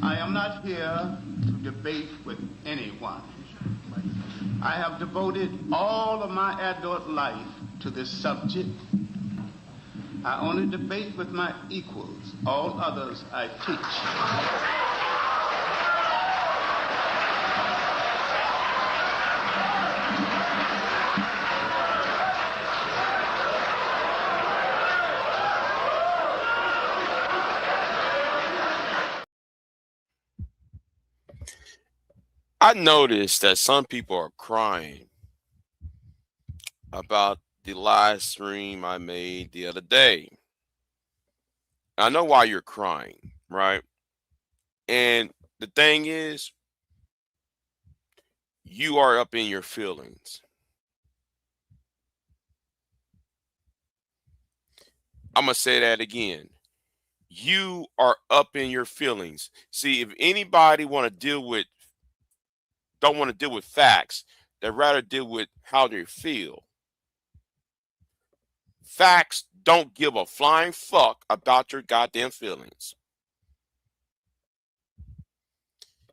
I am not here to debate with anyone. I have devoted all of my adult life to this subject. I only debate with my equals. All others I teach. I noticed that some people are crying about the live stream I made the other day. I know why you're crying, right? And the thing is, you are up in your feelings. I'm going to say that again. You are up in your feelings. See, if anybody don't want to deal with facts, they'd rather deal with how they feel. Facts don't give a flying fuck about your goddamn feelings.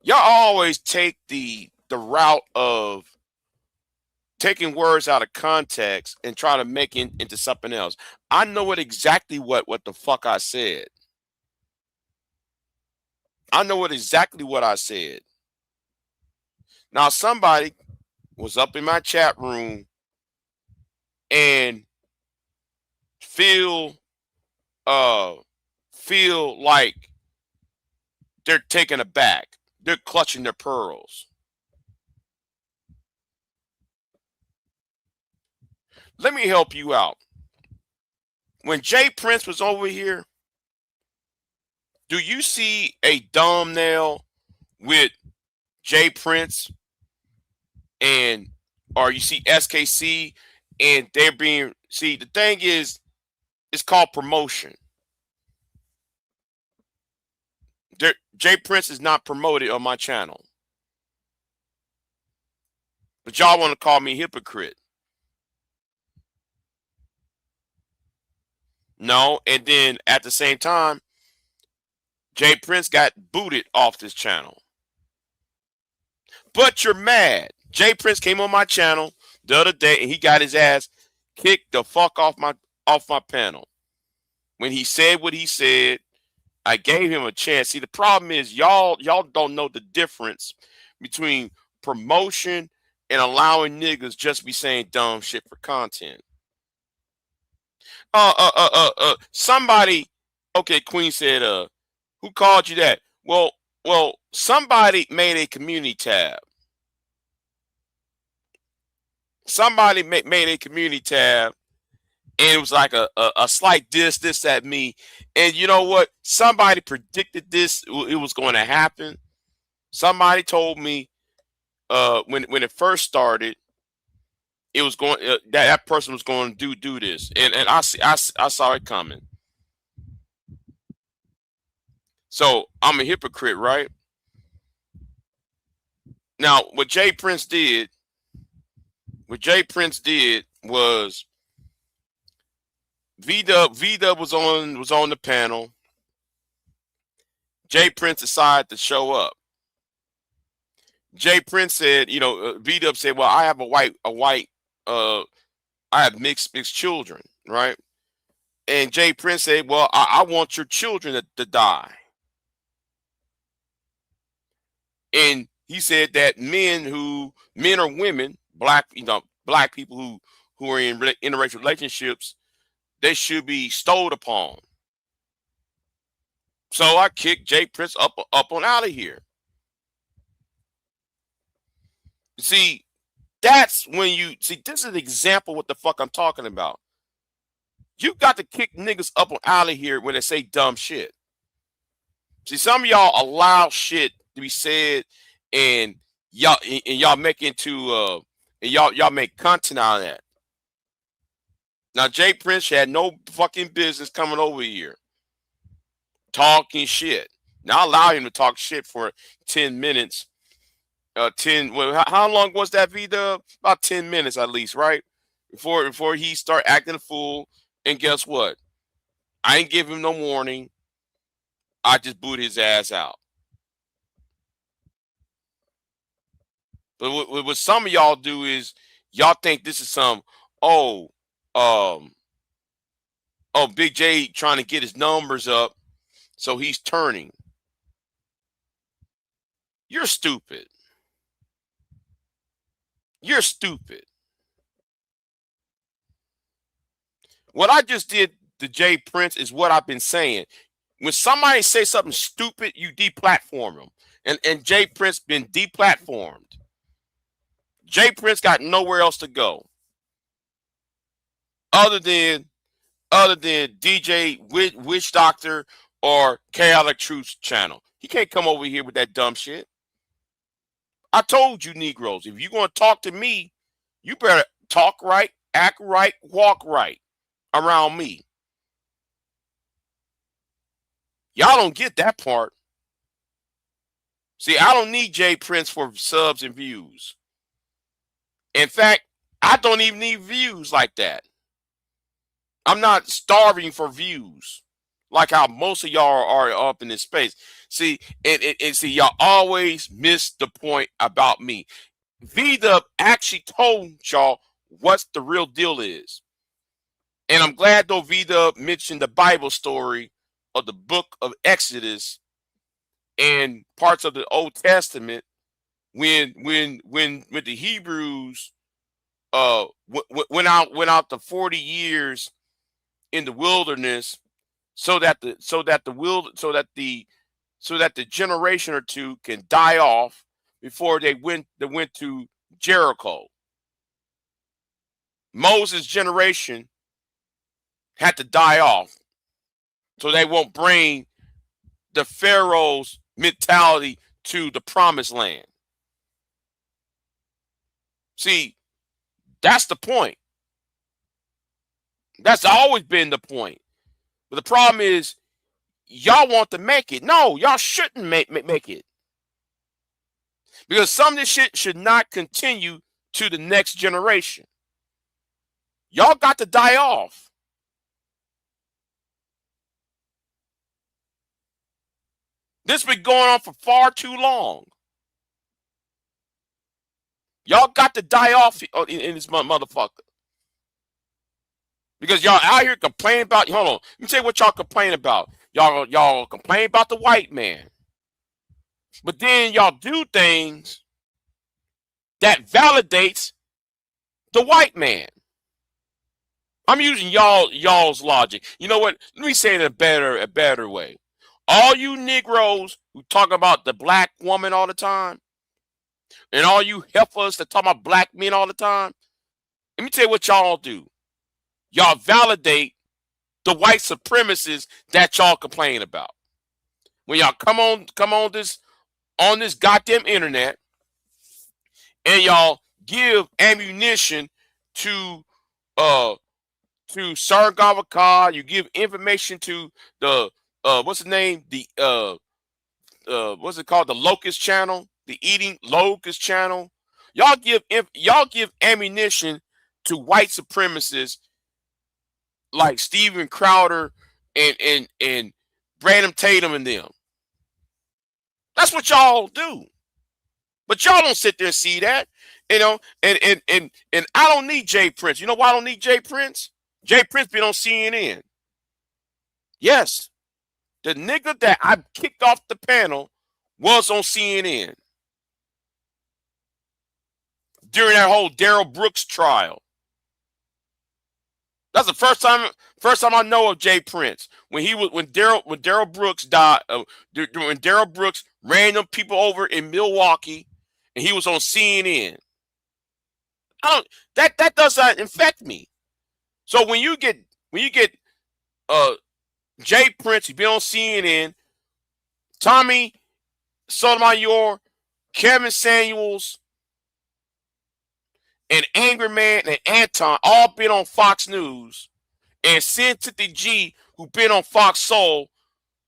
Y'all always take the route of taking words out of context and try to make it into something else. I know exactly what the fuck I said. I know exactly what I said. Now somebody was up in my chat room and feel like they're taken aback. They're clutching their pearls. Let me help you out. When Jay Prince was over here, do you see a thumbnail with Jay Prince or you see SKC and they're being, see, the thing is, it's called promotion. Jay Prince is not promoted on my channel. But y'all want to call me hypocrite. No, and then at the same time, Jay Prince got booted off this channel. But you're mad. Jay Prince came on my channel the other day and he got his ass kicked the fuck off my panel. When he said what he said, I gave him a chance. See, the problem is y'all don't know the difference between promotion and allowing niggas just be saying dumb shit for content. Somebody, okay, Queen said, who called you that? Well, somebody made a community tab. Somebody made a community tab, and it was like a slight this, that, me. And you know what? Somebody predicted this. It was going to happen. Somebody told me when it first started, it was going that person was going to do this, and I saw it coming. So I'm a hypocrite, right? Now, what Jay Prince did was V-Dub was on the panel. Jay Prince decided to show up. Jay Prince said, V-Dub said, well, I have I have mixed children, right? And Jay Prince said, well, I want your children to die. And he said that men or women, black people who are in interracial relationships, they should be stowed upon. So I kicked Jay Prince up on out of here. See, that's when you see, this is an example of what the fuck I'm talking about. You got to kick niggas up on out of here when they say dumb shit. See, some of y'all allow shit to be said, and y'all make into and y'all make content out of that. Now, Jay Prince had no fucking business coming over here talking shit. Now, I allow him to talk shit for 10 minutes. How long was that video? About 10 minutes at least, right? Before he start acting a fool. And guess what? I ain't give him no warning. I just booted his ass out. But what some of y'all do is y'all think this is some oh um Big J trying to get his numbers up, so he's turning. You're stupid. You're stupid. What I just did to Jay Prince is what I've been saying. When somebody says something stupid, you deplatform them. And Jay Prince been deplatformed. Jay Prince got nowhere else to go other than DJ Witch Doctor or Chaotic Truth channel. He can't come over here with that dumb shit. I told you, Negroes, if you're going to talk to me, you better talk right, act right, walk right around me. Y'all don't get that part. See, I don't need Jay Prince for subs and views. In fact, I don't even need views like that. I'm not starving for views like how most of y'all are up in this space. See, and see, y'all always miss the point about me. V-Dub actually told y'all what the real deal is. And I'm glad though V-Dub mentioned the Bible story of the book of Exodus and parts of the Old Testament when the Hebrews went out the 40 years in the wilderness so that the generation or two can die off before they went to Jericho. Moses' generation had to die off so they won't bring the Pharaoh's mentality to the promised land. See, that's the point. That's always been the point. But the problem is, y'all want to make it. No, y'all shouldn't make it. Because some of this shit should not continue to the next generation. Y'all got to die off. This been going on for far too long. Y'all got to die off in this motherfucker. Because y'all out here complaining about, hold on, let me tell you what y'all complain about. Y'all complain about the white man. But then y'all do things that validates the white man. I'm using y'all's logic. You know what? Let me say it a better way. All you Negroes who talk about the black woman all the time, and all you heifers that talk about black men all the time, let me tell you what y'all do. Y'all validate the white supremacists that y'all complain about. When y'all come on this goddamn internet and y'all give ammunition to Sir Gavakar, you give information to the what's the name? The what's it called? The Locust channel, the Eating Locust channel. Y'all give ammunition to white supremacists like Steven Crowder and Brandon Tatum and them. That's what y'all do. But y'all don't sit there and see that. You know, and I don't need Jay Prince. You know why I don't need Jay Prince? Jay Prince been on CNN. Yes. The nigga that I kicked off the panel was on CNN during that whole Darrell Brooks trial. That's the first time I know of Jay Prince. When Darrell Brooks died, when Darrell Brooks ran them people over in Milwaukee, and he was on CNN. That does not infect me. So when you get Jay Prince, he been on CNN, Tommy Sotomayor, Kevin Samuels, and Angry Man and Anton all been on Fox News, and Sin Titty G, who been on Fox Soul.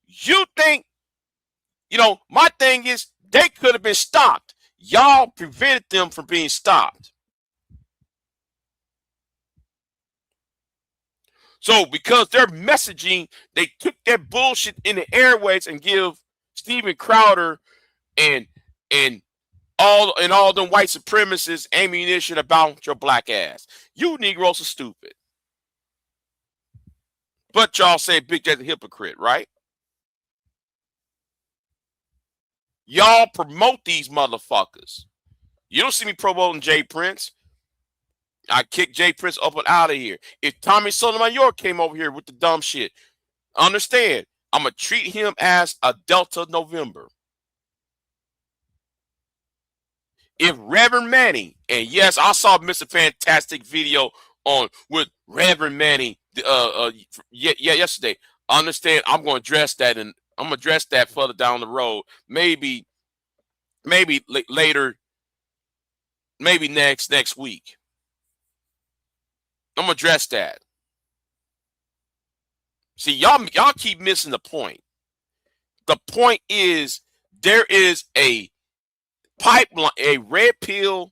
You think, my thing is they could have been stopped. Y'all prevented them from being stopped. So because their messaging, they took that bullshit in the airways and give Steven Crowder and all them white supremacists ammunition about your black ass. You Negroes are stupid. But y'all say Big J the hypocrite, right? Y'all promote these motherfuckers. You don't see me promoting Jay Prince. I kicked Jay Prince up and out of here. If Tommy Sotomayor came over here with the dumb shit, understand, I'm going to treat him as a Delta November. If Reverend Manning, and yes, I saw Mr. Fantastic video on with Reverend Manning yesterday. Understand, I'm going to address that, and I'm going to address that further down the road. Maybe later, maybe next week. I'm going to address that. See, y'all keep missing the point. The point is there is a pipeline, a red pill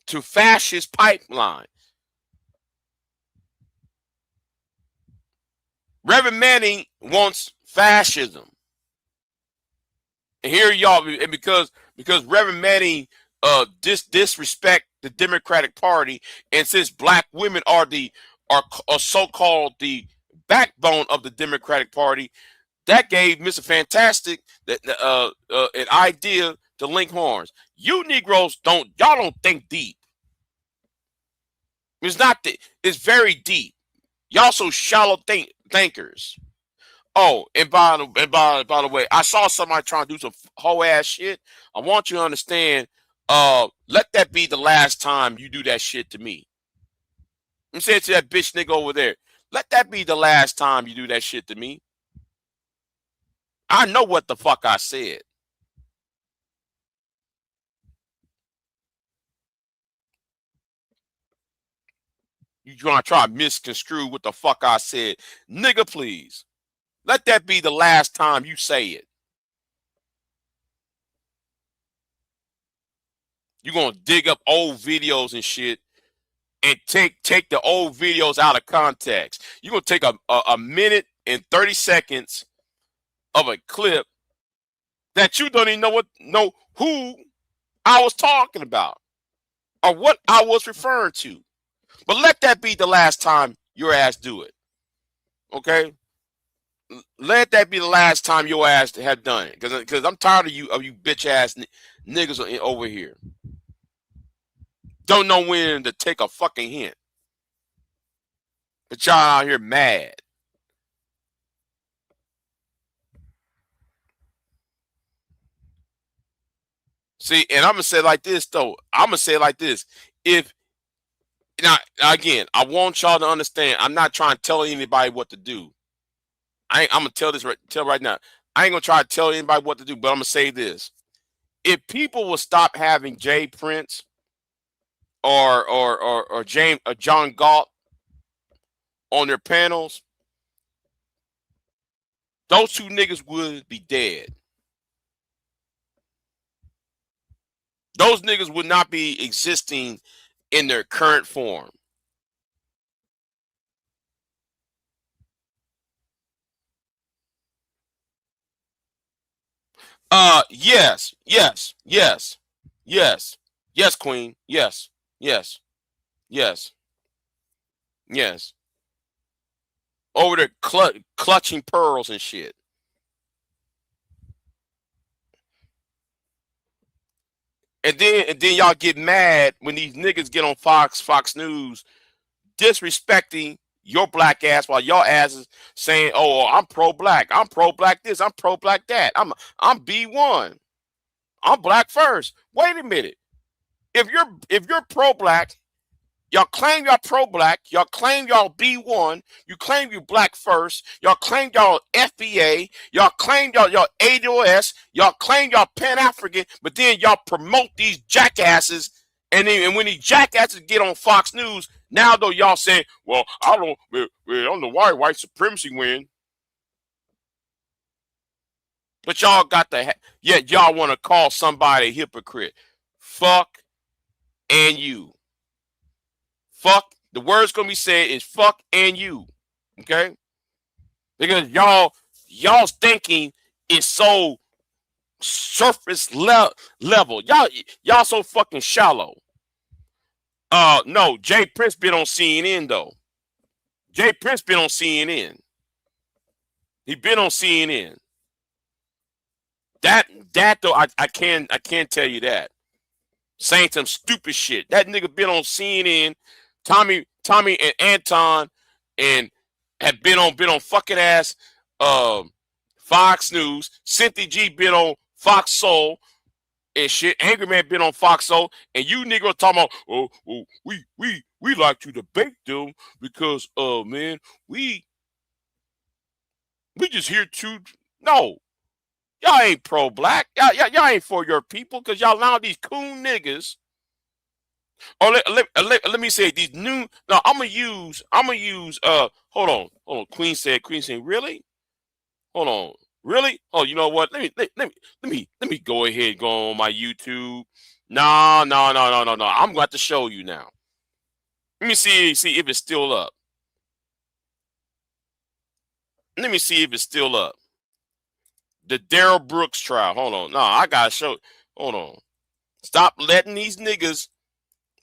to fascist pipeline. Reverend Manning wants fascism. And here y'all, and because Reverend Manning disrespect the Democratic Party, and since black women are so-called the backbone of the Democratic Party, that gave Mr. Fantastic an idea to link horns. You Negroes y'all don't think deep. It's very deep. Y'all so shallow thinkers. Oh, and by the way, I saw somebody trying to do some whole ass shit. I want you to understand. Let that be the last time you do that shit to me. I'm saying to that bitch nigga over there. Let that be the last time you do that shit to me. I know what the fuck I said. You try to misconstrue what the fuck I said. Nigga, please. Let that be the last time you say it. You're going to dig up old videos and shit and take the old videos out of context. You're going to take a minute and 30 seconds of a clip that you don't even know who I was talking about or what I was referring to. But let that be the last time your ass do it. Okay? Let that be the last time your ass have done it. Because I'm tired of you bitch ass niggas over here. Don't know when to take a fucking hint. But y'all out here mad. See, and I'm going to say it like this, though. I'm going to say it like this. Now, again, I want y'all to understand, I'm not trying to tell anybody what to do. I'm going to tell right now. I ain't going to try to tell anybody what to do, but I'm going to say this. If people will stop having Jay Prince or John Galt on their panels, those two niggas would be dead. Those niggas would not be existing in their current form. Yes, Queen, yes. Over there clutching pearls and shit. And then y'all get mad when these niggas get on Fox News disrespecting your black ass while your ass is saying, "Oh, I'm pro-black. I'm pro-black this. I'm pro-black that. I'm B1. I'm black first." Wait a minute. If you're pro-black, y'all claim y'all pro-black, y'all claim y'all B1, you claim you black first, y'all claim y'all FBA, y'all claim y'all ADOS, y'all claim y'all Pan-African, but then y'all promote these jackasses, and when these jackasses get on Fox News, now though y'all saying, "Well, I don't know why white supremacy win." But y'all y'all want to call somebody a hypocrite. Fuck and you. Fuck. The word's gonna be said is fuck and you. Okay? Because y'all's thinking is so surface level. Y'all so fucking shallow. No, Jay Prince been on CNN though. Jay Prince been on CNN. He been on CNN. That though, I can tell you that. Saying some stupid shit. That nigga been on CNN. Tommy and Anton and have been on fucking ass Fox News. Cynthia G been on Fox Soul and shit. Angry Man been on Fox Soul, and you niggas talking about we like to debate them because man, we just here to no. Y'all ain't pro-black. Y'all ain't for your people because y'all allow these coon niggas. Oh, let me say these new. No, I'm gonna use. Hold on. Queen said. Really? Hold on. Really? Oh, you know what? Let me go ahead and go on my YouTube. No. I'm going to have to show you now. Let me see if it's still up. Let me see if it's still up. The Darrell Brooks trial. Hold on. No, I gotta show. Hold on. Stop letting these niggas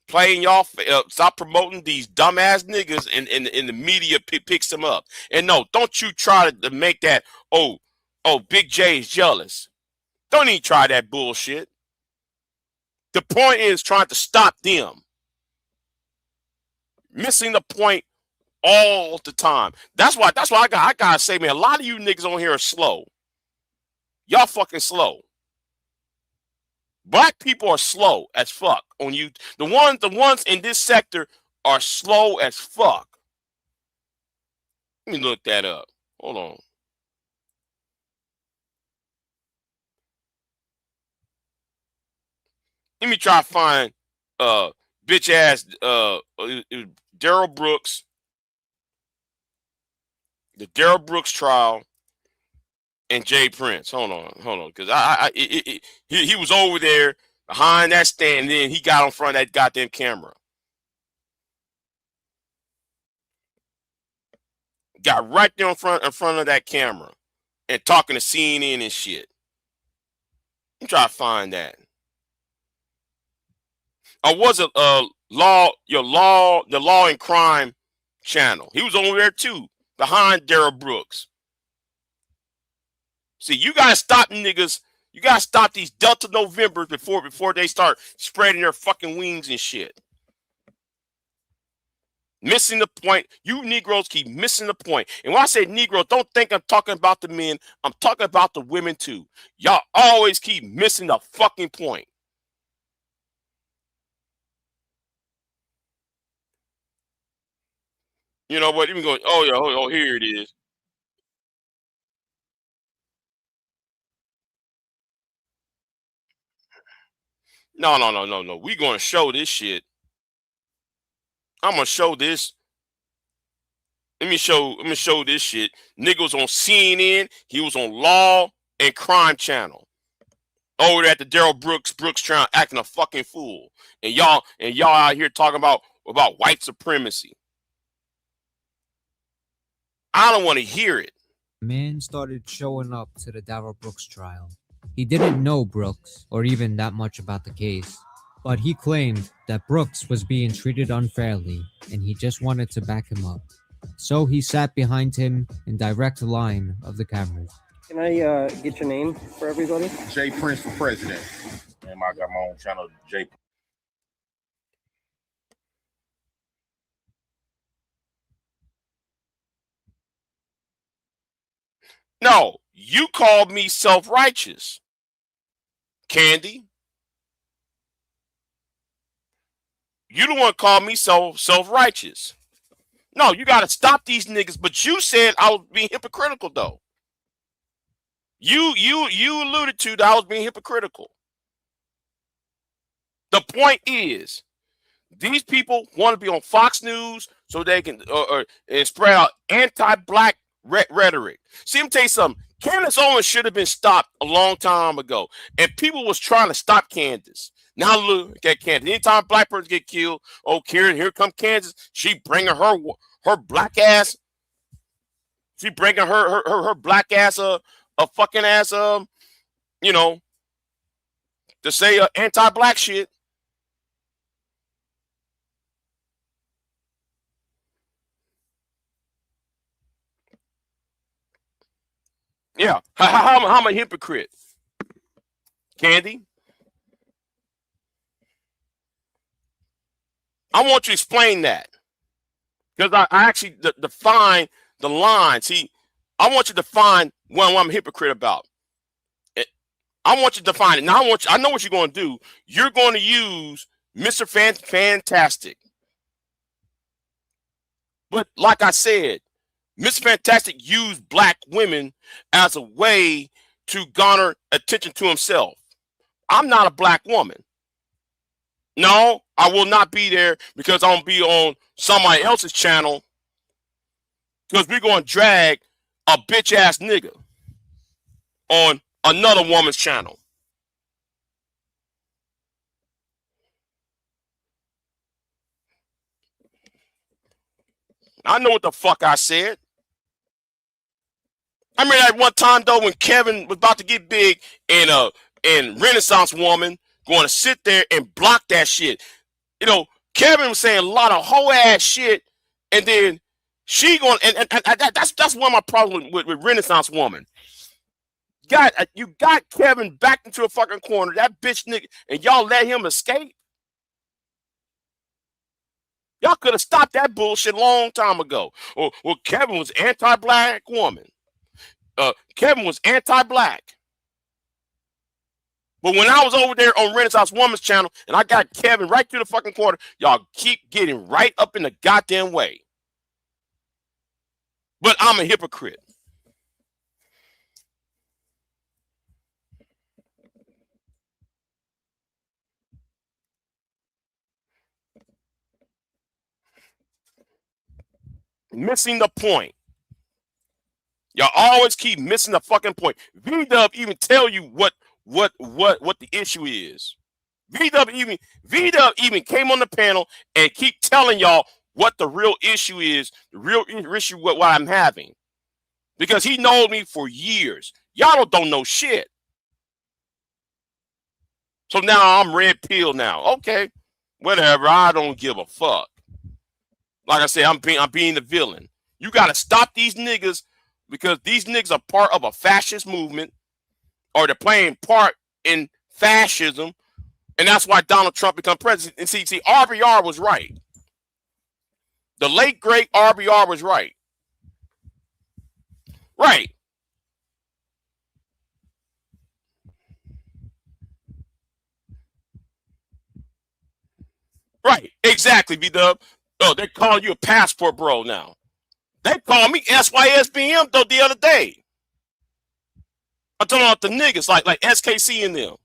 playing y'all. Stop promoting these dumbass niggas, and the media picks them up. And no, don't you try to make that. Oh, Big J is jealous. Don't even try that bullshit. The point is trying to stop them. Missing the point all the time. That's why I gotta say, man, a lot of you niggas on here are slow. Y'all fucking slow. Black people are slow as fuck on you. The ones in this sector are slow as fuck. Let me look that up. Hold on. Let me try to find bitch ass Darrell Brooks. The Darrell Brooks trial. And Jay Prince, hold on, because he was over there behind that stand, and then he got in front of that goddamn camera. Got right there in front of that camera and talking to CNN and shit. I'm trying to find that. Or was it the Law and Crime channel? He was over there too, behind Darrell Brooks. See, you gotta stop niggas. You gotta stop these Delta Novembers before they start spreading their fucking wings and shit. Missing the point. You Negroes keep missing the point. And when I say Negro, don't think I'm talking about the men. I'm talking about the women too. Y'all always keep missing the fucking point. You know what? Even going, oh yeah, oh here it is. No. We gonna show this shit. I'm gonna show this. Let me show this shit. Nigga was on CNN. He was on Law and Crime channel. Over at the Darrell Brooks trial, acting a fucking fool. And y'all out here talking about white supremacy. I don't want to hear it. Man started showing up to the Darrell Brooks trial. He didn't know Brooks or even that much about the case, but he claimed that Brooks was being treated unfairly and he just wanted to back him up. So he sat behind him in direct line of the cameras. Can I get your name for everybody? Jay Prince for president. And I got my own channel, Jay. No, you called me self-righteous. Candy. You the one called me self-righteous. No, you got to stop these niggas. But you said I was being hypocritical, though. You alluded to that I was being hypocritical. The point is, these people want to be on Fox News so they can and spread out anti-black rhetoric. See, let me tell you something. Candace Owens should have been stopped a long time ago, and people was trying to stop Candace. Now look at Candace. Anytime a black person get killed, oh, Karen, here come Candace. She bringing her black ass. She bringing her black ass a fucking ass you know, to say anti-black shit. Yeah, how I'm a hypocrite, Candy. I want you to explain that because I actually define the line. See, I want you to define what I'm a hypocrite about. I want you to define it. Now I know what you're going to do. You're going to use Mr. Fantastic. But like I said, Mr. Fantastic used black women as a way to garner attention to himself. I'm not a black woman. No, I will not be there because I'm going to be on somebody else's channel because we're going to drag a bitch ass nigga on another woman's channel. I know what the fuck I said. I remember that one time though when Kevin was about to get big and Renaissance Woman going to sit there and block that shit. You know, Kevin was saying a lot of whole ass shit, and then she going and that's one of my problems with Renaissance Woman. You got Kevin back into a fucking corner, that bitch nigga, and y'all let him escape. Y'all could have stopped that bullshit a long time ago. Well, Kevin was anti-black woman. Kevin was anti-black. But when I was over there on Renaissance Woman's channel and I got Kevin right through the fucking corner, y'all keep getting right up in the goddamn way. But I'm a hypocrite. Missing the point. Y'all always keep missing the fucking point. V-Dub even tell you what the issue is. V-Dub even came on the panel and keep telling y'all what the real issue is, the real issue what I'm having. Because he knows me for years. Y'all don't know shit. So now I'm red pill now. Okay, whatever. I don't give a fuck. Like I said, I'm being the villain. You got to stop these niggas because these niggas are part of a fascist movement or they're playing part in fascism. And that's why Donald Trump become president. And see, RBR was right. The late, great RBR was right. Right. Right. Exactly, B-Dub. Oh, they're calling you a passport bro now. They called me SYSBM though the other day. I'm talking about the niggas like SKC and them.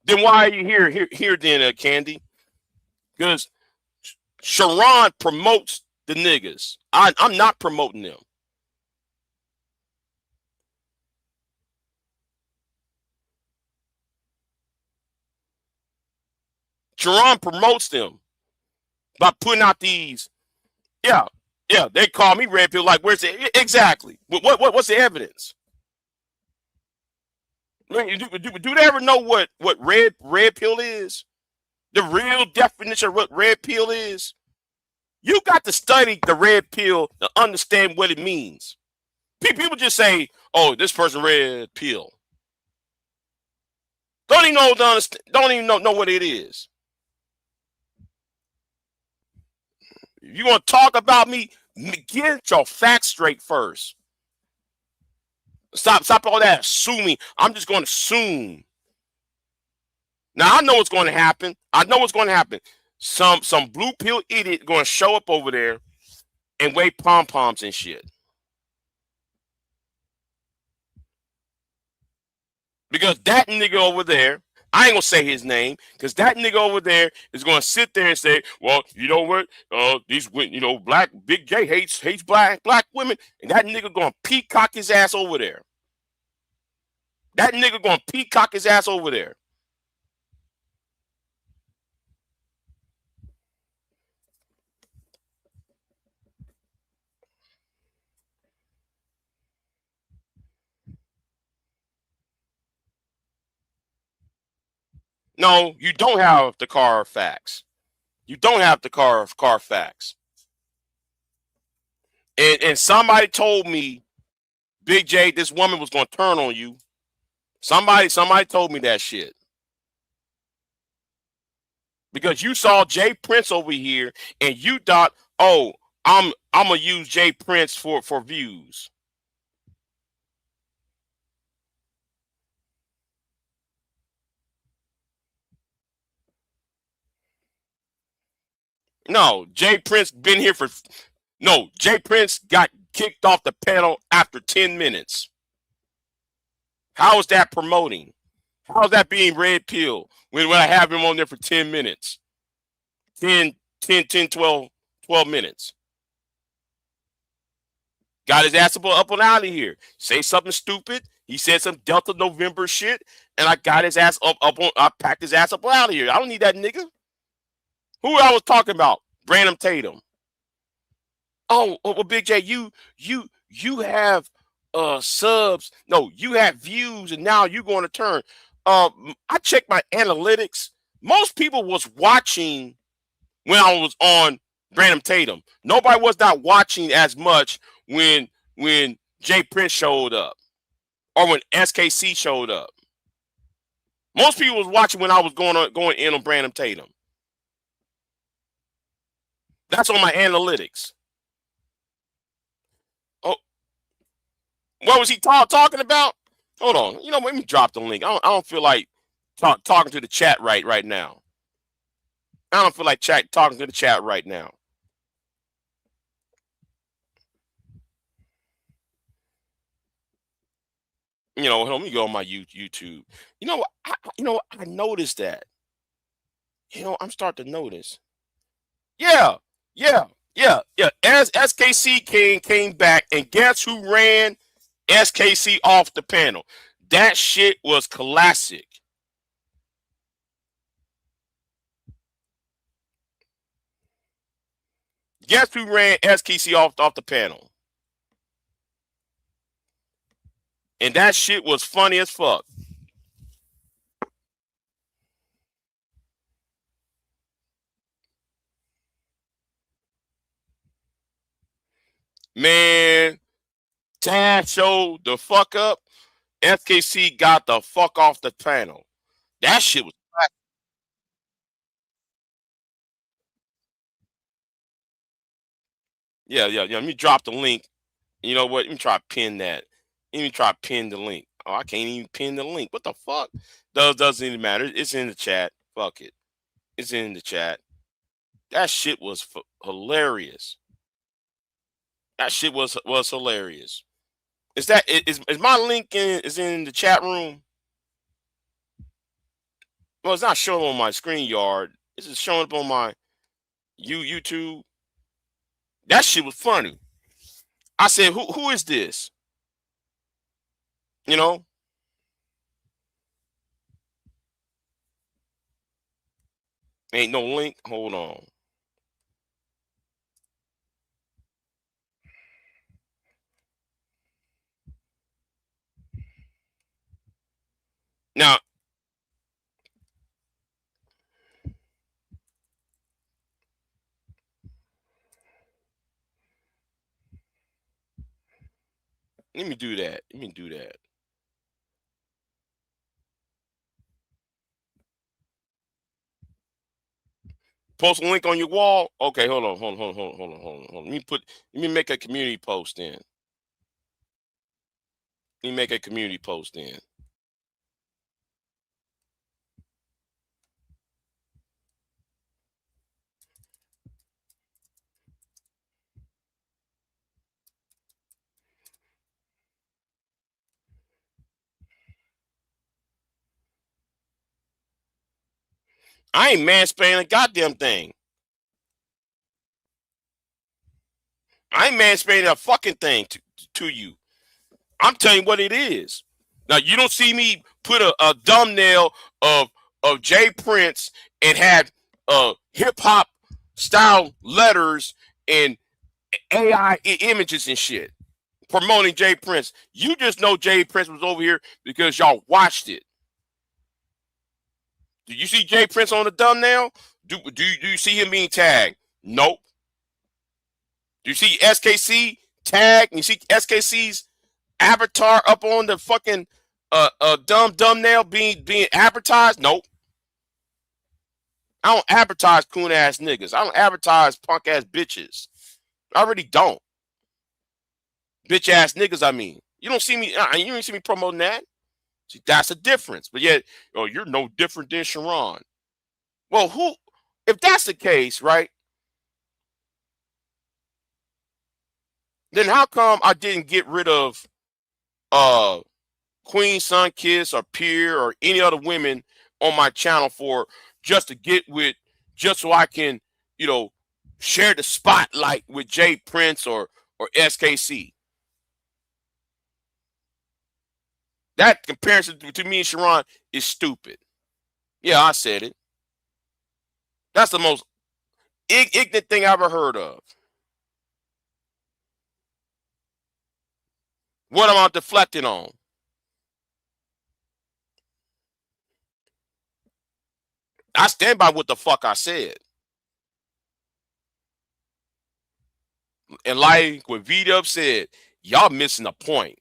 Then why are you here then, Candy? Because Sharon promotes the niggas. I'm not promoting them. Sharon promotes them by putting out these. Yeah, they call me red pill. Like, where's the exactly? What's the evidence? Do they ever know what red pill is? The real definition of what red pill is? You got to study the red pill to understand what it means. People just say, "Oh, this person red pill." Don't even know what it is. If you want to talk about me, get your facts straight first. Stop all that assuming. I'm just going to assume. Now I know what's going to happen. Some blue pill idiot going to show up over there and wave pom poms and shit. Because that nigga over there, I ain't gonna say his name, because that nigga over there is gonna sit there and say, well, you know what? These black BIGJ hates black women, and that nigga gonna peacock his ass over there. That nigga gonna peacock his ass over there. No, you don't have the Carfax. You don't have the Carfax. And somebody told me, Big J, this woman was going to turn on you. Somebody told me that shit. Because you saw Jay Prince over here and you thought, oh, I'm gonna use Jay Prince for views. No, Jay Prince been here for no, Jay Prince got kicked off the panel after 10 minutes. How is that promoting? How is that being red pill when I have him on there for 10 minutes? 10, 12 minutes. Got his ass up and out of here. Say something stupid. He said some Delta November shit, and I got his ass up on. I packed his ass up out of here. I don't need that nigga. Who I was talking about? Brandon Tatum. Oh, well, Big J, you have subs. No, you have views, and now you're going to turn. I checked my analytics. Most people was watching when I was on Brandon Tatum. Nobody was not watching as much when Jay Prince showed up or when SKC showed up. Most people was watching when I was going in on Brandon Tatum. That's on my analytics. Oh, what was he talking about? Hold on. You know, let me drop the link. I don't feel like talking to the chat right now. I don't feel like talking to the chat right now. You know, let me go on my YouTube. You know, I noticed that. You know, I'm starting to notice. Yeah. As SKC came back, and guess who ran SKC off the panel? That shit was classic. Guess who ran SKC off the panel? And that shit was funny as fuck. Man, Taz showed the fuck up. SKC got the fuck off the panel. That shit was classic. Yeah. Let me drop the link. You know what? Let me try to pin that. Let me try to pin the link. Oh, I can't even pin the link. What the fuck? Doesn't even matter. It's in the chat. Fuck it. It's in the chat. That shit was hilarious. That shit was hilarious. Is my link in the chat room? Well, it's not showing on my StreamYard. It's just showing up on my YouTube. That shit was funny. I said, who is this? You know? Ain't no link. Hold on. Now, let me do that. Post a link on your wall. Okay, hold on. Let me make a community post then. I ain't mansplaining a goddamn thing. I ain't mansplaining a fucking thing to you. I'm telling you what it is. Now, you don't see me put a thumbnail of Jay Prince and have hip hop style letters and AI images and shit promoting Jay Prince. You just know Jay Prince was over here because y'all watched it. Do you see Jay Prince on the thumbnail? Do you see him being tagged? Nope. Do you see SKC tagged? You see SKC's avatar up on the fucking thumbnail being advertised? Nope. I don't advertise coon ass niggas. I don't advertise punk ass bitches. I really don't. Bitch ass niggas, I mean. You don't see me, you don't see me promoting that. See, that's the difference. But yet, oh, you're no different than Sharon. Well, if that's the case, right? Then how come I didn't get rid of Queen Sunkiss or Peer or any other women on my channel for just to get with, just so I can, share the spotlight with Jay Prince or SKC? That comparison to me and Sharon is stupid. Yeah, I said it. That's the most ignorant thing I ever heard of. What am I deflecting on? I stand by what the fuck I said. And like what V-Dub said, y'all missing the point.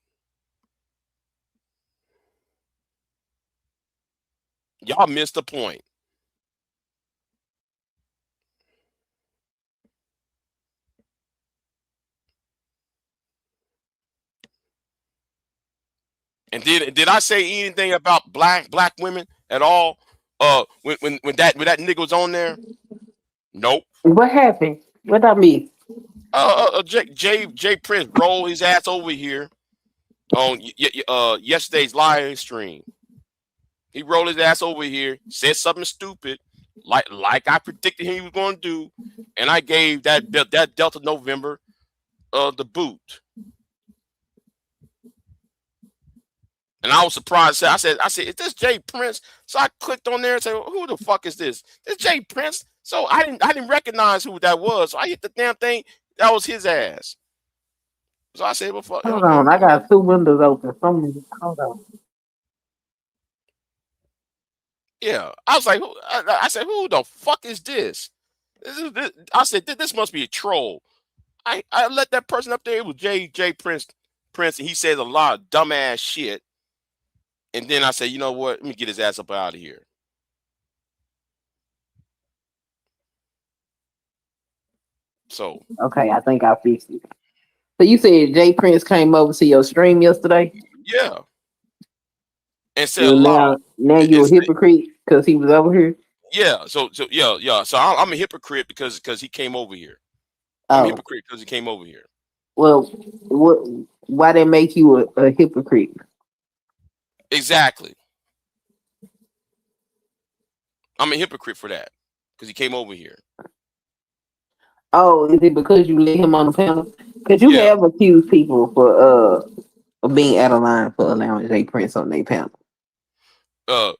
Y'all missed the point. And did I say anything about black women at all? When that nigga was on there? Nope. What happened? What I mean? Jay Prince rolled his ass over here on yesterday's live stream. He rolled his ass over here, said something stupid, like I predicted he was going to do, and I gave that Delta November the boot. And I was surprised. I said, is this Jay Prince? So I clicked on there and said, well, who the fuck is this? This Jay Prince. So I didn't recognize who that was. So I hit the damn thing. That was his ass. So I said, well, fuck. Hold on, I got 2 windows open. Hold on. Yeah, I was like, I said, who the fuck is this? I said, this must be a troll. I let that person up there. It was Jay Prince, and he says a lot of dumbass shit. And then I said, you know what? Let me get his ass up out of here. So okay, I think I fixed it. So you said Jay Prince came over to your stream yesterday? Yeah. And said a lot. Now you're a hypocrite because he was over here? Yeah. So yeah. So I'm a hypocrite because he came over here. I'm a hypocrite because he came over here. Well, why they make you a hypocrite? Exactly. I'm a hypocrite for that because he came over here. Oh, is it because you let him on the panel? Because you have accused people for being out of line for allowing Jay Prince on their panel. But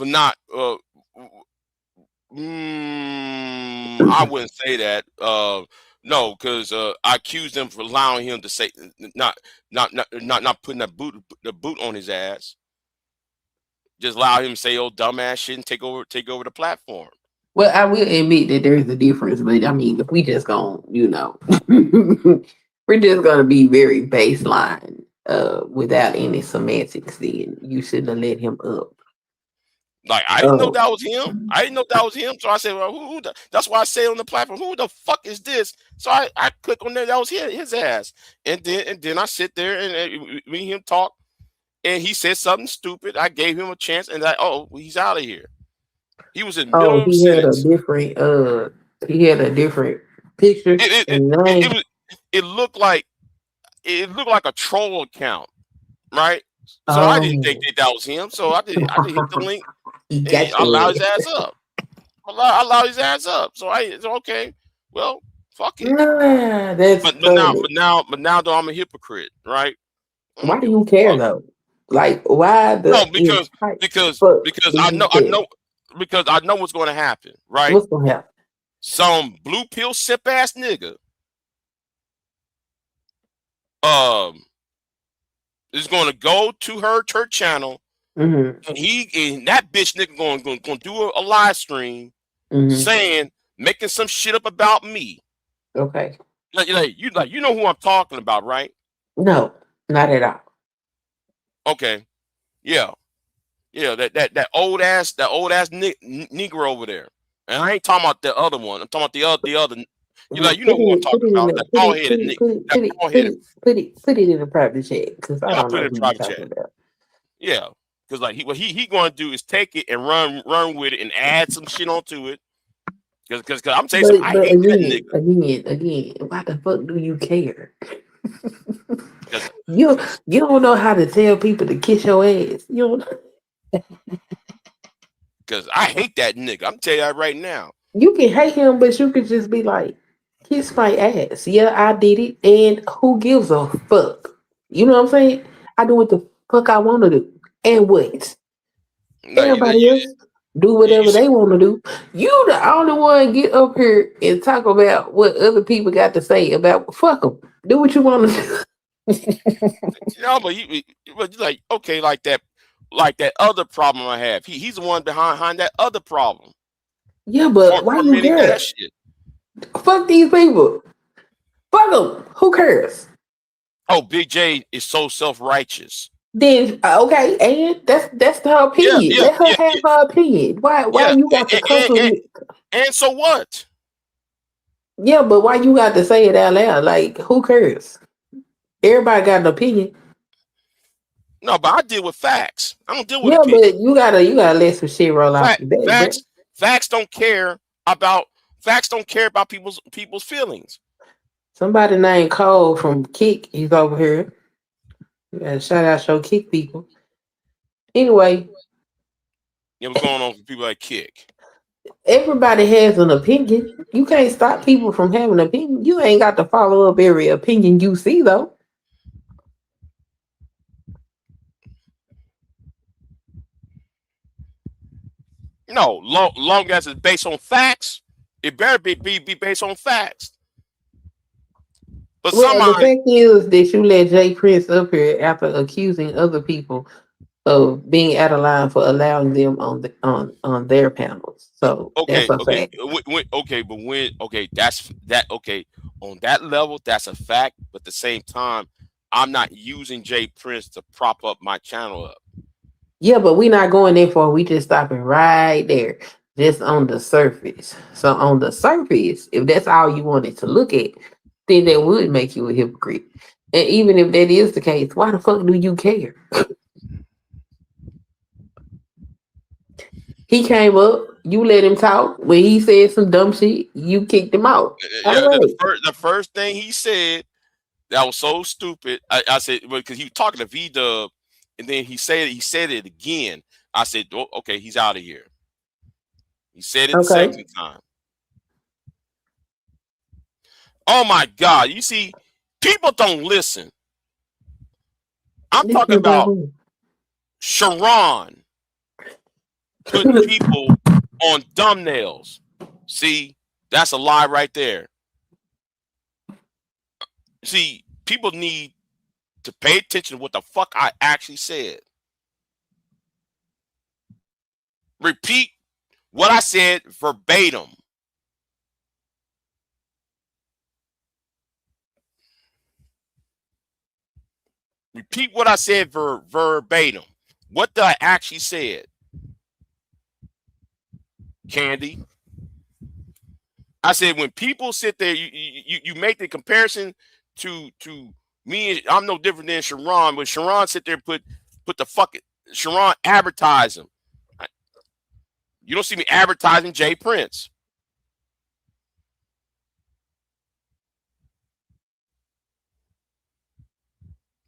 not. I wouldn't say that. No, because I accused them for allowing him to say not putting the boot on his ass. Just allow him to say old dumbass shit and take over the platform. Well, I will admit that there's a difference, but I mean, if we just gonna, we're just gonna be very baseline, without any semantics. Then you shouldn't have let him up. Like I didn't know that was him. So I said, well, that's why I say on the platform, who the fuck is this? So I click on there. That was his ass. And then I sit there and me and him talk, and he said something stupid. I gave him a chance, and he's out of here. He was in the middle of a sentence. He had a different picture. It looked like a troll account, right? So I didn't think that was him. So I did hit the link. And I allowed his ass up. I allowed his ass up. So it's okay. Well, fuck it. But now though I'm a hypocrite, right? Why do you care though? Like why? Because I know what's going to happen, right? What's going to happen? Some blue pill sip ass nigga is going to go to her channel Mm-hmm. And that bitch nigga going do a live stream saying, making some shit up about me. Okay. You know who I'm talking about, right? No, not at all. Okay. Yeah. Yeah, that old ass Negro over there. And I ain't talking about the other one. I'm talking about the other. You know who I'm talking about. That bald headed nigga. That bald headed. Put it in the private chat because I I'll don't put know it in who you're private talking chat. about. Yeah, because like what he going to do is take it and run with it and add some shit onto it. Because I'm saying I hate that nigga. Again, why the fuck do you care? Because You don't know how to tell people to kiss your ass. You don't. I hate that nigga. I'm telling you that right now. You can hate him, but you could just be like, kiss my ass. Yeah, I did it, and who gives a fuck? You know what I'm saying? I do what the fuck I want to do, and what? No, Everybody else do whatever they want to do. You the only one get up here and talk about what other people got to say about fuck them. Do what you want to do. but like okay, like that other problem I have. He's the one behind that other problem. Yeah, but why you Permitting care? that shit. Fuck these people. Fuck them. Who cares? Oh, Big J is so self-righteous. Then okay, and that's her opinion. Let her have her opinion. Why you got to come to me? And so what? Yeah, but why you got to say it out loud? Like, who cares? Everybody got an opinion. No, but I deal with facts. I don't deal with Yeah, opinion. but you gotta let some shit roll off your back, Facts don't care about people's feelings. Somebody named Cole from Kick, he's over here. You gotta shout out your Kick people. Anyway. Yeah, what's going on with people like Kick? Everybody has an opinion. You can't stop people from having an opinion. You ain't got to follow up every opinion you see, though. No, long as it's based on facts, it better be based on facts. But the fact is that you let Jay Prince up here after accusing other people of being out of line for allowing them on their panels. So that's a fact. That's that. Okay, on that level, that's a fact. But at the same time, I'm not using Jay Prince to prop up my channel up. Yeah, but we're not going there for. We just stopping right there, just on the surface. So on the surface, if that's all you wanted to look at, then that would make you a hypocrite. And even if that is the case, why the fuck do you care? He came up, you let him talk. When he said some dumb shit, you kicked him out. The first thing he said that was so stupid. I said because he was talking to V-Dub, and then he said it again. I said, oh, okay, he's out of here. He said it the second time. Oh my God! You see, people don't listen. I'm talking about Sharon putting people on thumbnails. See, that's a lie right there. See, people need to pay attention to what the fuck I actually said. Repeat what I said verbatim. Repeat what I said verbatim. What did I actually said? Candy. I said when people sit there, you make the comparison to me. I'm no different than Sharon. When Sharon sit there and put the fucking Sharon advertise him. You don't see me advertising Jay Prince.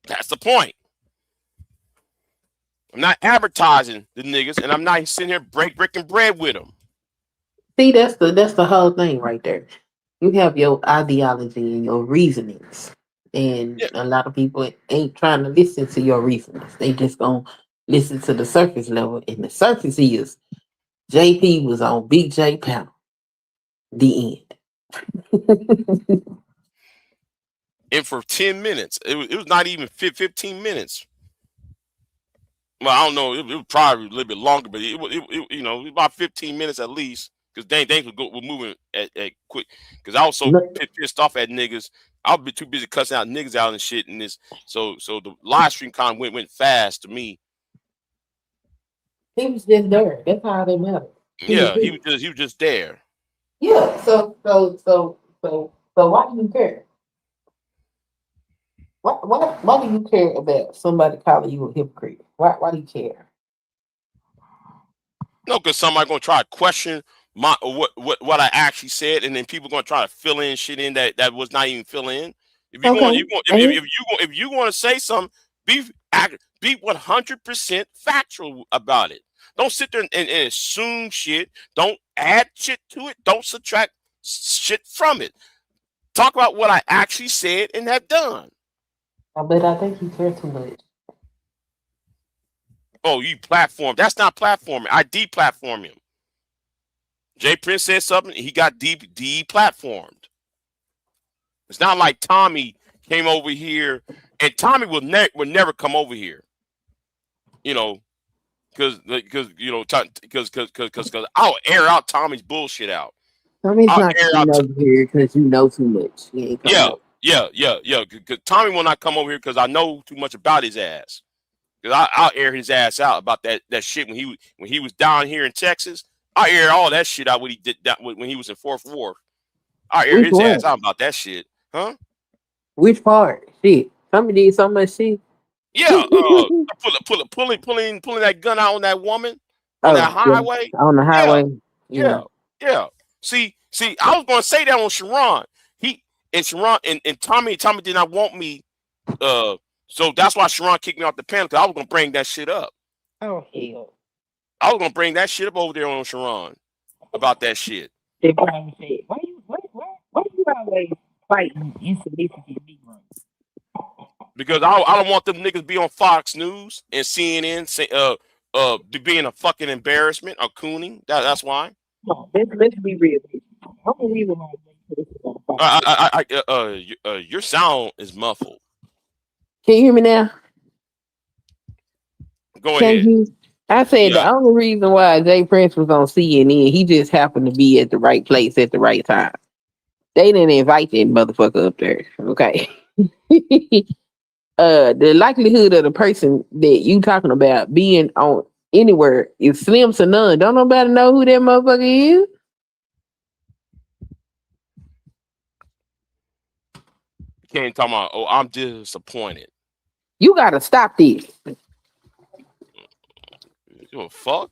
That's the point. I'm not advertising the niggas, and I'm not sitting here breaking bread with them. See, that's the whole thing right there. You have your ideology and your reasonings, and a lot of people ain't trying to listen to your reasonings. They just gonna listen to the surface level, and the surface is JP was on Big J panel. The end. And for 10 minutes, it was not even 15 minutes. Well, I don't know. It was probably a little bit longer, but you know, about 15 minutes at least. Because things were moving at quick. Because I was so pissed off at niggas. I would be too busy cussing out niggas out and shit. And this, so the live stream kind of went fast to me. He was just there. That's how they met. Yeah, he was just there. Yeah. So why do you care? Why do you care about somebody calling you a hypocrite? Why do you care? No, because somebody gonna try to question my what I actually said, and then people gonna try to fill in shit in that was not even fill in. If you Okay. if you want to say something, be 100% factual about it. Don't sit there and assume shit. Don't add shit to it. Don't subtract shit from it. Talk about what I actually said and have done. I think you care too much. Oh, you platform. That's not platforming. I deplatform him. Jay Prince said something. He got deplatformed. It's not like Tommy came over here, and Tommy will never come over here. You know, because I'll air out Tommy's bullshit out. Tommy's not coming over here because you know too much. Yeah. Because Tommy will not come over here because I know too much about his ass. Because I'll air his ass out about that shit when he was down here in Texas. I aired all that shit out when he did that when he was in Fourth Ward. I aired his ass out about that shit, huh? Which part? Shit, somebody did so much shit. Yeah, pulling that gun out on that woman on that highway. On the highway. Yeah. See, I was gonna say that on Sharon. Sharon and Tommy did not want me. So that's why Sharon kicked me off the panel because I was gonna bring that shit up. Oh hell! I was gonna bring that shit up over there on Sharon about that shit. They probably said, why you always fighting insignificant Negroes? Because I don't want them niggas be on Fox News and CNN say being a fucking embarrassment or cooning. That's why. No, let's be real. Your sound is muffled. Can you hear me now? Go ahead. I said the only reason why Jay Prince was on CNN, he just happened to be at the right place at the right time. They didn't invite that motherfucker up there. Okay. The likelihood of the person that you talking about being on anywhere is slim to none. Don't nobody know who that motherfucker is. You can't talk about, oh, I'm disappointed. You gotta stop this. You a fuck?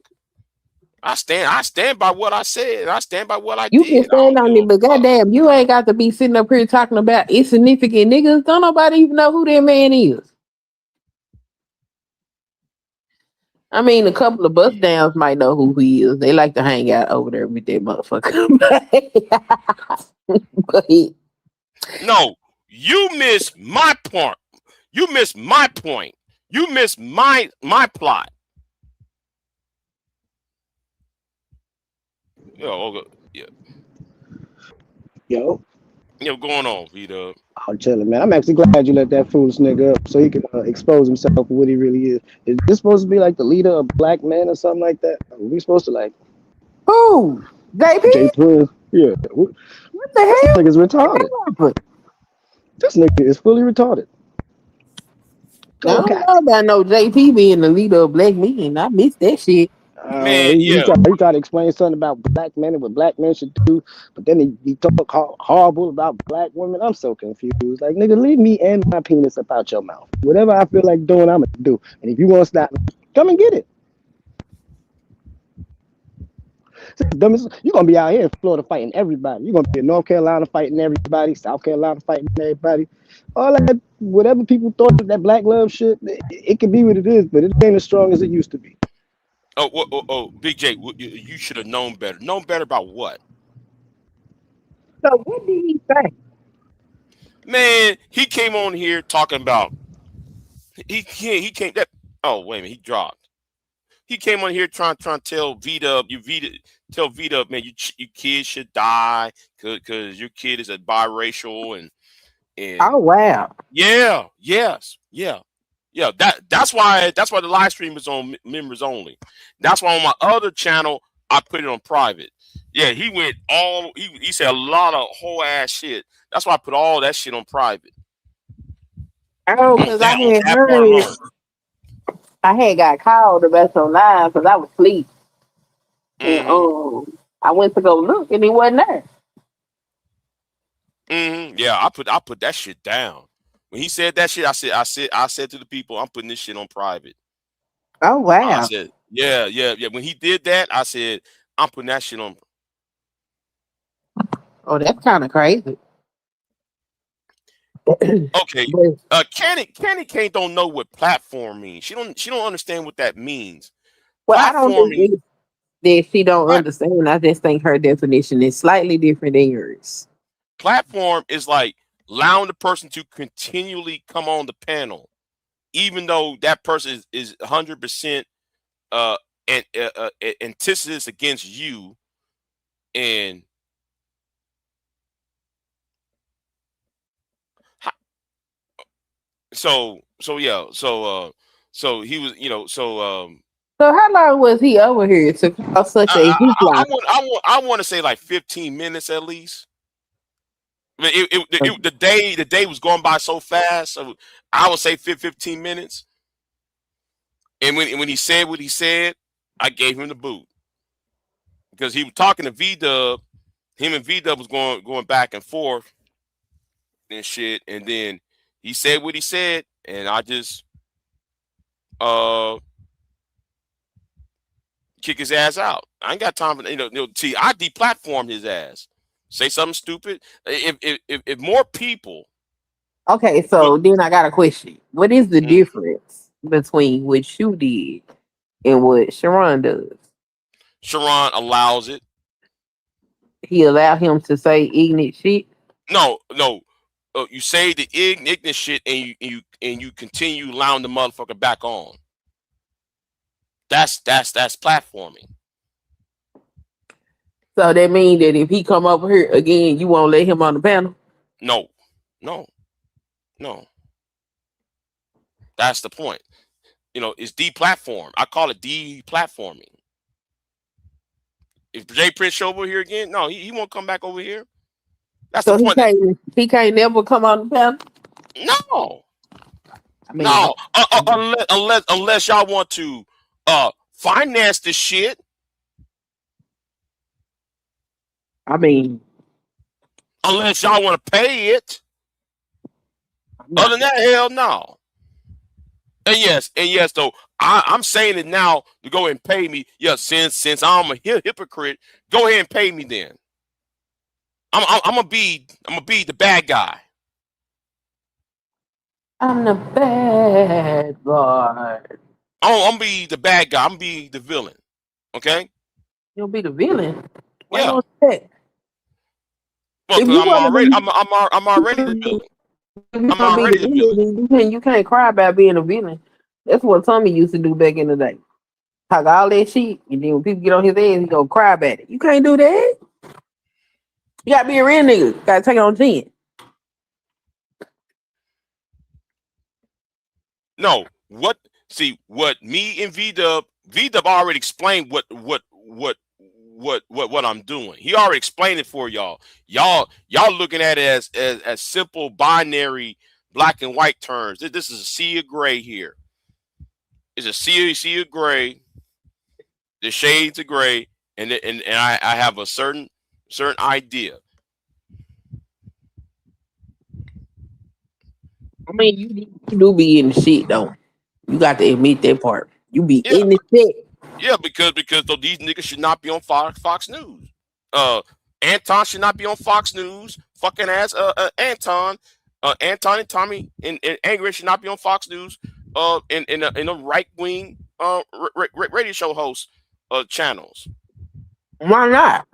I stand by what I said. I stand by what I did. You can stand on it, but goddamn, you ain't got to be sitting up here talking about insignificant niggas. Don't nobody even know who that man is. I mean, a couple of bust downs might know who he is. They like to hang out over there with that motherfucker. No, you miss my point. You miss my point. You miss my plot. Yo, going on, V-Dub? I'm chilling, man. I'm actually glad you let that foolish nigga up so he can expose himself for what he really is. Is this supposed to be like the leader of black men or something like that? Are we supposed to like? Who? Jay Prince? Yeah. What the hell? This nigga's retarded. This nigga is fully retarded. I don't know about no JP being the leader of black men. I missed that shit. Man, he tried to explain something about black men and what black men should do, but then he talk horrible about black women. I'm so confused. Like, nigga, leave me and my penis up out your mouth. Whatever I feel like doing, I'm gonna do. And if you want to stop, come and get it. You're gonna be out here in Florida fighting everybody. You're gonna be in North Carolina fighting everybody, South Carolina fighting everybody. All that, whatever people thought that black love shit, it can be what it is, but it ain't as strong as it used to be. Oh, Big J, you should have known better. Known better about what? So what did he say? Man, he came on here talking about he came that. Oh wait a minute, he dropped. He came on here trying to tell V-Dub, tell V-Dub, man, your kid should die because your kid is a biracial and oh wow, yeah, Yeah, that's why the live stream is on members only. That's why on my other channel I put it on private. Yeah, he went he said a lot of whole ass shit. That's why I put all that shit on private. Oh, because I had heard I had got called about some live because I was asleep. And I went to go look and he wasn't there. Yeah, I put that shit down. When he said that shit, I said to the people, I'm putting this shit on private. Oh wow. I said, yeah. When he did that, I said, I'm putting that shit on. Oh, that's kind of crazy. Okay. Candy Cane don't know what platform means. She don't understand what that means. Well, I don't think that she don't understand. I just think her definition is slightly different than yours. Platform is like allowing the person to continually come on the panel, even though that person is 100% antithesis against you, and so he was, So how long was he over here to cause such a hoopla? I want to say like 15 minutes at least. I mean, the day was going by so fast, so I would say 15 minutes. And when he said what he said, I gave him the boot because he was talking to V-Dub. Him and V-Dub was going back and forth and shit, and then he said what he said, and I just kick his ass out. I ain't got time for see. I deplatformed his ass. Say something stupid. If more people. Okay, so then I got a question. What is the difference between what you did and what Sharon does? Sharon allows it. He allowed him to say ignorant shit? No. You say the ignorant shit and you continue allowing the motherfucker back on. That's platforming. So that means that if he come over here again, you won't let him on the panel? No. That's the point. It's deplatform. I call it deplatforming. If Jay Prince show over here again, no, he won't come back over here. That's the point. He can't never come on the panel? No. I mean, no. Unless y'all want to finance this shit. I mean, unless y'all want to pay it. Other than that, hell no. And yes, though I'm saying it now to go ahead and pay me. Yeah, since I'm a hypocrite, go ahead and pay me then. I'm gonna be the bad guy. I'm the bad boy. I'm gonna be the bad guy. I'm gonna be the villain. Okay. You'll be the villain. Why Yeah. Well, I'm already the villain. I'm already the villain. You can't cry about being a villain. That's what Tommy used to do back in the day. Talk all that shit, and then when people get on his ass, he gonna cry about it. You can't do that. You gotta be a real nigga. You gotta take it on 10. No, what me and V-Dub already explained what I'm doing. He already explained it for y'all. Y'all looking at it as simple binary black and white terms. This is a sea of gray here. It's a sea of gray. The shades of gray, and I have a certain idea. I mean, you do be in the shit though. You got to admit that part. You be in the shit. Yeah, because these niggas should not be on Fox News. Anton should not be on Fox News. Fucking ass Anton and Tommy and Angry should not be on Fox News. In a right wing radio show host channels. Why not?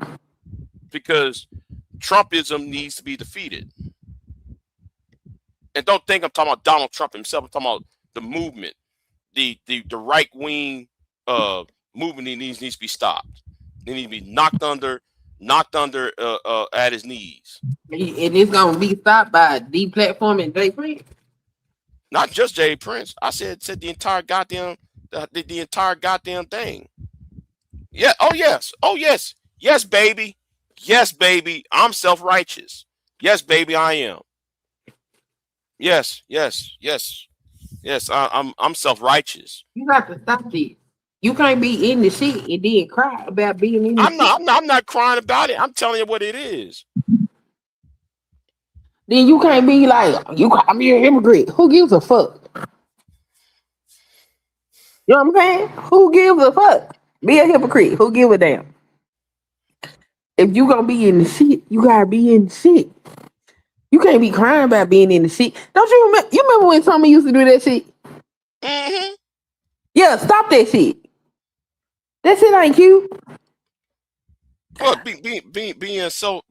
Because Trumpism needs to be defeated. And don't think I'm talking about Donald Trump himself. I'm talking about the movement, the right wing movement. Needs to be stopped. They need to be knocked under at his knees. And it's gonna be stopped by deplatforming Jay Prince. Not just Jay Prince. I said the entire goddamn the entire goddamn thing. Yeah. Oh yes. Oh yes. Yes, baby. Yes, baby. I'm self-righteous. Yes, baby, I am. Yes. Yes. Yes. Yes. I'm self-righteous. You got to stop this. You can't be in the shit and then cry about being in the I'm shit. not. I'm not crying about it. I'm telling you what it is. Then you can't be like, you call me a hypocrite. Who gives a fuck? You know what I'm saying? Who gives a fuck? Be a hypocrite. Who give a damn? If you gonna be in the shit, you gotta be in the shit. You can't be crying about being in the shit. Don't you remember? You remember when Tommy used to do that shit? Mm-hmm. Yeah, stop that shit. That shit ain't cute. What being so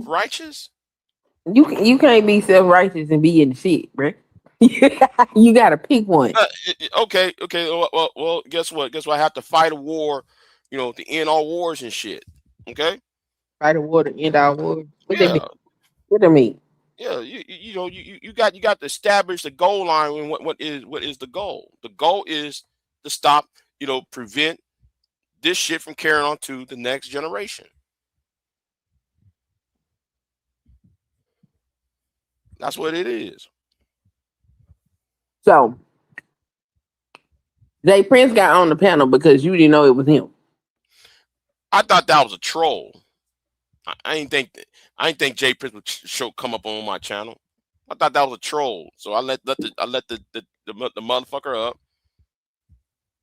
righteous? You can't be self righteous and be in the shit, bruh. You gotta pick one. Okay. Well. Guess what? Guess what? I have to fight a war. To end all wars and shit. Okay. Fight a war to end our war. What that mean? Yeah. What that mean? Yeah. You got to establish the goal line. And what is the goal? The goal is to stop. Prevent this shit from carrying on to the next generation. That's what it is. So Jay Prince got on the panel because you didn't know it was him. I thought that was a troll. I didn't think Jay Prince would show come up on my channel. I thought that was a troll. So I let the motherfucker up.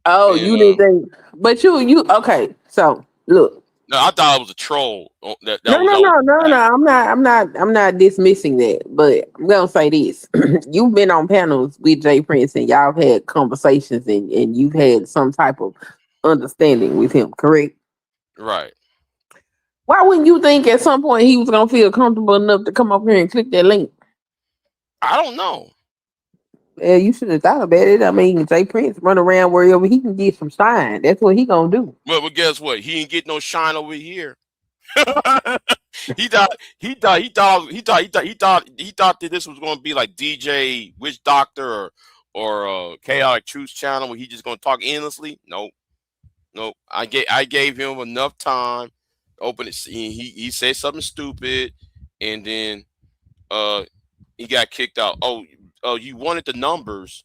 Oh, And, you didn't think, but you okay? So look, no, I thought it was a troll. That no, was no, that was no, no, no. I'm not dismissing that, but I'm gonna say this: you've been on panels with Jay Prince, and y'all had conversations, and you've had some type of understanding with him, correct? right. Why wouldn't you think at some point he was gonna feel comfortable enough to come up here and click that link? I don't know. Yeah, you should have thought about it. I mean, Jay Prince run around wherever he can get some shine. That's what he gonna do. Well, guess what? He ain't get no shine over here. He thought that this was going to be like DJ Witch Doctor or Chaotic Truth channel where he just going to talk endlessly. Nope. I gave him enough time to open it. He said something stupid, and then he got kicked out. Oh, you wanted the numbers.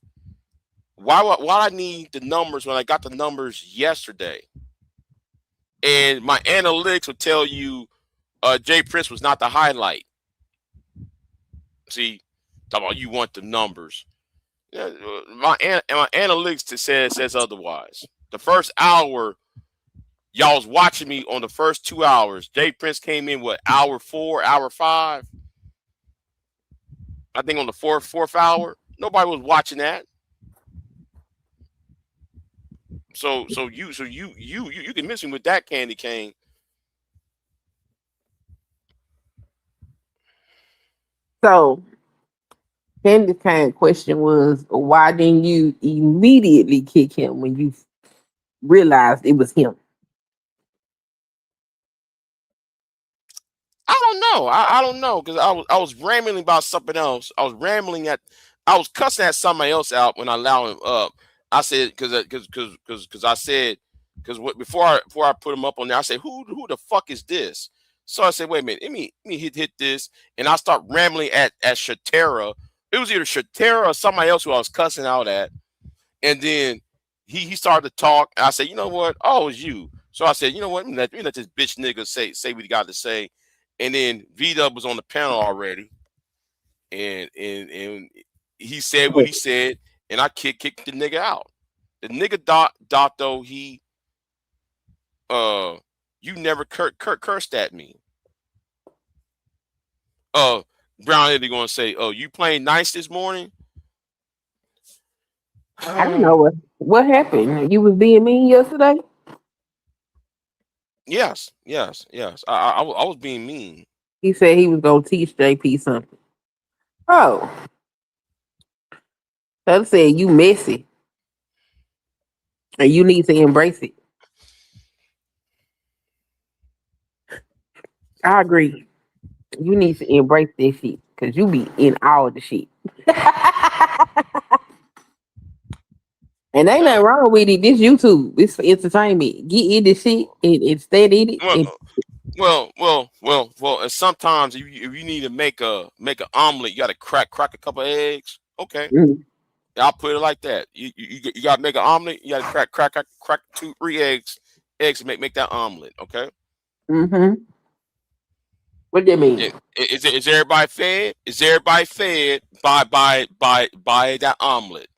Why I need the numbers when I got the numbers yesterday? And my analytics would tell you Jay Prince was not the highlight. See, talk about you want the numbers. Yeah, my analytics says otherwise. The first hour, y'all was watching me on the first 2 hours. Jay Prince came in hour 4, hour 5. I think on the fourth hour, nobody was watching that. So you can miss me with that candy cane. So, Candy's kind of question was, why didn't you immediately kick him when you realized it was him? I don't know. I don't know because I was rambling about something else. I was cussing at somebody else out when I allowed him up. I said because I said before I put him up on there, I said who the fuck is this? So I said wait a minute, let me hit this, and I start rambling at Shatera. It was either Shatera or somebody else who I was cussing out at, and then he started to talk. And I said you know what? Oh, it was you. So I said you know what? Let me let this bitch nigga say what he got to say. And then V-Dub was on the panel already, and he said what he said, and I kicked the nigga out. The nigga dot though he you never cursed at me. Brown Eddie gonna say, oh, you playing nice this morning? I don't know what happened. You was being mean yesterday. Yes. I was being mean. He said he was gonna teach JP something. Oh, so said you messy and you need to embrace it. I agree. You need to embrace this shit because you be in all the shit. And ain't nothing wrong with it. This YouTube. It's for entertainment. Get in this shit and stay in it. Well. And sometimes if you need to make an omelet, you got to crack a couple of eggs. Okay, I'll put it like that. You got to make an omelet. You got to crack 2-3 eggs to make that omelet. Okay. What that mean? Is everybody fed? Is everybody fed by that omelet?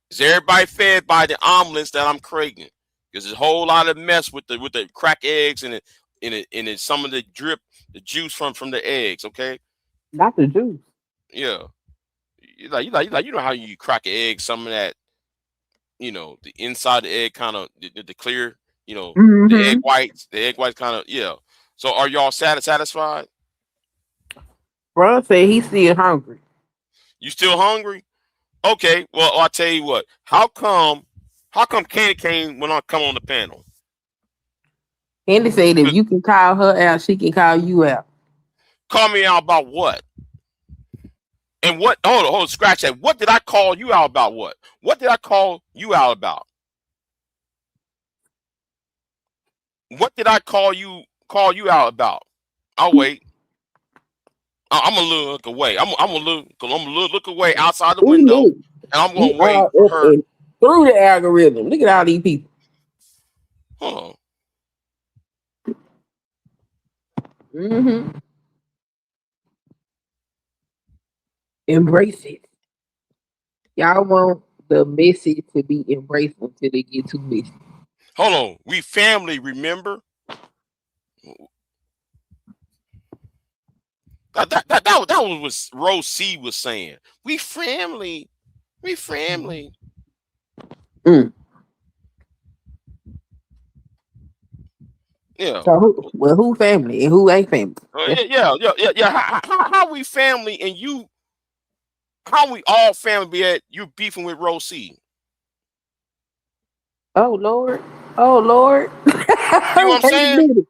Is everybody fed by the omelets that I'm creating? Because there's a whole lot of mess with the cracked eggs and some of the juice from the eggs. Okay. Not the juice. Yeah. You know how you crack an egg, some of that, the inside of the egg kind of the clear, the egg whites kind of, yeah. So are y'all satisfied? Bro said he's still hungry. You still hungry? Okay. Well, I'll tell you what. How come Candy Cane when I come on the panel? Candy said if you can call her out, she can call you out. Call me out about what? And what? Hold on, scratch that. What did I call you out about? What? What did I call you out about? What did I call you out about? I'll wait. I'm gonna look away. I'm gonna look away outside the window, and I'm gonna wait for her through the algorithm. Look at all these people. Hold on. Embrace it. Y'all want the message to be embraced until they get too messy. Hold on. We family, remember? That was what Rose C was saying. We family. We family. Yeah. So who family and who ain't family? Yeah. How we family and you? How we all family? Be at you beefing with Rose C? Oh Lord! Oh Lord! See what I'm saying?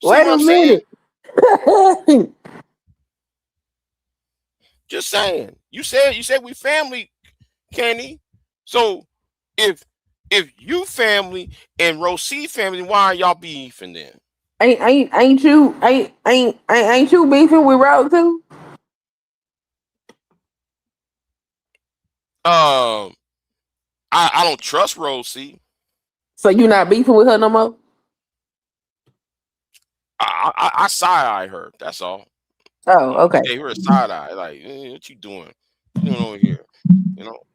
Wait a minute. Just saying. You said we family, Kenny. So if you family and Rosie family, why are y'all beefing then? Ain't you beefing with Rose too? I don't trust Rosie. So you not beefing with her no more? I side-eye her. That's all. Oh, okay. Gave her a side eye, like, what you doing? What you doing over here?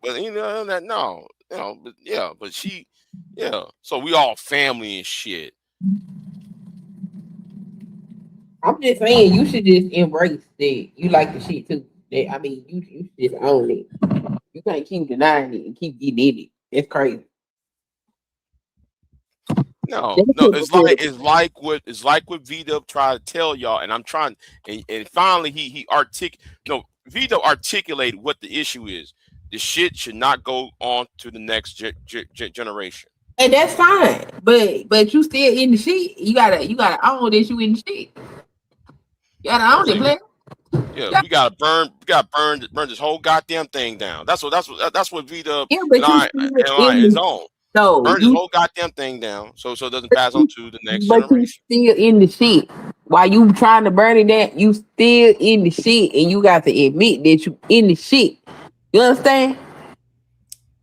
But that no, but yeah, but she, yeah. So we all family and shit. I'm just saying you should just embrace that you like the shit too. I mean, you should just own it. You can't keep denying it and keep getting in it. It's crazy. No, it's like what V-Dub tried to tell y'all, and I'm trying, and finally he V-Dub articulated what the issue is. The shit should not go on to the next generation. And that's fine, but you still in the shit. You gotta own that you in the shit. You gotta own it, man. Yeah, we gotta burn this whole goddamn thing down. That's what V-Dub is on. So burn this whole goddamn thing down, so it doesn't pass on to the next generation. But you still in the shit. While you trying to burn it down, you still in the shit, and you got to admit that you in the shit. You understand?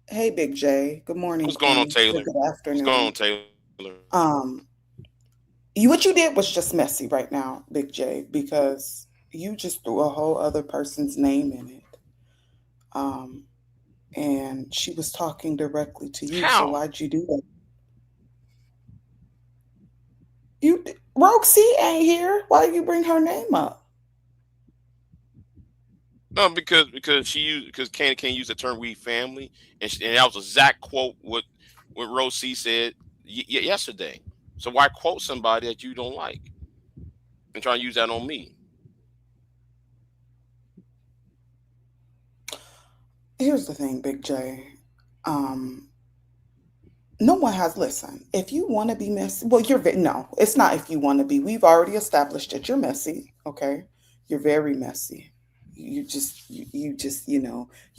Hey, Big J. Good morning. What's going on, Taylor? Good afternoon. What's going on, Taylor? What you did was just messy right now, Big J, because you just threw a whole other person's name in it. And she was talking directly to you. How? So why'd you do that? Roxy ain't here. Why did you bring her name up? No, because Candy can't use the term "we family," and that was a exact quote what Rosie said yesterday. So why quote somebody that you don't like and try to use that on me? Here's the thing, Big J. No one has, listen, if you want to be messy, well, no, it's not if you want to be. We've already established that you're messy, okay? You're very messy. you just you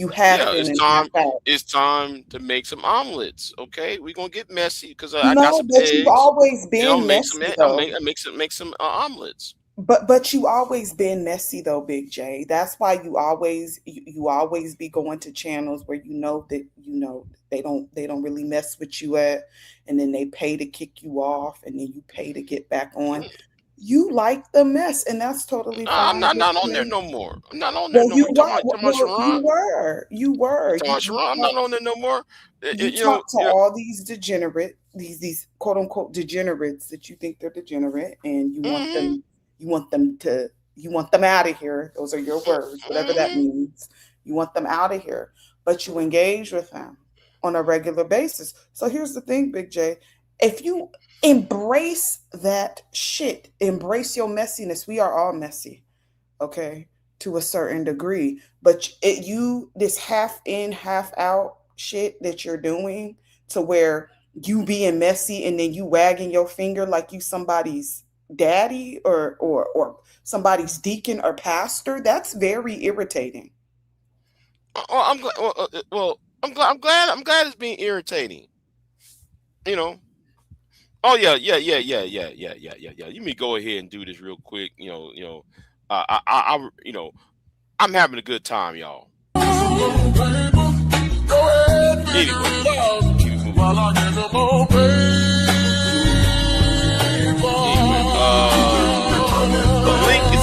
half in and half out. It's time to make some omelets. Okay, we're gonna get messy because I got No, some but you've eggs. always You know, been make some. messy I'll though. make some omelets. But you always been messy though, Big J. That's why you always be going to channels where that they don't really mess with you at, and then they pay to kick you off, and then you pay to get back on. You like the mess, and that's totally I'm fine. not on there no more. I'm not on there Well, no you more. You what? talking about Well, Sharon? you were. Talking about Sharon? I'm not on there no more. You You know, talk to all these these quote unquote degenerates that you think they're degenerate, and mm-hmm, you want them out of here. Those are your words, whatever that mm-hmm. means. You want them out of here, but you engage with them on a regular basis. So here's the thing, Big J. If you embrace that shit, embrace your messiness. We are all messy, okay, to a certain degree. But this half in, half out shit that you're doing, to where you being messy and then you wagging your finger like you somebody's daddy or somebody's deacon or pastor, that's very irritating. Well, I'm glad. Well, I'm glad it's being irritating. You know. Oh yeah. You may go ahead and do this real quick. I'm having a good time, y'all. The link is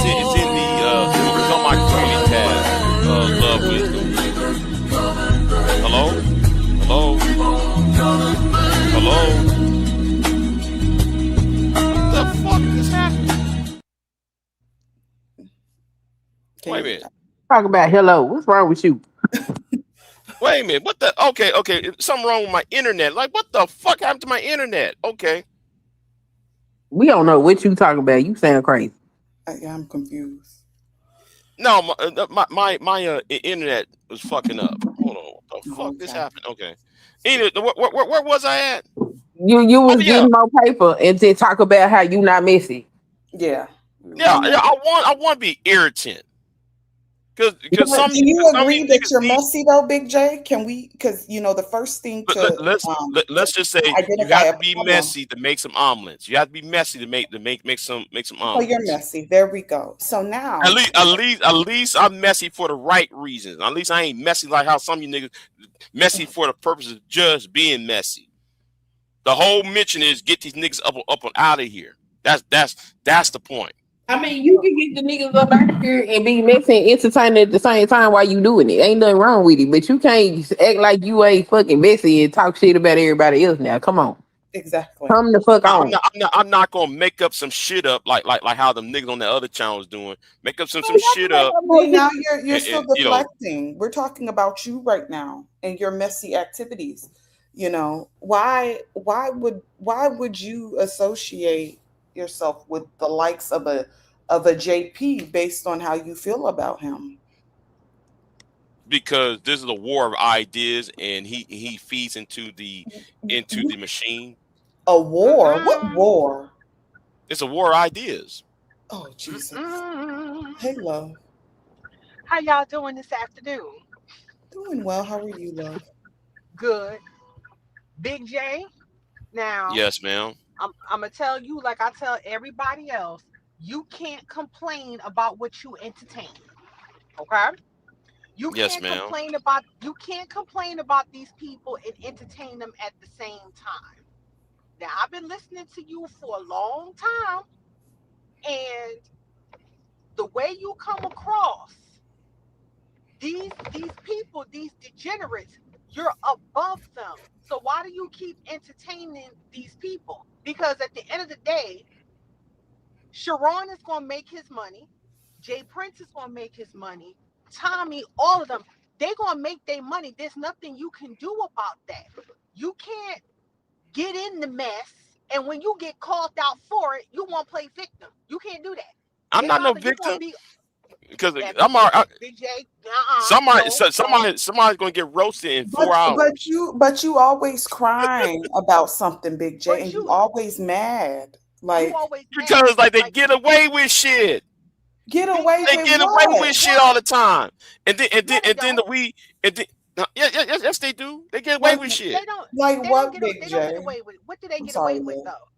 on my community tab. Love wisdom. Hello. What the fuck is happening? Wait a minute. Talk about hello. What's wrong with you? Wait a minute. What the? Okay. Something wrong with my internet. Like, what the fuck happened to my internet? Okay. We don't know what you talking about. You sound crazy. I'm confused. No, my internet was fucking up. Hold on. What the fuck this happened? Okay. Anyway, where was I at? You was getting more paper and then talk about how you not messy. Yeah. I want to be irritant. Because do you agree that you're messy though, Big J? Can we? Because the first thing to let's just say you have to be messy to make some omelets. You have to be messy to make some omelets. Oh, you're messy. There we go. So now, at least I'm messy for the right reasons. At least I ain't messy like how some of you niggas messy for the purpose of just being messy. The whole mission is get these niggas up and out of here. That's the point. I mean, you can get the niggas up out here and be messy and entertaining at the same time while you doing it. Ain't nothing wrong with it. But you can't act like you ain't fucking messy and talk shit about everybody else now. Come on. Exactly. Come the fuck on. I'm not gonna make up some shit up like how them niggas on the other channels doing. Make up some shit up. Now you're still deflecting. We're talking about you right now and your messy activities. Why would you associate yourself with the likes of a JP based on how you feel about him? Because this is a war of ideas, and he feeds into the machine. A war? What war? It's a war of ideas. Oh Jesus! Hey, love. How y'all doing this afternoon? Doing well. How are you, love? Good. Big J. Now. Yes, ma'am. I'm gonna tell you, like I tell everybody else, you can't complain about what you entertain. Okay? You can't complain about these people and entertain them at the same time. Now, I've been listening to you for a long time, and the way you come across, these people, these degenerates, you're above them. So why do you keep entertaining these people? Because at the end of the day, Sharon is going to make his money. Jay Prince is going to make his money. Tommy, all of them, they're going to make their money. There's nothing you can do about that. You can't get in the mess, and when you get called out for it, you want to play victim. You can't do that. I'm not no victim. Because I'm Big J, somebody's gonna get roasted in 4 hours. But you always crying about something, Big J, and you always mad. Like because they get away with shit. Get away They with get what? away with shit all the time. And then yes, they do. They get away with shit. They don't. Like They what, don't Big get J? away with. What do they I'm get sorry, away with Lil. though?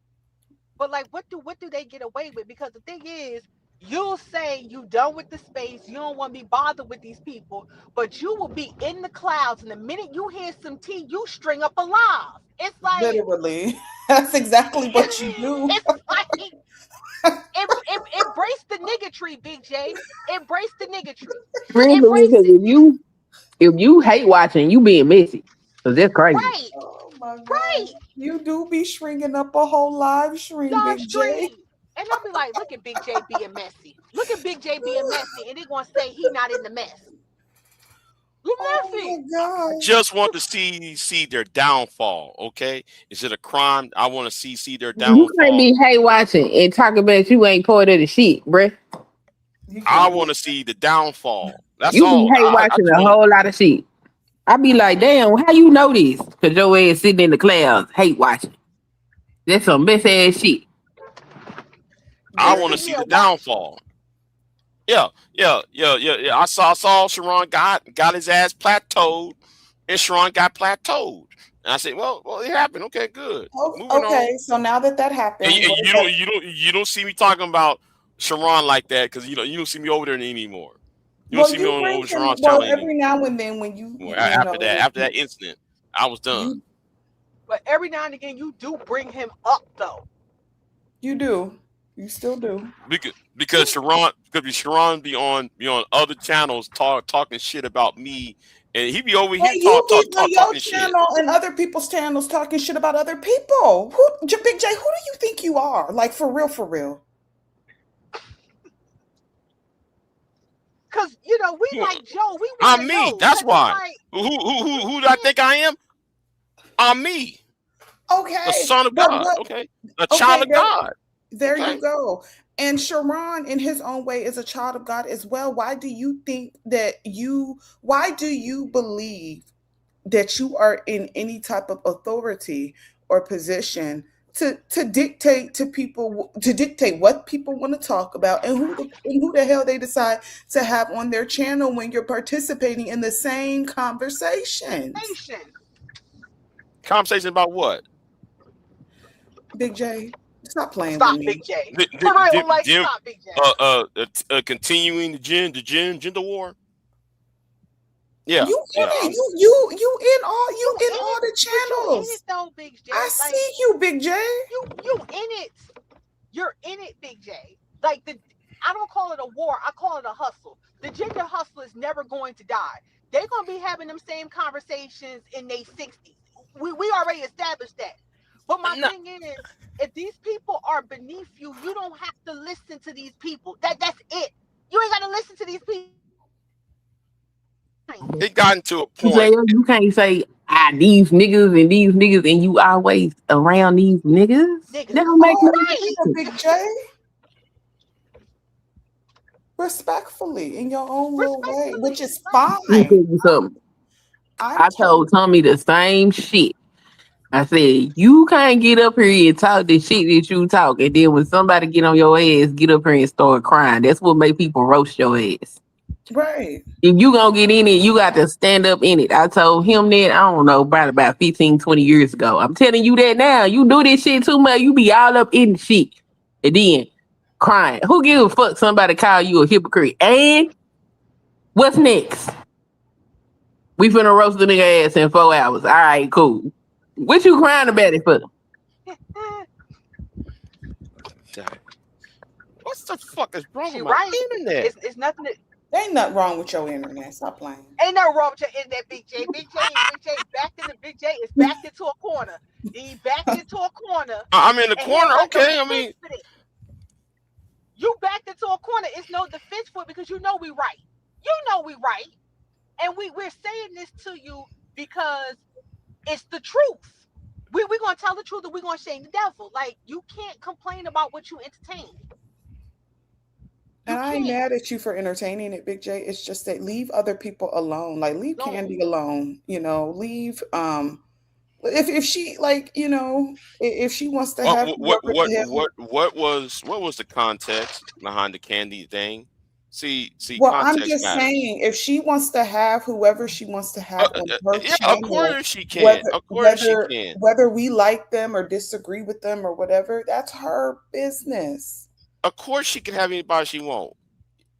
But like, what do they get away with? Because the thing is, you'll say you done with the space, you don't want to be bothered with these people, but you will be in the clouds, and the minute you hear some tea, you string up a live. It's like Literally. That's exactly what you do. it's like embrace the niggatry, Big J. Embrace the niggatry. Really, because if you hate watching, you being messy. Cause that's crazy. Right. Oh my God. Right. You do be shrinking up a whole live stream, Big J. And I'll be like, look at Big J being messy. Look at Big J being messy. And they're going to say he not in the mess. You messy. Oh I just want to see their downfall, okay? Is it a crime? I want to see their downfall. You can't be hate watching and talk about you ain't part of the shit, bruh. I want to see the downfall. That's you all. You be hate watching a whole lot of shit. I be like, damn, how you know this? Because your ass sitting in the clouds, hate watching. That's some mess ass shit. I want to see the downfall. Yeah. I saw Sharon got his ass plateaued, and Sharon got plateaued. And I said, well, it happened. Okay, good. Okay, on. So now that happened, and you don't see me talking about Sharon like that because you don't see me over there anymore. You don't see me over Sharon's channel every now and then when you after that incident, I was done. But every now and again, you do bring him up though. You do. You still do. Because Sharon be on other channels talking shit about me, and he be over here talking shit. And other people's channels talking shit about other people. Big J, who do you think you are? Like for real? Because we like Joe. I'm me. That's why. Who do I think I am? I'm me. Okay. The son of God. Okay. A child of God. There you go. And Sharon, in his own way, is a child of God as well. Why do you think that why do you believe that you are in any type of authority or position to dictate to people, to dictate what people want to talk about and who the hell they decide to have on their channel when you're participating in the same conversation? Conversation about what? Big J, stop playing with me. Big J. Stop, Big J. Continuing the gender war. Yeah. You in all the channels. You in it though, Big J. I see you, Big J. You in it. You're in it, Big J. Like I don't call it a war. I call it a hustle. The gender hustle is never going to die. They're gonna be having them same conversations in their 60s. We already established that. But my thing is, if these people are beneath you, you don't have to listen to these people. That's it. You ain't gotta listen to these people. It got into a point. You can't say these niggas and you always around these niggas. That don't make no sense. Big J. Respectfully, in your own little way, which is fine. Let me tell you something. I told Tommy the same shit. I said, you can't get up here and talk the shit that you talk. And then when somebody get on your ass, get up here and start crying. That's what make people roast your ass. Right. If you gonna get in it, you got to stand up in it. I told him that, I don't know, about 15, 20 years ago. I'm telling you that now. You do this shit too much, you be all up in the shit. And then crying. Who give a fuck somebody call you a hypocrite? And what's next? We finna roast the nigga ass in 4 hours. All right, cool. What you crying about it for? What the fuck is wrong with my internet? It's nothing. Ain't nothing wrong with your internet. Stop playing. Ain't nothing wrong with your internet, Big J. Big J is backed into a corner. He backed into a corner. I'm in the corner. Okay, I mean, you backed into a corner. It's no defense for it because you know we right. You know we right, and we're saying this to you because it's the truth. We're gonna tell the truth and we're gonna shame the devil. Like, you can't complain about what you entertain. And I ain't mad at you for entertaining it, Big J. It's just that leave other people alone. Like, leave Candy alone. Leave if she, like, if she wants to have what was the context behind the Candy thing? Well, I'm context just matters. saying, if she wants to have whoever she wants to have on her channel, of course she can. Whether we like them or disagree with them or whatever, that's her business. Of course she can have anybody she wants.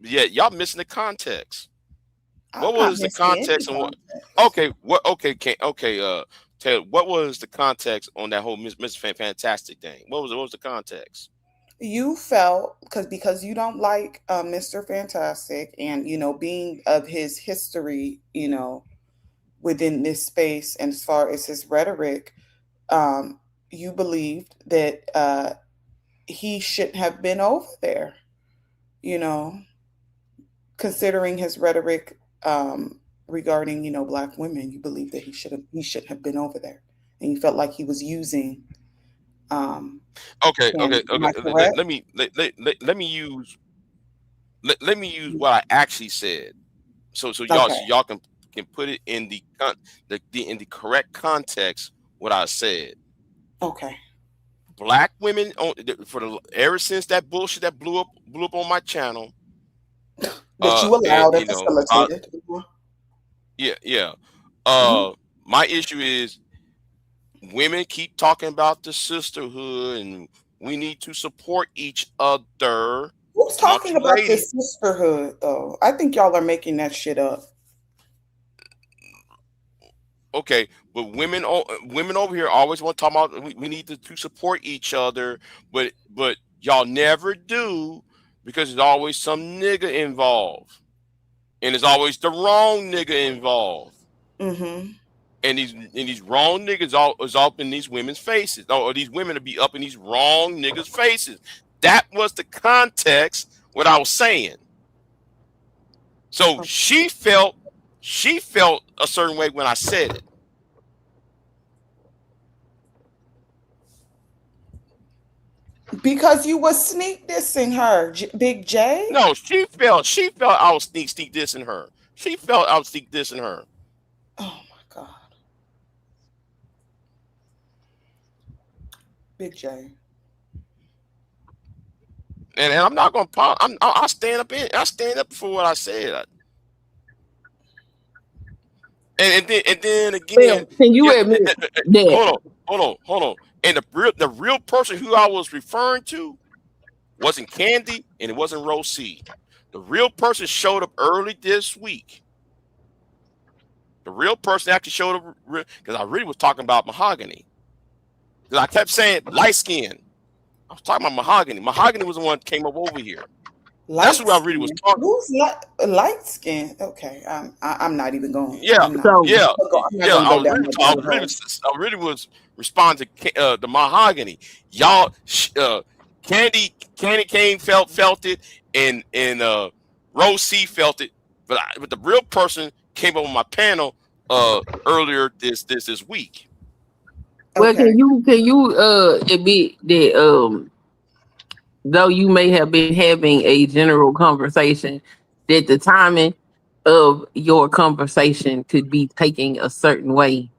Yeah, y'all missing the context. What was the context on what? Okay, Taylor, what was the context on that whole Mr. Fantastic thing? What was the context? You felt because you don't like Mr. Fantastic, and being of his history, within this space, and as far as his rhetoric, you believed that he shouldn't have been over there. Considering his rhetoric regarding Black women, you believe that he shouldn't have been over there, and you felt like he was using. Okay. Let me use what I actually said, so y'all can put it in in the correct context. What I said. Okay. Black women ever since that bullshit that blew up on my channel. That you allowed and facilitated. Yeah. My issue is women keep talking about the sisterhood and we need to support each other. Who's talking about this sisterhood though? I think y'all are making that shit up. Okay, but women over here always want to talk about we need to support each other, but y'all never do, because there's always some nigga involved, and there's always the wrong nigga involved. Mm-hmm. And these wrong niggas is up in these women's faces, or these women to be up in these wrong niggas' faces. That was the context what I was saying. So she felt a certain way when I said it. Because you was sneak dissing her, Big J. No, she felt I was sneak dissing her. She felt I was sneak dissing her. Oh my God. Big J. And I'm not gonna I stand up for what I said. And then again, can you admit that? Hold on. And the real person who I was referring to wasn't Candy and it wasn't Rose C. The real person showed up early this week. The real person actually showed up because I really was talking about Mahogany. Because I kept saying light skin. I was talking about Mahogany. Mahogany was the one that came up over here. That's who I really was talking. Who's light skin? Okay, I'm not even going. I really was responding to the Mahogany. Y'all, Candy came felt it, and Rose C felt it, but the real person came up on my panel earlier this week. Well, can you admit that though you may have been having a general conversation, that the timing of your conversation could be taken a certain way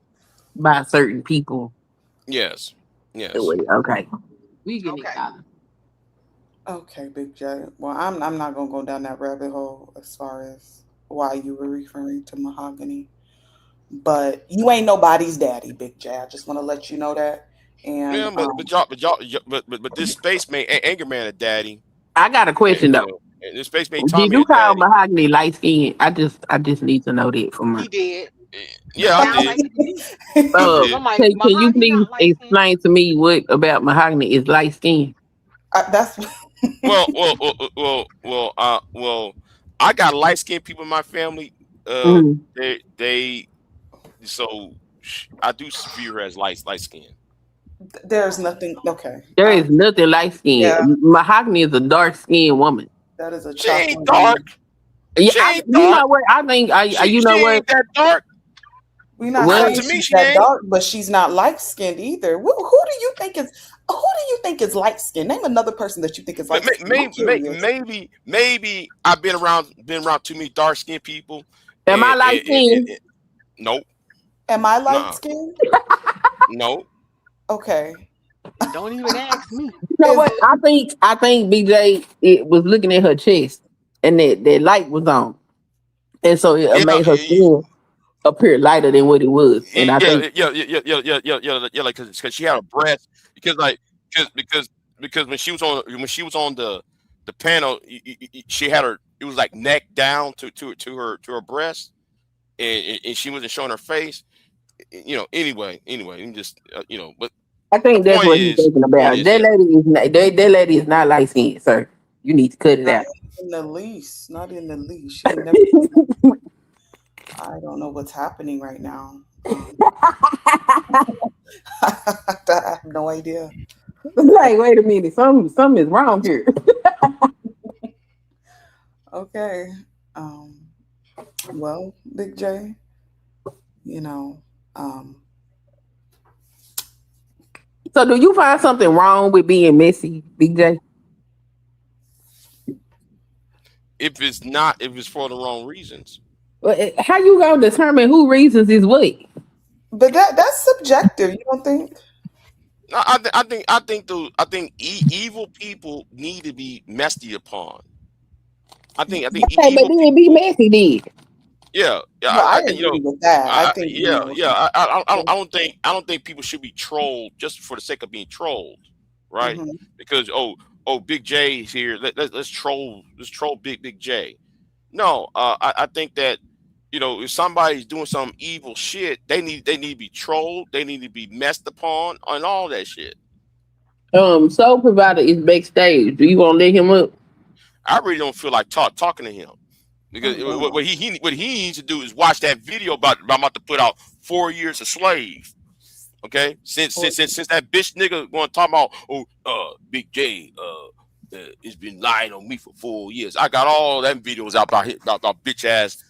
by certain people? Yes. Okay. We get it. Okay, Big J. Well, I'm not gonna go down that rabbit hole as far as why you were referring to Mahogany, but you ain't nobody's daddy, Big J. I just want to let you know that. And yeah, but this space made Anger Man a daddy. I got a question though. This space made Tommy. Did you call Mahogany light skin? I just need to know that from her. He did. Yeah, I did. Can you please explain to me what about Mahogany is light skin? That's well. I got light skinned people in my family. They so I do view her as light skin. There's nothing. Okay. There is nothing light skin. Yeah. Mahogany is a dark skinned woman. That is a. She ain't dark. Yeah, you know what? I think you know what? Ain't that dark. We're not saying she's that dark, but she's not light skinned either. Who do you think is light skinned? Name another person that you think is light skinned. Maybe I've been around too many dark skinned people. Am I light skinned? Nope. Am I light skinned? No. Okay. Don't even ask me. You know what? I think BJ was looking at her chest. and that light was on, and so it made her skin appear lighter than what it was. And I think like because she had a breast because when she was on the panel, she had her, it was like neck down to her breast, and she wasn't showing her face. Anyway, just but I think that's what he's thinking about. That lady is not light skinned, sir. You need to cut it out. In the least, not in the least. She never. I don't know what's happening right now. I have no idea. Like, wait a minute, something is wrong here. Okay. Well, Big J, So do you find something wrong with being messy, Big J? if it's for the wrong reasons. Well, how you gonna determine who reasons is what? But that's subjective. You don't think? No, I think evil people need to be messy upon. I think but then be messy, then. Yeah. I agree with that. I think. I don't think people should be trolled just for the sake of being trolled, right? Mm-hmm. Because Big J is here. Let's troll Big J. No, I think that if somebody's doing some evil shit, they need to be trolled. They need to be messed upon and all that shit. Soul Provider is backstage. Do you want to let him up? I really don't feel like talking to him. Because what he needs to do is watch that video about I'm about to put out 4 years a slave. Okay, since that bitch nigga going to talk about Big J has been lying on me for 4 years. I got all them videos out about bitch ass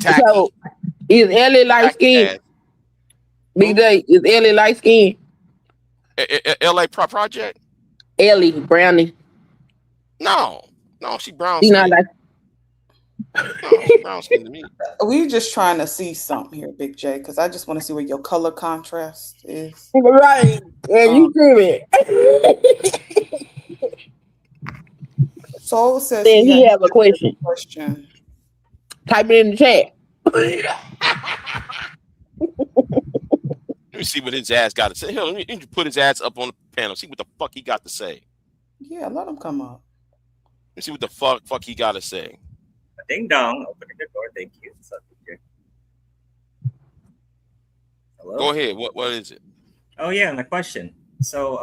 tacky. So is Ellie light skinned? Big J, is Ellie light skinned? LA Project? Ellie Brownie. No, she brown. She not like. Brown skin to me. We just trying to see something here, Big J, because I just want to see what your color contrast is. Right, and you do it. Soul says he have a question. Type it in the chat. Let me see what his ass got to say. Hell, let me put his ass up on the panel. See what the fuck he got to say. Yeah, let him come up. Let's see what the fuck he got to say. Ding dong, opening the door. Thank you. Hello. Go ahead. What is it? Oh yeah, my question. So,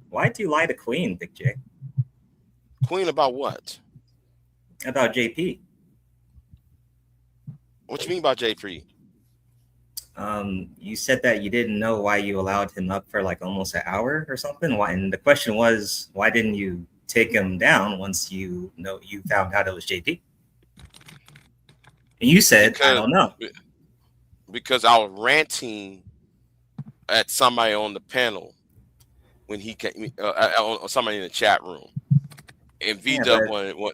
why do you lie to Queen, Big J? Queen about what? About JP. What you mean by JP? You said that you didn't know why you allowed him up for like almost an hour or something. Why? And the question was, why didn't you take him down once you found out it was JP? And you said, I don't know. Because I was ranting at somebody on the panel when he came, somebody in the chat room. And V-Dub wanted Well,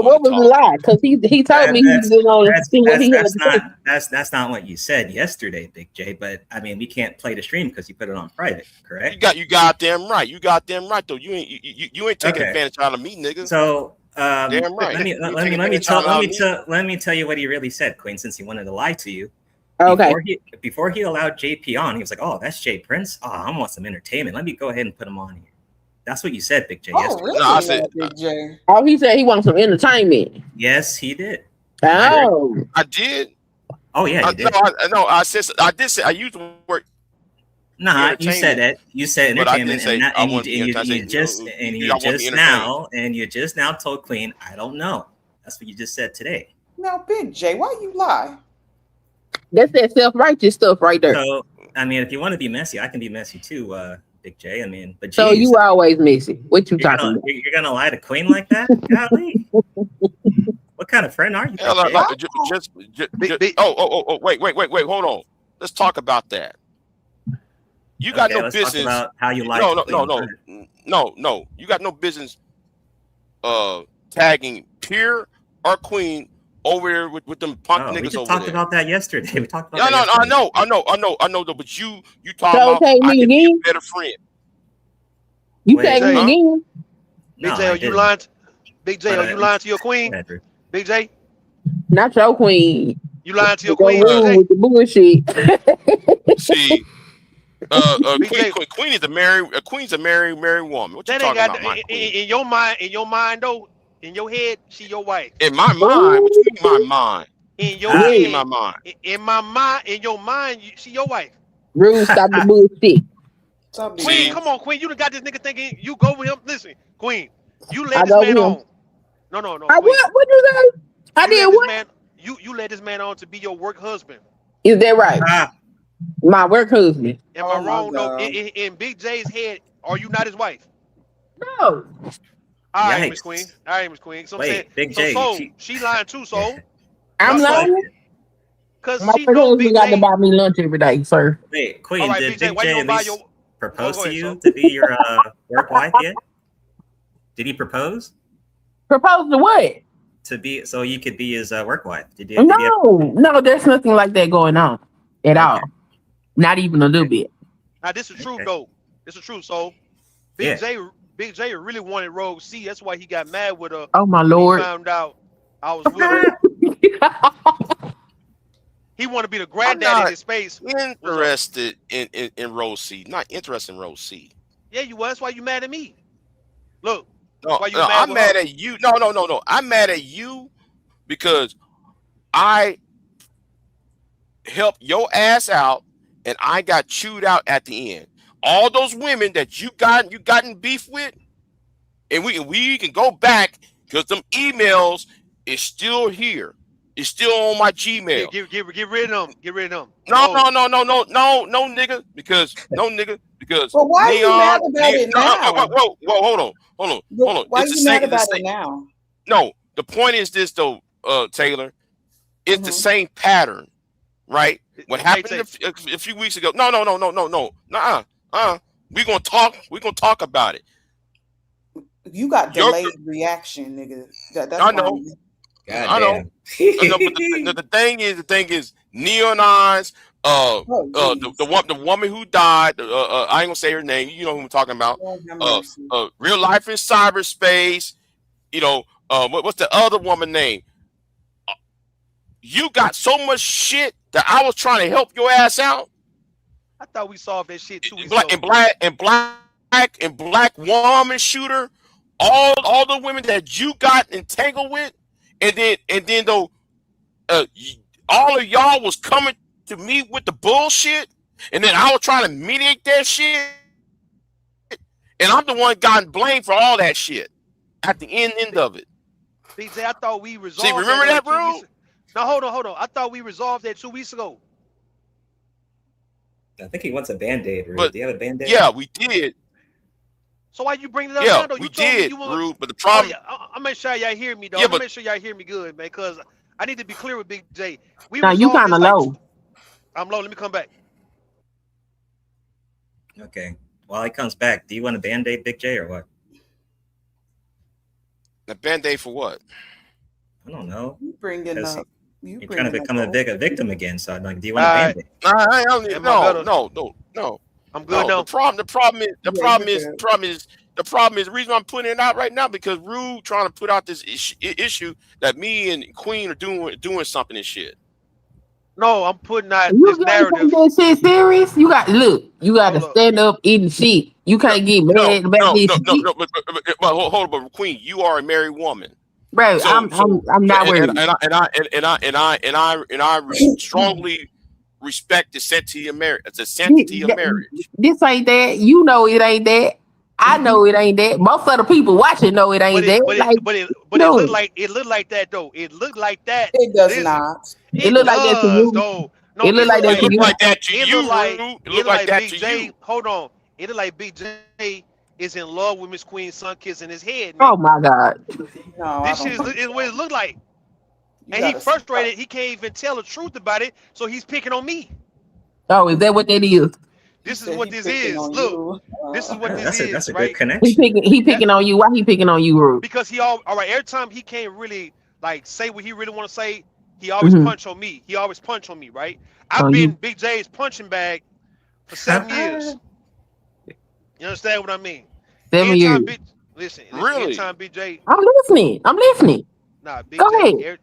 what was the lie? Because he told me he didn't want to see what he had to say. That's not what you said yesterday, Big J. But I mean, we can't play the stream because you put it on private, correct? You got them right. You got them right though. You ain't taking advantage out of me, nigga. So damn right. Let me tell you what he really said, Queen, since he wanted to lie to you. Okay. Before he allowed JP on, he was like, "Oh, that's Jay Prince. Oh, I want some entertainment. Let me go ahead and put him on here." That's what you said, Big J. Oh, really? No, I said, Big J. Oh, he said he wants some entertainment. Yes, he did. Oh, I did. Oh yeah, you did. No, I did say I used the word. Nah, you said that. You said entertainment, and you just now told Queen, I don't know. That's what you just said today. Now, Big J, why you lie? That's that self-righteous stuff right there. So, I mean, if you want to be messy, I can be messy too, Big J. I mean, but so you always messy. What you talking about? You're gonna lie to Queen like that? Golly. What kind of friend are you? Wait, hold on. Let's talk about that. You got no business. Talk about how you lie. No. You got no business tagging Peer or Queen over there with them punk niggas over there. We talked about that yesterday. We talked about I know though, but you talk about I can be a better friend. You tagging me again? Big J, are you lying? Big J, are you lying to your queen? Big J? Not your queen. You lying to your queen, Big J? With the bullshit. See, Queen is a married woman. What you talking about, my queen? In your mind though, in your head, she your wife. In my mind, what you mean my mind? In your head, in my mind. In your mind, she your wife. Rude, stop the bullshit. Queen, come on, Queen. You done got this nigga thinking you go with him. Listen, Queen, you let this man on. No. What you say? I did what? You let this man on to be your work husband. Is that right? My work husband. Am I wrong though? In Big J's head, are you not his wife? No. All right, Miss Queen. So I'm saying, Big J, she lying too, so. I'm lying. Cause my she know Big got J to buy me lunch every day, sir. Wait, Queen, all right, did Big J at least propose to you to be your work wife yet? Did he propose? Propose to what? To be so you could be his work wife. No, there's nothing like that going on at all. Not even a little bit. Now this is true though. This is true. So Big J really wanted Rogue C. That's why he got mad with her. Oh my Lord! He found out I was with her. He want to be the granddaddy in his space. Interested in Rose C. Not interested in Rose C. Yeah, you was. That's why you mad at me. Look. I'm mad at you. No. I'm mad at you because I helped your ass out and I got chewed out at the end. All those women that you gotten beef with, and we can go back because them emails is still here. It's still on my Gmail. Get rid of them. Get rid of them. No, nigga. Because Well, why are you mad about it now? Whoa, hold on. Why are you mad about it now? No, the point is this though, Taylor. It's the same pattern, right? What happened a few weeks ago? No. We're gonna talk about it. You got delayed reaction, nigga. That's I know. I know. But the thing is, Neon Eyes, the woman who died, I ain't gonna say her name. You know who I'm talking about. Real life in cyberspace. You know, what's the other woman name? You got so much shit that I was trying to help your ass out. I thought we solved that shit too. Black woman shooter. All the women that you got entangled with. And then though, all of y'all was coming to me with the bullshit, and then I was trying to mediate that shit, and I'm the one gotten blamed for all that shit at the end of it. BJ, I thought we resolved. See, remember that, bro? No, hold on. I thought we resolved that 2 weeks ago. I think he wants a Band-Aid. Do you have a Band-Aid? Yeah, we did. So why you bring it up now? Though? We did, Rude. But the problem, I'm make sure y'all hear me, though. I'm make sure y'all hear me good, man, because I need to be clear with Big J. Now you kind of low. I'm low. Let me come back. Okay. While he comes back, do you want a Band-Aid, Big J, or what? A Band-Aid for what? I don't know. You bringing up. You're trying to become a victim again. So, like, do you want a Band-Aid? No. I'm good now. The problem is the reason I'm putting it out right now because Rude trying to put out this issue that me and Queen are doing something and shit. No, I'm putting out this narrative. That shit serious? You got to stand up eating shit. You can't get mad about this. No. But hold on, but Queen, you are a married woman. Bro, I'm not worried. And I strongly respect the sanctity of marriage. It's a sanctity of marriage. This ain't that. You know it ain't that. I know it ain't that. Most of the people watching know it ain't that. But it look like that though. It look like that. It does not. It look like that to you. No, it look like that to you. It look like that to you. It look like that to you. Hold on. It look like Big J is in love with Miss Queen's son kissing his head. Oh my God. No, this shit is what it look like. And he frustrated. He can't even tell the truth about it. So he's picking on me. Oh, is that what that is? This is what this is. Look, this is what this is. That's a right? good connection. He picking on you. Why he picking on you, Rude? Because all right. Every time he can't really like say what he really want to say, he always punch on me. He always punch on me, right? I've been Big J's punching bag for 7 years. You understand what I mean? 7 years. Listen. Really? Every time BJ. I'm listening. Nah, Go ahead.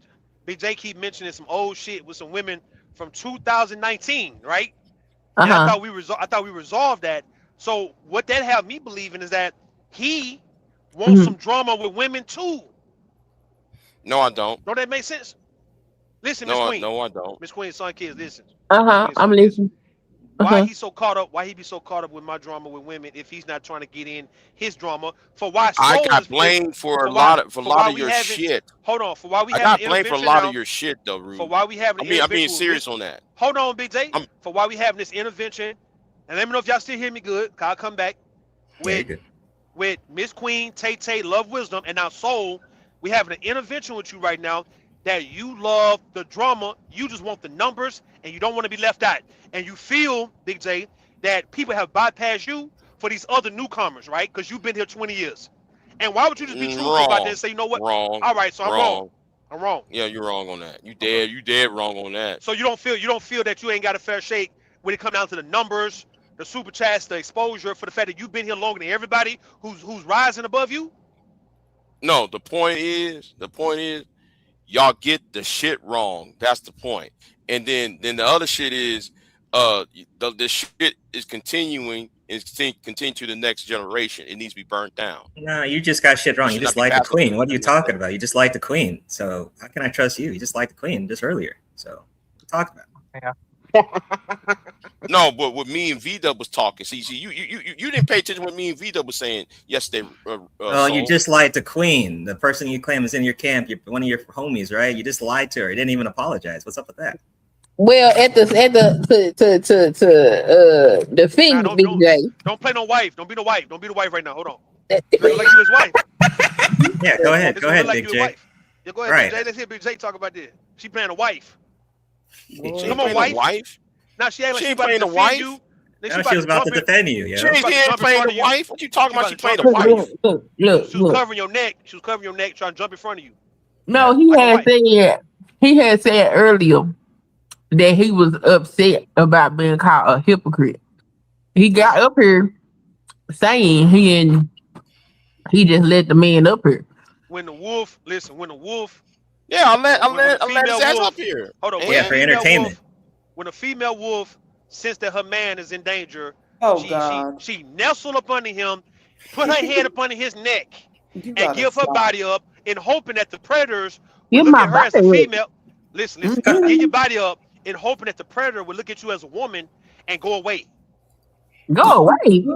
BJ keep mentioning some old shit with some women from 2019, right? And Uh-huh. I thought we resolved that. So what that have me believing is that he wants some drama with women too. No, I don't. Don't that make sense? Listen, Miss Queen. No, I don't. Miss Queen, son, kids, listen. I'm listening. Why he so caught up? Why he be so caught up with my drama with women if he's not trying to get in his drama? For why Soul I got blamed for a lot of your shit. Hold on, for why we I have got blamed for a lot of your shit though, Rude. For why we have I'm being serious on that. Hold on, Big J. For why we having this intervention, and let me know if y'all still hear me good. Cause I'll come back with Miss Queen, Tay, Love Wisdom, and now Soul. We having an intervention with you right now. That you love the drama, you just want the numbers, and you don't want to be left out. And you feel, Big J, that people have bypassed you for these other newcomers, right? Because you've been here 20 years. And why would you just be truthful about that and say, you know what? Wrong. All right, so I'm wrong. I'm wrong. Yeah, you're wrong on that. You dead wrong on that. So you don't feel that you ain't got a fair shake when it comes down to the numbers, the super chats, the exposure, for the fact that you've been here longer than everybody who's rising above you? No, the point is. Y'all get the shit wrong. That's the point. And then the other shit is the shit is continuing and continue to the next generation. It needs to be burnt down. No, you just got shit wrong. You just like the Queen. What are you talking about? You just like the Queen. So how can I trust you? You just like the Queen just earlier. So what are you talking about? Yeah. No, but what me and V-Dub was talking. See, you didn't pay attention to what me and V-Dub was saying yesterday. You just lied to Queen, the person you claim is in your camp, one of your homies, right? You just lied to her. You didn't even apologize. What's up with that? Well, to defend BJ. Don't play no wife. Don't be the wife. Don't be the wife right now. Hold on. Look like you his wife. Yeah, go ahead. Go ahead, like Big J. Yeah, go ahead, right. Big J. Let's hear Big J talk about this. She playing a wife. Come on, wife. Now she ain't playing a wife. No, she was about to defend you. Yeah. She ain't playing a wife. What you talking about? She playing a wife. Look. She was covering your neck. She was covering your neck, trying to jump in front of you. No, he had said earlier that he was upset about being called a hypocrite. He got up here saying he just let the man up here. When the wolf, yeah, I let his ass up here. Hold on, yeah, for entertainment. When a female wolf senses that her man is in danger, she nestled up under him, put her head up under his neck, and give her body up in hoping that the predators would look at her as a female. Listen, give your body up in hoping that the predator would look at you as a woman and go away. Go away.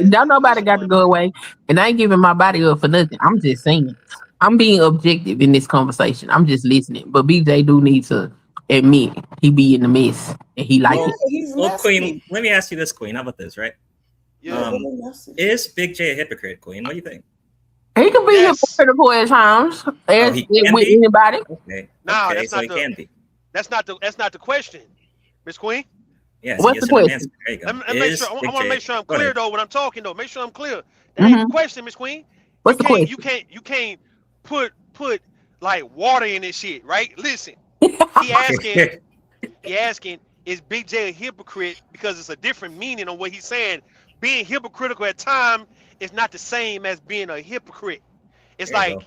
Don't nobody got to go away. And I ain't giving my body up for nothing. I'm just saying. I'm being objective in this conversation. I'm just listening. But BJ do need to admit he be in the mess and he like it. Well, Queen, let me ask you this, Queen. How about this, right? Yeah. Is Big J a hypocrite, Queen? What do you think? He can be hypocritical at times. With anybody. Okay. No, okay, so he can be. That's not the question, Miss Queen. Yes. What's the question? There you go. I want to make sure I'm clear though when I'm talking though. Make sure I'm clear. That ain't the question, Miss Queen. What's the question? You can't put like water in this shit, right? Listen. He asking, is Big J a hypocrite because it's a different meaning on what he's saying. Being hypocritical at time is not the same as being a hypocrite. It's like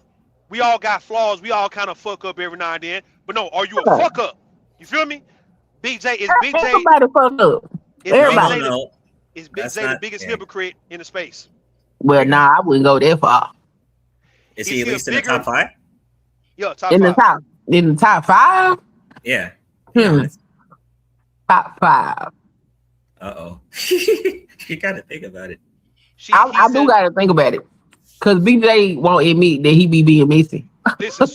we all got flaws. We all kind of fuck up every now and then. But no, are you a fuck up? You feel me? Big J is Big J. Everybody fuck up. Everybody. Is Big J the biggest hypocrite in the space? Well, nah, I wouldn't go that far. Is he at least in the top 5? Yeah, top 5. In the top 5? Yeah. Top 5. Uh-oh. You gotta think about it. I do gotta think about it. Cause BJ won't admit that he be being messy. Listen,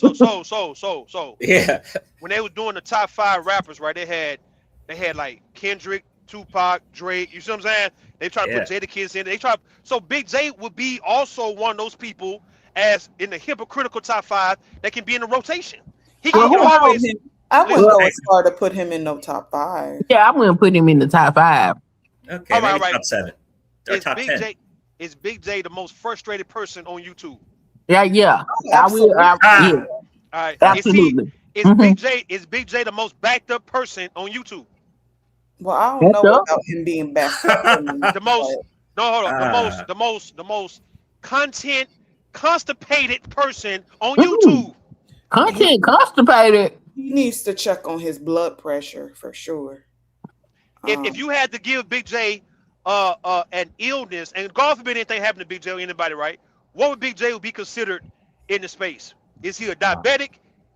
so yeah. When they was doing the top 5 rappers, right? They had like Kendrick, Tupac, Drake. You see what I'm saying? They try to put Jadakiss in. So Big J would be also one of those people as in the hypocritical top 5 that can be in the rotation. He can always. I wouldn't go as far to put him in no top 5. Yeah, I wouldn't put him in the top 5. Okay, all right. Top 7 or top 10. Is Big J the most frustrated person on YouTube? Yeah. I will. All right. Absolutely. Is Big J the most backed up person on YouTube? Well, I don't know about him being backed up. The most content constipated person on YouTube. Content constipated. He needs to check on his blood pressure for sure. If you had to give Big J an illness, and God forbid anything happened to Big J or anybody, right? What would Big J be considered in the space? Is he a diabetic?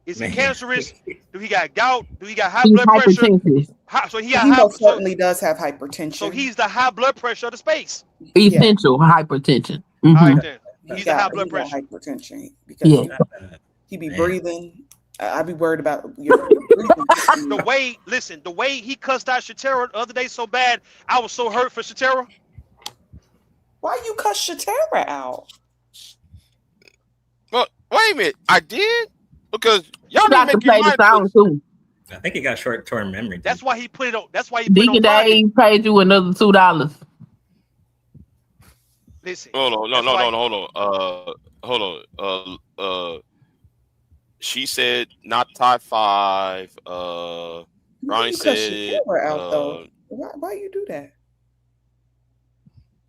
Is he cancerous? Do he got gout? Do he got high blood pressure? So he most certainly does have hypertension. So he's the high blood pressure of the space. Essential hypertension. All right, then. He's a high blood pressure. Hypertension because he be breathing. I'd be worried about your breathing. The way he cussed out Shatera the other day so bad, I was so hurt for Shatera. Why you cuss Shatera out? Well, wait a minute. I did? Because y'all didn't make your mind sound too. I think he got short-term memory. That's why he put it on. That's why he put it on. BIGJ paid you another $2. Listen. Hold on. She said not top 5. Ronnie said. Why you do that?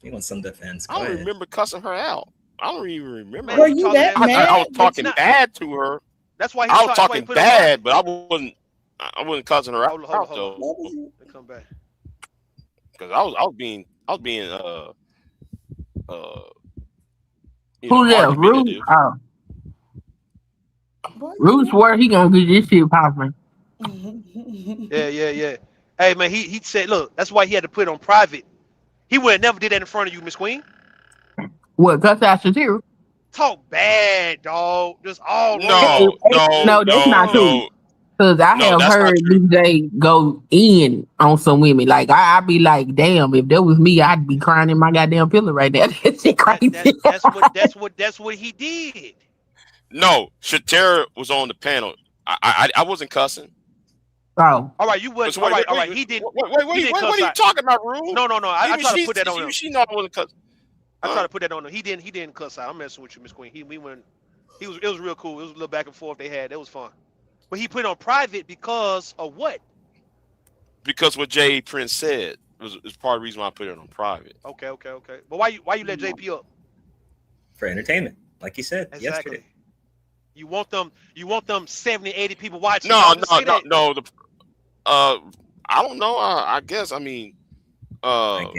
He wants some defense. I don't remember cussing her out. I don't even remember. Were you that mad? I was talking bad to her. That's why I was talking bad, but I wasn't cussing her out. Hold on. Come back. Because I was being who that? Ruth? Ruth swore he gonna get this shit popping. Yeah. Hey man, he said, look, that's why he had to put it on private. He would have never did that in front of you, Miss Queen. What? Cuss out Shatera? Talk bad, dog. Just all no, that's not true. Because I have heard BIGJ go in on some women. Like I'd be like, damn, if that was me, I'd be crying in my goddamn pillow right there. That's crazy. That's what he did. No, Shatera was on the panel. I wasn't cussing. Oh, all right, you was all right. He didn't. What are you talking about, Rue? No. I tried to put that on him. She know I wasn't cussing. I tried to put that on him. He didn't cuss out. I'm messing with you, Miss Queen. It was real cool. It was a little back and forth they had. That was fun. But he put it on private because of what? Because what J. Prince said was part of the reason why I put it on private. Okay. But why you let JP up? For entertainment, like you said yesterday. You want them 70, 80 people watching. No. I don't know. I guess. I mean, ain't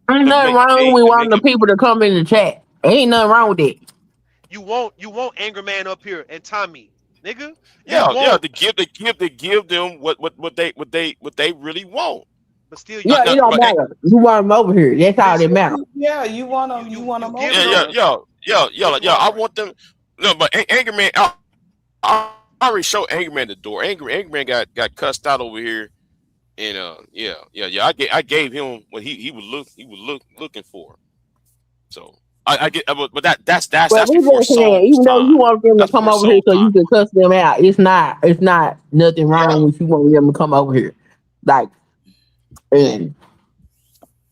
nothing wrong with wanting the people to come in the chat. Ain't nothing wrong with it. You want Angry Man up here and Tommy, nigga. Yeah. To give them what they really want. But still, it don't matter. You want them over here. That's all that matters. Yeah, you want them. You want them over here. Yeah. I want them. No, but Angry Man, I already showed Angry Man the door. Angry Man got cussed out over here, and I gave him what he was looking for. So I get, but that's before Soul's even though you want them to that's come over here so you can cuss them out, it's not nothing wrong with you want them to come over here, like, and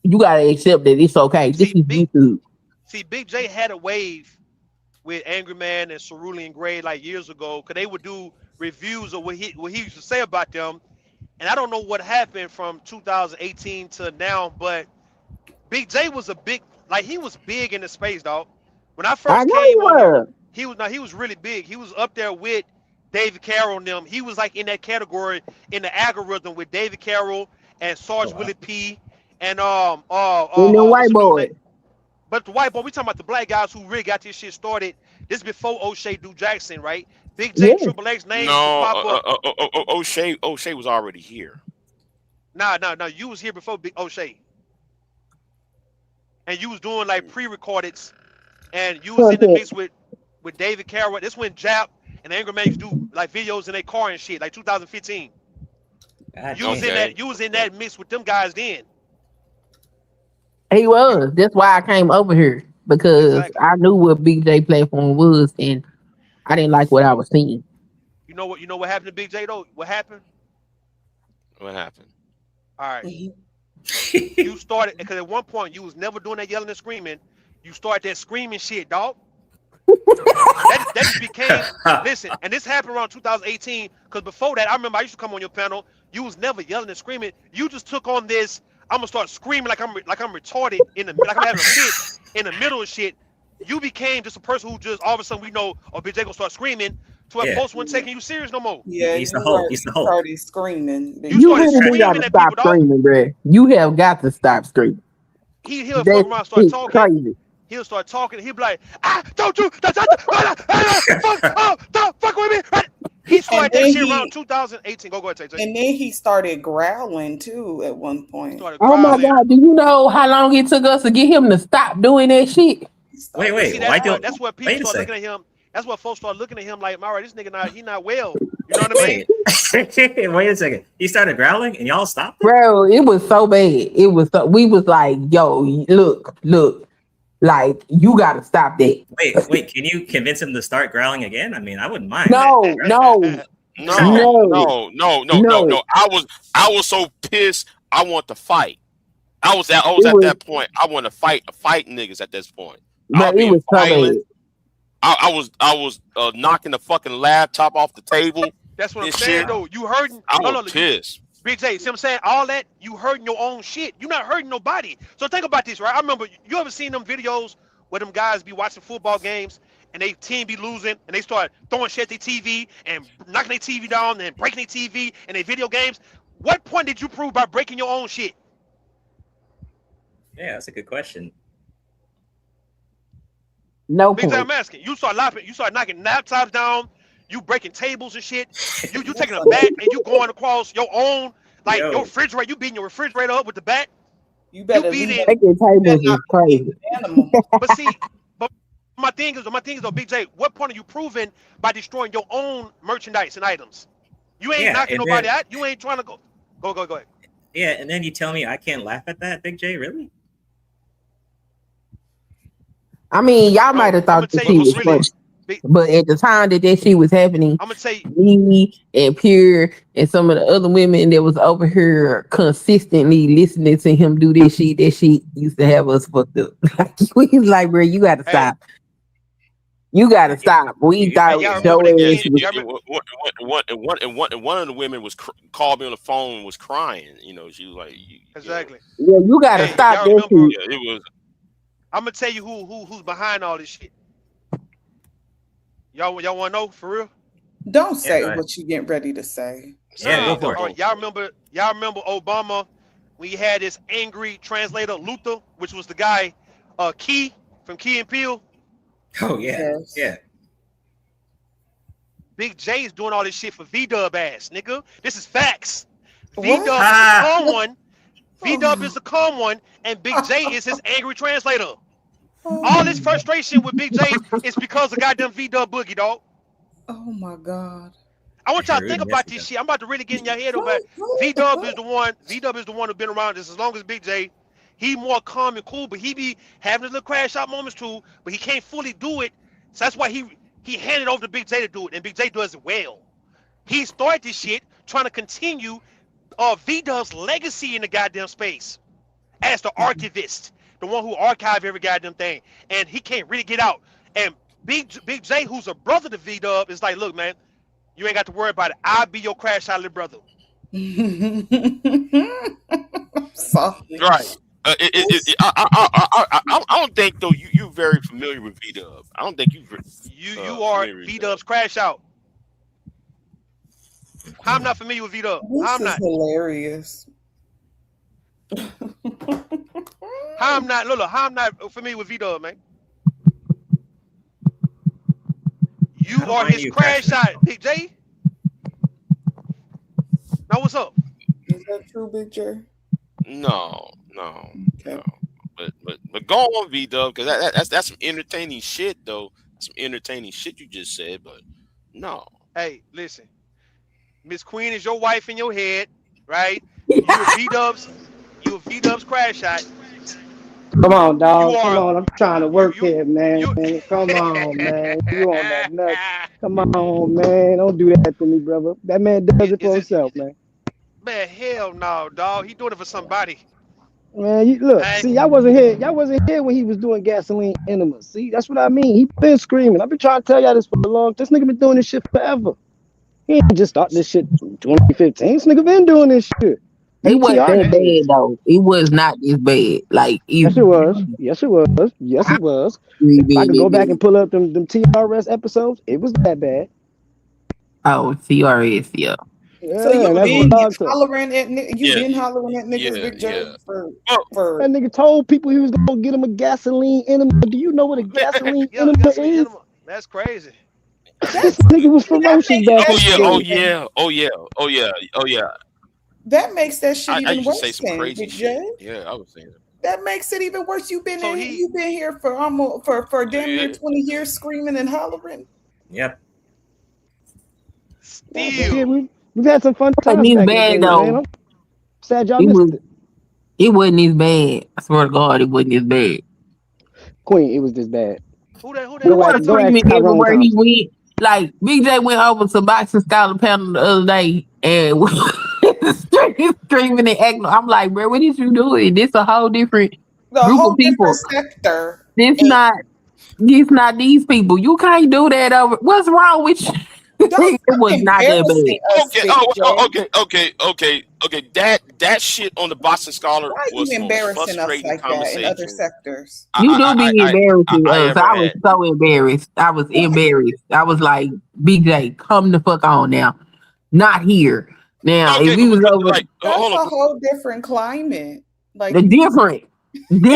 you gotta accept that it's okay. This is YouTube. See, Big J had a wave with Angry Man and Cerulean Gray like years ago, because they would do reviews of what he used to say about them. And I don't know what happened from 2018 to now, but Big J was he was big in the space, dog. When I first came on, he was really big. He was up there with David Carroll and them. He was like in that category in the algorithm with David Carroll and Sarge Willie P and the white boy. But the white boy, we talking about the black guys who really got this shit started. This before O'Shea Do Jackson, right? Big J Triple X name pop up. O'Shea was already here. Nah. You was here before Big O'Shea. And you was doing like pre-recordeds, and you was in the mix with David Carroll. This when Jap and Angry Man used to do like videos in their car and shit, like 2015. You was in that mix with them guys then. He was. That's why I came over here, because I knew what BIGJ platform was, and I didn't like what I was seeing. You know what happened to Big J though? What happened? What happened? All right. You started, because at one point you was never doing that yelling and screaming. You started that screaming shit, dog. that became listen, and this happened around 2018. Because before that, I remember I used to come on your panel. You was never yelling and screaming. You just took on this. I'm gonna start screaming like I'm retarded like I'm having a fit in the middle of shit. you became just a person who just all of a sudden we know, oh, Big J gonna start screaming. To a post wasn't taking you serious no more. Yeah, he's the Hulk. He's the Hulk. Started screaming. You really do gotta stop screaming, bruh. You have got to stop screaming. He'll fuck around, start talking. Crazy. He'll start talking. He'll be like, don't you? Fuck with me. He started that shit around 2018. Go ahead, Tay. And then he started growling too at one point. Oh my God! Do you know how long it took us to get him to stop doing that shit? Wait. See, that's what people start looking at him. That's what folks start looking at him like, all right, this nigga he not well. You know what I mean? Wait a second. He started growling and y'all stopped it? Bro, it was so bad. We was like, yo, look, like you gotta stop that. Wait, can you convince him to start growling again? I mean, I wouldn't mind. No. I was so pissed. I want to fight. I was at that point. I want to fight niggas at this point. But it was so bad. I was knocking the fucking laptop off the table. That's what I'm saying, though. You hurting. I was pissed. Big J, see what I'm saying? All that, you hurting your own shit. You're not hurting nobody. So think about this, right? I remember, you ever seen them videos where them guys be watching football games and they team be losing and they start throwing shit at their TV and knocking their TV down and breaking their TV and their video games? What point did you prove by breaking your own shit? Yeah, that's a good question. No Big point. J, I'm asking. You start knocking laptops down. You breaking tables and shit. You taking a bat and you going across your own, like your refrigerator. You beating your refrigerator up with the bat. You better taking tables is crazy. But see, my thing is though, Big J, what point are you proving by destroying your own merchandise and items? You ain't knocking nobody out. You ain't trying to go ahead. Yeah, and then you tell me I can't laugh at that, Big J, really? I mean, y'all might have thought that she was funny. But at the time that shit was happening, I'm gonna tell you, me and Pure and some of the other women that was over here consistently listening to him do this shit, that shit used to have us fucked up. He's like, bro, you gotta stop. You gotta stop. We thought one of the women was called me on the phone and was crying. You know, she was like, exactly. Yeah, you gotta stop that shit. Yeah, it was. I'm gonna tell you who's behind all this shit. Y'all want to know for real? Don't say what you get ready to say. Yeah, go for it. Y'all remember Obama when he had this angry translator Luther, which was the guy Key from Key and Peele? Oh yeah, yeah. Big J's doing all this shit for V-Dub ass, nigga. This is facts. V-Dub is the calm one. V-Dub is the calm one, and Big J is his angry translator. All this frustration with Big J is because of goddamn V-Dub Boogie, dog. Oh my God. I want y'all to think about this shit. I'm about to really get in your head over it. V-Dub is the one who's been around just as long as Big J. He more calm and cool, but he be having his little crash out moments too, but he can't fully do it. So that's why he handed over to Big J to do it, and Big J does it well. He started this shit trying to continue V-Dub's legacy in the goddamn space as the archivist, the one who archived every goddamn thing, and he can't really get out. And Big J, who's a brother to V-Dub, is like, look, man, you ain't got to worry about it. I'll be your crash out little brother. Right. I don't think though you very familiar with V-Dub. I don't think you are V-Dub's crash out. I'm not familiar with V-Dub. I'm not. Hilarious. I'm not familiar with V-Dub, man. You are his crash out, Big J. Now what's up? Is that true, Big J? No. Okay. No. But go on, V-Dub, because that's some entertaining shit, though. Some entertaining shit you just said, but no. Hey, listen. Miss Queen is your wife in your head, right? You're V-Dub's crash out. Come on, dog. Come on. I'm trying to work here, man. Come on, man. You on that nut. Come on, man. Don't do that to me, brother. That man does it for himself, man. Man, hell no, dog. He doing it for somebody. Man, look, see, y'all wasn't here. Y'all wasn't here when he was doing gasoline enemas. See, that's what I mean. He been screaming. I've been trying to tell y'all this for a long. This nigga been doing this shit forever. He ain't just start this shit in 2015. This nigga been doing this shit. It wasn't that bad though. It was not this bad. Like yes, it was. Yes, it was. Yes, it was. If I could go back and pull up them TRS episodes, it was that bad. Oh, TRS, yeah. So Yeah, you that's been dog hollering at hollering at niggas, Big J, for that nigga told people he was gonna get him a gasoline enema. Do you know what a gasoline enema is? That's crazy. This nigga was ferocious back in the day. Oh yeah. That makes that shit I even used to worse. say some crazy shit. Yeah, I was saying. That makes it even worse. You've been here for almost for damn near 20 years screaming and hollering. Yep. Yeah, we've had some fun times It back bad in the day, though. man. I'm sad y'all missed it. It wasn't as bad. I swear to God, it wasn't as bad. Queen, it was this bad. Who that? He was screaming everywhere he went. Like BJ went over to Boxing Scholar panel the other day and screaming and acting. I'm like, bro, what is you doing? This a whole different group of people. Sector. This not these people. You can't do that over. What's wrong with you? It was not that bad. Okay. That shit on the Boston Scholar was embarrassing us like that in other sectors. You do be embarrassing us. I was so embarrassed. I was embarrassed. I was like, BJ, come the fuck on now. Not here. Now, if we was over, that's a whole different climate. Like the different. But the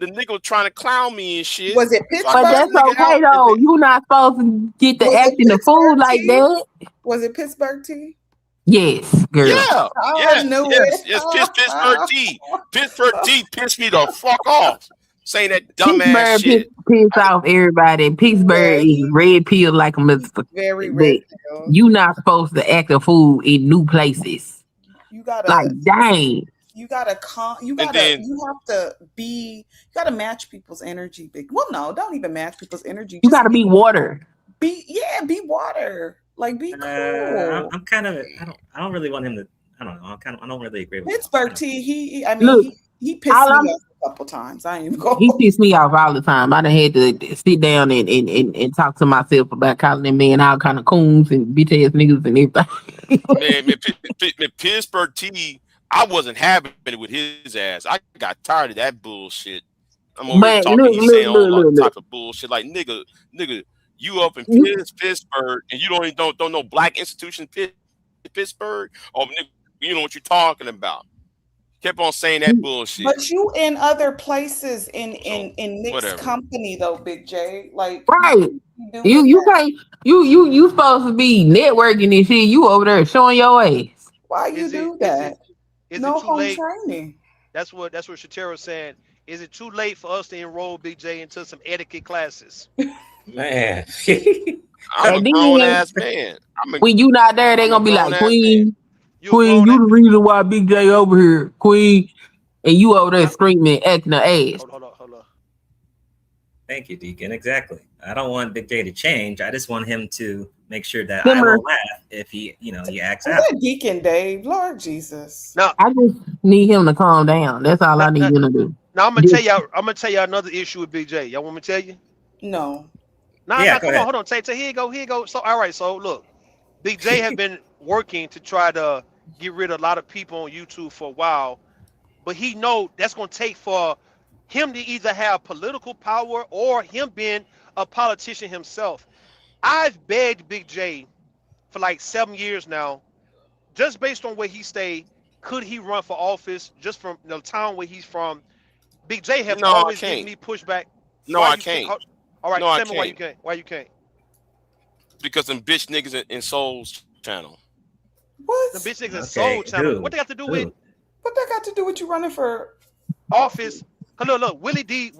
nigga was trying to clown me and shit. Was it Pittsburgh? But that's okay though. You're not supposed to get the acting the fool like that. Was it Pittsburgh T? Yes, girl. Yeah. Yes. Pittsburgh T. Pittsburgh T pissed me the fuck off. Saying that dumbass shit. Piss off everybody. Pittsburgh is red pill like a motherfucker. Very red pill. You not supposed to act a fool in new places. You gotta dang. You gotta match people's energy. No, don't even match people's energy. You gotta be water. Be water. Like be cool. I'm kind of. I don't really want him to. I don't know. I don't really agree with Pittsburgh T. He pissed me off a couple times. I ain't even going. He pissed me off all the time. I done had to sit down and talk to myself about calling them men all kind of coons and bitch ass niggas and everything. man, Pittsburgh T. I wasn't having it with his ass. I got tired of that bullshit. I'm over here talking. He's saying all type of bullshit. Like nigga, you up in Pittsburgh and you don't know black institution Pittsburgh? Oh, nigga, you know what you're talking about. Kept on saying that bullshit. But you in other places in mixed company though, Big J. Like right. You can't you supposed to be networking and shit. You over there showing your ass. Why you do that? Is no it too late? Training. That's what Shatero's saying. Is it too late for us to enroll Big J into some etiquette classes? Man. I'm a grown ass man. When you not there, they gonna be like, Queen, you the reason why Big J over here, Queen, and you over there screaming, acting the ass. Hold on. Thank you, Deacon. Exactly. I don't want Big J to change. I just want him to make sure that I will laugh if he acts out. Deacon Dave, Lord Jesus. Now I just need him to calm down. That's all I need him to do. Now I'm gonna tell y'all another issue with Big J. Y'all want me to tell you? No. Come on, hold on. Say here you go. So all right, so look, Big J have been working to try to get rid of a lot of people on YouTube for a while, but he know that's gonna take for him to either have political power or him being a politician himself. I've begged Big J for like 7 years now, just based on where he stayed, could he run for office just from the town where he's from? Big J have always given me pushback. No, I can't. All right, tell me why you can't. Why you can't? Because them bitch niggas in Soul's channel. What? The bitch niggas in Soul channel. What they got to do with? What that got to do with you running for office? Look, Willie D,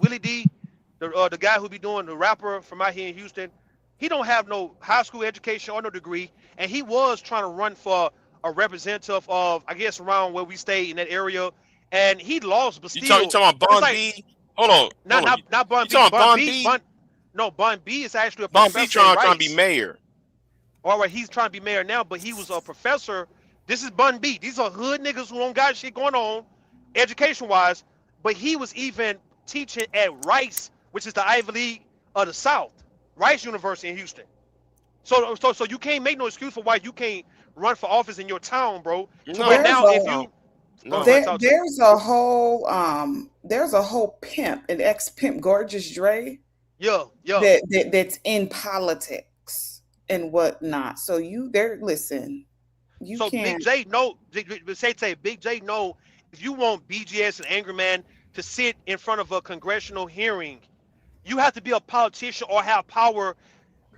the guy who be doing the rapper from out here in Houston, he don't have no high school education or no degree, and he was trying to run for a representative of, I guess, around where we stay in that area, and he lost. But still, you talking about Bun B? Hold on. Not Bun B. Bun B? No, Bun B is actually a Bun professor. B trying to be mayor. All right, he's trying to be mayor now, but he was a professor. This is Bun B. These are hood niggas who don't got shit going on, education-wise. But he was even teaching at Rice, which is the Ivy League of the South, Rice University in Houston. So you can't make no excuse for why you can't run for office in your town, bro. No, where now if you there's a whole pimp, an ex-pimp, Gorgeous Dre. Yeah. That's in politics and whatnot. So listen. You can't. Big J know. Say Big J know. If you want BGS and Angry Man to sit in front of a congressional hearing, you have to be a politician or have power.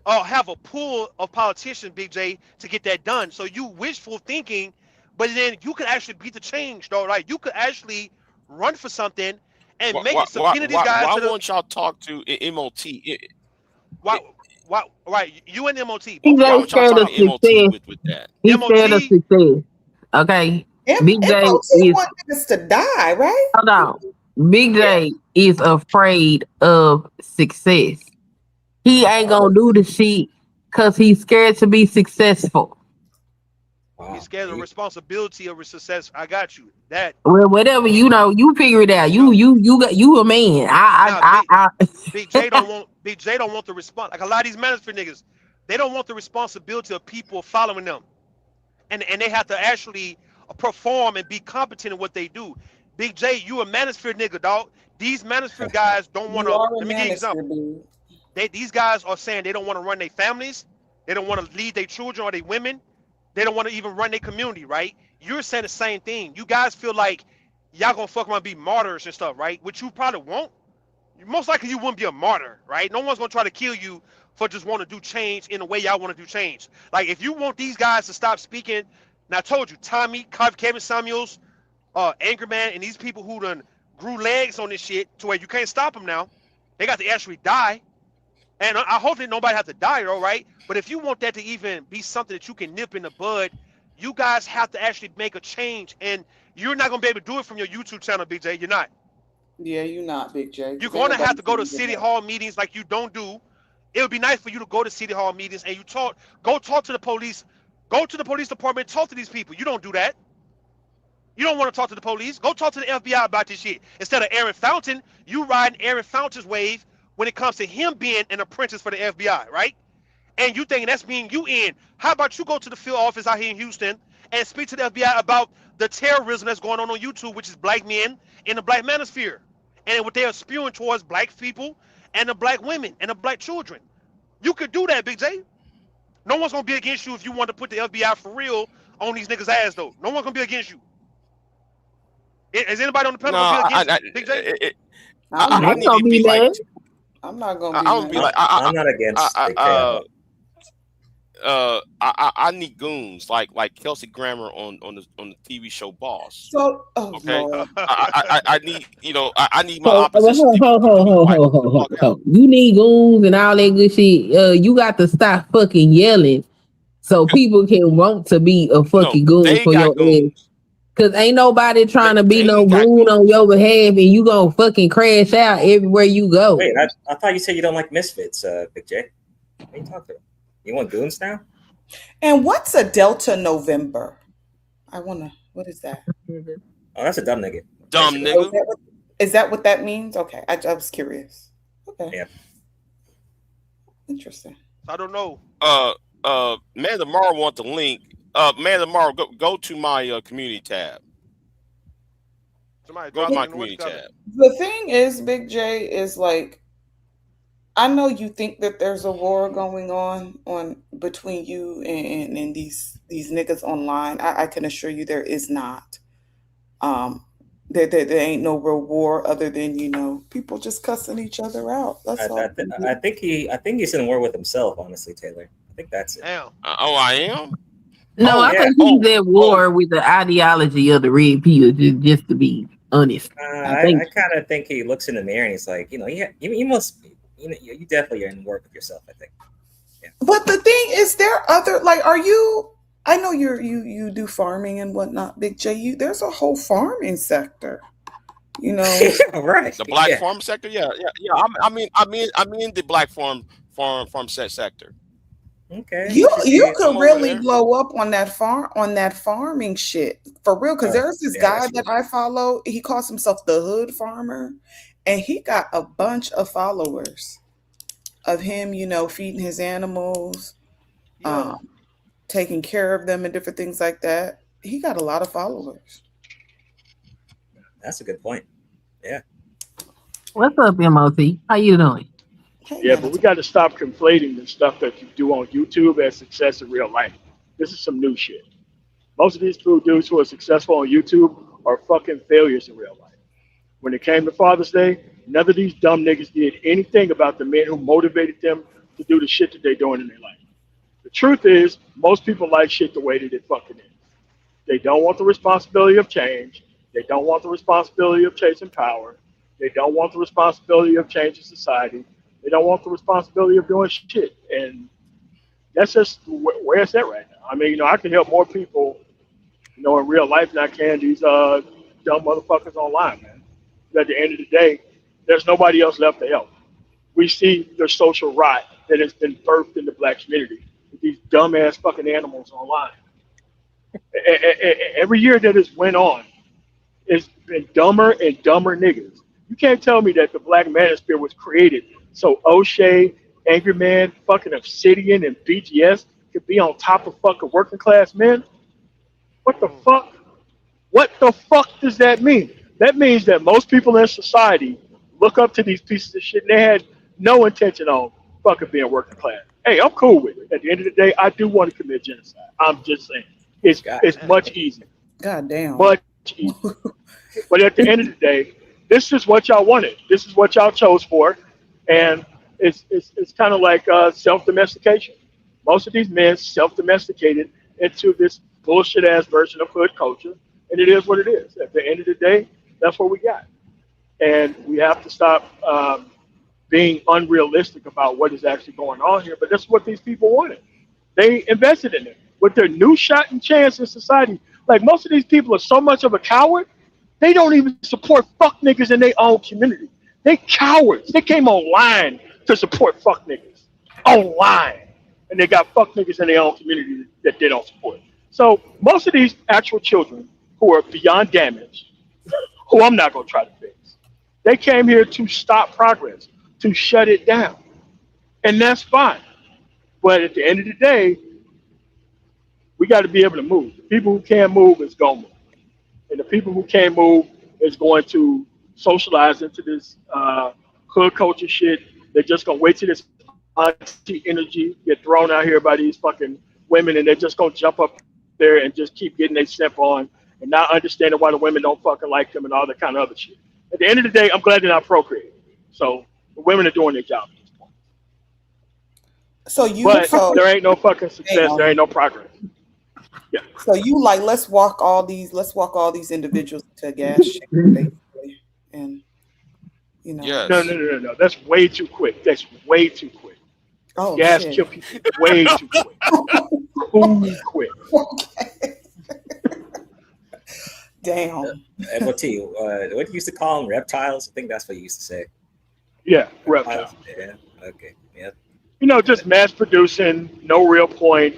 Have a pool of politicians, Big J, to get that done. So you wishful thinking, but then you could actually beat the change, though, right? You could actually run for something and make it. Subpoena these guys. Why won't y'all talk to MOT? Why? Right, you and MOT. He's very scared of success. With that. He's scared of success. Okay. Big J want niggas to die, right? Hold on. Big J is afraid of success. He ain't gonna do the shit because he's scared to be successful. He's scared of the responsibility of success. I got you. That well, whatever you figure it out. You a man. Big J don't want the response. Like a lot of these manosphere niggas, they don't want the responsibility of people following them, and they have to actually perform and be competent in what they do. Big J, you a manosphere nigga, dog. These manosphere guys don't want to. Let me give you an example. These guys are saying they don't want to run their families, they don't want to lead their children or their women, they don't want to even run their community, right? You're saying the same thing. You guys feel like y'all gonna fuck around and be martyrs and stuff, right? Which you probably won't. Most likely you wouldn't be a martyr, right? No one's gonna try to kill you for just want to do change in the way y'all want to do change. Like if you want these guys to stop speaking, and I told you, Tommy, Kevin Samuels, Angry Man, and these people who done grew legs on this shit to where you can't stop them now. They got to actually die. And I hope that nobody has to die, all right? But if you want that to even be something that you can nip in the bud, you guys have to actually make a change. And you're not going to be able to do it from your YouTube channel, Big J. You're not. Yeah, you're not, Big J. You're going to have to go to city hall meetings like you don't do. It would be nice for you to go to city hall meetings and go talk to the police. Go to the police department, talk to these people. You don't do that. You don't want to talk to the police. Go talk to the FBI about this shit. Instead of Aaron Fountain, you riding Aaron Fountain's wave when it comes to him being an apprentice for the FBI, right? And you thinking that's mean you in. How about you go to the field office out here in Houston and speak to the FBI about the terrorism that's going on YouTube, which is black men in the black manosphere, and what they are spewing towards black people and the black women and the black children. You could do that, Big J. No one's going to be against you if you want to put the FBI for real on these niggas' ass, though. No one's going to be against you. Is anybody on the panel going to be against Big J? I'm not gonna be mad. I'm not gonna be mad. I'm not against. I need goons like Kelsey Grammer on the TV show Boss. So, okay, I need I need my opposition. You need goons and all that good shit. You got to stop fucking yelling so people can want to be a fucking goon for your ass. Cause ain't nobody trying to be no goon on your behalf, and you gonna fucking crash out everywhere you go. Wait, I thought you said you don't like misfits, Big J. What are you talking about? You want goons now? And what's a Delta November? What is that? Oh, that's a dumb nigga. Dumb nigga. Is that what that means? Okay, I was curious. Okay. Yeah. Interesting. I don't know. Man tomorrow want the link. Man tomorrow go to my community tab. Go to my community tab. The thing is, Big J, is like, I know you think that there's a war going on between you and these niggas online. I can assure you there is not. There ain't no real war other than people just cussing each other out. That's all. I think he's in war with himself. Honestly, Taylor, I think that's it. Damn. I am. No, I think he's at war with the ideology of the red pill. Just to be honest, I kind of think he looks in the mirror and he's like, you must be. You definitely are in work with yourself, I think. Yeah. But the thing is, there other are you? I know you do farming and whatnot, Big J. There's a whole farming sector, right? The black farm sector, yeah. I mean the black farm sector. Okay. You could really blow up on that farming shit for real. Because there's this guy that I follow. He calls himself the Hood Farmer. And he got a bunch of followers of him, feeding his animals taking care of them and different things like that. He got a lot of followers. That's a good point. Yeah. What's up, MOT? How you doing? Yeah, but we got to stop conflating the stuff that you do on YouTube as success in real life. This is some new shit. Most of these dudes who are successful on YouTube are fucking failures in real life. When it came to Father's Day, none of these dumb niggas did anything about the men who motivated them to do the shit that they're doing in their life. The truth is, most people like shit the way that it fucking is. They don't want the responsibility of change. They don't want the responsibility of chasing power. They don't want the responsibility of changing society. They don't want the responsibility of doing shit. And that's just where it's at right now. I mean, I can help more people, in real life than I can these dumb motherfuckers online, man. But at the end of the day, there's nobody else left to help. We see the social rot that has been birthed in the black community with these dumbass fucking animals online. Every year that has went on, it's been dumber and dumber niggas. You can't tell me that the black manosphere was created so O'Shea, Angry Man, fucking Obsidian, and BGS could be on top of fucking working class men? What the fuck? What the fuck does that mean? That means that most people in society look up to these pieces of shit and they had no intention on fucking being working class. Hey, I'm cool with it. At the end of the day, I do want to commit genocide. I'm just saying. It's much easier. God damn. Much easier. But at the end of the day, this is what y'all wanted. This is what y'all chose for. And it's kind of like self-domestication. Most of these men self-domesticated into this bullshit-ass version of hood culture. And it is what it is. At the end of the day, that's what we got. And we have to stop being unrealistic about what is actually going on here. But that's what these people wanted. They invested in it. With their new shot and chance in society, like most of these people are so much of a coward, they don't even support fuck niggas in their own community. They cowards. They came online to support fuck niggas. Online. And they got fuck niggas in their own community that they don't support. So most of these actual children who are beyond damage, who I'm not going to try to fix, they came here to stop progress, to shut it down. And that's fine. But at the end of the day, we got to be able to move. The people who can't move is going to move. And the people who can't move is going to socialize into this hood culture shit. They're just going to wait till this auntie energy get thrown out here by these fucking women, and they're just going to jump up there and just keep getting their step on and not understanding why the women don't fucking like them and all that kind of other shit. At the end of the day, I'm glad they're not procreating. So the women are doing their job at this point. But there ain't no fucking success. There ain't no progress. Yeah. So you let's walk all these individuals to a gas station, basically, and Yes. No. That's way too quick. That's way too quick. Oh, gas shit. kill people way too quick. Too quick. Okay. Damn. MOT, what do you used to call them? Reptiles? I think that's what you used to say. Yeah, reptiles. Yeah. Okay. Yeah. Just mass producing, no real point.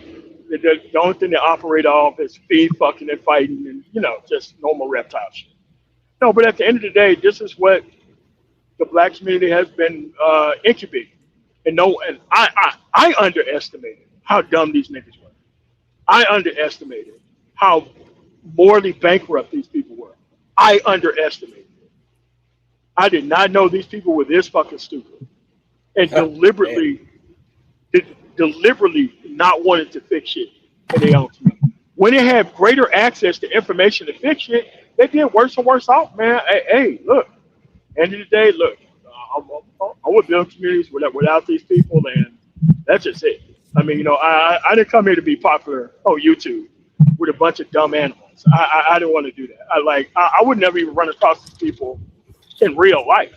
The only thing they operate off is feed, fucking, and fighting, and just normal reptile shit. No, but at the end of the day, this is what the black community has been incubating. And I underestimated how dumb these niggas were. I underestimated how morally bankrupt these people were. I underestimated it. I did not know these people were this fucking stupid and deliberately not wanted to fix shit in their own community. When they have greater access to information to fix shit, they get worse and worse off, man. Hey, look, end of the day, look, I would build communities without these people, and that's just it. I mean, I didn't come here to be popular on YouTube with a bunch of dumb animals. I didn't want to do that. I would never even run across these people in real life.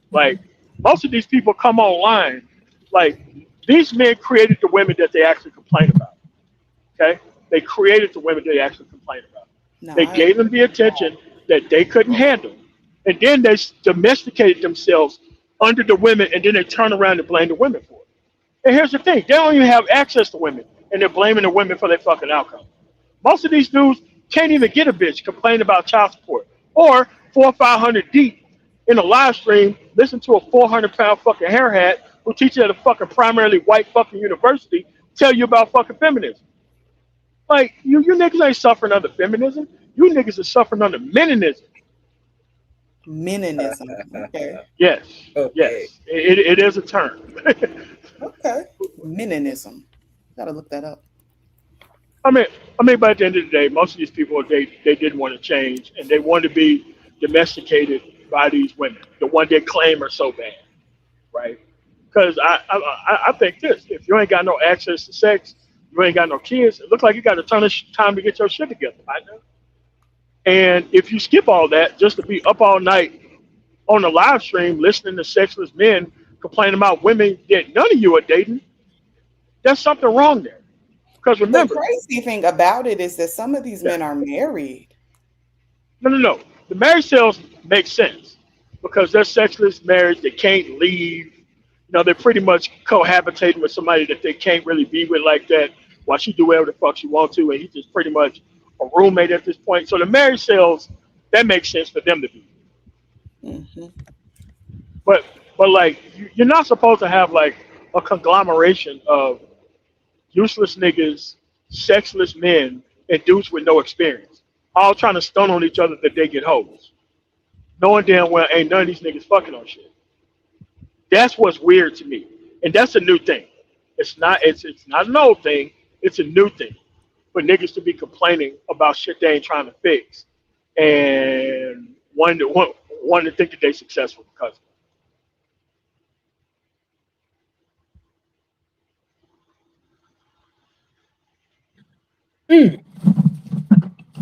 Like, most of these people come online, like, these men created the women that they actually complain about. Okay? They created the women they actually complain about. They gave them the attention that they couldn't handle. And then they domesticated themselves under the women, and then they turn around and blame the women for it. And here's the thing. They don't even have access to women, and they're blaming the women for their fucking outcome. Most of these dudes can't even get a bitch complaining about child support. Or 400 or 500 deep in a live stream, listen to a 400-pound fucking hair hat who teaches at a fucking primarily white fucking university tell you about fucking feminism. Like, you niggas ain't suffering under feminism. You niggas are suffering under meninism. Meninism. Okay. Yes. Okay. Yes. It is a term. Okay. Meninism. Gotta look that up. I mean, but at the end of the day, most of these people, they didn't want to change, and they want to be domesticated by these women, the one they claim are so bad, right? Because I think this: if you ain't got no access to sex, you ain't got no kids, it looks like you got a ton of time to get your shit together, right now. And if you skip all that just to be up all night on the live stream listening to sexless men complain about women that none of you are dating, there's something wrong there. Because remember, the crazy thing about it is that some of these men are married. No. The marriage sales make sense because they're sexless marriage. They can't leave. You know, they're pretty much cohabitating with somebody that they can't really be with like that while she do whatever the fuck she wants to, and he's just pretty much a roommate at this point. So the marriage sales, that makes sense for them to be. Mm-hmm. But like, you're not supposed to have like a conglomeration of useless niggas, sexless men, and dudes with no experience, all trying to stun on each other that they get hoes, knowing damn well ain't none of these niggas fucking on shit. That's what's weird to me, and that's a new thing. It's not an old thing. It's a new thing for niggas to be complaining about shit they ain't trying to fix, and wanting to think that they're successful because of it.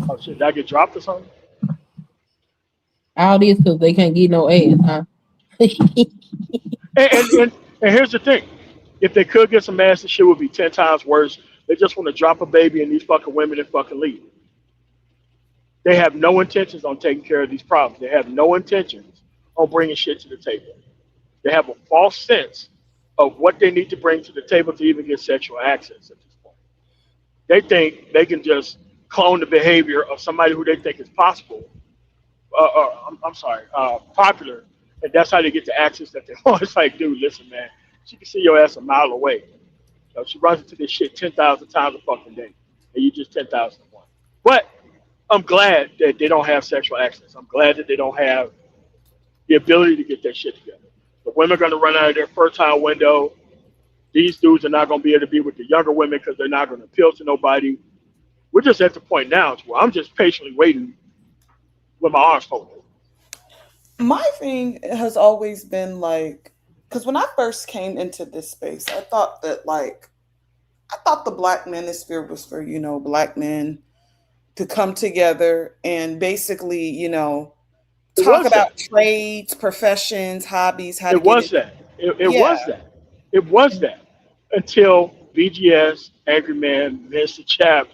Oh shit, did I get dropped or something? All this because they can't get no ass, huh? and here's the thing. If they could get some ass, the shit would be 10 times worse. They just want to drop a baby and these fucking women and fucking leave. They have no intentions on taking care of these problems. They have no intentions on bringing shit to the table. They have a false sense of what they need to bring to the table to even get sexual access at this point. They think they can just clone the behavior of somebody who they think is possible. Popular, and that's how they get the access that they want. It's like, dude, listen, man, she can see your ass a mile away. She runs into this shit 10,000 times a fucking day, and you just 10,001. But I'm glad that they don't have sexual access. I'm glad that they don't have the ability to get that shit together. The women are going to run out of their fertile window. These dudes are not going to be able to be with the younger women because they're not going to appeal to nobody. We're just at the point now where I'm just patiently waiting with my arms folded. My thing has always been like, because when I first came into this space, I thought the Black manosphere was for, Black men to come together and basically, talk about trades, professions, hobbies, how to get it. It was that until BGS, Angry Man, Vince the Chap,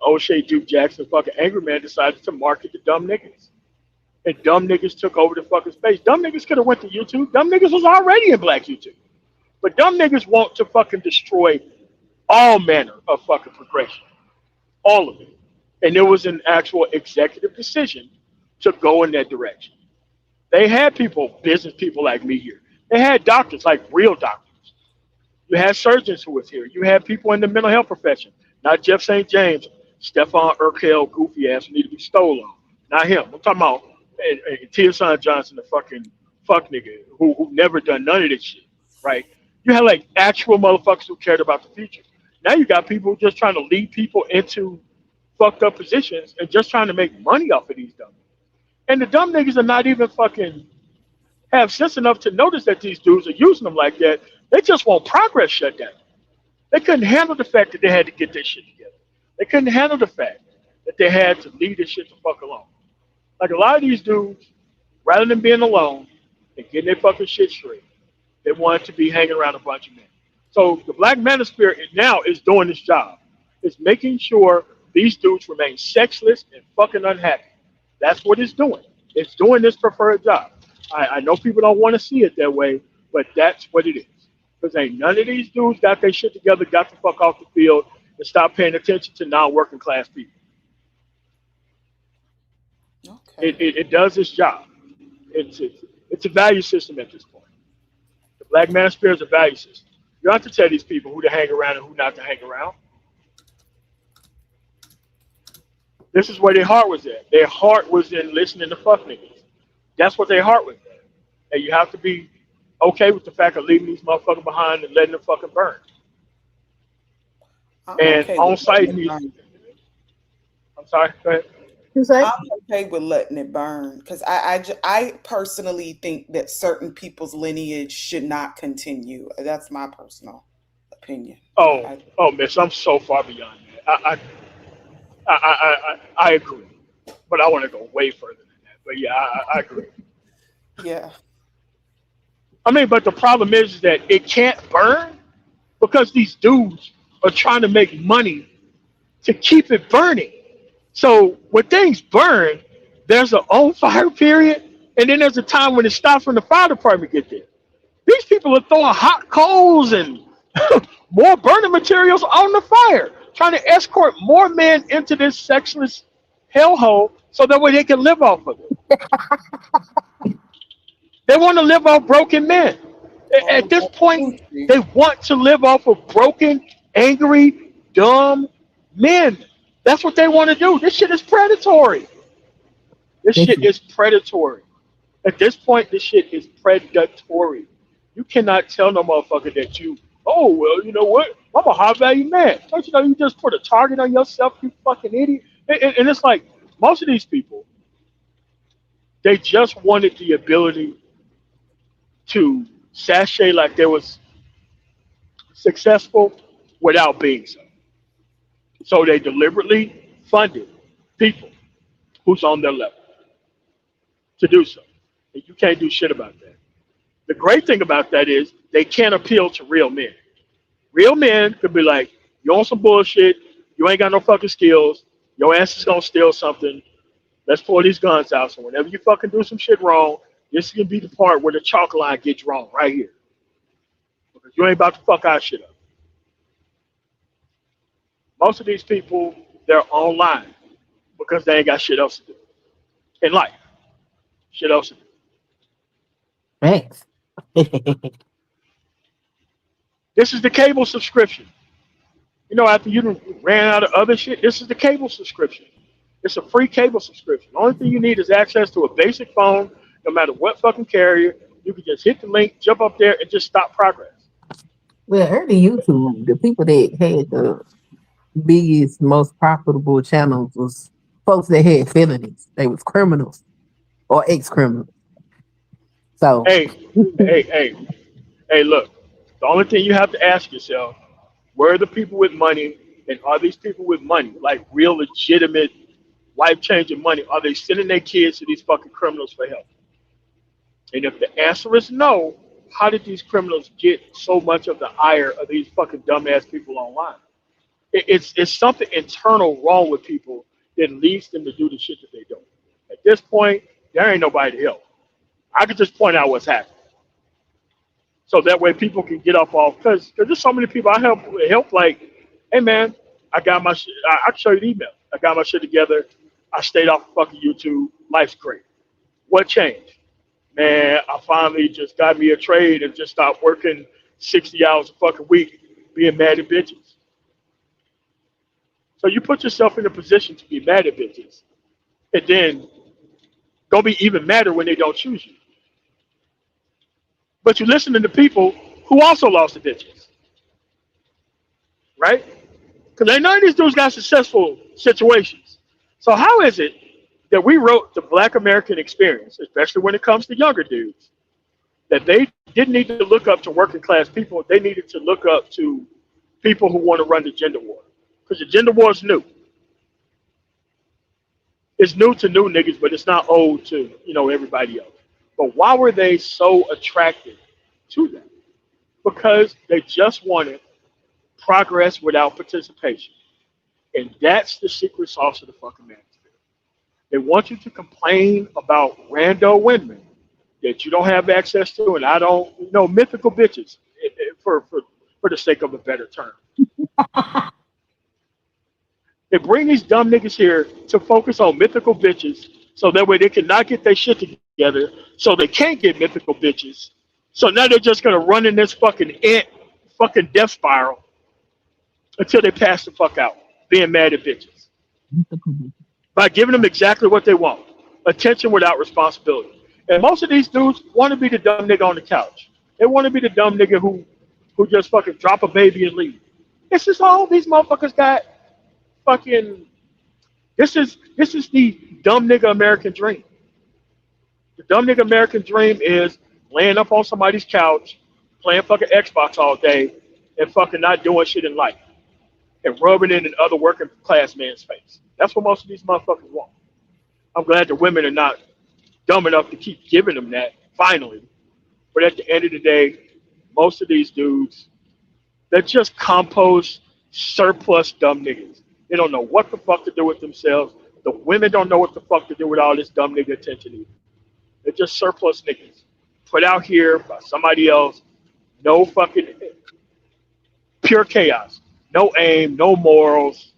O'Shea, Duke Jackson, fucking Angry Man decided to market the dumb niggas. And dumb niggas took over the fucking space. Dumb niggas could have went to YouTube. Dumb niggas was already in Black YouTube. But dumb niggas want to fucking destroy all manner of fucking progression. All of it. And there was an actual executive decision to go in that direction. They had people, business people like me here. They had doctors, like real doctors. You had surgeons who was here. You had people in the mental health profession. Not Jeff St. James, Stephon Urkel, goofy ass who need to be stolen. Not him. I'm talking about Tia Son Johnson, the fucking fuck nigga who never done none of this shit, right? You had like actual motherfuckers who cared about the future. Now you got people just trying to lead people into fucked up positions and just trying to make money off of these dumb niggas. And the dumb niggas are not even fucking have sense enough to notice that these dudes are using them like that. They just want progress shut down. They couldn't handle the fact that they had to get this shit together. They couldn't handle the fact that they had to leave this shit the fuck alone. Like a lot of these dudes, rather than being alone and getting their fucking shit straight, they wanted to be hanging around a bunch of men. So the Black Manosphere now is doing this job. It's making sure these dudes remain sexless and fucking unhappy. That's what it's doing. It's doing this preferred job. I know people don't want to see it that way, but that's what it is. Because ain't none of these dudes got their shit together, got the fuck off the field, and stop paying attention to non-working class people. Okay. It does its job. It's a value system at this point. The Black Manosphere is a value system. You don't have to tell these people who to hang around and who not to hang around. This is where their heart was at. Their heart was in listening to fuck niggas. That's what their heart was at. And you have to be okay with the fact of leaving these motherfuckers behind and letting them fucking burn. And okay on site these. I'm sorry. Go ahead. I'm okay with letting it burn because I personally think that certain people's lineage should not continue. That's my personal opinion. Oh, miss, I'm so far beyond that. I agree, but I want to go way further than that. But yeah, I agree. Yeah. I mean, but the problem is that it can't burn because these dudes are trying to make money to keep it burning. So when things burn, there's an on fire period, and then there's a time when it stops when the fire department get there. These people are throwing hot coals and more burning materials on the fire, trying to escort more men into this sexless hellhole so that way they can live off of it. They want to live off broken men. At this point, they want to live off of broken, angry, dumb men. That's what they want to do. This shit is predatory. This shit is predatory. At this point, this shit is predatory. You cannot tell no motherfucker that oh, well, you know what? I'm a high value man. Don't you know you just put a target on yourself, you fucking idiot? And it's like, most of these people, they just wanted the ability to sashay like they was successful without being so. So they deliberately funded people who's on their level to do so. And you can't do shit about that. The great thing about that is they can't appeal to real men. Real men could be like, you on some bullshit, you ain't got no fucking skills, your ass is gonna steal something, let's pull these guns out. So whenever you fucking do some shit wrong, this is gonna be the part where the chalk line gets drawn right here. Because you ain't about to fuck our shit up. Most of these people, they're online because they ain't got shit else to do in life. Shit else to do. Thanks. This is the cable subscription. You know, after you ran out of other shit, this is the cable subscription. It's a free cable subscription. The only thing you need is access to a basic phone, no matter what fucking carrier. You can just hit the link, jump up there, and just stop progress. Well, early YouTube, the people that had the biggest, most profitable channels was folks that had felonies. They was criminals or ex-criminals. So hey, look. The only thing you have to ask yourself, where are the people with money, and are these people with money, like real legitimate, life-changing money, are they sending their kids to these fucking criminals for help? And if the answer is no, how did these criminals get so much of the ire of these fucking dumbass people online? It's something internal wrong with people that leads them to do the shit that they do. At this point, there ain't nobody to help. I can just point out what's happening. So that way people can get off because there's so many people I help like, hey man, I got my shit, I can show you the email. I got my shit together. I stayed off of fucking YouTube. Life's great. What changed? Man, I finally just got me a trade and just stopped working 60 hours a fucking week being mad at bitches. So you put yourself in a position to be mad at bitches and then don't be even madder when they don't choose you. But you listen to the people who also lost the bitches. Right? Because none of these dudes got successful situations. So how is it that we wrote the Black American experience, especially when it comes to younger dudes, that they didn't need to look up to working class people, they needed to look up to people who want to run the gender war. Because the gender war is new. It's new to new niggas, but it's not old to, everybody else. But why were they so attracted to that? Because they just wanted progress without participation. And that's the secret sauce of the fucking manosphere. They want you to complain about rando women that you don't have access to, and I don't, mythical bitches, for the sake of a better term. They bring these dumb niggas here to focus on mythical bitches so that way they cannot get their shit together, so they can't get mythical bitches. So now they're just going to run in this fucking ant fucking death spiral until they pass the fuck out, being mad at bitches. By giving them exactly what they want. Attention without responsibility. And most of these dudes want to be the dumb nigga on the couch. They want to be the dumb nigga who just fucking drop a baby and leave. This is all these motherfuckers got fucking. This is the dumb nigga American dream. The dumb nigga American dream is laying up on somebody's couch, playing fucking Xbox all day, and fucking not doing shit in life. And rubbing it in other working class man's face. That's what most of these motherfuckers want. I'm glad the women are not dumb enough to keep giving them that, finally. But at the end of the day, most of these dudes, they're just compost, surplus dumb niggas. They don't know what the fuck to do with themselves. The women don't know what the fuck to do with all this dumb nigga attention either. They're just surplus niggas. Put out here by somebody else. No fucking pure chaos. No aim, no morals,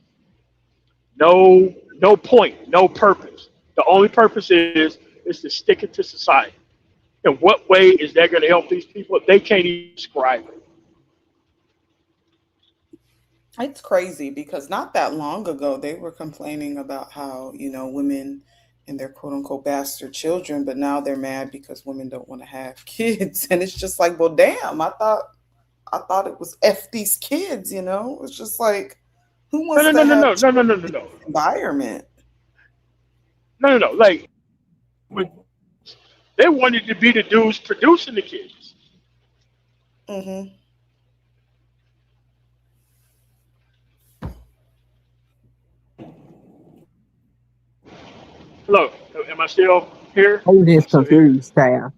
no point, no purpose. The only purpose is to stick it to society. In what way is that going to help these people? They can't even describe it. It's crazy because not that long ago they were complaining about how, women and their quote unquote bastard children, but now they're mad because women don't want to have kids. And it's just like, well, damn, I thought it was F these kids, It's just like, who wants to have no. environment? No. Like, they wanted to be the dudes producing the kids. Mm-hmm. Hello, am I still here? I'm just confused, Sam.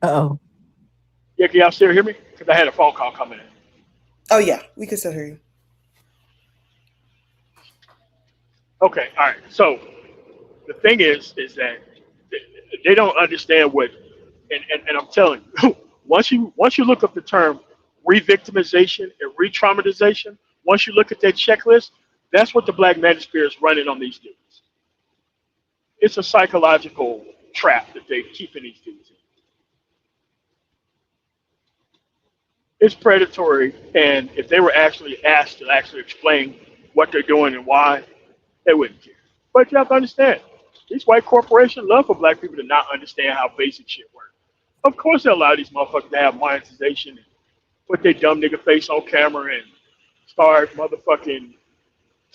Uh-oh. Yeah, can y'all still hear me? Because I had a phone call coming in. Oh, yeah, we can still hear you. Okay, all right. So the thing is that they don't understand what, and I'm telling you, once you look up the term re-victimization and re-traumatization, once you look at that checklist, that's what the black manosphere is running on these dudes. It's a psychological trap that they keep in these dudes in. It's predatory, and if they were actually asked to actually explain what they're doing and why, they wouldn't care. But you have to understand, these white corporations love for black people to not understand how basic shit works. Of course they allow these motherfuckers to have monetization and put their dumb nigga face on camera and start motherfucking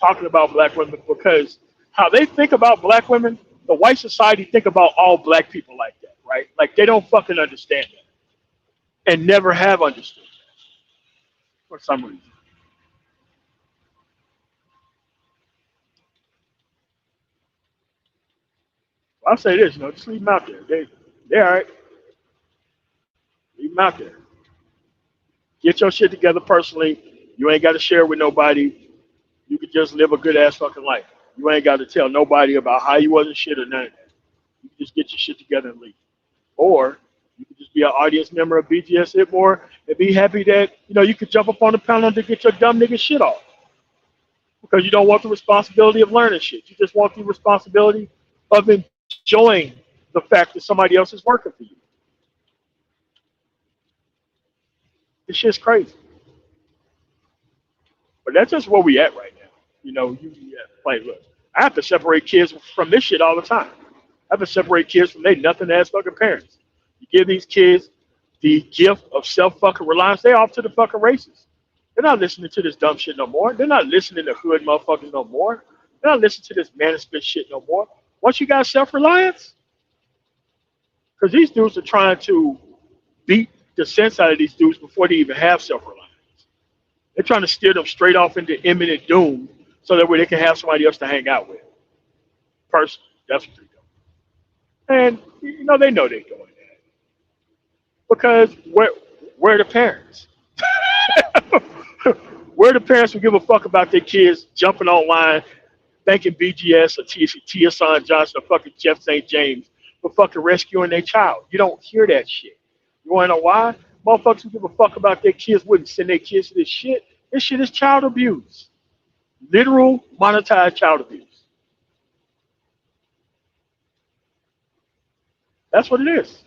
talking about black women, because how they think about black women, the white society think about all black people like that, right? Like they don't fucking understand that and never have understood that for some reason. I'll say this, just leave them out there. They're all right. Leave them out there. Get your shit together personally. You ain't got to share with nobody. You can just live a good ass fucking life. You ain't got to tell nobody about how you wasn't shit or none of that. You can just get your shit together and leave. Or you can just be an audience member of BGS Hitmore and be happy that, you could jump up on the panel to get your dumb nigga shit off. Because you don't want the responsibility of learning shit. You just want the responsibility of enjoying the fact that somebody else is working for you. This shit's crazy. But that's just where we at right now. Like, look, I have to separate kids from this shit all the time. I have to separate kids from they nothing ass fucking parents. You give these kids the gift of self fucking reliance, they off to the fucking races. They're not listening to this dumb shit no more. They're not listening to hood motherfuckers no more. They're not listening to this man-spit shit no more. Once you got self-reliance, because these dudes are trying to beat the sense out of these dudes before they even have self-reliance. They're trying to steer them straight off into imminent doom so that way they can have somebody else to hang out with. Personally, that's what they're doing. And, they know they're doing that. Because where are the parents? Where are the parents who give a fuck about their kids jumping online, thanking BGS or T.S. Johnson or fucking Jeff St. James for fucking rescuing their child? You don't hear that shit. You want to know why? Motherfuckers who give a fuck about their kids wouldn't send their kids to this shit. This shit is child abuse. Literal, monetized child abuse. That's what it is.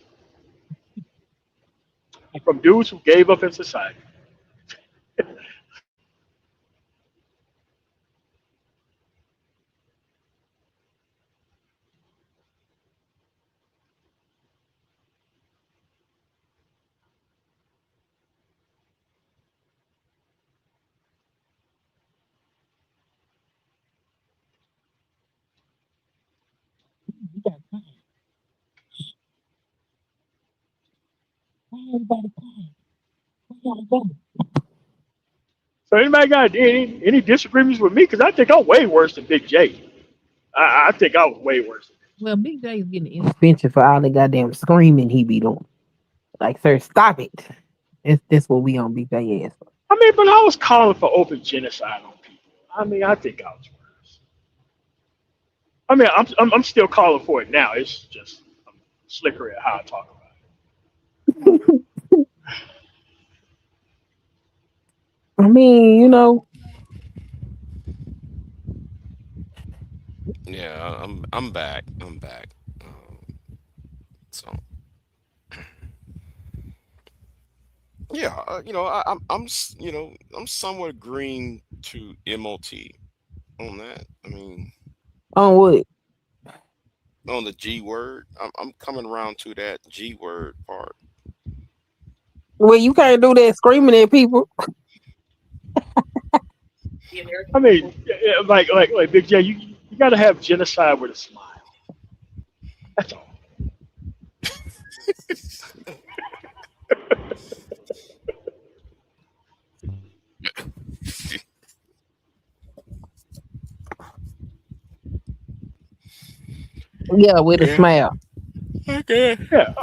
from dudes who gave up in society. So anybody got any disagreements with me? Because I think I'm way worse than Big J. I think I was way worse. Well, Big J is getting intervention for all the goddamn screaming he be doing. Like, sir, stop it. That's what we on Big J ass for. I mean, but I was calling for open genocide on people. I mean, I think I was worse. I mean, I'm still calling for it now. It's just I'm slicker at how I talk about it. I mean, you know. Yeah, I'm back. So yeah, I'm somewhat agreeing to MOT on that. I mean, on what? On the G word, I'm coming around to that G word part. Well, you can't do that screaming at people. I mean, like Big J, you got to have genocide with a smile. That's all. Yeah, with a smile. Okay. Yeah.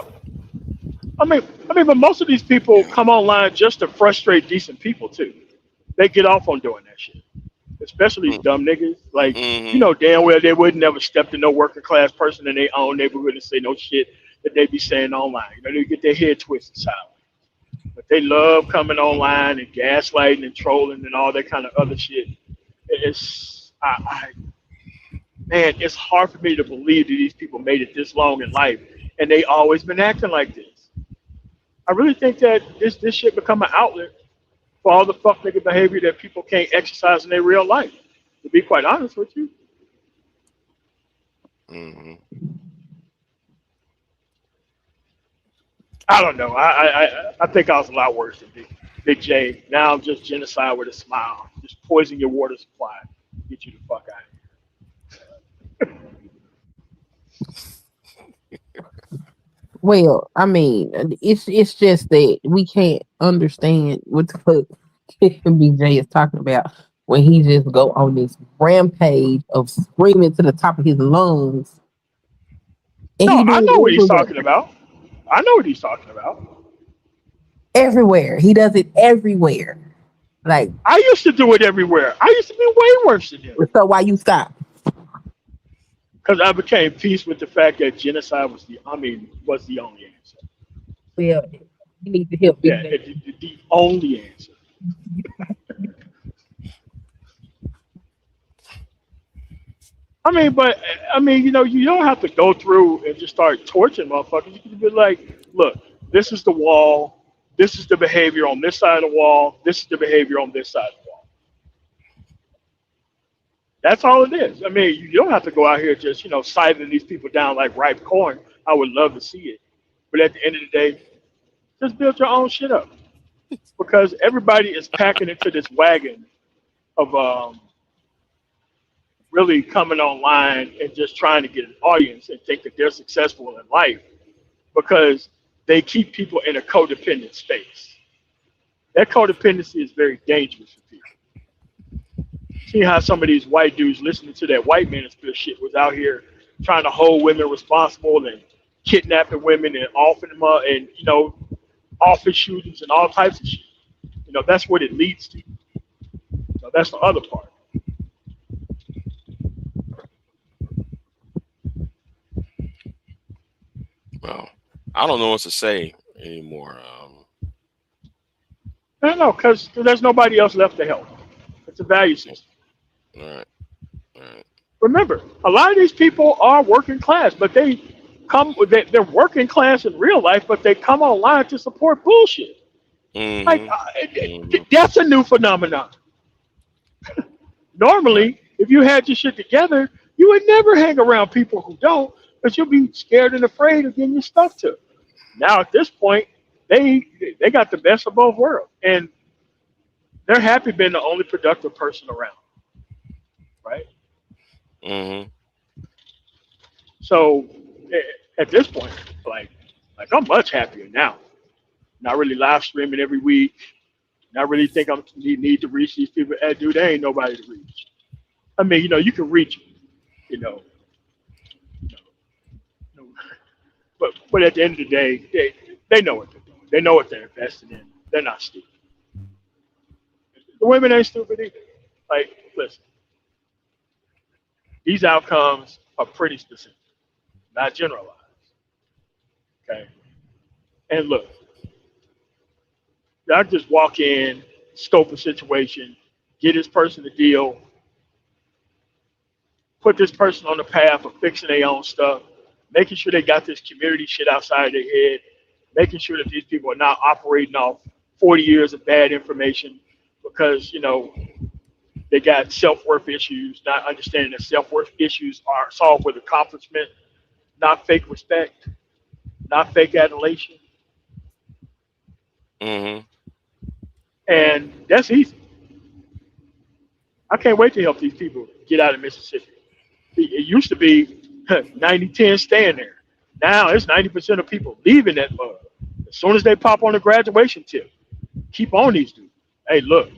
I mean, but most of these people come online just to frustrate decent people too. They get off on doing that shit, especially these dumb niggas. Like, you know damn well they would never step to no working class person in their own neighborhood and say no shit that they be saying online. You know, they get their head twisted sideways. But they love coming online and gaslighting and trolling and all that kind of other shit. Man, it's hard for me to believe that these people made it this long in life and they always been acting like this. I really think that this shit become an outlet for all the fuck nigga behavior that people can't exercise in their real life. To be quite honest with you. I don't know. I think I was a lot worse than Big J. Now I'm just genocide with a smile. Just poison your water supply. Get you the fuck out of here. Well, I mean, it's just that we can't understand what the fuck BJ is talking about when he just go on this rampage of screaming to the top of his lungs. And no, I know what he's talking about. I know what he's talking about. Everywhere. He does it everywhere. Like, I used to do it everywhere. I used to be way worse than him. So why you stop? Because I became peace with the fact that genocide was the only answer. Well, you need to help. Yeah, the only answer. I mean, you know, you don't have to go through and just start torturing motherfuckers. You can be like, look, this is the wall. This is the behavior on this side of the wall. This is the behavior on this side of the wall. That's all it is. I mean, you don't have to go out here just, siphoning these people down like ripe corn. I would love to see it. But at the end of the day, just build your own shit up. Because everybody is packing into this wagon of really coming online and just trying to get an audience and think that they're successful in life because they keep people in a codependent space. That codependency is very dangerous for people. See how some of these white dudes listening to that white manosphere shit was out here trying to hold women responsible and kidnapping women and offing them up and, office shootings and all types of shit. That's what it leads to. So that's the other part. Well, I don't know what to say anymore. No, because there's nobody else left to help. It's a value system. All right. Remember, a lot of these people are working class, but they they're working class in real life, but they come online to support bullshit. Like that's a new phenomenon. Normally, if you had your shit together, you would never hang around people who don't, because you'll be scared and afraid of getting your stuff took. Now at this point, they got the best of both worlds, and they're happy being the only productive person around, right? So at this point, like I'm much happier now. Not really live streaming every week. Not really think I'm need to reach these people. Hey, dude, there ain't nobody to reach. I mean, you can reach them, you know. But at the end of the day, they know what they're doing. They know what they're investing in. They're not stupid. The women ain't stupid either. Like, listen, these outcomes are pretty specific, not generalized. Okay? And look, I just walk in, scope a situation, get this person a deal, put this person on the path of fixing their own stuff, making sure they got this community shit outside of their head, making sure that these people are not operating off 40 years of bad information because, they got self-worth issues, not understanding that self-worth issues are solved with accomplishment, not fake respect, not fake adulation. And that's easy. I can't wait to help these people get out of Mississippi. It used to be 90-10 staying there. Now it's 90% of people leaving that mud. As soon as they pop on the graduation tip, keep on these dudes. Hey, look,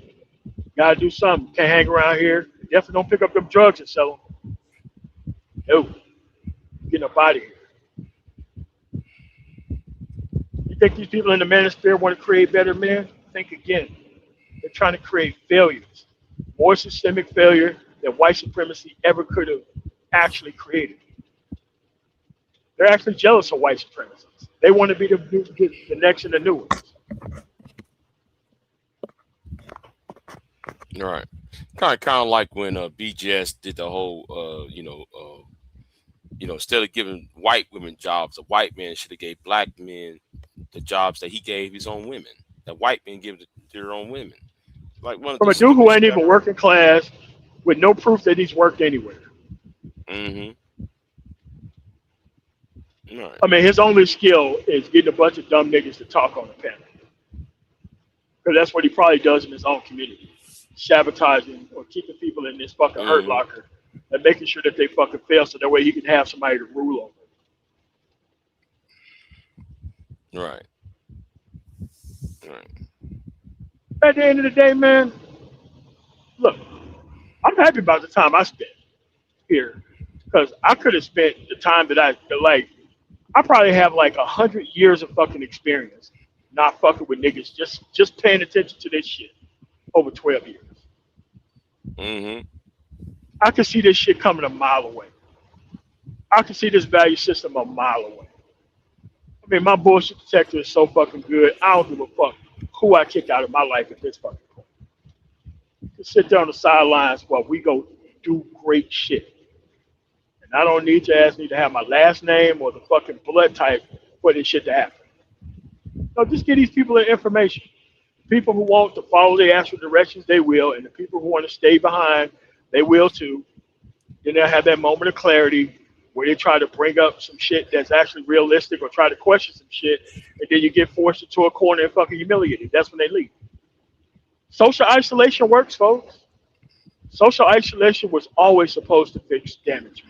gotta do something. Can't hang around here. Definitely don't pick up them drugs and sell them. No, getting up out of here. You think these people in the manosphere want to create better men? Think again. They're trying to create failures. More systemic failure than white supremacy ever could have actually created. They're actually jealous of white supremacists. They want to be the next and the new ones. Right. Kind of like when BGS did the whole, instead of giving white women jobs, a white man should have gave black men the jobs that he gave his own women. That white men give to their own women. Like one from a dude who ain't even working class with no proof that he's worked anywhere. Right. I mean, his only skill is getting a bunch of dumb niggas to talk on the panel. Because that's what he probably does in his own community. Sabotaging or keeping people in this fucking hurt locker and making sure that they fucking fail so that way he can have somebody to rule over. Right. At the end of the day, man, look, I'm happy about the time I spent here because I could have spent the time that I probably have like 100 years of fucking experience not fucking with niggas, just paying attention to this shit over 12 years. I can see this shit coming a mile away. I can see this value system a mile away. I mean, my bullshit detector is so fucking good, I don't give a fuck who I kick out of my life at this fucking point. Just sit there on the sidelines while we go do great shit. And I don't need your ass need to have my last name or the fucking blood type for this shit to happen. No, just give these people the information. People who want to follow the actual directions, they will. And the people who want to stay behind, they will too. Then they'll have that moment of clarity where they try to bring up some shit that's actually realistic or try to question some shit. And then you get forced into a corner and fucking humiliated. That's when they leave. Social isolation works, folks. Social isolation was always supposed to fix damage.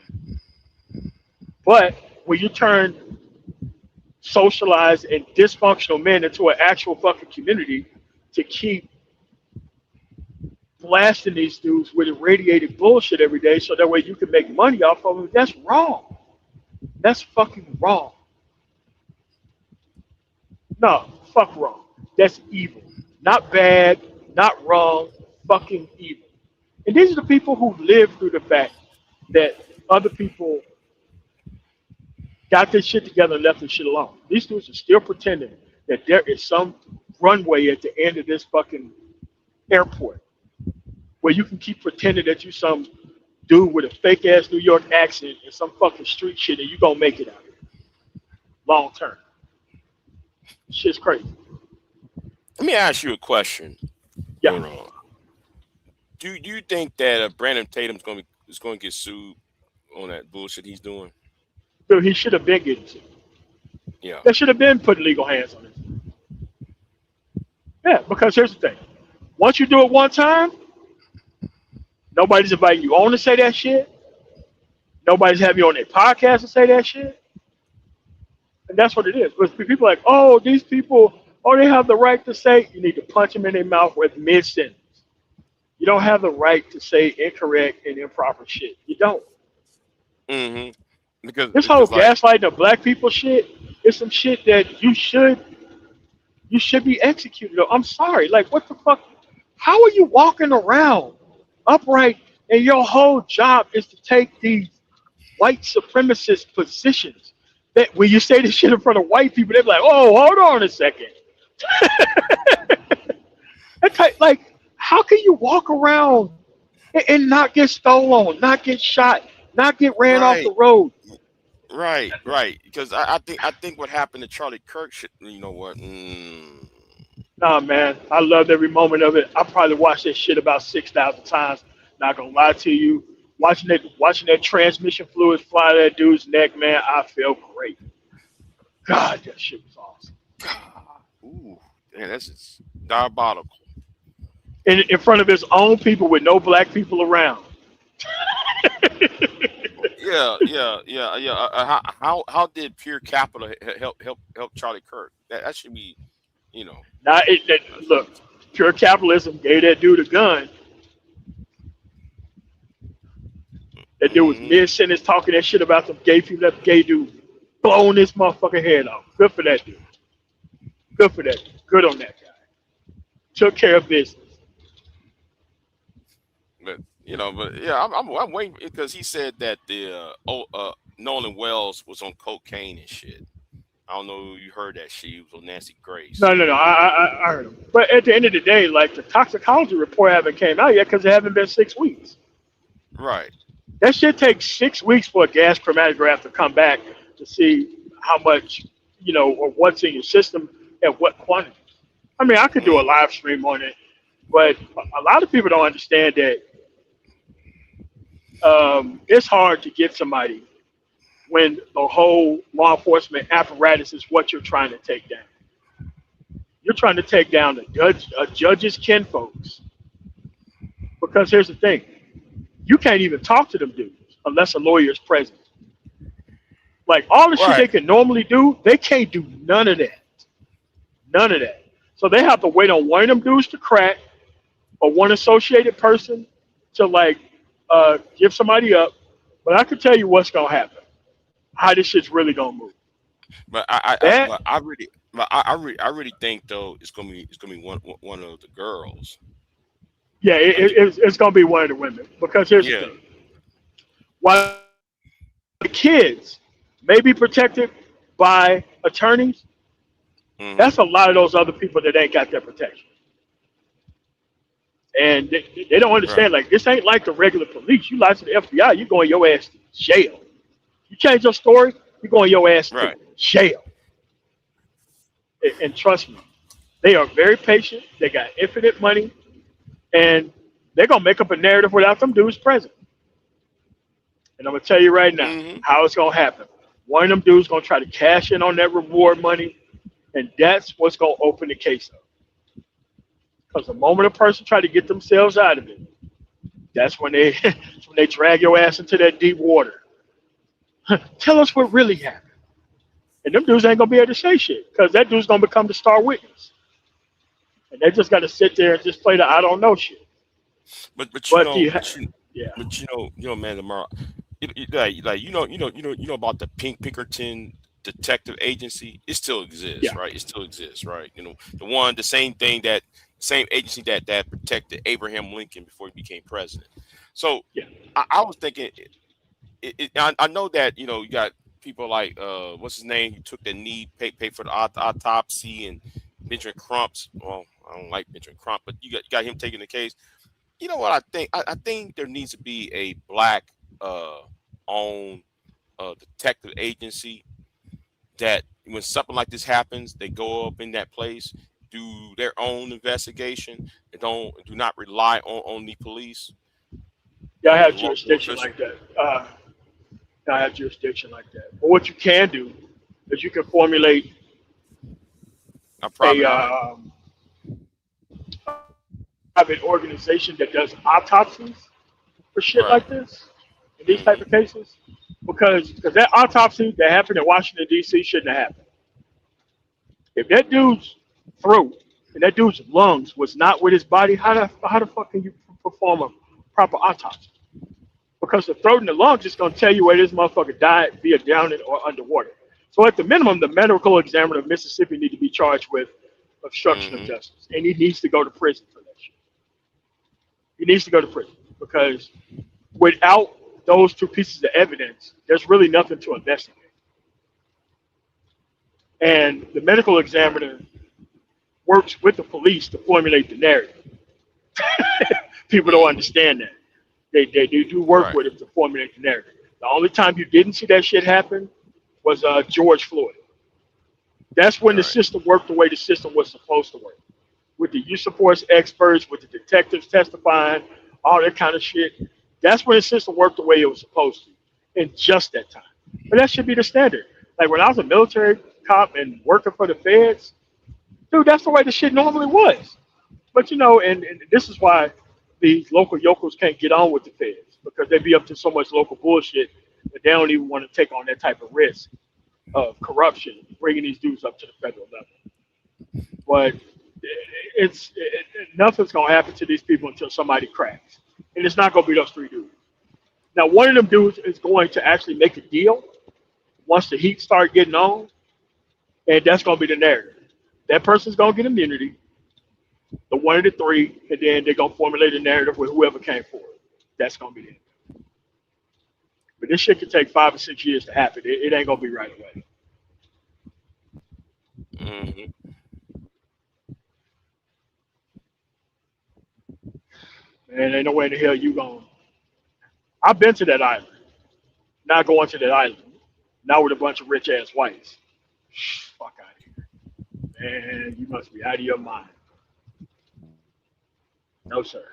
But when you turn socialized and dysfunctional men into an actual fucking community to keep blasting these dudes with irradiated bullshit every day so that way you can make money off of them, that's wrong. That's fucking wrong. No, fuck wrong. That's evil. Not bad, not wrong, fucking evil. And these are the people who live through the fact that other people got this shit together and left this shit alone. These dudes are still pretending that there is some runway at the end of this fucking airport where you can keep pretending that you some dude with a fake ass New York accent and some fucking street shit and you gonna make it out here. long term. Shit's crazy. Let me ask you a question. Yeah. Hold on. Do you think that Brandon Tatum's going to get sued on that bullshit he's doing? Dude, he should have been getting sued. Yeah. They should have been putting legal hands on it. Yeah, because here's the thing. Once you do it one time, nobody's inviting you on to say that shit. Nobody's having you on their podcast to say that shit. And that's what it is. But people are like, oh, these people, oh, they have the right to say. You need to punch them in their mouth with mid-sentence. You don't have the right to say incorrect and improper shit. You don't. Mm-hmm. Because this whole gaslighting of black people shit is some shit that you should be executed on. I'm sorry. Like, what the fuck? How are you walking around upright and your whole job is to take these white supremacist positions that when you say this shit in front of white people, they're like, oh, hold on a second. Like, how can you walk around and not get stolen, not get shot, not get ran off the road? Right. Because I think what happened to Charlie Kirk should, you know what? Nah, man, I loved every moment of it. I probably watched that shit about 6,000 times. Not gonna lie to you. Watching that transmission fluid fly to that dude's neck, man, I felt great. God, that shit was awesome. Ooh, man, that's just diabolical. In front of his own people with no black people around. Yeah. How did pure capital help Charlie Kirk? That should be, you know. Look, pure capitalism gave that dude a gun. That dude was mid-sentence talking that shit about some gay people. That gay dude blowing this motherfucking head off. Good for that dude. Good for that dude. Good on that guy. Took care of business. But yeah, I'm waiting because he said that the Nolan Wells was on cocaine and shit. I don't know if you heard that shit. He was on Nancy Grace. No. I heard him. But at the end of the day, like the toxicology report haven't came out yet because it haven't been 6 weeks. Right. That shit takes 6 weeks for a gas chromatograph to come back to see how much, or what's in your system at what quantity. I mean, I could do a live stream on it, but a lot of people don't understand that it's hard to get somebody when the whole law enforcement apparatus is what you're trying to take down. You're trying to take down a judge's kinfolks. Because here's the thing. You can't even talk to them dudes unless a lawyer is present. Like, all the shit they can normally do, they can't do none of that. None of that. So they have to wait on one of them dudes to crack or one associated person to, like, give somebody up. But I can tell you what's going to happen. How this shit's really going to move. But I really think, though, it's gonna be one of the girls. Yeah, it's going to be one of the women. Because here's the thing. While the kids may be protected by attorneys, that's a lot of those other people that ain't got that protection. And they don't understand, like, this ain't like the regular police. You lie to the FBI, you going your ass to jail. You change your story, you going your ass to jail. And trust me, they are very patient. They got infinite money. And they're going to make up a narrative without them dudes present. And I'm going to tell you right now how it's going to happen. One of them dudes going to try to cash in on that reward money, and that's what's going to open the case up. Because the moment a person try to get themselves out of it, that's when they drag your ass into that deep water. Tell us what really happened. And them dudes ain't going to be able to say shit because that dude's going to become the star witness. And they just got to sit there and just play the I don't know shit. But man, tomorrow, you know about the Pinkerton Detective Agency. It still exists, right? It still exists, right? The same agency that protected Abraham Lincoln before he became president. So I was thinking, I know that you got people like what's his name? He took the knee, paid for the autopsy, and Benjamin Crump's. Well, I don't like Benjamin Crump, but you got him taking the case. You know what I think? I think there needs to be a black owned detective agency that when something like this happens, they go up in that place, do their own investigation, and do not rely on the police. Y'all have jurisdiction like that. Y'all have jurisdiction like that. But what you can do is you can formulate a private private organization that does autopsies for shit like this in these type of cases, because that autopsy that happened in Washington D.C. shouldn't have happened. If that dude's throat and that dude's lungs was not with his body, how the fuck can you perform a proper autopsy? Because the throat and the lungs is gonna tell you where this motherfucker died via drowning or underwater. So at the minimum, the medical examiner of Mississippi need to be charged with obstruction of justice, and he needs to go to prison for that shit. He needs to go to prison because without those two pieces of evidence, there's really nothing to investigate. And the medical examiner works with the police to formulate the narrative. People don't understand that. They do work with it to formulate the narrative. The only time you didn't see that shit happen was George Floyd. That's when the system worked the way the system was supposed to work. With the use of force experts, with the detectives testifying, all that kind of shit. That's when the system worked the way it was supposed to in just that time. But that should be the standard. Like when I was a military cop and working for the feds, dude, that's the way the shit normally was. But you know, and this is why these local yokels can't get on with the feds, because they be up to so much local bullshit that they don't even want to take on that type of risk of corruption, bringing these dudes up to the federal level. But nothing's going to happen to these people until somebody cracks. And it's not going to be those three dudes. Now, one of them dudes is going to actually make a deal once the heat start getting on, and that's going to be the narrative. That person's going to get immunity, the one of the three, and then they're going to formulate a narrative with whoever came forward. That's going to be it. But this shit can take 5 or 6 years to happen. It ain't going to be right away. And ain't no way in the hell you going. I've been to that island. Not going to that island. Not with a bunch of rich ass whites. Fuck out of here. Man, you must be out of your mind. No, sir.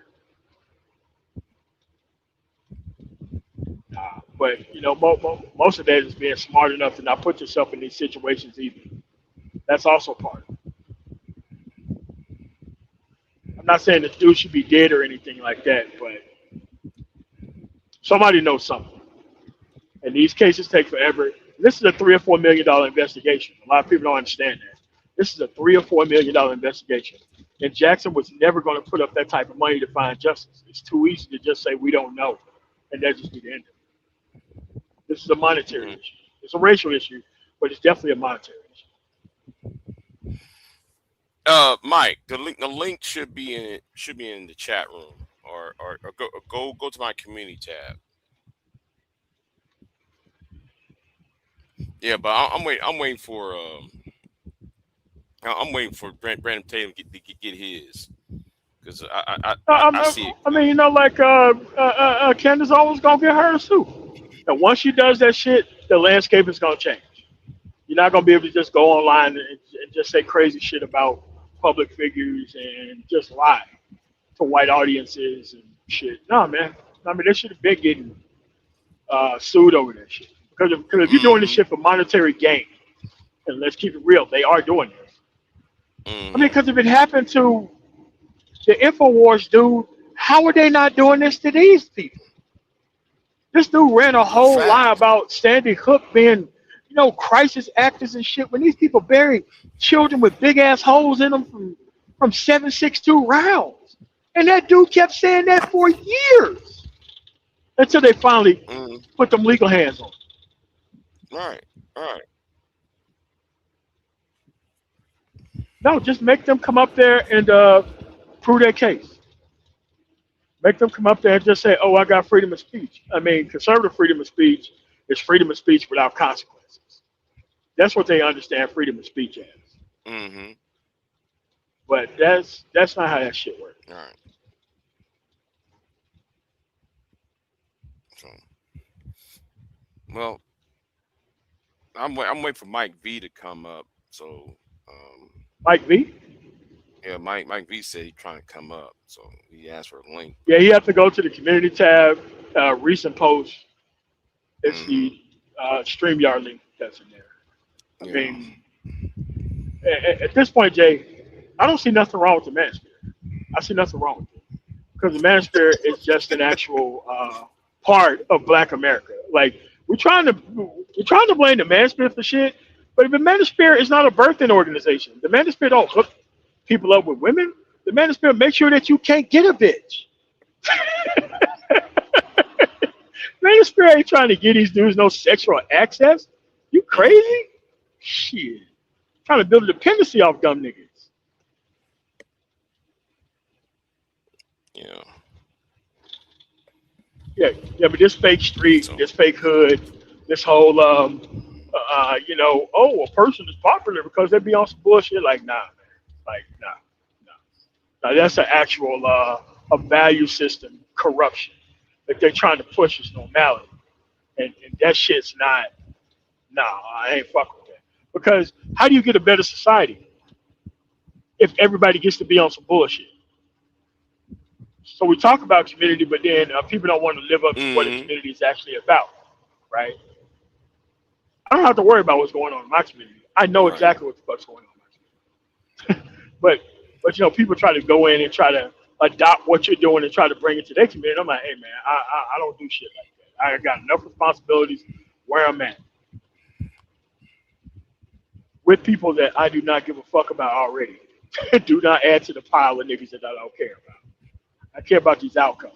Nah, but you know, most of that is being smart enough to not put yourself in these situations either. That's also part of it. I'm not saying the dude should be dead or anything like that, but somebody knows something. And these cases take forever. This is a $3 or $4 million investigation. A lot of people don't understand that. This is a $3 or $4 million investigation. And Jackson was never going to put up that type of money to find justice. It's too easy to just say we don't know, and that just be the end of it. This is a monetary issue. It's a racial issue, but it's definitely a monetary issue. Mike, the link should be in the chat room, or go to my community tab. Yeah, but I'm waiting for Brandon Tatum to get his, because I see it. I mean, you know, like Candace always gonna get hers too. And once she does that shit, the landscape is gonna change. You're not gonna be able to just go online and just say crazy shit about public figures and just lie to white audiences and shit. No, man. I mean, they should have been getting sued over that shit. Because if you're doing this shit for monetary gain, and let's keep it real, they are doing this. I mean, because if it happened to the InfoWars dude, how are they not doing this to these people? This dude ran a whole lie about Sandy Hook being, you know, crisis actors and shit, when these people bury children with big ass holes in them from 7.62 rounds. And that dude kept saying that for years until they finally put them legal hands on him. Right. No, just make them come up there and prove their case. Make them come up there and just say, oh, I got freedom of speech. I mean, conservative freedom of speech is freedom of speech without consequences. That's what they understand freedom of speech as. But that's not how that shit works. All right. So, well, I'm waiting for Mike V to come up. So Mike V? Yeah, Mike V said he's trying to come up, so he asked for a link. Yeah, you have to go to the community tab, recent posts. It's the StreamYard link that's in there. I mean, at this point, Jay, I don't see nothing wrong with the manosphere. I see nothing wrong with it because the manosphere is just an actual part of Black America. Like we're trying to blame the manosphere for shit, but the manosphere is not a birthing organization. The manosphere don't hook people up with women. The manosphere makes sure that you can't get a bitch. Manosphere ain't trying to get these dudes no sexual access. You crazy? Shit. Trying to build a dependency off dumb niggas. Yeah. Yeah, but this fake street, this fake hood, this whole, a person is popular because they be on some bullshit. Like, nah, man. Like, nah. Now, that's an actual, a value system corruption that they're trying to push as normality. And that shit's not, I ain't fucking with that. Because how do you get a better society if everybody gets to be on some bullshit? So we talk about community, but then people don't want to live up to what the community is actually about, right? I don't have to worry about what's going on in my community. I know exactly what the fuck's going on in my community. but people try to go in and try to adopt what you're doing and try to bring it to their community. I'm like, hey man, I don't do shit like that. I got enough responsibilities where I'm at with people that I do not give a fuck about already. Do not add to the pile of niggas that I don't care about. I care about these outcomes.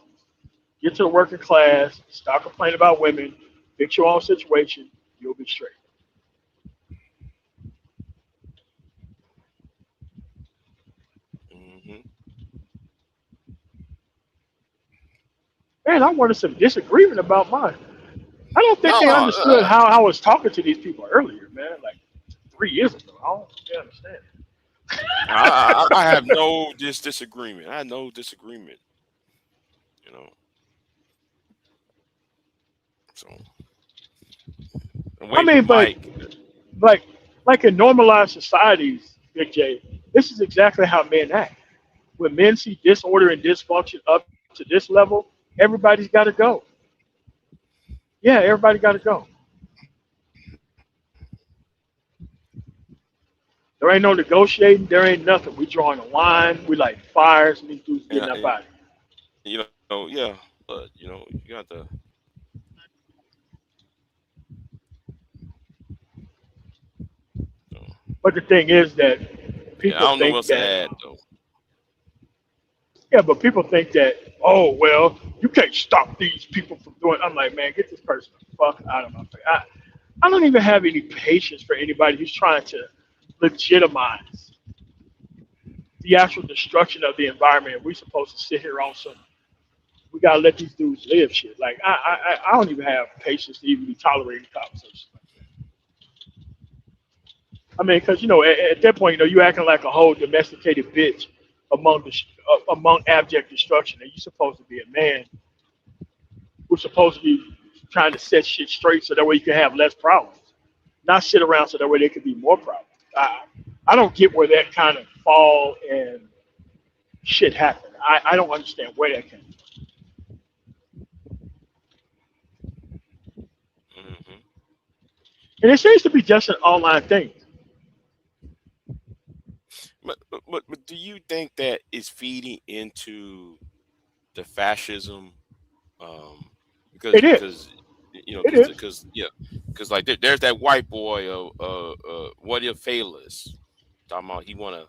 Get to the working class, stop complaining about women, fix your own situation, you'll be straight. Man, I wanted some disagreement about mine. I don't think they understood how I was talking to these people earlier, man. Like 3 years ago. I don't think they understand. I have no disagreement. I have no disagreement. You know. So. I mean, but like in normalized societies, Big J, this is exactly how men act. When men see disorder and dysfunction up to this level, everybody's got to go. Yeah, everybody got to go. There ain't no negotiating. There ain't nothing. We drawing a line. We light fires, and these dudes getting up out of here. Yeah, but you got to. But the thing is that people I don't know think what's that. add, though. Yeah, but people think that, oh, well, you can't stop these people from doing. I'm like, man, get this person the fuck out of my face. I don't even have any patience for anybody who's trying to legitimize the actual destruction of the environment. We're supposed to sit here on some. We gotta let these dudes live shit. Like I don't even have patience to even be tolerating conversations like that. I mean, because at that point, you acting like a whole domesticated bitch among abject destruction, and you're supposed to be a man who's supposed to be trying to set shit straight so that way you can have less problems, not sit around so that way there could be more problems. I don't get where that kind of fall and shit happened. I don't understand where that came from. And it seems to be just an online thing. But do you think that is feeding into the fascism? Because it is. Because like there's that white boy what if Failus talking about he want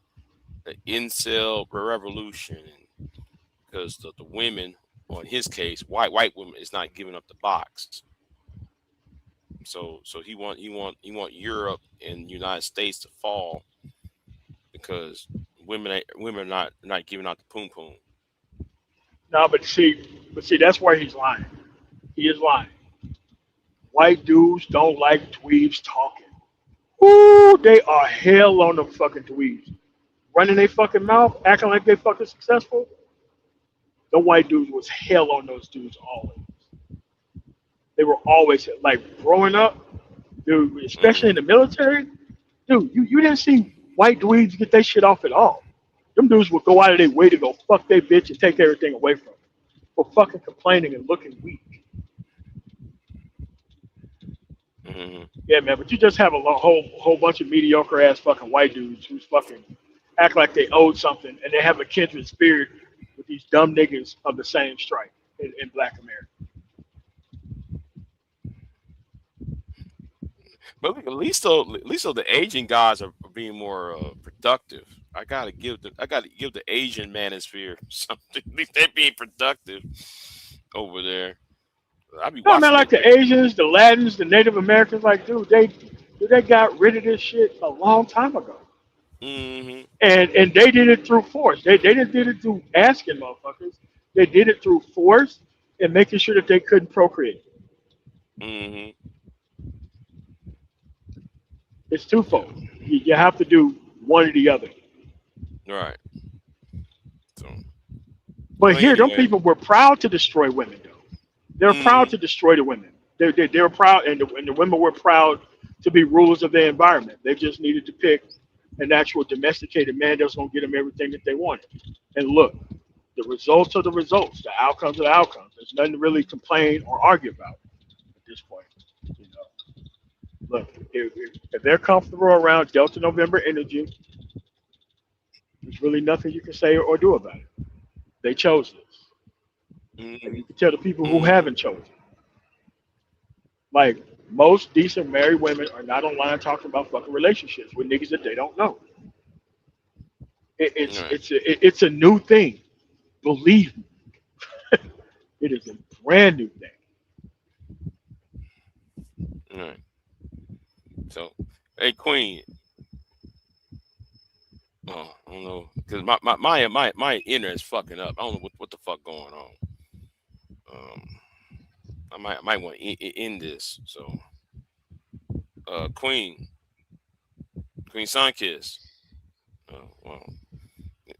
an incel revolution, because the women, or in his case white women, is not giving up the box. So he want Europe and United States to fall because women are not giving out the poom poom. No, but see, that's where he's lying. He is lying. White dudes don't like dweebs talking. Ooh, they are hell on them fucking dweebs. Running their fucking mouth, acting like they fucking successful. The white dudes was hell on those dudes always. They were always, like, growing up, dude, especially in the military. Dude, you didn't see white dweebs get their shit off at all. Them dudes would go out of their way to go fuck their bitch and take everything away from them for fucking complaining and looking weak. Mm-hmm. Yeah, man, but you just have a whole bunch of mediocre ass fucking white dudes who's fucking act like they owed something, and they have a kindred spirit with these dumb niggas of the same stripe in Black America. But at least though the Asian guys are being more productive. I gotta give the Asian manosphere something. At least they're being productive over there. I be No, watching man, like the Asians, the Latins, the Native Americans, like, dude, they got rid of this shit a long time ago. Mm-hmm. And they did it through force. They didn't did it through asking motherfuckers. They did it through force and making sure that they couldn't procreate. Mm-hmm. It's twofold. You have to do one or the other. Right. So, but here, anyway. them people were proud to destroy women, though. They were proud to destroy the women. They were proud, and the women were proud to be rulers of their environment. They just needed to pick an actual domesticated man that's going to get them everything that they wanted. And look, the results are the results. The outcomes are the outcomes. There's nothing to really complain or argue about at this point. You know, look, if they're comfortable around Delta November energy, there's really nothing you can say or do about it. They chose this. Mm-hmm. And you can tell the people who haven't chosen. Like, most decent married women are not online talking about fucking relationships with niggas that they don't know. It's a new thing. Believe me. It is a brand new thing. Right. So, hey, Queen. Oh, I don't know, because my internet is fucking up. I don't know what the fuck going on. I might want to end this. So, Queen Sunkiss. Well,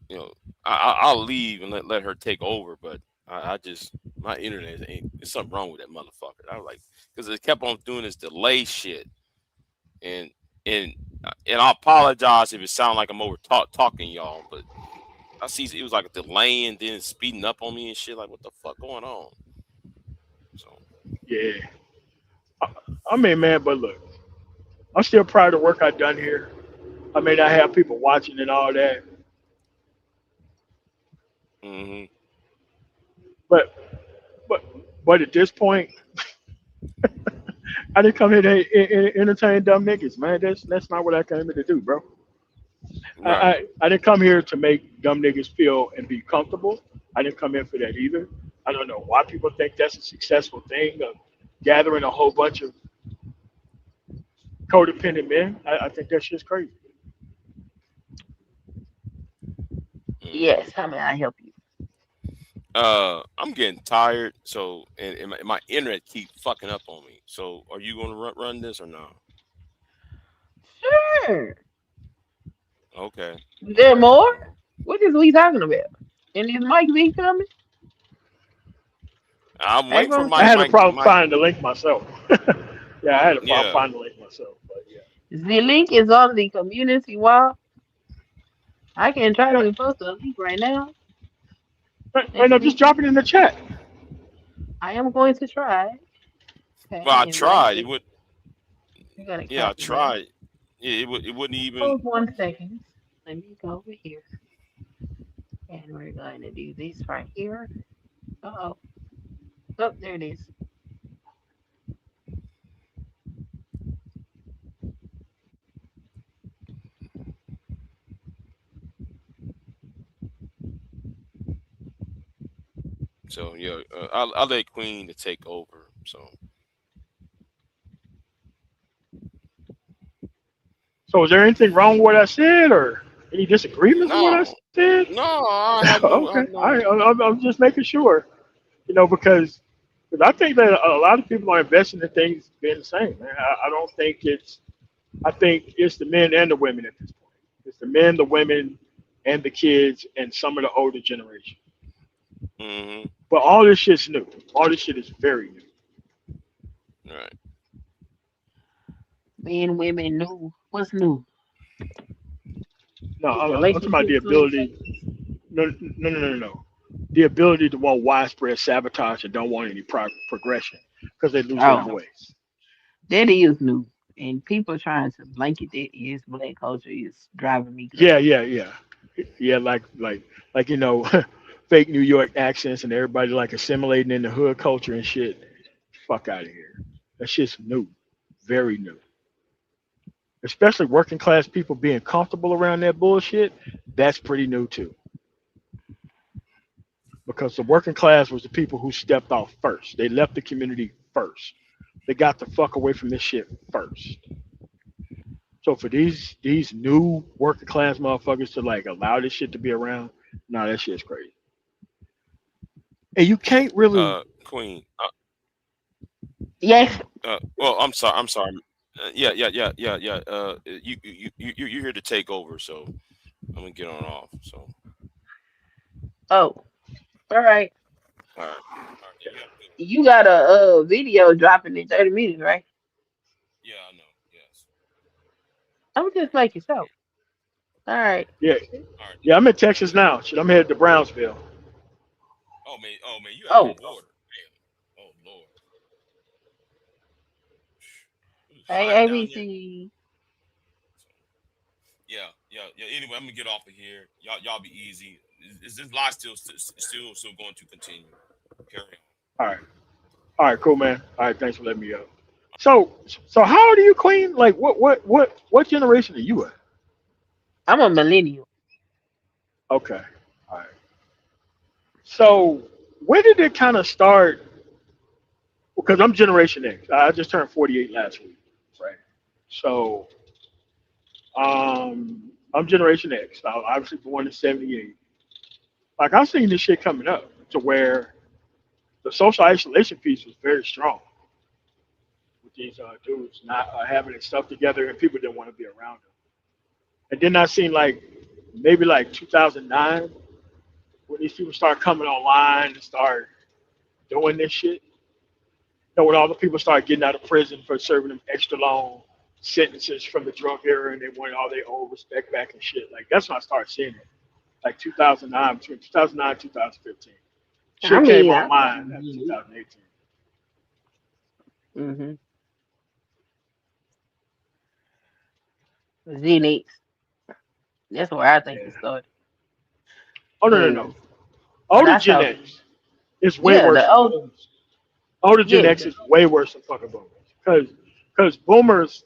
you know, I'll leave and let her take over, but I just, my internet there's something wrong with that motherfucker. I was like, because it kept on doing this delay shit, and I apologize if it sounds like I'm over talking y'all, but I see it was like a delay and then speeding up on me and shit. Like, what the fuck going on? So yeah, I mean, man, but look, I'm still proud of the work I've done here. I mean, I have people watching and all that. Mm-hmm. But at this point, I didn't come here to entertain dumb niggas, man. That's not what I came here to do, bro. Right. I didn't come here to make dumb niggas feel and be comfortable. I didn't come here for that either. I don't know why people think that's a successful thing of gathering a whole bunch of codependent men. I think that shit's crazy. Yes, how may I help you? I'm getting tired, so and my internet keep fucking up on me. So, are you going to run this or no? Sure. Okay. Is there more? What is we talking about? And is Mike V coming? I'm waiting for Mike. I had a problem finding the link myself. Yeah, I had a problem finding the link myself. But yeah. The link is on the community wall. I can try to post a link right now. Right now, just drop it in the chat. I am going to try. Okay, well, I tried. It would. Yeah, I tried. Yeah, it wouldn't even. Hold 1 second. Let me go over here. And we're going to do this right here. Oh, there it is. So yeah, I'll let Queen to take over. So is there anything wrong with what I said, or any disagreements with what I said? No, I have no. Okay, I'm just making sure, because I think that a lot of people are investing in things being the same. Man. I don't think it's. I think it's the men and the women at this point. It's the men, the women, and the kids, and some of the older generation. Mm-hmm. But all this shit's new. All this shit is very new. Right. Men, women, new. What's new? No, I'm talking about the Relationships with each ability. No. The ability to want widespread sabotage and don't want any progression because they lose their other. Oh, voice. that is new. And people trying to blanket that is black culture is driving me Yeah, crazy. yeah, yeah, yeah. Like fake New York accents and everybody like assimilating in the hood culture and shit. Fuck out of here. That shit's new, very new. Especially working class people being comfortable around that bullshit. That's pretty new too. Because the working class was the people who stepped off first. They left the community first. They got the fuck away from this shit first. So for these new working class motherfuckers to like allow this shit to be around, nah, that shit's crazy. And you can't really. Queen. Yes. Well, I'm sorry. I'm sorry. Yeah. You're here to take over, so I'm gonna get on off. So. Oh, all right. All right. You got a video dropping in 30 minutes, right? Yeah, I know. Yes. I'm just making so. All right. Yeah, All right. yeah. I'm in Texas now. Shit, I'm headed to Brownsville. Oh man, you out on Oh, the border. Damn. Oh Lord. It's hey, hot down there. ABC. Yeah. Anyway, I'm gonna get off of here. Y'all be easy. Is this lie still going to continue? Carry on. All right, cool, man. All right, thanks for letting me up. So how old are you, Queen? Like, what generation are you at? I'm a millennial. Okay, all right. So when did it kind of start? Because I'm Generation X. I just turned 48 last week, right? So I'm Generation X. I was obviously born in '78. Like I've seen this shit coming up to where the social isolation piece was very strong with these dudes not having their stuff together and people didn't want to be around them. And then I seen like maybe like 2009 when these people start coming online and start doing this shit. You know, when all the people start getting out of prison for serving them extra long sentences from the drug era and they wanted all their old respect back and shit. Like that's when I started seeing it. Like 2009, between 2009 and 2015. I Shit came mean, I online after 2018. mm-hmm. Gen X. That's where I think Yeah. it started. Oh no. 'Cause when Older I Gen saw, X is way yeah, worse the than old, boomers. Older Gen yeah, X is way worse than fucking boomers. Because boomers,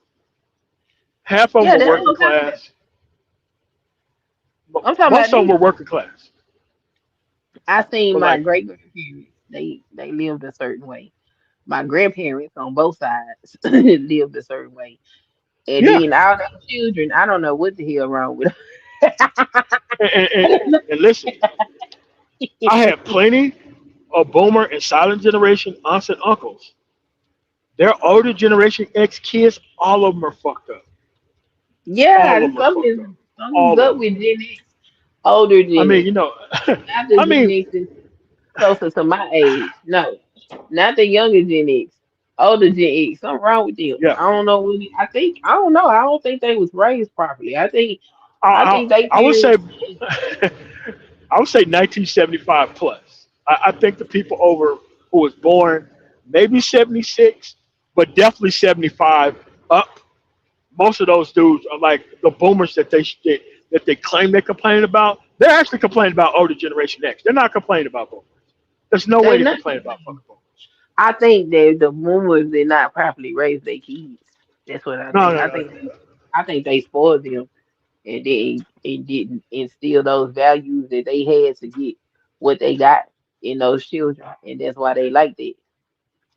half of them yeah, were that's what working I'm talking about. class. I'm talking Most about of them were these. working class. I seen But my like, great grandparents. They lived a certain way. My grandparents on both sides lived a certain way. And yeah. then all their children, I don't know what the hell wrong with And, and, and, them. and listen, I had plenty of boomer and silent generation aunts and uncles. Their older generation X kids, all of them are fucked up. All Yeah, of them are fucked up. something's All of up them. with Gen X, older I Gen mean, X. you know, Not the I Gen mean, X is closer to my age. No, not the younger Gen X. Older Gen X. Something wrong with them. yeah. I don't know what I don't know. I don't think they was raised properly. I I, think they I would say parents I would say 1975 plus. I think the people over who was born maybe 76, but definitely 75 up. Most of those dudes are like the boomers that they claim they're complaining about. They're actually complaining about older generation X. They're not complaining about boomers. There's no way they to not complain about fucking boomers. I think that the boomers did not properly raise their kids. That's what I No, think. no, no, no. I think they spoiled them and they and didn't instill those values that they had to get what they got in those children, and that's why they liked it.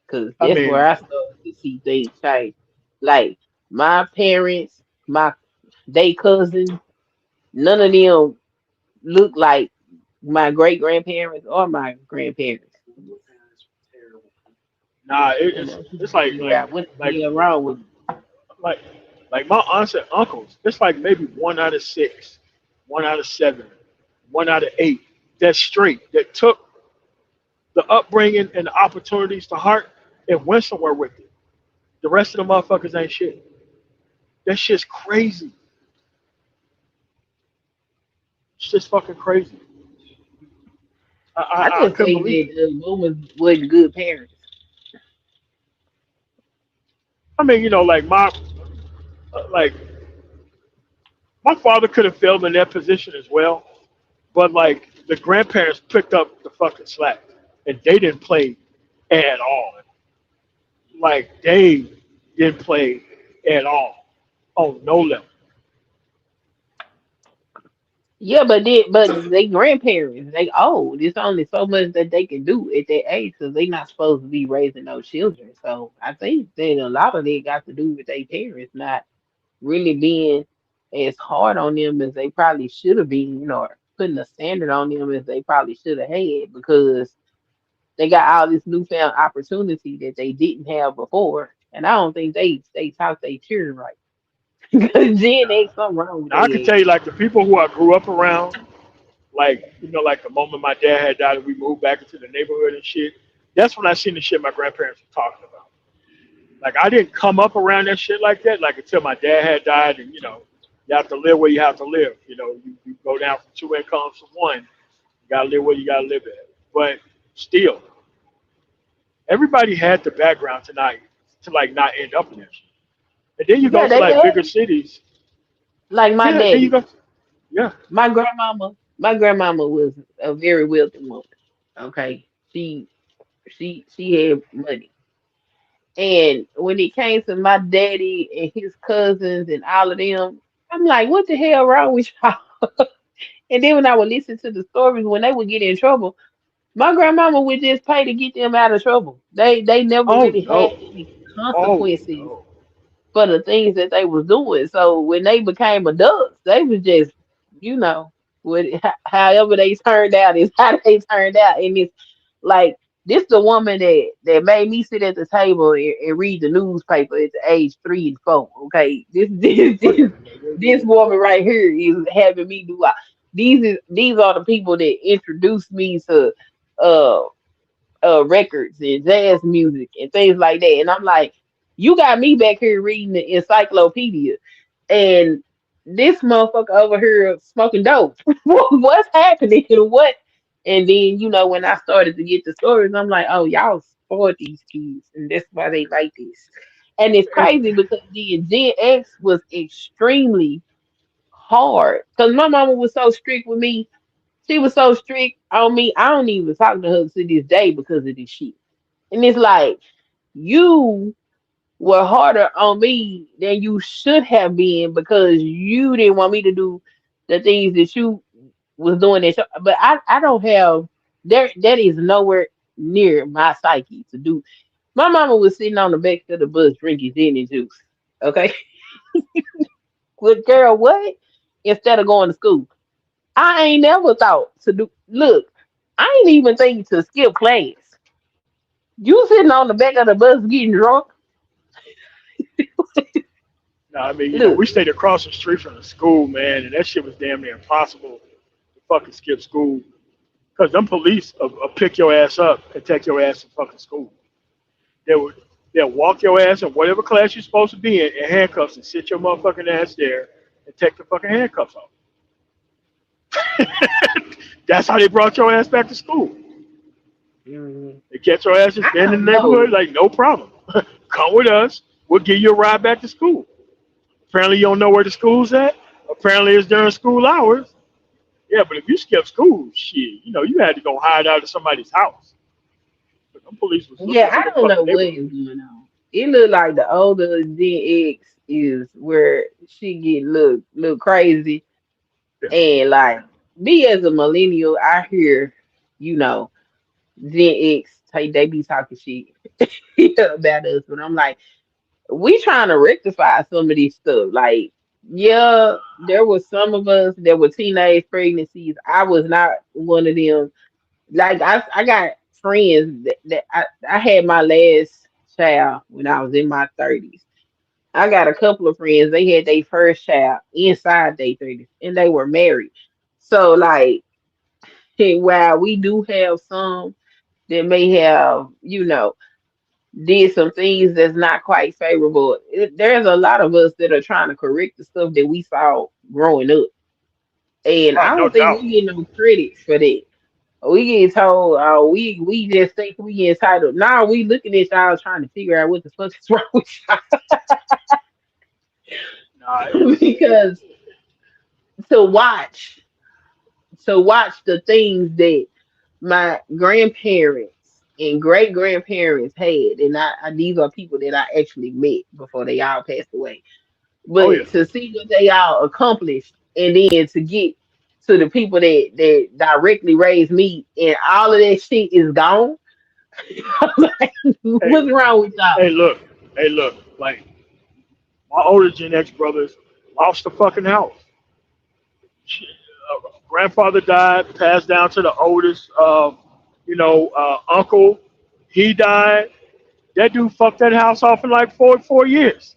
Cause I that's where mean, I started to see things change. Like my parents, my they cousins, none of them look like my great grandparents or my grandparents. nah, And I it's couldn't like figure out what like the hell wrong with them. like like my aunts and uncles, it's like maybe 1 out of 6, 1 out of 7, 1 out of 8 that's straight that took the upbringing and the opportunities to heart and went somewhere with it. The rest of the motherfuckers ain't shit. That shit's crazy. It's just fucking crazy. I I just couldn't think believe it. that women wasn't good parents. I mean, like like my father could have failed in that position as well, but like the grandparents picked up the fucking slack, and they didn't play at all. Like they didn't play at all on no level. Yeah, but they grandparents, they old. It's only so much that they can do at that age because they not supposed to be raising no children. So I think that a lot of it got to do with their parents not really being as hard on them as they probably should have been, or putting a standard on them as they probably should have had because they got all this newfound opportunity that they didn't have before. And I don't think they taught their children right. Because Gen X something wrong with Now I can tell their you, like the people who I grew up around, like like the moment my dad had died and we moved back into the neighborhood and shit. That's when I seen the shit my grandparents were talking about. Like I didn't come up around that shit like that, like until my dad had died, and you have to live where you have to live. You go down from two incomes to one. You gotta live where you gotta live at. But still, everybody had the background tonight to like not end up in that shit. And then you go yeah, to they like bigger had cities. like my Yeah, then you daddy. go. Yeah. My grandmama was a very wealthy woman. Okay. She had money. And when it came to my daddy and his cousins and all of them, I'm like, what the hell wrong with y'all? And then when I would listen to the stories when they would get in trouble, my grandmama would just pay to get them out of trouble. They never Oh really had no. any Oh consequences no. for the things that they was doing. So when they became adults, they was just, you know, with however they turned out is how they turned out. And it's like this the woman that made me sit at the table and read the newspaper at the age 3 and 4. Okay, Oh yeah. this woman right here is having me do. These are the people that introduced me to uh records and jazz music and things like that. And I'm like, you got me back here reading the encyclopedia, and this motherfucker over here smoking dope. What's happening? What? And then when I started to get the stories, I'm like, oh, y'all spoiled these kids, and that's why they like this. And it's And, crazy because the Gen X was extremely hard because my mama was so strict with me. She was so strict on me. I don't even talk to her to this day because of this shit. And it's like you were harder on me than you should have been because you didn't want me to do the things that you was doing. But I don't have there. That is nowhere near my psyche to do. My mama was sitting on the back of the bus drinking gin and juice. Okay, good girl, what? Instead of going to school. I ain't never thought to do. Look, I ain't even think to skip class. You sitting on the back of the bus getting drunk. no, I mean, Look, we stayed across the street from the school, man, and that shit was damn near impossible to fucking skip school. Cause them police will pick your ass up and take your ass to fucking school. They would they'll walk your ass in whatever class you're supposed to be in handcuffs and sit your motherfucking ass there and take the fucking handcuffs off. That's how they brought your ass back to school. mm, They catch your ass just I standing in don't the neighborhood, know. like, no problem. Come with us. We'll give you a ride back to school. Apparently, you don't know where the school's at. Apparently, it's during school hours. Yeah, but if you skip school, shit, you had to go hide out at somebody's house. But them police was looking Yeah, for I your don't know fucking what neighborhood. is going on. It look like the older Gen X is where she get look crazy, Yeah. and like me as a millennial, I hear you know Gen X they be talking shit about us, but I'm like, we trying to rectify some of these stuff. Like, yeah, there was some of us that were teenage pregnancies. I was not one of them. Like, I got friends that I had my last child when I was in my 30s. I got a couple of friends, they had their first child inside their 30s and they were married. So, like, while we do have some that may have, did some things that's not quite favorable. There's a lot of us that are trying to correct the stuff that we saw growing up, and Oh, I no don't think doubt. we get no credit for that. We get told, we just think we get entitled. Now we looking at y'all trying to figure out what the fuck is wrong with Nah, y'all because to watch watch the things that my grandparents and great grandparents had, and these are people that I actually met before they all passed away. oh yeah. But to see what they all accomplished, and then to get to the people that directly raised me, and all of that shit is gone. Like, Hey, what's wrong with y'all? hey, look, hey, look. Like my older Gen X brothers lost the fucking house. Shit, grandfather died, passed down to the oldest, uncle. He died. That dude fucked that house off in like 4 years.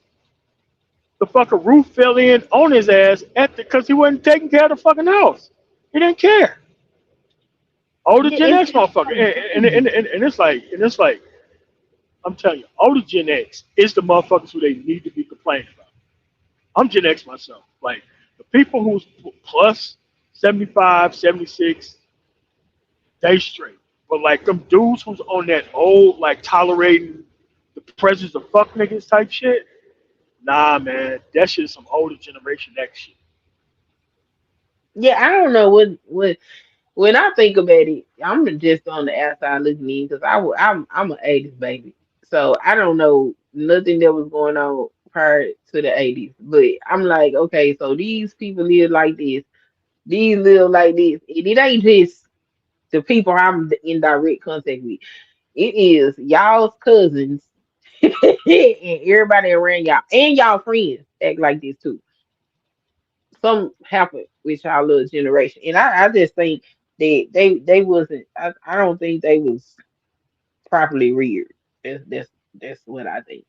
The fucking roof fell in on his ass because he wasn't taking care of the fucking house. He didn't care. Older Yeah, Gen X it's motherfucker, like crazy. and it's like I'm telling you, older Gen X is the motherfuckers who they need to be complaining about. I'm Gen X myself. Like the people who's plus 75, 76, they straight. But like them dudes who's on that old, like tolerating the presence of fuck niggas type shit, nah, man, that shit is some older generation X shit. Yeah, I don't know what when I think about it, I'm just on the outside looking in because I'm an '80s baby, so I don't know nothing that was going on prior to the '80s. But I'm like, okay, so these people live like this, these live like this, and it ain't just the people I'm in direct contact with. It is y'all's cousins and everybody around y'all and y'all friends act like this too. Some happened with y'all little generation, and I just think they wasn't. I don't think they was properly reared. That's what I think.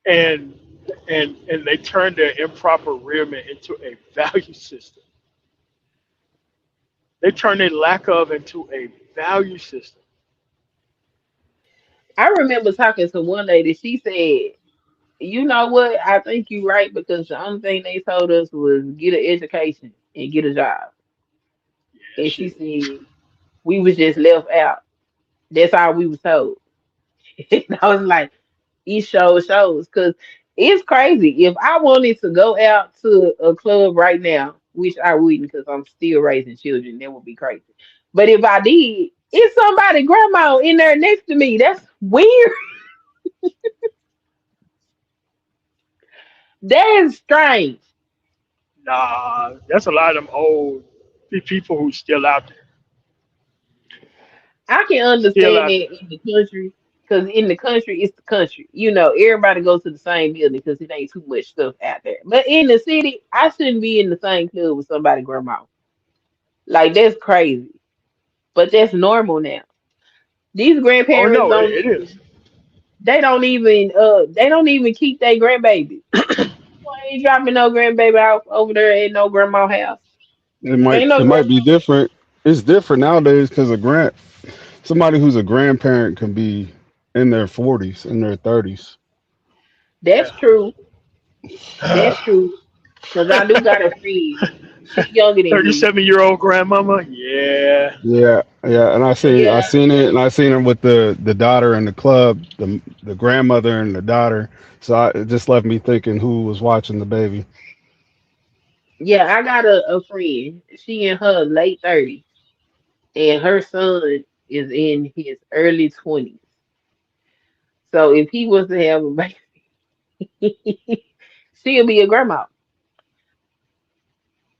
And and they turned their improper rearment into a value system. They turned their lack of into a value system. I remember talking to one lady. She said, "You know what? I think you're right because the only thing they told us was get an education and get a job." Yeah, And she shit. said we was just left out. That's all we was told. And I was like, it shows because it's crazy. If I wanted to go out to a club right now, which I wouldn't because I'm still raising children, that would be crazy. But if I did, it's somebody grandma in there next to me. That's weird. That is strange. Nah, that's a lot of them old people who's still out there. I can Still understand out that there. in the country because in the country, it's the country. You know, everybody goes to the same building because it ain't too much stuff out there. But in the city, I shouldn't be in the same club with somebody grandma. Like that's crazy. But that's normal now. These Oh grandparents no, don't it is. even they don't even keep their grandbabies. Why ain't dropping no grandbaby out over there at no grandma house? It might Ain't no it might be grandma. different. It's different nowadays because a somebody who's a grandparent can be in their 40s, in their 30s. That's Yeah. true. That's true. Cause I do got a friend. She younger than me. 37-year-old grandmama. Yeah. Yeah, yeah, and I Yeah, seen it, and I seen her with the daughter in the club, the grandmother and the daughter. So it just left me thinking who was watching the baby. yeah, I got a friend. She in her late 30s, and her son is in his early 20s. So if he was to have a baby, she'll be a grandma.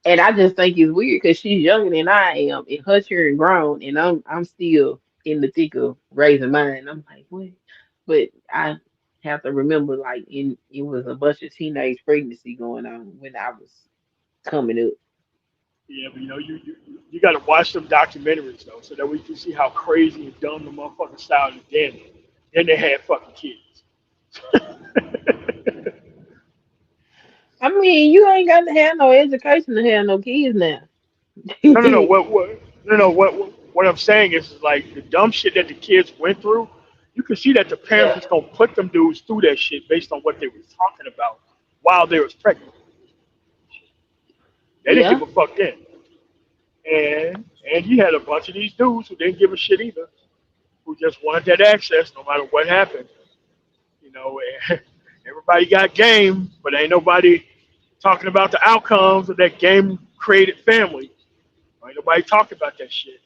And I just think it's weird because she's younger than I am, and her children grown, and I'm still in the thick of raising mine. I'm like, what? But I have to remember, like, it was a bunch of teenage pregnancy going on when I was coming up. Yeah, but you got to watch them documentaries though, so that we can see how crazy and dumb the motherfucking style is then. Then they had fucking kids. I mean, you ain't got to have no education to have no kids now. No, no, no. No, no. What I'm saying is like the dumb shit that the kids went through. you can see that the parents was gonna put them dudes through that shit based on what they was talking about while they was pregnant. They didn't give a fuck then. And you had a bunch of these dudes who didn't give a shit either, who just wanted that access no matter what happened. You know, and everybody got game, but ain't nobody talking about the outcomes of that game created family. Ain't nobody talking about that shit.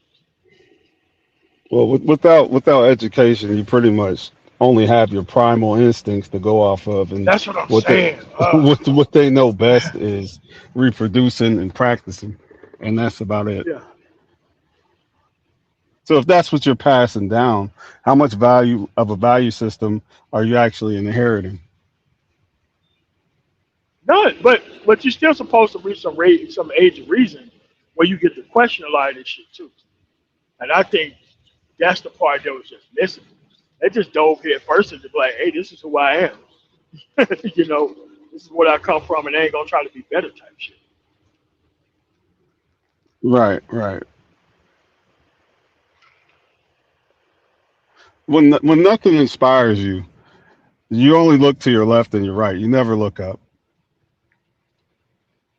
Well, without education, you pretty much only have your primal instincts to go off of, and that's what I'm saying. What they know best is reproducing and practicing, and that's about it. Yeah. So if that's what you're passing down, how much value of a value system are you actually inheriting? None, but you're still supposed to reach some age of reason where you get to question a lot of this shit too. And I think that's the part that was just missing. They just dove head first and be like, hey, this is who I am. You know, this is what I come from, and they ain't gonna try to be better type shit. Right. When nothing inspires you, you only look to your left and your right. You never look up.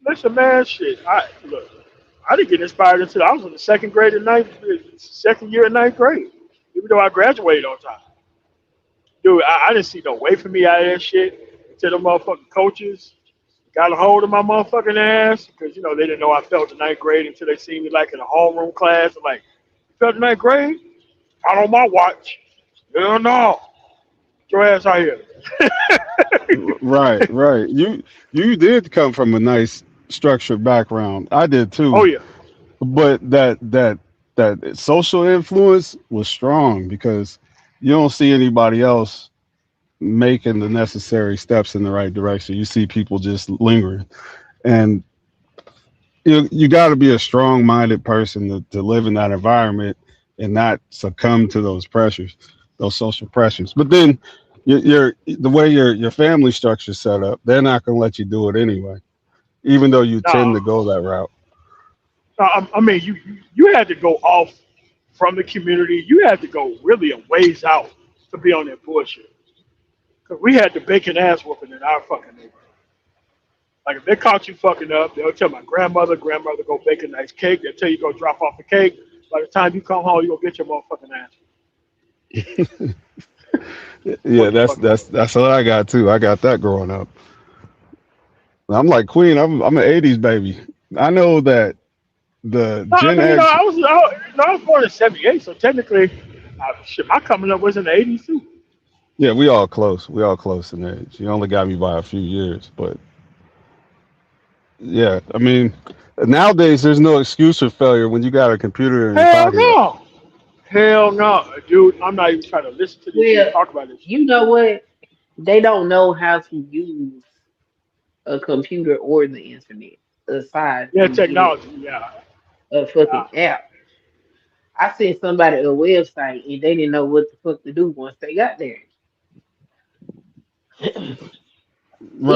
Listen, man, shit. I didn't get inspired until I was in the second year of ninth grade, even though I graduated on time. Dude, I didn't see no way for me out of that shit until the motherfucking coaches got a hold of my motherfucking ass because, you know, they didn't know I felt the ninth grade until they see me like in a homeroom class. I'm like, you felt the ninth grade? Not on my watch. Hell no. Get your ass out here. Right. You did come from a nice structured background. I did too. Oh yeah. But that social influence was strong because you don't see anybody else making the necessary steps in the right direction. You see people just lingering, and you got to be a strong-minded person to live in that environment and not succumb to those pressures, those social pressures. But then the way your family structure set up, they're not going to let you do it anyway, even though you tend to go that route. I mean, you had to go off from the community. You had to go really a ways out to be on that bullshit. Because we had the bacon ass whooping in our fucking neighborhood. Like, if they caught you fucking up, they'll tell my grandmother go bake a nice cake. They'll tell you go drop off the cake. By the time you come home, you'll get your motherfucking ass. Yeah, that's what I got too. I got that growing up. I'm like Queen. I'm an '80s baby. I know that Gen X. I was born in '78, so technically, my coming up was in the '80s too. Yeah, we all close. We all close in age. You only got me by a few years, but yeah, I mean, nowadays there's no excuse for failure when you got a computer in your pocket. Hell no, dude. I'm not even trying to listen to these people talk about this. You know what? They don't know how to use a computer or the internet aside. Yeah, technology. Yeah. A fucking app. I sent somebody a website and they didn't know what the fuck to do once they got there. Right.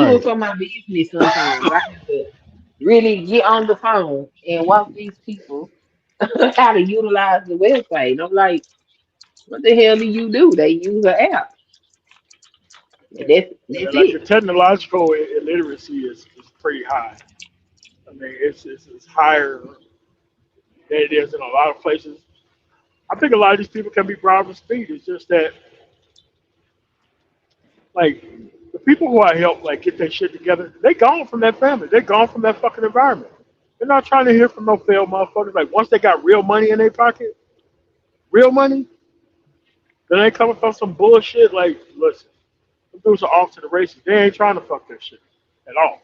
Even for my business, sometimes I have to really get on the phone and walk these people how to utilize the website. And I'm like, what the hell do you do? They use an app. That's like the technological illiteracy is pretty high. I mean, it's higher than it is in a lot of places. I think a lot of these people can be brought up to speed. It's just that, like, the people who I help, like, get their shit together, they gone from that family. They're gone from that fucking environment. They're not trying to hear from no failed motherfuckers. Like, once they got real money in their pocket, real money, then they coming from some bullshit. Like, listen, them dudes are off to the races. They ain't trying to fuck that shit at all.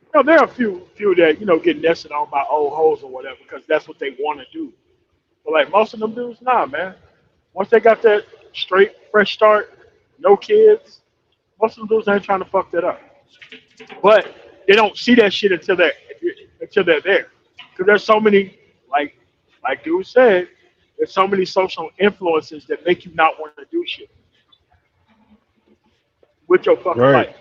You know, there are a few that, you know, get nested on by old hoes or whatever because that's what they want to do. But, like, most of them dudes, nah, man. Once they got that straight, fresh start, no kids, most of them dudes ain't trying to fuck that up. But they don't see that shit until they're there. Because there's so many, like dude said, there's so many social influences that make you not want to do shit with your fucking life.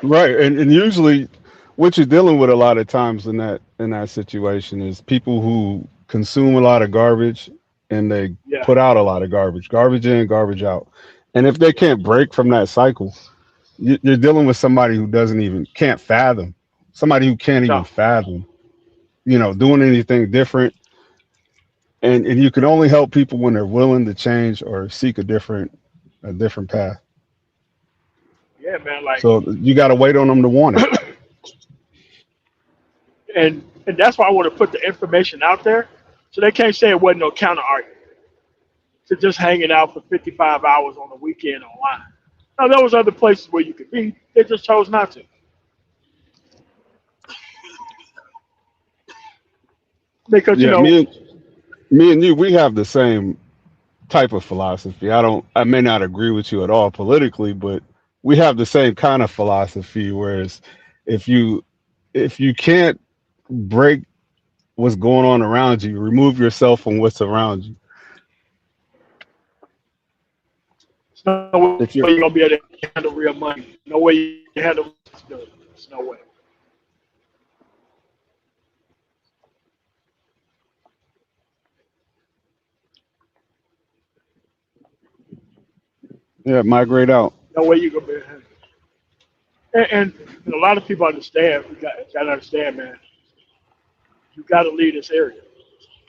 Right, and usually what you're dealing with a lot of times in that situation is people who consume a lot of garbage and they put out a lot of garbage in, garbage out. And if they can't break from that cycle, you're dealing with somebody who can't fathom, somebody who can't even fathom, doing anything different. And you can only help people when they're willing to change or seek a different path. Yeah, man. Like, so you got to wait on them to want it. and that's why I want to put the information out there, so they can't say it wasn't no counter argument to just hanging out for 55 hours on the weekend online. Now, there was other places where you could be. They just chose not to. Because me and you, we have the same type of philosophy. I may not agree with you at all politically, but we have the same kind of philosophy. Whereas if you can't break what's going on around you, remove yourself from what's around you. There's no way you're gonna be able to handle real money. No way you can handle responsibility. There's no way. Yeah, migrate out. No way you're gonna be able to handle it. And a lot of people understand. You got to understand, man. You got to leave this area.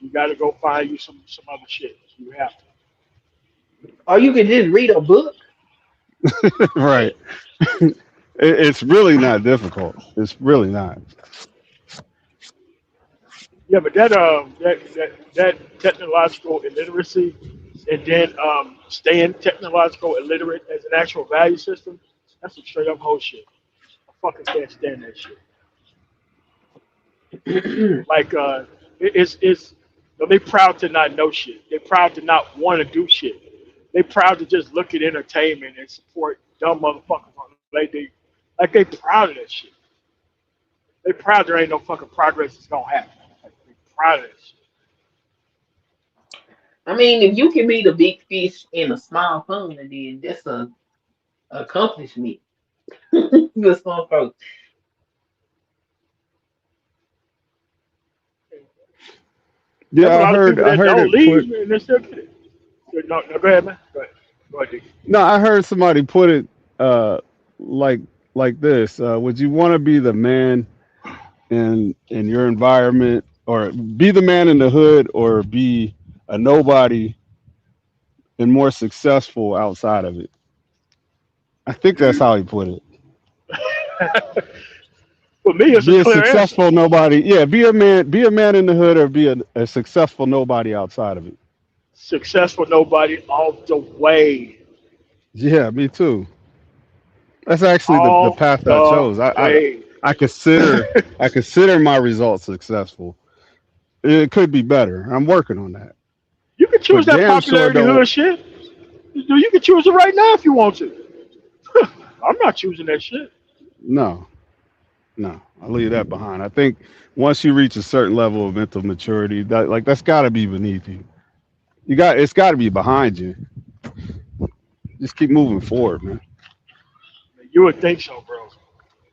You got to go find you some other shit. You have to. Or you can just read a book. Right. It's really not difficult. It's really not. Yeah, but that technological illiteracy, and then staying technological illiterate as an actual value system, that's some straight up whole shit. I fucking can't stand that shit. Like they proud to not know shit. They proud to not want to do shit. They proud to just look at entertainment and support dumb motherfuckers. Like they proud of that shit. They proud there ain't no fucking progress that's gonna happen. Like, they proud of that shit. I mean, if you can be the big fish in a small pond, then that's a accomplishment. For some folks. Yeah, I heard don't it leave put. and they still get it. No, go ahead, man. Go ahead, Dick. No, I heard somebody put it like this. Would you want to be the man in your environment, or be the man in the hood, or be a nobody and more successful outside of it? I think that's how he put it. For me, it's Be a a clear answer. successful nobody. Yeah, be a man in the hood, or be a successful nobody outside of it. Successful nobody all the way. Yeah, me too. That's actually the All path I the chose. way. I consider my results successful. It could be better. I'm working on that. You can choose But that damn sure popularity don't. hood shit. You can choose it right now if you want to. I'm not choosing that shit. No, I'll leave that behind. I think once you reach a certain level of mental maturity, that's got to be beneath you. It's got to be behind you. Just keep moving forward, man. You would think so, bro.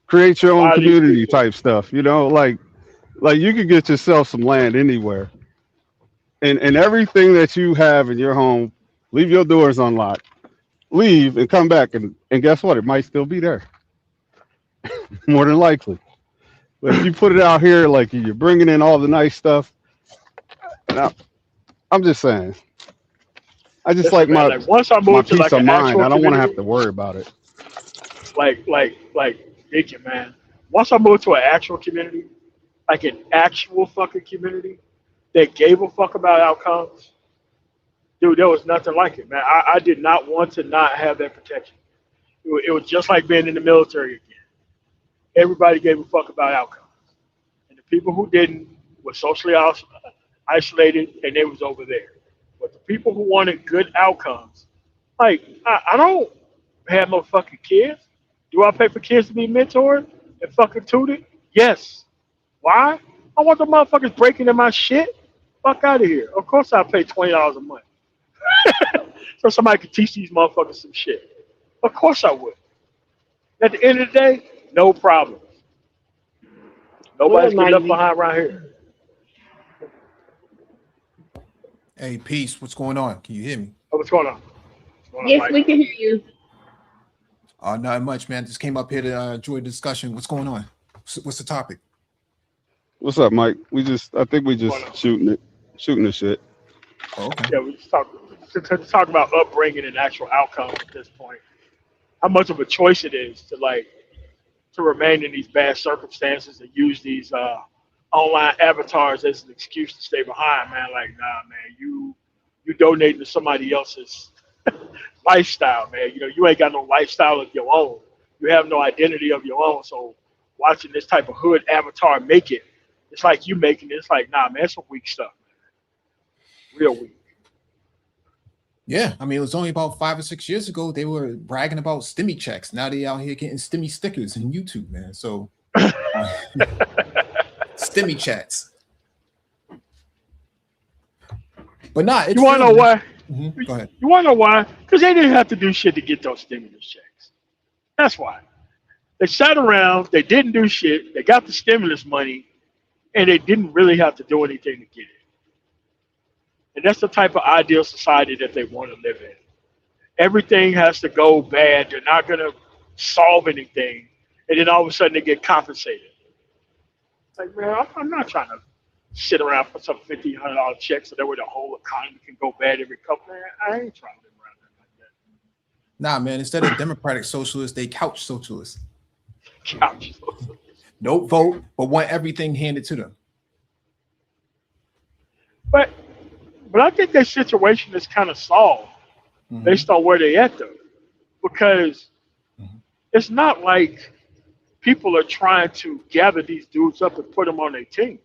Create your A own lot of these community people. type stuff. Like you could get yourself some land anywhere, and everything that you have in your home, leave your doors unlocked. Leave and come back, and guess what? It might still be there, more than likely. But if you put it out here, like you're bringing in all the nice stuff, and I'm just saying, I just like Listen, man. Like once I my move to peace like of an mind. actual I don't want to have community, to worry about it. like Deacon, man. Once I moved to an actual community, like an actual fucking community that gave a fuck about outcomes, dude, there was nothing like it, man. I did not want to not have that protection. It was just like being in the military again. Everybody gave a fuck about outcomes, and the people who didn't were socially isolated, and they was over there. But the people who wanted good outcomes, like I don't have no fucking kids. Do I pay for kids to be mentored and fucking tutored? Yes. Why? I want the motherfuckers breaking in my shit. Fuck out of here. Of course I'll pay $20 a month. So somebody could teach these motherfuckers some shit. Of course I would. At the end of the day, no problem. Well, Nobody's getting left Mikey. behind around here. Hey, peace. What's going on? Can you hear me? Oh, what's going on? Yes, we can hear you. Not much, man. Just came up here to enjoy the discussion. What's going on? What's the topic? What's up, Mike? I think we just shooting the shit. Oh, okay. Yeah, we just talk about upbringing and actual outcomes at this point. How much of a choice it is to remain in these bad circumstances and use these online avatars as an excuse to stay behind, man. Like, nah, man, you donating to somebody else's lifestyle, man. You ain't got no lifestyle of your own. You have no identity of your own. So watching this type of hood avatar make it, it's like you making it. It's like, nah, man, it's some weak stuff, man. Real weak. Yeah, I mean, it was only about 5 or 6 years ago they were bragging about stimmy checks. Now they out here getting stimmy stickers in YouTube, man. So stimmy chats. But not. You want to know why? Mm-hmm. Go ahead. You want to know why? Because they didn't have to do shit to get those stimulus checks. That's why. They sat around. They didn't do shit. They got the stimulus money, and they didn't really have to do anything to get it. And that's the type of ideal society that they want to live in. Everything has to go bad. They're not going to solve anything. And then all of a sudden they get compensated. Like, man, I'm not trying to sit around for some $50, $100 checks so that way the whole economy can go bad every couple of years. I ain't trying to live around that like that. Nah, man, instead of democratic socialists, they couch socialists. Couch socialists. Don't vote, but want everything handed to them. But I think that situation is kind of solved based on where they at, though. Because it's not like people are trying to gather these dudes up and put them on their team.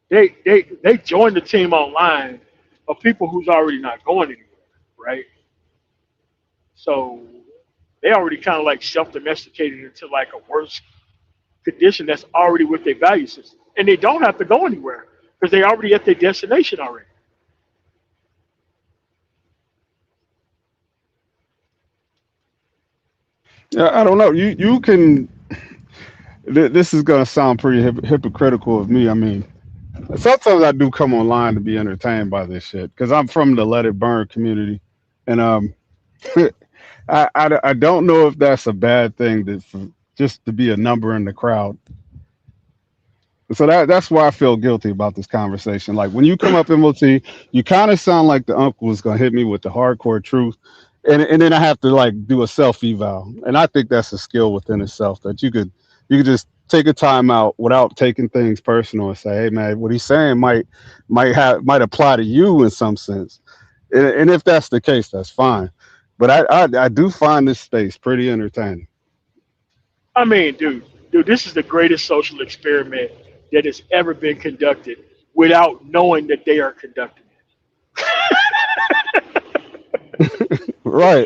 They join the team online of people who's already not going anywhere, right? So they already kind of like self-domesticated into like a worse condition that's already with their value system. And they don't have to go anywhere because they're already at their destination already. I don't know. You can. This is gonna sound pretty hypocritical of me. I mean, sometimes I do come online to be entertained by this shit because I'm from the Let It Burn community, and I don't know if that's a bad thing just to be a number in the crowd. So that's why I feel guilty about this conversation. Like when you come up MOT, you kind of sound like the uncle was gonna hit me with the hardcore truth. And then I have to like do a self eval, and I think that's a skill within itself that you could just take a time out without taking things personal and say, hey man, what he's saying might apply to you in some sense, and if that's the case, that's fine. But I do find this space pretty entertaining. I mean, dude, this is the greatest social experiment that has ever been conducted without knowing that they are conducting it. Right.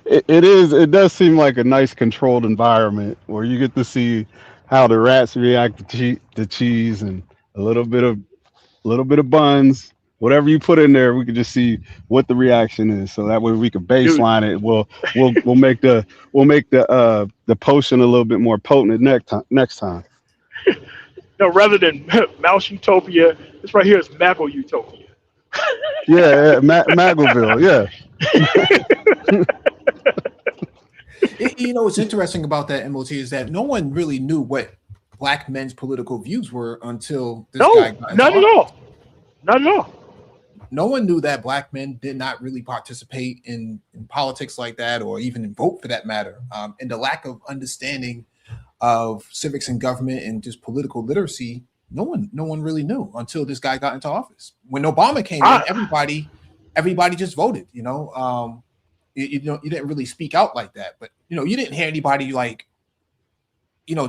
It does seem like a nice controlled environment where you get to see how the rats react to cheese and a little bit of buns, whatever you put in there, we can just see what the reaction is. So that way we can baseline it. We'll make the potion a little bit more potent next time. No, rather than Mouse Utopia, this right here is Maggle Utopia. Yeah, Maggleville, yeah. What's interesting about that MOT is that no one really knew what black men's political views were until this guy got not at all. Not at all. No one knew that black men did not really participate in politics like that, or even vote for that matter. And the lack of understanding of civics and government and just political literacy, no one really knew until this guy got into office. When Obama came in, everybody just voted. You didn't really speak out like that, but you didn't hear anybody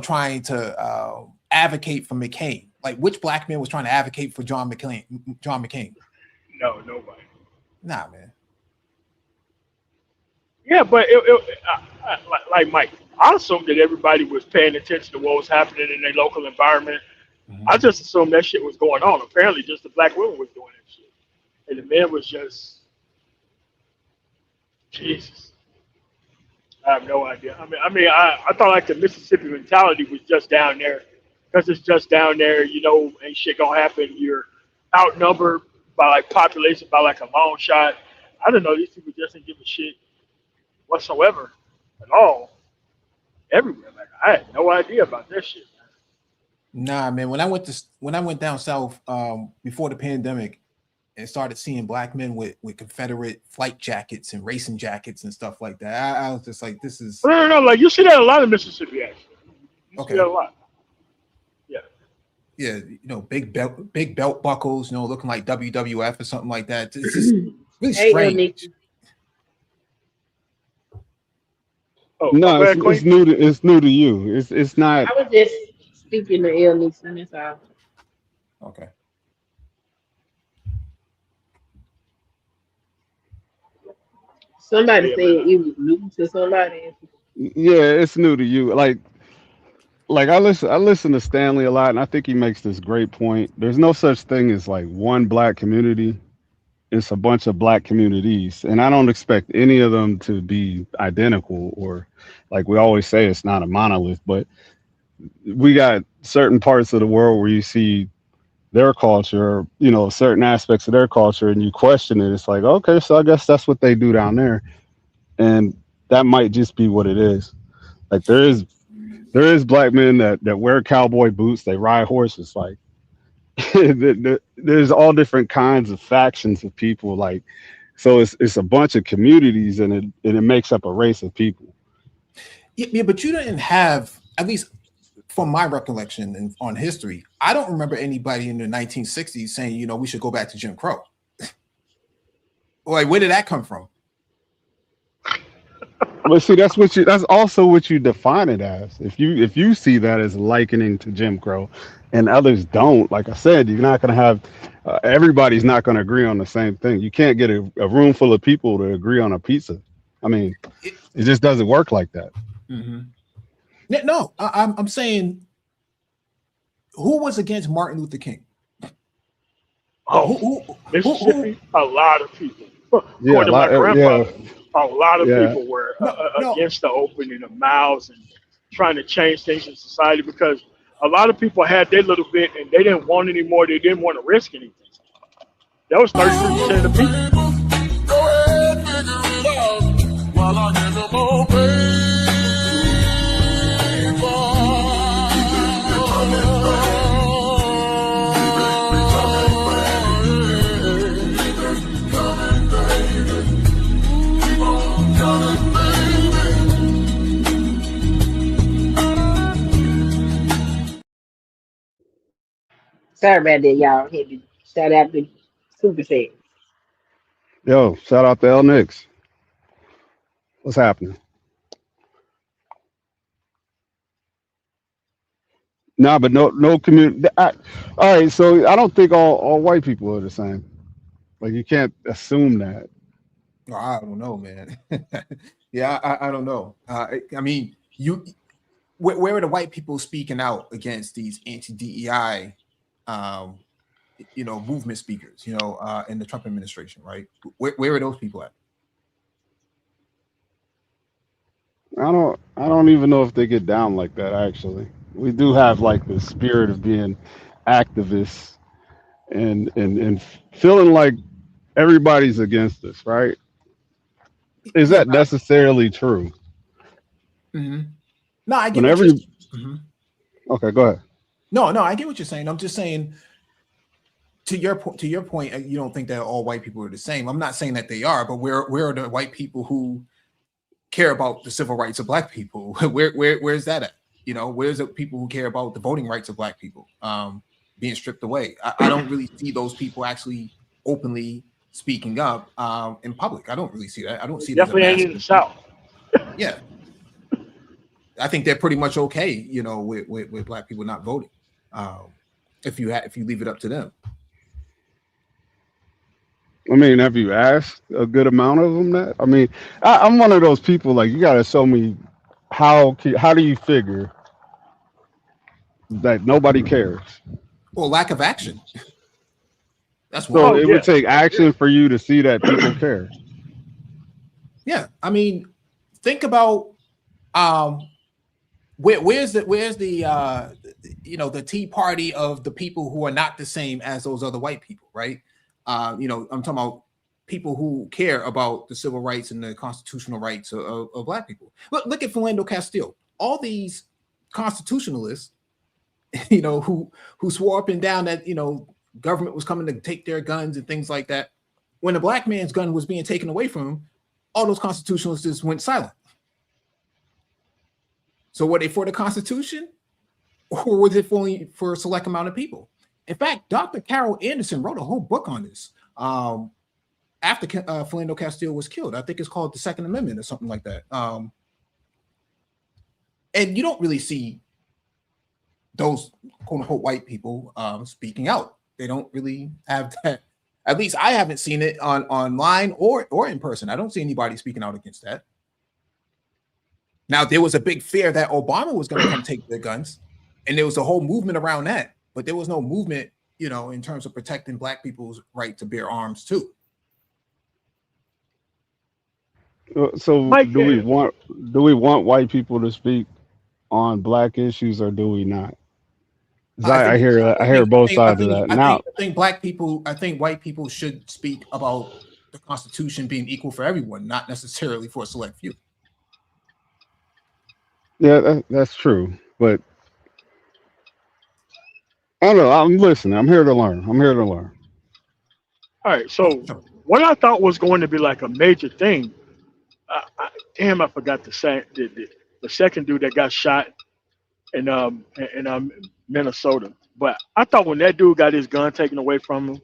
trying to advocate for McCain. Like, which black man was trying to advocate for John McCain? No, nobody. Nah, man. Yeah, but like Mike, I assumed that everybody was paying attention to what was happening in their local environment. I just assumed that shit was going on. Apparently, just the black women was doing that shit, and the men was just Jesus. I have no idea. I thought like the Mississippi mentality was just down there because it's just down there. Ain't shit gonna happen. You're outnumbered by like population by like a long shot. I don't know. These people just didn't give a shit whatsoever at all. Everywhere, like I had no idea about that shit. Nah, man. When I went down south before the pandemic and started seeing black men with Confederate flight jackets and racing jackets and stuff like that, I was just like, this is No. Like you see that a lot in Mississippi, actually. You see that a lot. Yeah. Yeah, you know, big belt buckles, you know, looking like WWF or something like that. It's just really strange. No, it's new to you. It's not. I was just speaking to El Nixon. That's all. Okay. Somebody said it was new to somebody. Yeah, it's new to you. Like I listen to Stanley a lot, and I think he makes this great point. There's no such thing as like one black community. It's a bunch of black communities, and I don't expect any of them to be identical, or like we always say, it's not a monolith. But we got certain parts of the world where you see their culture, you know, certain aspects of their culture, and you question it. It's like, okay, so I guess that's what they do down there, and that might just be what it is. Like there is black men that wear cowboy boots, they ride horses. Like there's all different kinds of factions of people. Like, so it's a bunch of communities, and it makes up a race of people. Yeah, but you didn't have, at least from my recollection and on history, I don't remember anybody in the 1960s saying, you know, we should go back to Jim Crow. Like, where did that come from? But see, that's also what you define it as. If you see that as likening to Jim Crow, and others don't, like I said, you're not going to have everybody's not going to agree on the same thing. You can't get a room full of people to agree on a pizza. I mean, it just doesn't work like that. Mm-hmm. No, I'm saying, who was against Martin Luther King? Mississippi, a lot of people. Yeah, According to my grandfather, a lot of people were No. against the opening of mouths and trying to change things in society, because a lot of people had their little bit and they didn't want any more. They didn't want to risk anything. That was 33% of the people. Go ahead, figure it out while I give them more paper. Sorry about that, y'all. Had to shout out the super chat. Yo, shout out to El Nix. What's happening? Nah, but no community. All right, so I don't think all white people are the same. Like, you can't assume that. Oh, I don't know, man. Yeah, I don't know. I mean, where are the white people speaking out against these anti-DEI, you know, movement speakers, you know, in the Trump administration, right? Where are those people at? I don't even know if they get down like that. Actually, we do have like the spirit of being activists and feeling like everybody's against us, right? Is that necessarily true? Mm-hmm. No, I get Whenever what you're... Okay, go ahead. No, I get what you're saying. I'm just saying, to your point, you don't think that all white people are the same. I'm not saying that they are, but where are the white people who care about the civil rights of black people? Where's that at? You know, where's the people who care about the voting rights of black people being stripped away? I don't really see those people actually openly speaking up in public. I don't really see that. I don't see definitely ain't in the South. Yeah, I think they're pretty much okay, you know, with black people not voting, if you leave it up to them. I mean, have you asked a good amount of them that? I mean, I'm one of those people, like, you got to show me how do you figure that nobody cares? Well, lack of action. That's so it would take action for you to see that people care. Yeah, I mean, think about where's the you know, the Tea Party of the people who are not the same as those other white people, right? I'm talking about people who care about the civil rights and the constitutional rights of Black people. Look at Philando Castile. All these constitutionalists, who swore up and down that government was coming to take their guns and things like that. When a Black man's gun was being taken away from him, all those constitutionalists just went silent. So were they for the Constitution, or was it for a select amount of people? In fact, Dr. Carol Anderson wrote a whole book on this after Philando Castile was killed. I think it's called The Second Amendment or something like that. And you don't really see those quote unquote white people speaking out. They don't really have that. At least I haven't seen it online or in person. I don't see anybody speaking out against that. Now, there was a big fear that Obama was going to come take their guns, and there was a whole movement around that. But there was no movement, in terms of protecting Black people's right to bear arms too. So, do we want white people to speak on Black issues, or do we not? I hear both sides of that. I think white people should speak about the Constitution being equal for everyone, not necessarily for a select few. Yeah, that's true. But I don't know. I'm listening. I'm here to learn. All right. So what I thought was going to be like a major thing, I forgot to say the second dude that got shot in Minnesota. But I thought when that dude got his gun taken away from him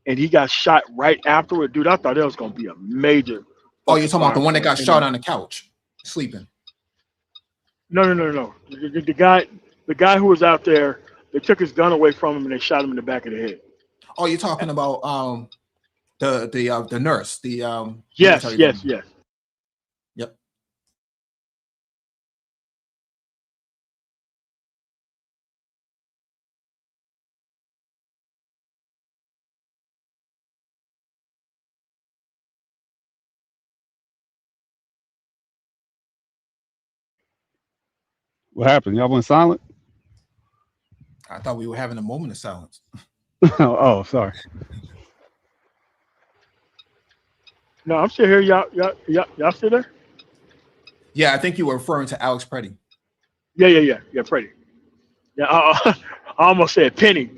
and he got shot right afterward, dude, I thought that was going to be a major. Oh, you're talking about the one that got shot on the couch, sleeping. No. The guy who was out there, they took his gun away from him and they shot him in the back of the head. Oh, you're talking about the nurse, Yes. Yep. What happened? Y'all went silent? I thought we were having a moment of silence. Oh, sorry. No, I'm still here. Y'all still there? Yeah, I think you were referring to Alex Preddy. Yeah, Preddy. Yeah, I almost said Penny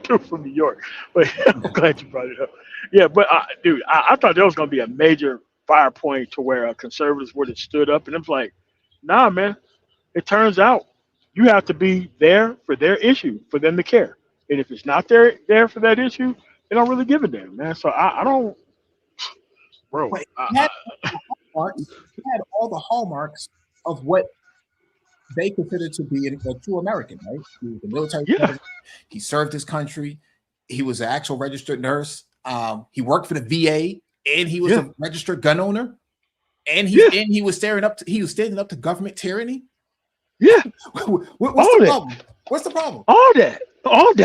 from New York, but I'm glad you brought it up. Yeah, but dude, I thought there was going to be a major fire point to where conservatives would have stood up, and it's like, nah, man. It turns out you have to be there for their issue, for them to care. And if it's not there for that issue, they don't really give a damn, man. So I don't, bro. He had all the hallmarks of what they consider to be a true American, right? He was a military president. He served his country. He was an actual registered nurse. He worked for the VA, and he was a registered gun owner. And he was standing up to government tyranny. Yeah. What's the problem? What's the problem? All that. Hold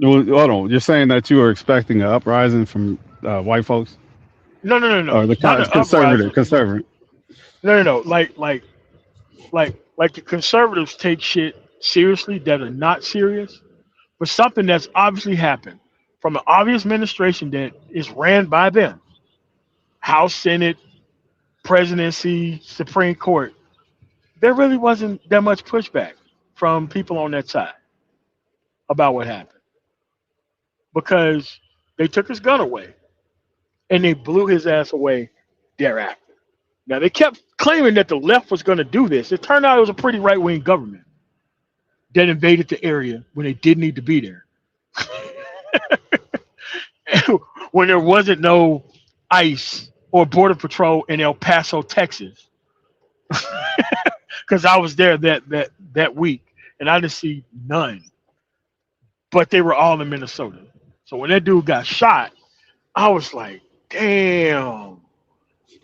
on. You're saying that you were expecting an uprising from white folks? No. Or the conservative. No. Like the conservatives take shit seriously that are not serious, but something that's obviously happened from an obvious administration that is ran by them. House, Senate, presidency, Supreme Court. There really wasn't that much pushback from people on that side about what happened because they took his gun away and they blew his ass away thereafter. Now, they kept claiming that the left was going to do this. It turned out it was a pretty right-wing government that invaded the area when they didn't need to be there. When there wasn't no ICE or Border Patrol in El Paso, Texas. Because I was there that week and I didn't see none, but they were all in Minnesota. So when that dude got shot, I was like, damn.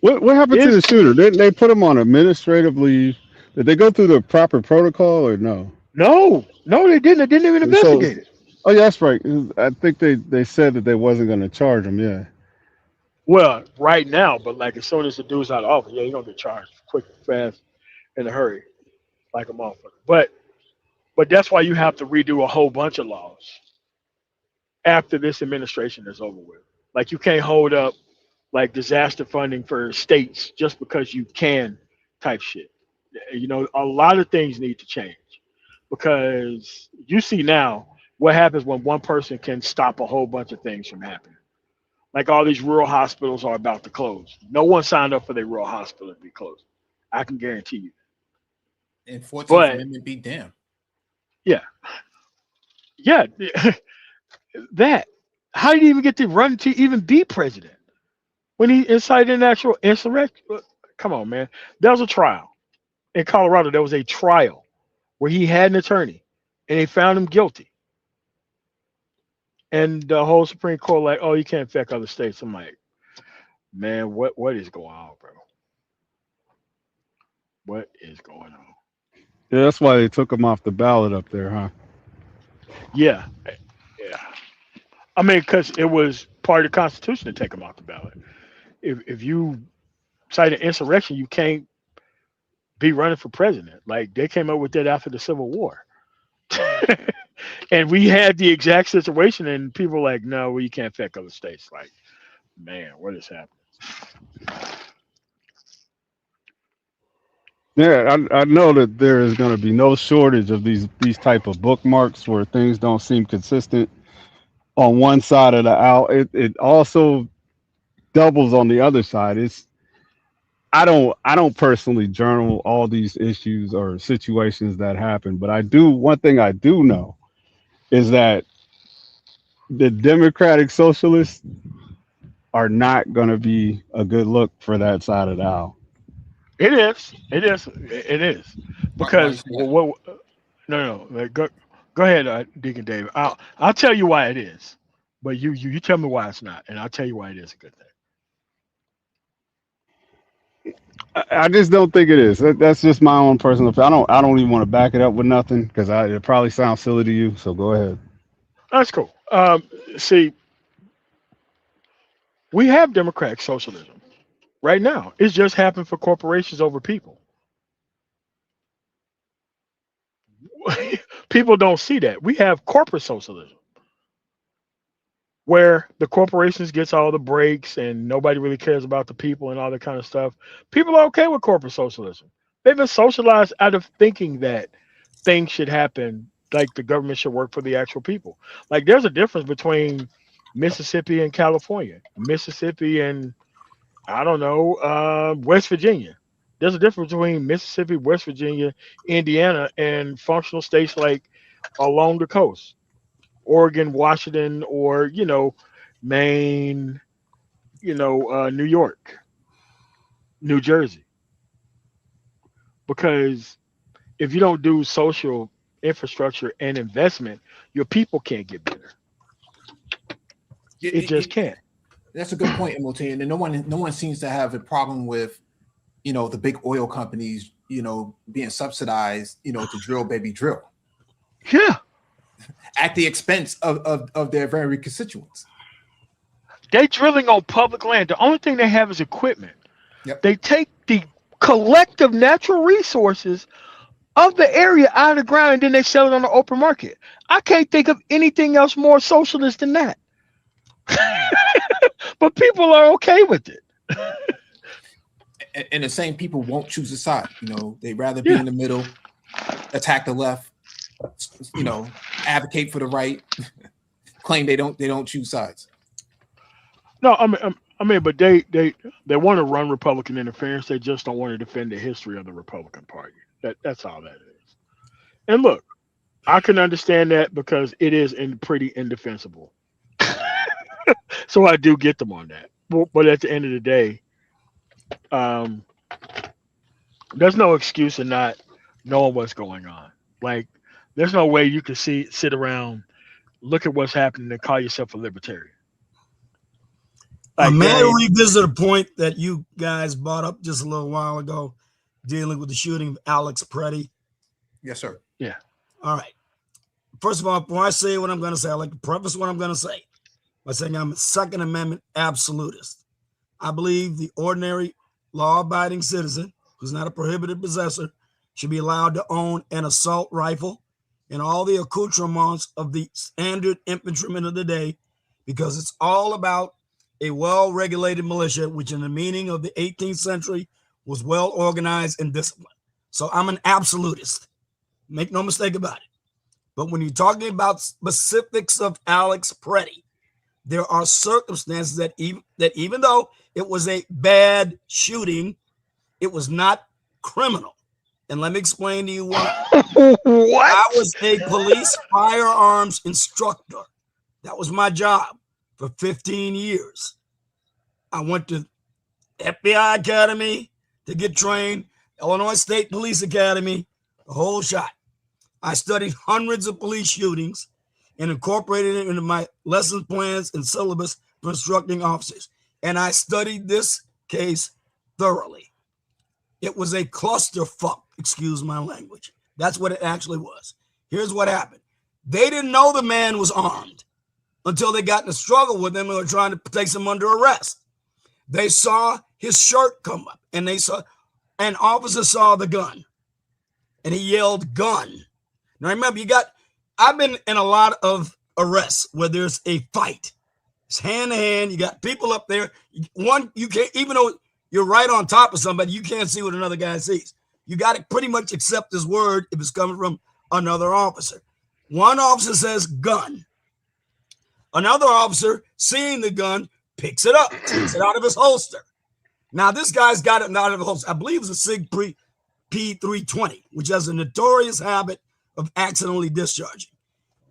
What happened to the shooter? Didn't they put him on administrative leave? Did they go through the proper protocol or no? No, they didn't. They didn't even investigate it. Oh, yeah, that's right. I think they said that they wasn't going to charge him. Yeah. Well, right now, but like as soon as the dude's out of office, yeah, he's gonna get charged quick, fast, in a hurry, like a motherfucker. But that's why you have to redo a whole bunch of laws after this administration is over with. Like you can't hold up like disaster funding for states just because you can type shit. You know, a lot of things need to change because you see now what happens when one person can stop a whole bunch of things from happening. Like all these rural hospitals are about to close. No one signed up for their rural hospital to be closed. I can guarantee you. And 14th But Amendment be damned. yeah, yeah, that. How did he even get to run to even be president when he incited an actual insurrection? Come on, man. There was a trial in Colorado. There was a trial where he had an attorney, and they found him guilty. And the whole Supreme Court like, oh, you can't affect other states. I'm like, man, what is going on, bro? What is going on? Yeah, that's why they took him off the ballot up there, huh? Yeah, yeah. I mean, because it was part of the Constitution to take him off the ballot. If you cite an insurrection, you can't be running for president. Like they came up with that after the Civil War. And we had the exact situation, and people were like, no, well, you can't affect other states. Like, man, what is happening? Yeah, I know that there is going to be no shortage of these type of bookmarks where things don't seem consistent on one side of the aisle. It also doubles on the other side. I don't personally journal all these issues or situations that happen, but I do. One thing I do know is that the Democratic Socialists are not going to be a good look for that side of the aisle. It is. It is. It is. Why you Because say that? no. Like, go ahead, Deacon David. I'll tell you why it is, but you tell me why it's not, and I'll tell you why it is a good thing. I just don't think it is. That's just my own personal opinion. I don't even want to back it up with nothing because it probably sounds silly to you. So go ahead. That's cool. See, we have democratic socialism right now. It's just happened for corporations over people. People don't see that. We have corporate socialism where the corporations gets all the breaks and nobody really cares about the people and all that kind of stuff. People are okay with corporate socialism. They've been socialized out of thinking that things should happen, like the government should work for the actual people. Like there's a difference between Mississippi and California, Mississippi and I don't know, West Virginia. There's a difference between Mississippi, West Virginia, Indiana, and functional states like along the coast, Oregon, Washington, or Maine, New York, New Jersey. Because if you don't do social infrastructure and investment, your people can't get better. It just can't. That's a good point, Emilton. And no one seems to have a problem with, the big oil companies, being subsidized, to drill, baby, drill. Yeah. At the expense of their very constituents. They drilling on public land. The only thing they have is equipment. Yep. They take the collective natural resources of the area out of the ground and then they sell it on the open market. I can't think of anything else more socialist than that. But people are okay with it. And the same people won't choose a side. They'd rather be in the middle, attack the left, advocate for the right, claim they don't choose sides. No, I mean, but they want to run Republican interference. They just don't want to defend the history of the Republican Party. That's all that is. And look, I can understand that because it is pretty indefensible. So I do get them on that. But at the end of the day, there's no excuse in not knowing what's going on. Like, there's no way you can sit around, look at what's happening, and call yourself a libertarian. May I revisit a point that you guys brought up just a little while ago, dealing with the shooting of Alex Preddy? Yes, sir. Yeah. All right. First of all, before I say what I'm going to say, I like to preface what I'm going to say by saying I'm a Second Amendment absolutist. I believe the ordinary law-abiding citizen who's not a prohibited possessor should be allowed to own an assault rifle and all the accoutrements of the standard infantrymen of the day, because it's all about a well-regulated militia, which in the meaning of the 18th century was well organized and disciplined. So I'm an absolutist. Make no mistake about it. But when you're talking about specifics of Alex Preddy, there are circumstances that even though it was a bad shooting, it was not criminal. And let me explain to you why. What? I was a police firearms instructor. That was my job for 15 years. I went to FBI Academy to get trained, Illinois State Police Academy, the whole shot. I studied hundreds of police shootings and incorporated it into my lesson plans and syllabus for instructing officers. And I studied this case thoroughly. It was a clusterfuck, excuse my language. That's what it actually was. Here's what happened. They didn't know the man was armed until they got in a struggle with him and were trying to place him under arrest. They saw his shirt come up, and an officer saw the gun, and he yelled, "Gun." Now remember, I've been in a lot of arrests where there's a fight. It's hand to hand. You got people up there. One, you can't, even though you're right on top of somebody, you can't see what another guy sees. You got to pretty much accept his word if it's coming from another officer. One officer says gun. Another officer, seeing the gun, picks it up, takes it out of his holster. Now, this guy's got it out of the holster. I believe it's a SIG P320, which has a notorious habit of accidentally discharging.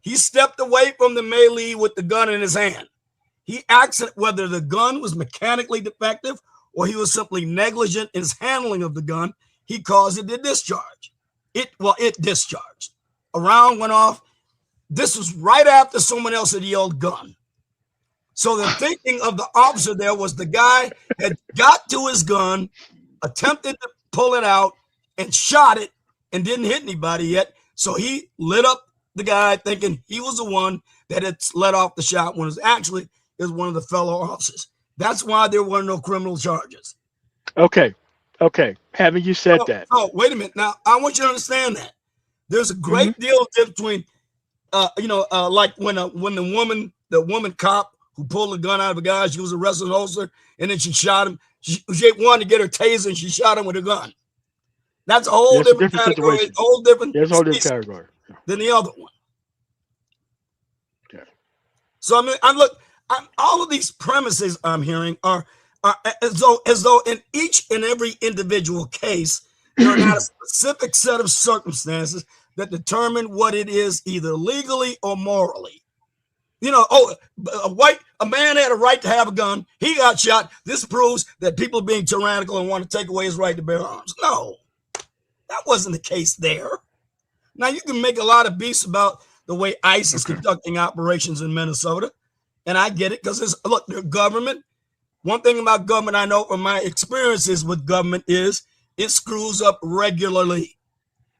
He stepped away from the melee with the gun in his hand. He asked whether the gun was mechanically defective or he was simply negligent in his handling of the gun. He caused it to discharge. It discharged. A round went off. This was right after someone else had yelled gun. So the thinking of the officer there was the guy had got to his gun, attempted to pull it out, and shot it and didn't hit anybody yet. So he lit up the guy thinking he was the one that had let off the shot when it was actually one of the fellow officers. That's why there were no criminal charges. Okay. Having you said that. Oh, wait a minute. Now, I want you to understand that. There's a great deal of difference between, like when the woman cop who pulled the gun out of a guy, she was arrested in a holster, and then she shot him. She wanted to get her taser, and she shot him with a gun. That's a whole different category. There's a whole different category than the other one. Okay. So all of these premises I'm hearing are as though in each and every individual case there are not a specific set of circumstances that determine what it is, either legally or morally. A man had a right to have a gun. He got shot. This proves that people are being tyrannical and want to take away his right to bear arms. No, that wasn't the case there. Now, you can make a lot of beasts about the way ICE is conducting operations in Minnesota, and I get it because their government. One thing about government I know from my experiences with government is it screws up regularly,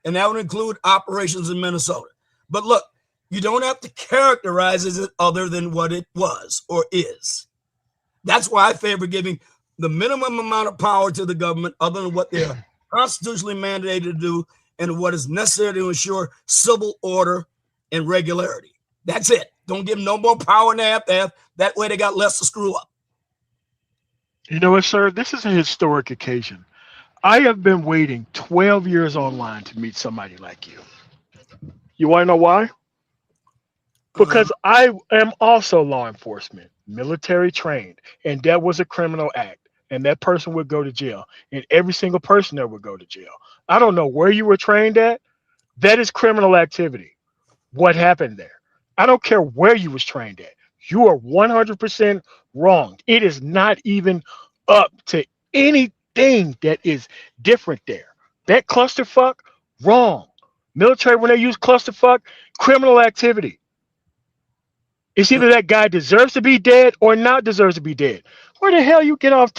and that would include operations in Minnesota. But look, you don't have to characterize it other than what it was or is. That's why I favor giving the minimum amount of power to the government other than what they are constitutionally mandated to do and what is necessary to ensure civil order and regularity. That's it. Don't give them no more power than they have to have. That way they got less to screw up. You know what, sir? This is a historic occasion. I have been waiting 12 years online to meet somebody like you. You want to know why? Because I am also law enforcement, military trained, and that was a criminal act, and that person would go to jail, and every single person there would go to jail. I don't know where you were trained at. That is criminal activity. What happened there? I don't care where you was trained at. You are 100% wrong. It is not even up to anything that is different there. That clusterfuck, wrong. Military, when they use clusterfuck, criminal activity. It's either that guy deserves to be dead or not deserves to be dead. Where the hell you get off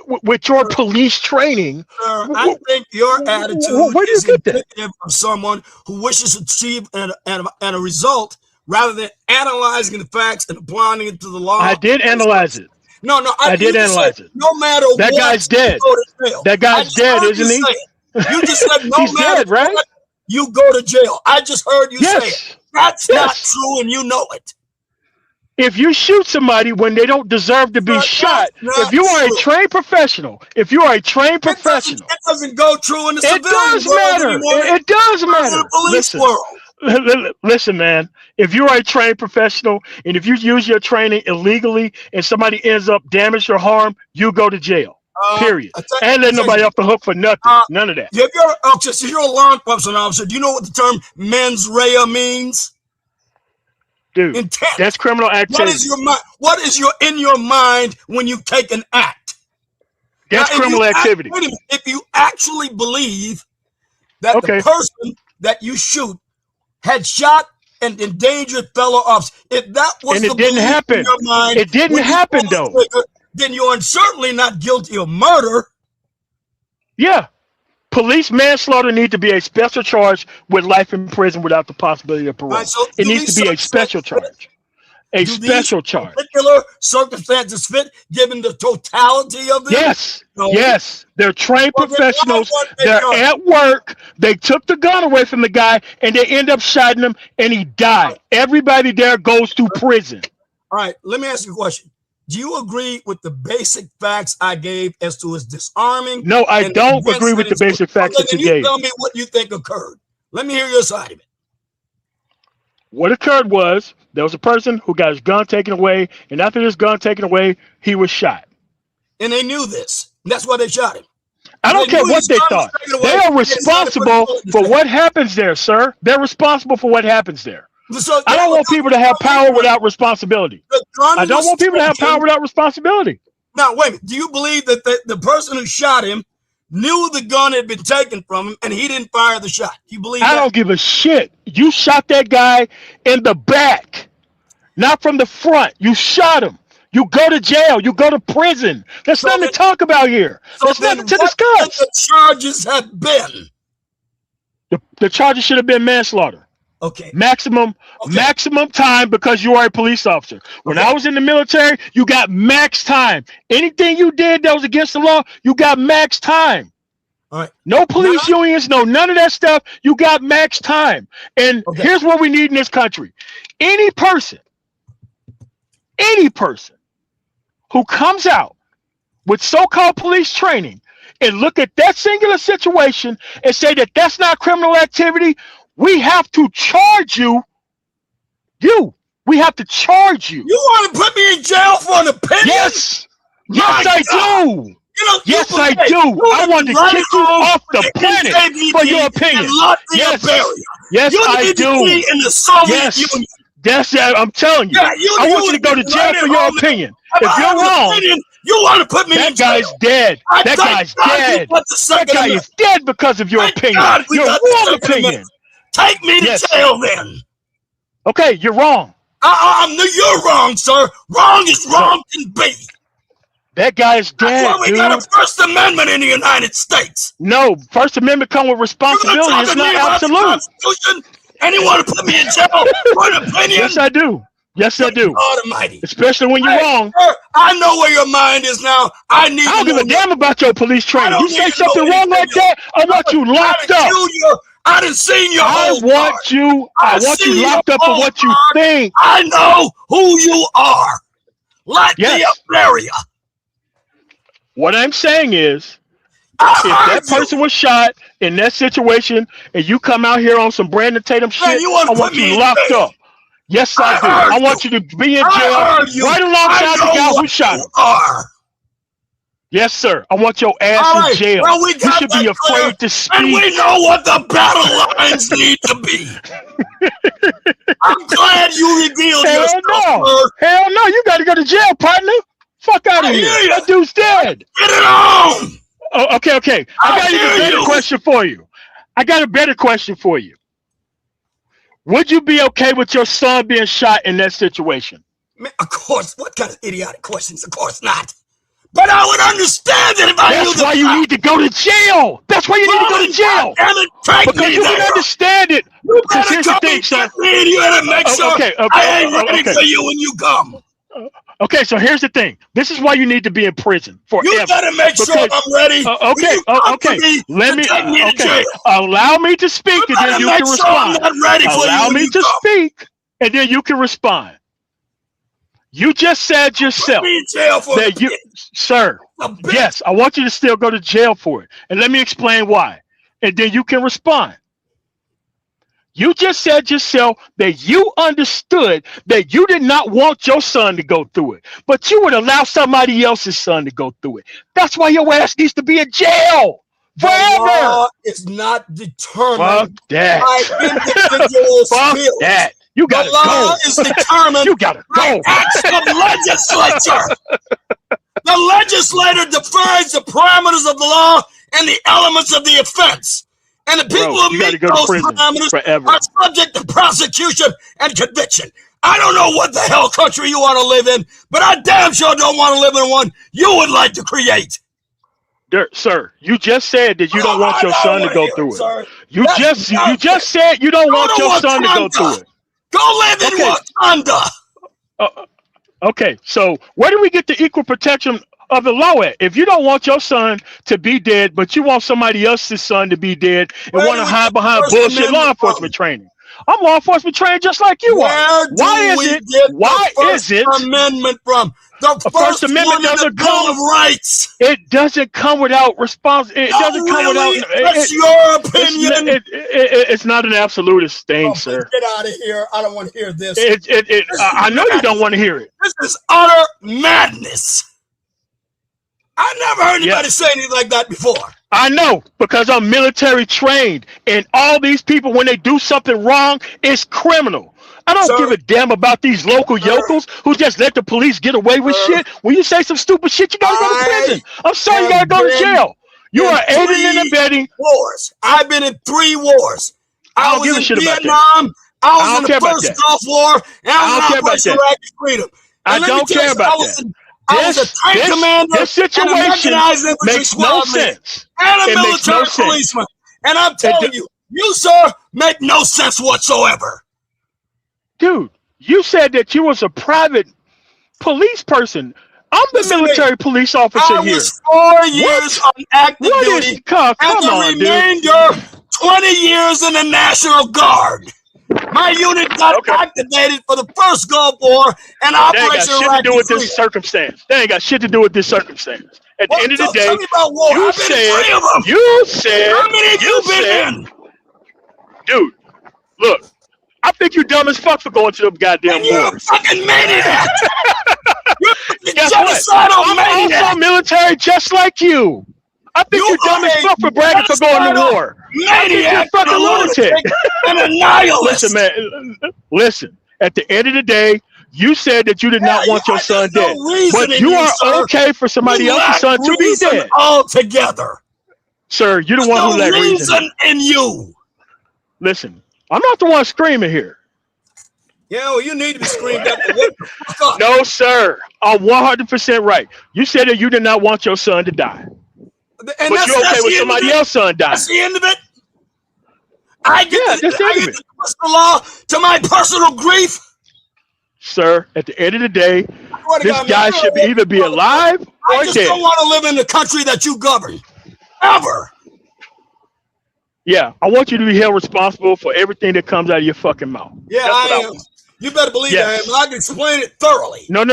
with your police training? Sir, I think your attitude is indicative of someone who wishes to achieve a result rather than analyzing the facts and applying it to the law. I did analyze it. No, I did analyze it. No matter that what, guy's dead. That guy's dead, isn't he? You just said no He's matter dead, right? What, you go to jail. I just heard you say it. That's Yes. not true, and you know it. If you shoot somebody when they don't deserve to be shot, if you are a trained professional, it doesn't go true in the it civilian does world matter. anymore. It does In the matter. police world. Listen, man. If you are a trained professional and if you use your training illegally and somebody ends up damaged or harmed, you go to jail. Period. And let nobody off the hook for nothing. None of that. So you're a law enforcement officer. Do you know what the term mens rea means? Dude, intent. That's criminal activity. What is in your mind when you take an act? That's criminal activity. Wait a minute. If you actually believe that the person that you shoot had shot and endangered fellow officers, if that was and it the didn't belief happen. in your mind, It didn't happen though. Then you are certainly not guilty of murder. Yeah. Police manslaughter needs to be a special charge with life in prison without the possibility of parole. Right, so it needs to be a special charge. A special charge. Particular circumstances fit given the totality of them? Yes. No. Yes. They're trained professionals. They're at work. They took the gun away from the guy and they end up shooting him and he died. Everybody there goes to prison. All right. Let me ask you a question. Do you agree with the basic facts I gave as to his disarming? No, I don't agree with the basic facts that you gave. Tell me what you think occurred. Let me hear your side of it. What occurred was there was a person who got his gun taken away, and after his gun taken away, he was shot. And they knew this. That's why they shot him. I don't care what they thought. They are responsible for what happens there, sir. They're responsible for what happens there. So I don't want people to have power without responsibility. I don't want people to have power without responsibility. Now, wait a minute. Do you believe that the person who shot him knew the gun had been taken from him and he didn't fire the shot? Do you believe that? I don't give a shit. You shot that guy in the back, not from the front. You shot him. You go to jail. You go to prison. There's nothing to talk about here. There's nothing to discuss. What the charges have been? The charges should have been manslaughter. Okay. Maximum time because you are a police officer. When I was in the military, you got max time. Anything you did that was against the law, you got max time. All right. No police unions, no none of that stuff. You got max time. And here's what we need in this country. Any person who comes out with so-called police training and look at that singular situation and say that that's not criminal activity, we have to charge you. We have to charge you. You want to put me in jail for an opinion? Yes. Yes, I do. Yes, I do. I want to kick you off the planet for your opinion. Yes, I do. Yes. Yes, I'm telling you. I want you to go to jail for your opinion. If you're wrong, you want to put me in jail. That guy's dead. That guy's dead. That guy is dead because of your opinion. Your wrong opinion. Take me to jail then. Okay, you're wrong. You're wrong, sir. Wrong is wrong can be. That guy's dead. That's why we got a First Amendment in the United States. No, First Amendment come with responsibility. It's not absolute. And you want to put me in jail for an opinion? Yes, I do. Yes, I do. Almighty. Especially when you're wrong. Sir, I know where your mind is now. I don't give a damn about your police training. You say something wrong like that, I want you locked up. I done seen your I want you locked up for what you think. I know who you are. Light me up, area. What I'm saying is, if that person was shot in that situation and you come out here on some Brandon Tatum shit, I want you locked up. Yes, I do. I want you to be in jail right alongside the guy who shot him. Yes, sir. I want your ass in jail. Well, you should be afraid to speak. And we know what the battle lines need to be. I'm glad you revealed yourself. Hell no. You got to go to jail, partner. Fuck out of here. That dude's dead. Get it on. Oh, okay. I got a better question for you. Would you be okay with your son being shot in that situation? Man, of course. What kind of idiotic questions? Of course not. But I would understand it if I knew. That's why you need to go to jail. That's why you need to go to jail. Because you can understand it. Because here's the thing, son. You better make sure I ain't ready for you when you come. Okay, so here's the thing. This is why you need to be in prison forever. You gotta make sure I'm ready. Okay. Let me. Okay. Allow me to speak, and then you can respond. Allow me to speak, and then you can respond. You just said yourself that you, sir. Yes, I want you to still go to jail for it, and let me explain why, and then you can respond. You just said yourself that you understood that you did not want your son to go through it, but you would allow somebody else's son to go through it. That's why your ass needs to be in jail forever. The law is not determined Fuck that. by individual Fuck skills. that. You gotta the law is determined You gotta by acts of legislature. The legislator defines the parameters of the law and the elements of the offense. And the people who meet those parameters are subject to prosecution and conviction. I don't know what the hell country you want to live in, but I damn sure don't want to live in one you would like to create. Sir, you just said that you don't want your son to go through it. You just said you don't want your son to go through it. Go live in Wakanda. Okay, so where do we get the equal protection of the law at? If you don't want your son to be dead, but you want somebody else's son to be dead and want to hide behind bullshit law enforcement training. I'm law enforcement trained just like you are. Why is it? Amendment from the First Amendment doesn't come of Rights. It doesn't come without response. It doesn't come without. That's your opinion. It's not an absolutist thing, sir. Get out of here! I don't want to hear this. I know you don't want to hear it. This is utter madness. I never heard anybody say anything like that before. I know, because I'm military trained, and all these people, when they do something wrong, it's criminal. I don't give a damn about these local yokels who just let the police get away with shit. When you say some stupid shit, you gotta go to prison. I'm sorry, you gotta go to jail. You are aiding and abetting wars. I've been in 3 wars. I don't give a shit about that. Vietnam. I was in the first Gulf War, and I was in Operation Iraqi Freedom. I don't care about that. I was a tank commander, this situation and a mechanized infantry makes no squad leader, sense. and a military policeman. And I'm telling you, you, sir, make no sense whatsoever. Dude, you said that you was a private police person. I'm the military police officer here. I was 4 years on active duty, and the remainder 20 years in the National Guard. My unit got activated for the first Gulf War and Operation Iraqi Freedom. That ain't got shit to do with this circumstance. That ain't got shit to do with this circumstance. At the end of the day, you said, how many have you been in? Dude, look, I think you're dumb as fuck for going to them goddamn wars. You're a fucking maniac. You're Guess what? I'm also military just like you. I think you're dumb as fuck for bragging for going to war. Maniac, you're fucking lunatic. And a nihilist. Listen, man. Listen. At the end of the day, you said that you did not want your son dead, but you are okay for somebody else's son to be dead. Altogether, sir, you're the one who let reason in you. Listen, I'm not the one screaming here. Yeah, well, you need to be screamed at. No, sir. I'm 100% right. You said that you did not want your son to die. And but you're okay with somebody else's son dying. That's the end of it. I get the law to my personal grief. Sir, at the end of the day, this guy should either be alive or dead. I just don't want to live in the country that you govern. Ever. Yeah, I want you to be held responsible for everything that comes out of your fucking mouth. Yeah, I am. You better believe I am. I can explain it thoroughly. No.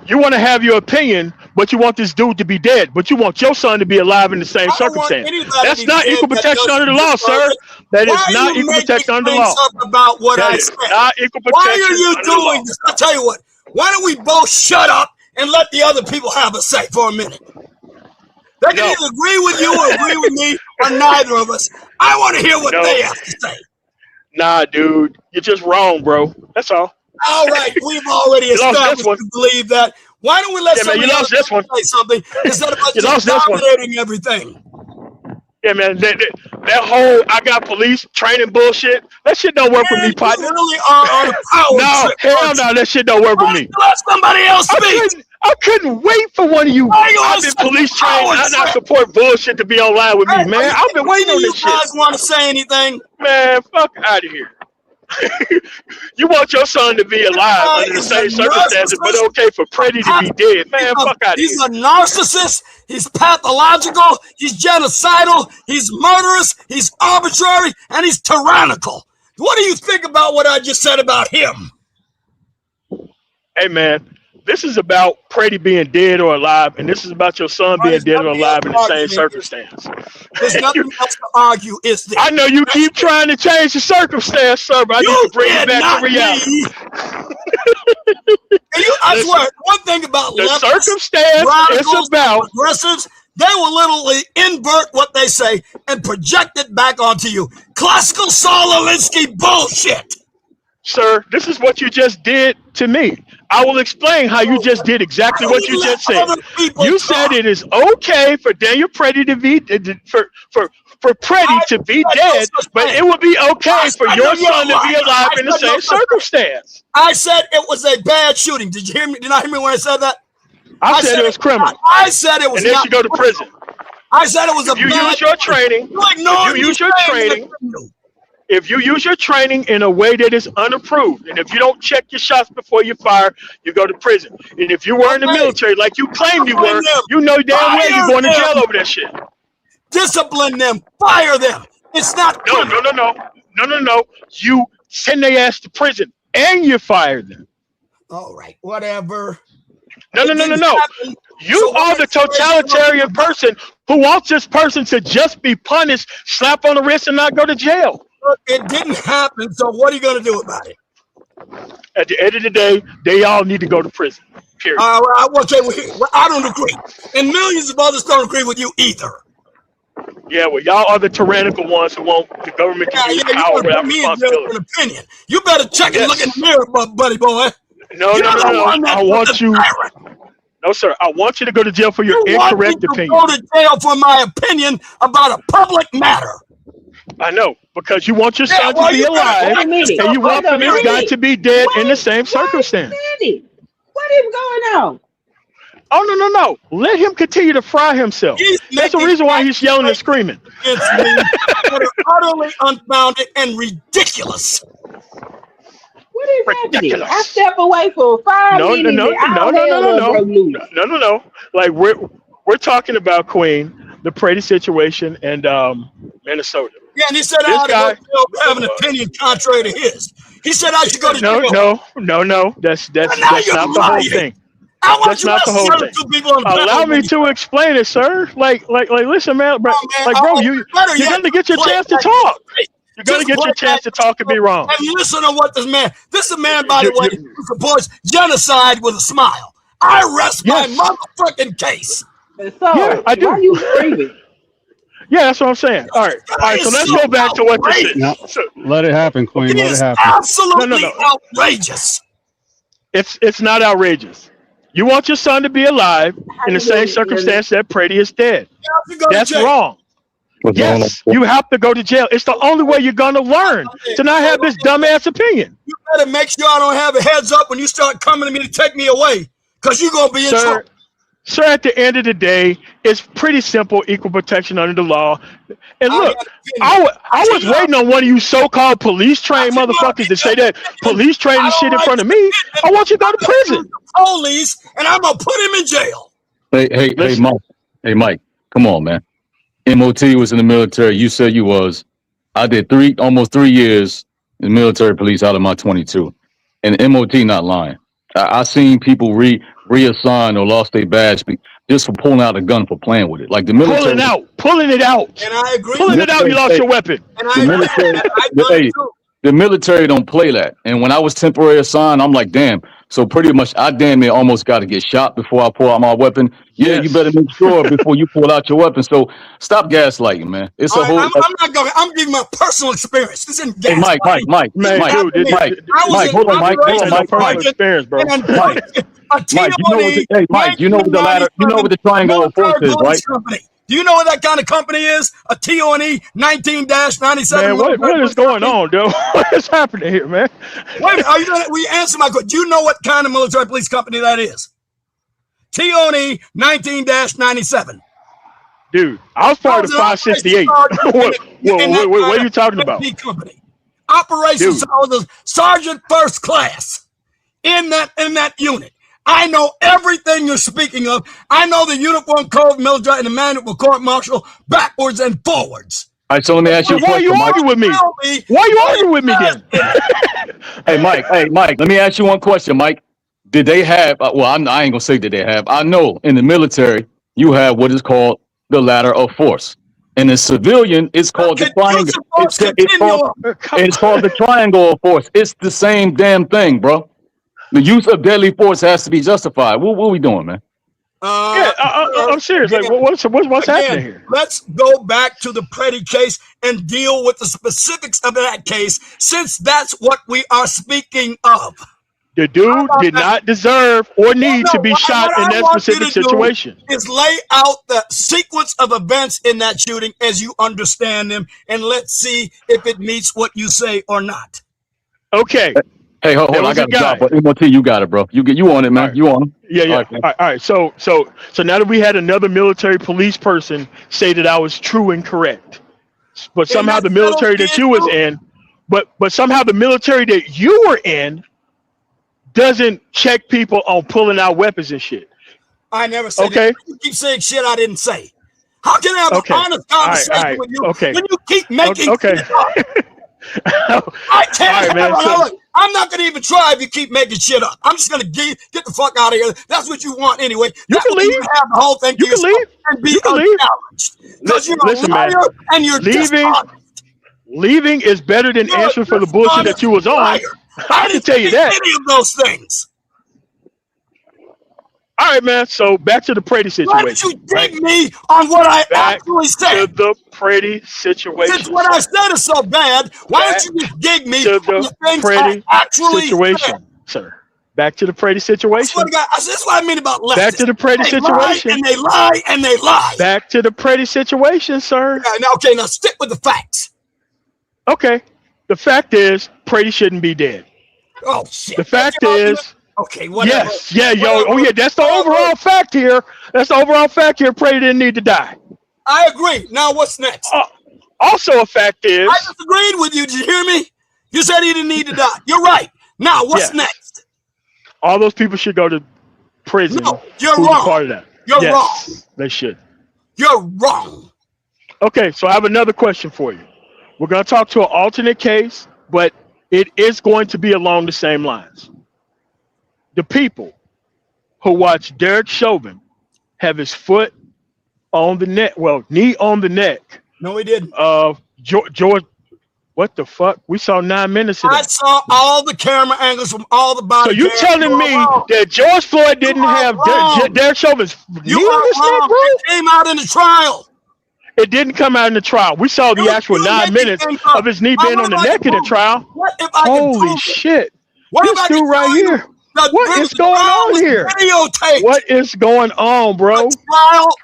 You want to have your opinion, but you want this dude to be dead, but you want your son to be alive in the same circumstance. That's not equal protection under the law, sir. That is not equal protection under the law. About what I said. Not equal protection. Why are you doing this? I'll tell you what. Why don't we both shut up and let the other people have a say for a minute? They can either agree with you or agree with me, or neither of us. I want to hear what they have to say. Nah, dude, you're just wrong, bro. That's all. All right, we've already established to believe that. Why don't we let somebody else say something instead of just dominating everything? Yeah, man, that whole I got police training bullshit, that shit don't work with me, partner. You really are on a power trip. Hell no, that shit don't work with me. Let somebody else speak. I couldn't wait for one of you. I've been police trained. I not support bullshit to be online with me, man. I've been waiting on this shit. You guys want to say anything? Man, fuck out of here. You want your son to be alive under the same circumstances, but okay for Freddie to be dead. Man, fuck out of here. He's a narcissist. He's pathological. He's genocidal. He's murderous. He's arbitrary. And he's tyrannical. What do you think about what I just said about him? Hey, man. This is about Freddie being dead or alive, and this is about your son being dead or alive in the same circumstance. There's nothing else to argue, is there? I know you keep trying to change the circumstance, sir, but I need to bring it back to reality. I swear, one thing about the circumstance is about progressives, they will literally invert what they say and project it back onto you. Classical Saul Alinsky bullshit. Sir, this is what you just did to me. I will explain how you just did exactly what you just said. You said it is okay for Daniel Preddy to be for Preddy to be dead, but it would be okay for your son to be alive in the same circumstance. I said it was a bad shooting. Did you hear me? Did you not hear me when I said that? I said it was criminal. I said it was. And then you go to prison. I said it was a bad. If you use your training, if you use your training in a way that is unapproved, and if you don't check your shots before you fire, you go to prison. And if you were in the military like you claimed you were, you know damn well you're going to jail over that shit. Discipline them, fire them. It's not no. You send their ass to prison and you fire them. All right, whatever. No. You are the totalitarian person who wants this person to just be punished, slap on the wrist, and not go to jail. It didn't happen, so what are you going to do about it? At the end of the day, they all need to go to prison. Period. I don't agree. And millions of others don't agree with you either. Yeah, well, y'all are the tyrannical ones who want the government to use power without responsibility. Opinion. You better check and look in the mirror, buddy boy. No. I want you. No, sir. I want you to go to jail for your incorrect opinion. Go to jail for my opinion about a public matter. I know, because you want your son to be alive, and you want for this guy to be dead in the same circumstance. What is going on? Oh, no. Let him continue to fry himself. That's the reason why he's yelling and screaming. It's that are utterly unfounded and ridiculous. What is happening? I step away for 5 minutes. No. Like we're talking about Queen, the Preddy situation, and Minnesota. Yeah, and he said I ought to go have an opinion contrary to his. He said I should go to jail. No. That's not the whole thing. That's not the whole thing. Allow me to explain it, sir. Like, listen, man. Bro, you're gonna get your chance to talk. You're gonna get your chance to talk and be wrong. And listen to what this is a man, by the way, who supports genocide with a smile. I rest my motherfucking case. Yeah, I do. Why are you screaming? Yeah, that's what I'm saying. All right. So let's go back to what this is. No, let it happen, Queen. Let it happen. Absolutely outrageous. It's not outrageous. You want your son to be alive in the same circumstance that Preddy is dead. That's wrong. Yes, you have to go to jail. It's the only way you're gonna learn to not have this dumbass opinion. You better make sure I don't have a heads up when you start coming to me to take me away, because you're gonna be in trouble. Sir, at the end of the day, it's pretty simple, equal protection under the law. And look, I was waiting on one of you so-called police-trained motherfuckers to say that police-trained shit in front of me. I want you to go to prison. Police, and I'm going to put him in jail. Hey, Mike. Hey, Mike, come on, man. MOT was in the military. You said you was. I did almost 3 years in military police out of my 22. And MOT not lying. I seen people reassigned or lost their badge just for pulling out a gun for playing with it. Like the military. Pulling it out. And I agree. Pulling it out, you lost your weapon. And the military don't play that. And when I was temporary assigned, I'm like, damn. So pretty much, I damn near almost got to get shot before I pull out my weapon. Yeah, yes. You better make sure before you pull out your weapon. So stop gaslighting, man. It's a whole. I'm not going. I'm giving my personal experience. This isn't gaslighting. Hey, Mike, hold on, Mike. Personal experience, bro. Mike, you know what the ladder, you know what the triangle of force is, right? Do you know what that kind of company is? A TONE 19-97. Man, what is going on, dude? What is happening here, man? Wait, will you answer my question? Do you know what kind of military police company that is? TONE 19-97. Dude, I was part of 568. What are you talking about? operations. I was a sergeant first class in that unit. I know everything you're speaking of. I know the Uniform Code Military and the Manual of Court Martial backwards and forwards. All right, so let me ask you a question. Why are you arguing with me? Why are you arguing with me then? Hey, Mike, let me ask you one question, Mike. Did they have, I ain't gonna say did they have. I know in the military, you have what is called the ladder of force. In the civilian, it's called the triangle. It's called the triangle of force. It's the same damn thing, bro. The use of deadly force has to be justified. What are we doing, man? I'm serious. Like, what's happening here? Let's go back to the Pretty case and deal with the specifics of that case, since that's what we are speaking of. The dude did not deserve or need to be shot in that specific situation. Is lay out the sequence of events in that shooting as you understand them, and let's see if it meets what you say or not. Okay. Hey, hold on. I got a job, but MOT, you got it, bro. You on it, man. Right. You on? Yeah. All right. So now that we had another military police person say that I was true and correct, but somehow the military that you was in, but somehow the military that you were in doesn't check people on pulling out weapons and shit. I never said that. You keep saying shit I didn't say. How can I have an honest conversation with you when you keep making shit up? I can't. I'm not going to even try if you keep making shit up. I'm just going to get the fuck out of here. That's what you want anyway. You can leave. You have the whole thing. You can leave. And be unchallenged. Because you're a liar and you're leaving is better than answering for the bullshit that you was on. I can tell you that. Any of those things. All right, man. So back to the Pretty situation. Why did you dig me on what I actually said? To the Pretty situation. Since what I said is so bad, why don't you just dig me to on the things I actually situation, sir? Back to the Pretty situation. That's what I mean about leftists. Back to the Pretty situation. And they lie and they lie. Back to the Pretty situation, sir. Now stick with the facts. Okay. The fact is, Pretty shouldn't be dead. Oh shit. The fact is. Okay, whatever. Yes, that's the overall fact here. That's the overall fact here. Pretty didn't need to die. I agree. Now what's next? Also a fact is. I disagreed with you. Did you hear me? You said he didn't need to die. You're right. Now what's next? All those people should go to prison. No, you're wrong. Part of that. You're wrong. They should. You're wrong. Okay, so I have another question for you. We're going to talk to an alternate case, but it is going to be along the same lines. The people who watch Derek Chauvin have his foot on the neck, knee on the neck. No, he didn't. Of George. What the fuck? We saw 9 minutes of that. I saw all the camera angles from all the body. So you telling me that George Floyd didn't have Derek Chauvin's knee on his neck, bro? It came out in the trial. It didn't come out in the trial. We saw the actual 9 minutes of his knee being on the neck in the trial. Holy shit. This dude right here. What is going on here? What is going on, bro?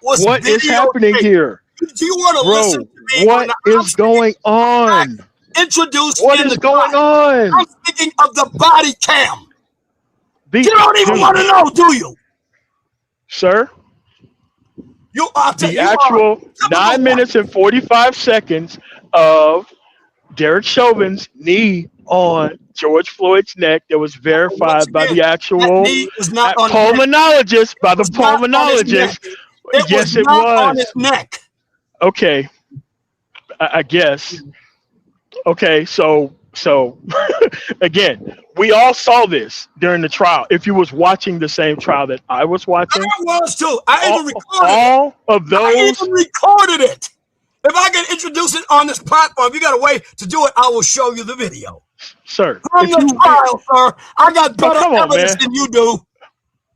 What is happening here? Do you want to listen to me? What is going on? What is going on? I'm speaking of the body cam. You don't even want to know, do you? Sir? The actual 9 minutes and 45 seconds of Derek Chauvin's knee on George Floyd's neck that was verified by the actual pulmonologist. Yes, it was on his neck. Okay, I guess. Okay, so again, we all saw this during the trial. If you was watching the same trial that I was watching, I was too. I even recorded all of those. I even recorded it. If I can introduce it on this platform, if you got a way to do it, I will show you the video. Sir, from the trial, sir, I got better evidence than you do.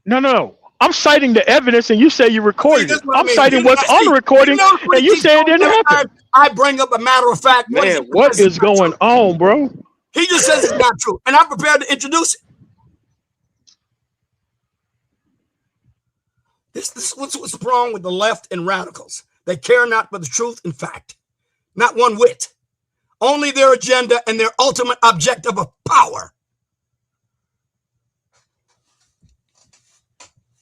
No. I'm citing the evidence, and you say you recorded it. I'm citing what's on the recording, and you say it didn't happen. I bring up a matter of fact. Man, what is going on, bro? He just says it's not true, and I'm prepared to introduce it. This is what's wrong with the left and radicals. They care not for the truth and fact, not one whit. Only their agenda and their ultimate objective of power.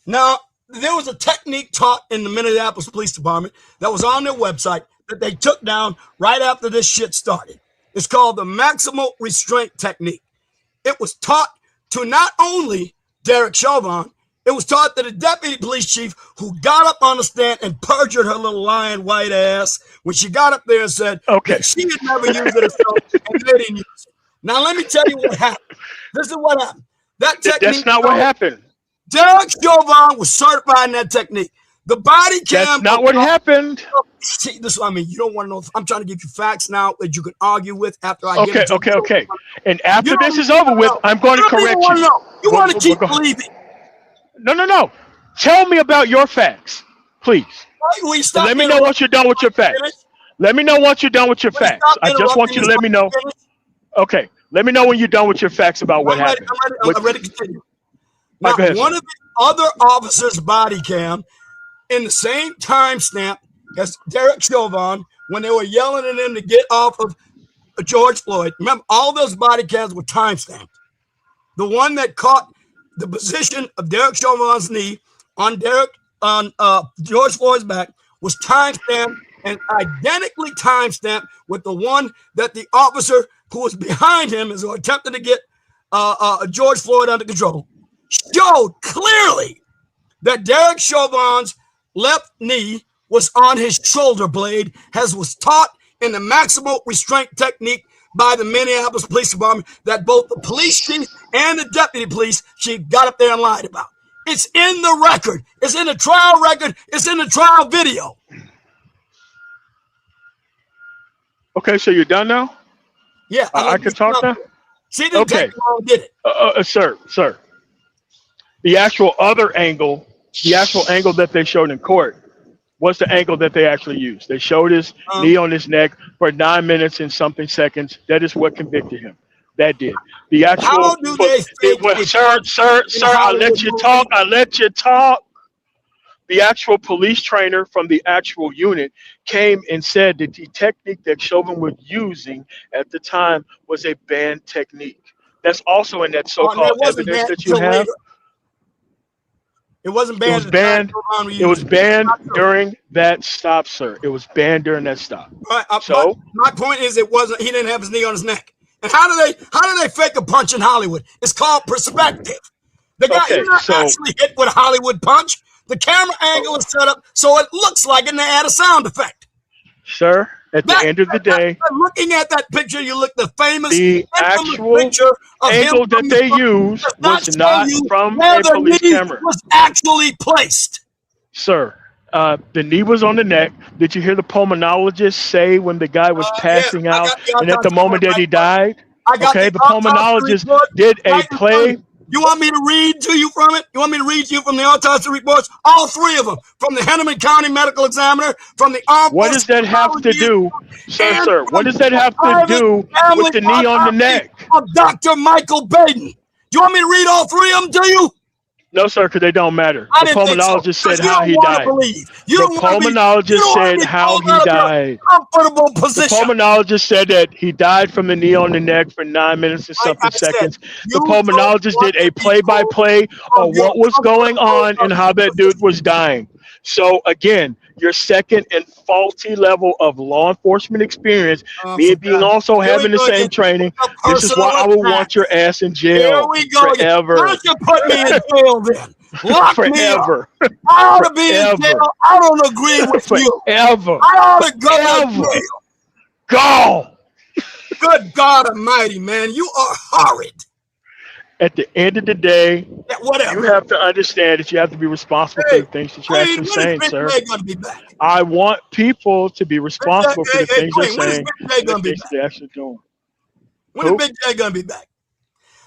Now, there was a technique taught in the Minneapolis Police Department that was on their website that they took down right after this shit started. It's called the maximal restraint technique. It was taught to not only Derek Chauvin, it was taught to the deputy police chief who got up on the stand and perjured her little lying white ass when she got up there and said that she had never used it herself and they didn't use it. Now, let me tell you what happened. This is what happened. That technique. That's not what happened. Derek Chauvin was certified in that technique. The body cam. That's not what happened. See, this is what I mean. You don't want to know. I'm trying to give you facts now that you can argue with after I get it. Okay. And after this is over with, I'm going to correct you. You want to keep believing. No. Tell me about your facts, please. Let me know once you're done with your facts. Let me know once you're done with your facts. I just want you to let me know. Okay. Let me know when you're done with your facts about what happened. I'm ready to continue. Now, one of the other officers' body cam in the same timestamp as Derek Chauvin when they were yelling at him to get off of George Floyd. Remember, all those body cams were timestamped. The one that caught the position of Derek Chauvin's knee on George Floyd's back was timestamped and identically timestamped with the one that the officer who was behind him as who attempted to get George Floyd under control showed clearly that Derek Chauvin's left knee was on his shoulder blade, as was taught in the maximal restraint technique by the Minneapolis Police Department that both the police chief and the deputy police chief got up there and lied about. It's in the record. It's in the trial record. It's in the trial video. Okay, so you're done now? Yeah. I can talk now? See, did it. Sir. The actual angle that they showed in court was the angle that they actually used. They showed his knee on his neck for 9 minutes and something seconds. That is what convicted him. That did. The actual. How do they sir, I let you talk. The actual police trainer from the actual unit came and said that the technique that Chauvin was using at the time was a banned technique. That's also in that so-called evidence that you have. It wasn't banned. It was banned during that stop, sir. It was banned during that stop. Right. So my point is, it wasn't. He didn't have his knee on his neck. And how do they fake a punch in Hollywood? It's called perspective. The guy you're not actually hit with a Hollywood punch. The camera angle is set up so it looks like it, and they add a sound effect. Sir, at the end of the day, looking at that picture, you look the actual picture of angle that they used was not from a police camera. Was actually placed. Sir, the knee was on the neck. Did you hear the pulmonologist say when the guy was passing out and at the moment that he died? Okay, the pulmonologist did a play. You want me to read to you from it? You want me to read to you from the autopsy reports? All three of them. From the Henneman County Medical Examiner, from the Armed What does that have to do, sir? What does that have to do with the knee on the neck? Of Dr. Michael Baden. Do you want me to read all three of them to you? No, sir, because they don't matter. The pulmonologist said how he died. The pulmonologist said how he died. Comfortable position. The pulmonologist said that he died from the knee on the neck for 9 minutes and something seconds. The pulmonologist did a play-by-play of what was going on and how that dude was dying. So again, your second and faulty level of law enforcement experience, me being also having the same training, this is why I would want your ass in jail forever. Why don't you put me in jail then? Lock forever. Me up. I ought to be in jail. I don't agree with you. Forever. I ought to go to jail. Go. Good God Almighty, man, you are horrid. At the end of the day, you have to understand that you have to be responsible for the things that you're actually saying, sir. I want people to be responsible for the things they're saying and the things they're actually doing. When is Big J going to be back?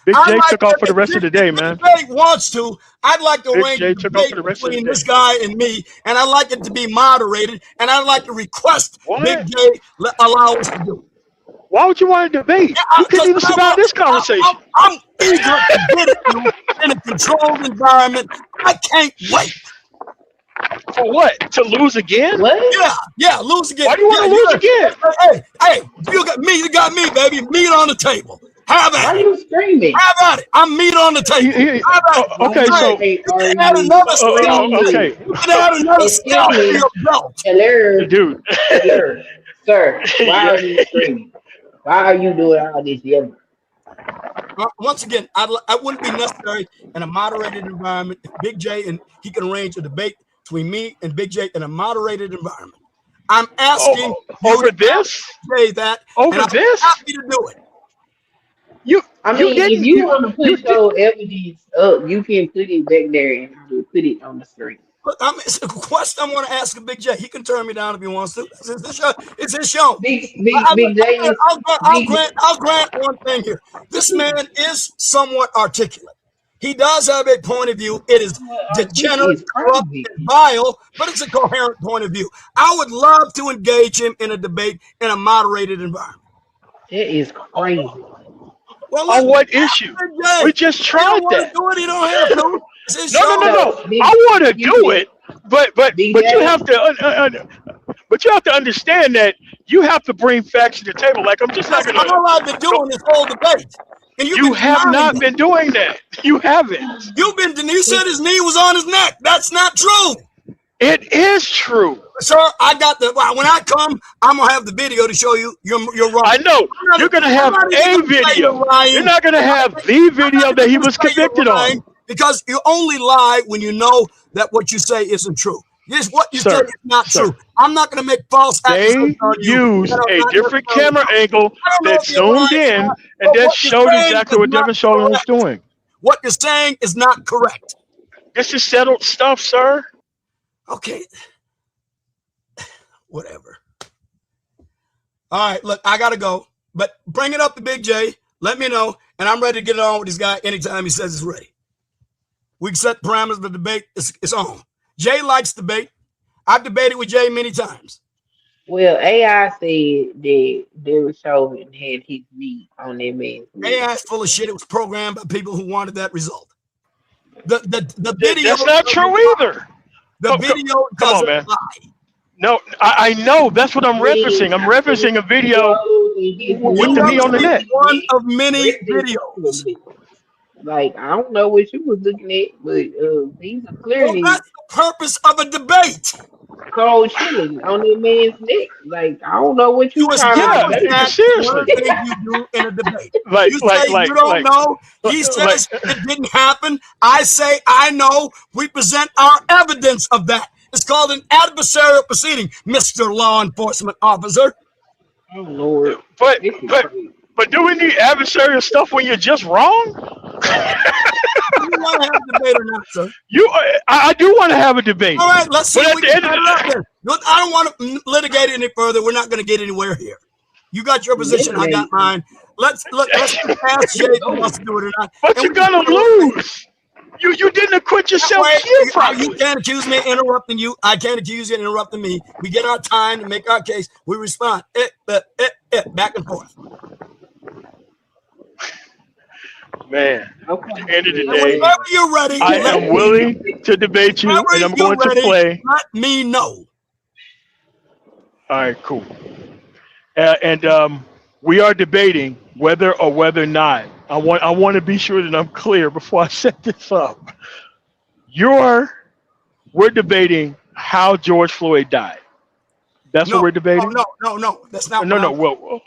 Big J took off for the rest of the day, man. If Big wants to, I'd like to arrange a debate between this guy and me, and I'd like it to be moderated, and I'd like to request Big J allow us to do it. Why would you want to debate? You can't even survive this conversation. I'm eager to get it in a controlled environment. I can't wait. For what? To lose again? Yeah, lose again. Why do you want to lose again? Hey, you got me, baby. Meat on the table. Have at it. Why are you screaming? Have at it. I'm meat on the table. Okay, so you can add another okay. You can add another step to your belt. Hello, dude. Hello. Sir, why are you screaming? Why are you doing all this yelling? Once again, I wouldn't be necessary in a moderated environment if Big J and he can arrange a debate between me and Big J in a moderated environment. I'm asking over this. Say that over this. Happy to do it. If you want to put your evidence up, you can put it back there and put it on the screen. It's a question I'm going to ask Big J. He can turn me down if he wants to. It's his show. Big J. I'll grant one thing here. This man is somewhat articulate. He does have a point of view. It is degenerate, corrupt, and vile, but it's a coherent point of view. I would love to engage him in a debate in a moderated environment. It is crazy. Well, on what issue? We just tried that. Do it, you don't have to. No. I want to do it, but you have to. But you have to understand that you have to bring facts to the table. Like I'm just not going to. All I've been doing this whole debate. And you have not been doing that. You haven't. You said his knee was on his neck. That's not true. It is true. Sir, I got when I come, I'm going to have the video to show you you're wrong. I know. You're going to have a video. You're not going to have the video that he was convicted on. Because you only lie when you know that what you say isn't true. Yes, what you say is not true. I'm not going to make false accusations on you. They used a different camera angle that zoomed in and then showed exactly what Devin Shulman was doing. What you're saying is not correct. This is settled stuff, sir. Okay. Whatever. All right, look, I got to go. But bring it up to Big J. Let me know. And I'm ready to get it on with this guy anytime he says it's ready. We can set parameters of the debate. It's on. Jay likes debate. I've debated with Jay many times. Well, AI said that Derek Chauvin had his knee on that man's knee. AI is full of shit. It was programmed by people who wanted that result. The video. That's not true either. The video doesn't lie. No, I know. That's what I'm referencing. I'm referencing a video with the knee on the neck. One of many videos. Like, I don't know what you was looking at, but these are clearly. Well, that's the purpose of a debate. Cold chilling on that man's neck. Like, I don't know what you trying to do. Seriously. One thing you do in a debate. You don't know. He says it didn't happen. I say I know. We present our evidence of that. It's called an adversarial proceeding, Mr. Law Enforcement Officer. Oh, Lord. But do we need adversarial stuff when you're just wrong? You want to have a debate or not, sir? I do want to have a debate. All right, let's see. I don't want to litigate any further. We're not going to get anywhere here. You got your position. I got mine. Let's ask Jay if he wants to do it or not. But you're going to lose. You didn't acquit yourself. You can't accuse me of interrupting you. I can't accuse you of interrupting me. We get our time to make our case. We respond. Back and forth. Man, at the end of the day, whenever you're ready, I am willing to debate you, and I'm going to play. Let me know. All right, cool. And we are debating whether or whether not. I want to be sure that I'm clear before I set this up. We're debating how George Floyd died. That's what we're debating. No, that's not. No. Well,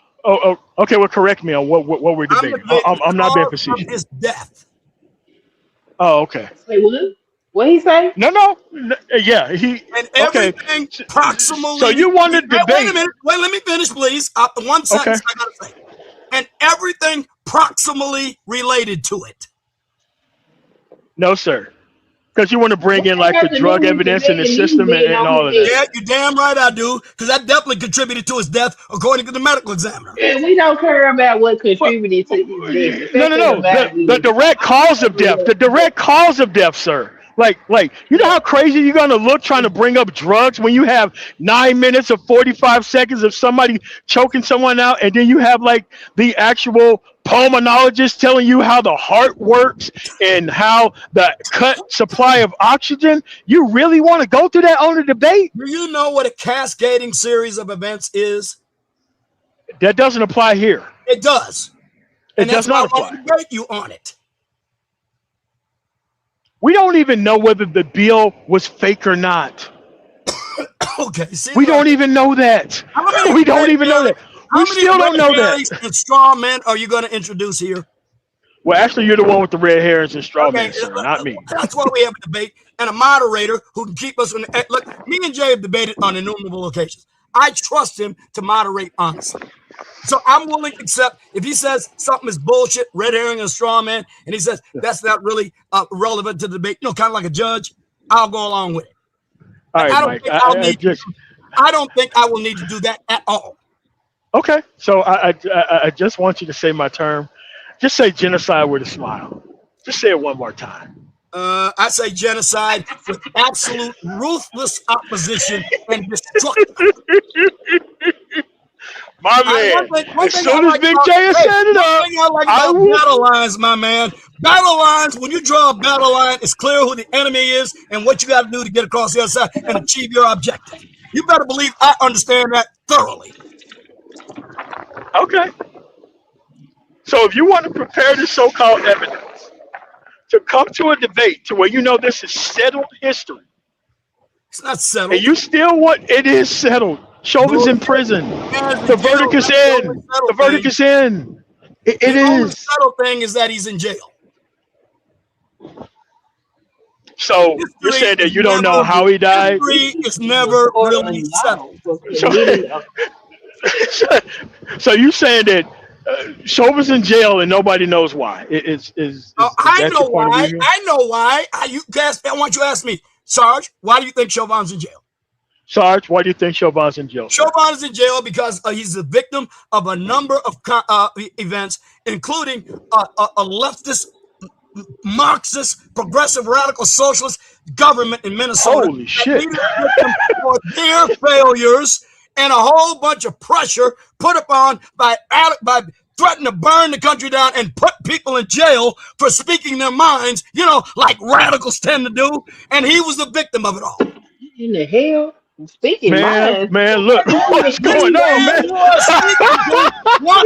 okay. Well, correct me on what we're debating. I'm not being facetious. His death. Oh, okay. Say what? What he say? No. Yeah, he. And everything proximally. So you want to debate? Wait a minute. Wait, let me finish, please. One sentence I gotta say. And everything proximally related to it. No, sir. Because you want to bring in like the drug evidence in the system and all of that. Yeah, you're damn right I do. Because that definitely contributed to his death, according to the medical examiner. Yeah, we don't care about what contributed to his death. No. The direct cause of death. The direct cause of death, sir. Like, you know how crazy you're going to look trying to bring up drugs when you have 9 minutes or 45 seconds of somebody choking someone out, and then you have like the actual pulmonologist telling you how the heart works and how the cut supply of oxygen. You really want to go through that on the debate? Do you know what a cascading series of events is? That doesn't apply here. It does. It does not apply. I debate you on it. We don't even know whether the bill was fake or not. Okay. We don't even know that. We don't even know that. We still don't know that. And straw men are you going to introduce here? Well, actually, you're the one with the red herrings and straw men, sir, not me. That's why we have a debate and a moderator who can keep us on the. Look, me and Jay have debated on innumerable occasions. I trust him to moderate honestly. So I'm willing to accept if he says something is bullshit, red herring and straw man, and he says that's not really relevant to the debate, kind of like a judge, I'll go along with it. All right, Mike. I don't think I will need to do that at all. Okay, so I just want you to say my term. Just say genocide with a smile. Just say it one more time. I say genocide with absolute ruthless opposition and destruction. My man, as soon as Big J has set it up, I like battle lines, my man. Battle lines, when you draw a battle line, it's clear who the enemy is and what you got to do to get across the other side and achieve your objective. You better believe I understand that thoroughly. Okay. So if you want to prepare the so-called evidence to come to a debate to where you know this is settled history. It's not settled. And you still want it is settled. Chauvin's in prison. The verdict is in. The verdict is in. It is. The settled thing is that he's in jail. So you're saying that you don't know how he died? History is never really settled. So you're saying that Chauvin's in jail and nobody knows why? I know why. I know why. I want you to ask me, Sarge, why do you think Chauvin's in jail? Sarge, why do you think Chauvin's in jail? Chauvin's in jail because he's a victim of a number of events, including a leftist, Marxist, progressive, radical socialist government in Minnesota. Holy shit. For their failures and a whole bunch of pressure put upon by threatening to burn the country down and put people in jail for speaking their minds, like radicals tend to do. And he was the victim of it all. In the hell? Speaking man, look, what's going on, man? What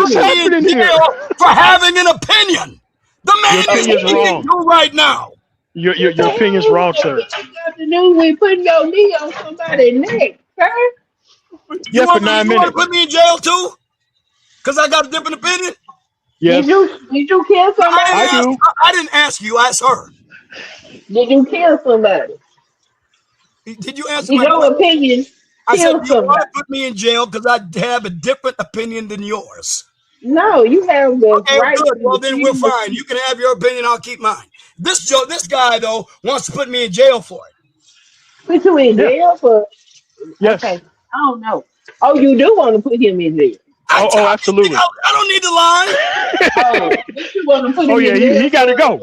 is happening here? For having an opinion. The man is wrong right now. Your opinion's wrong, sir. We putting your knee on somebody's neck, sir. Yeah, for 9 minutes. You want to put me in jail too? Because I got a different opinion? Yes. Did you kill somebody? I didn't ask you. I asked her. Did you kill somebody? Did you ask my your opinion? I said, do you want to put me in jail because I have a different opinion than yours? No, you have the right. Good. Well, then we're fine. You can have your opinion. I'll keep mine. This guy, though, wants to put me in jail for it. Put you in jail for? Yes. Okay. I don't know. Oh, you do want to put him in jail? Oh, absolutely. I don't need to lie. You want to put him in jail? He got to go.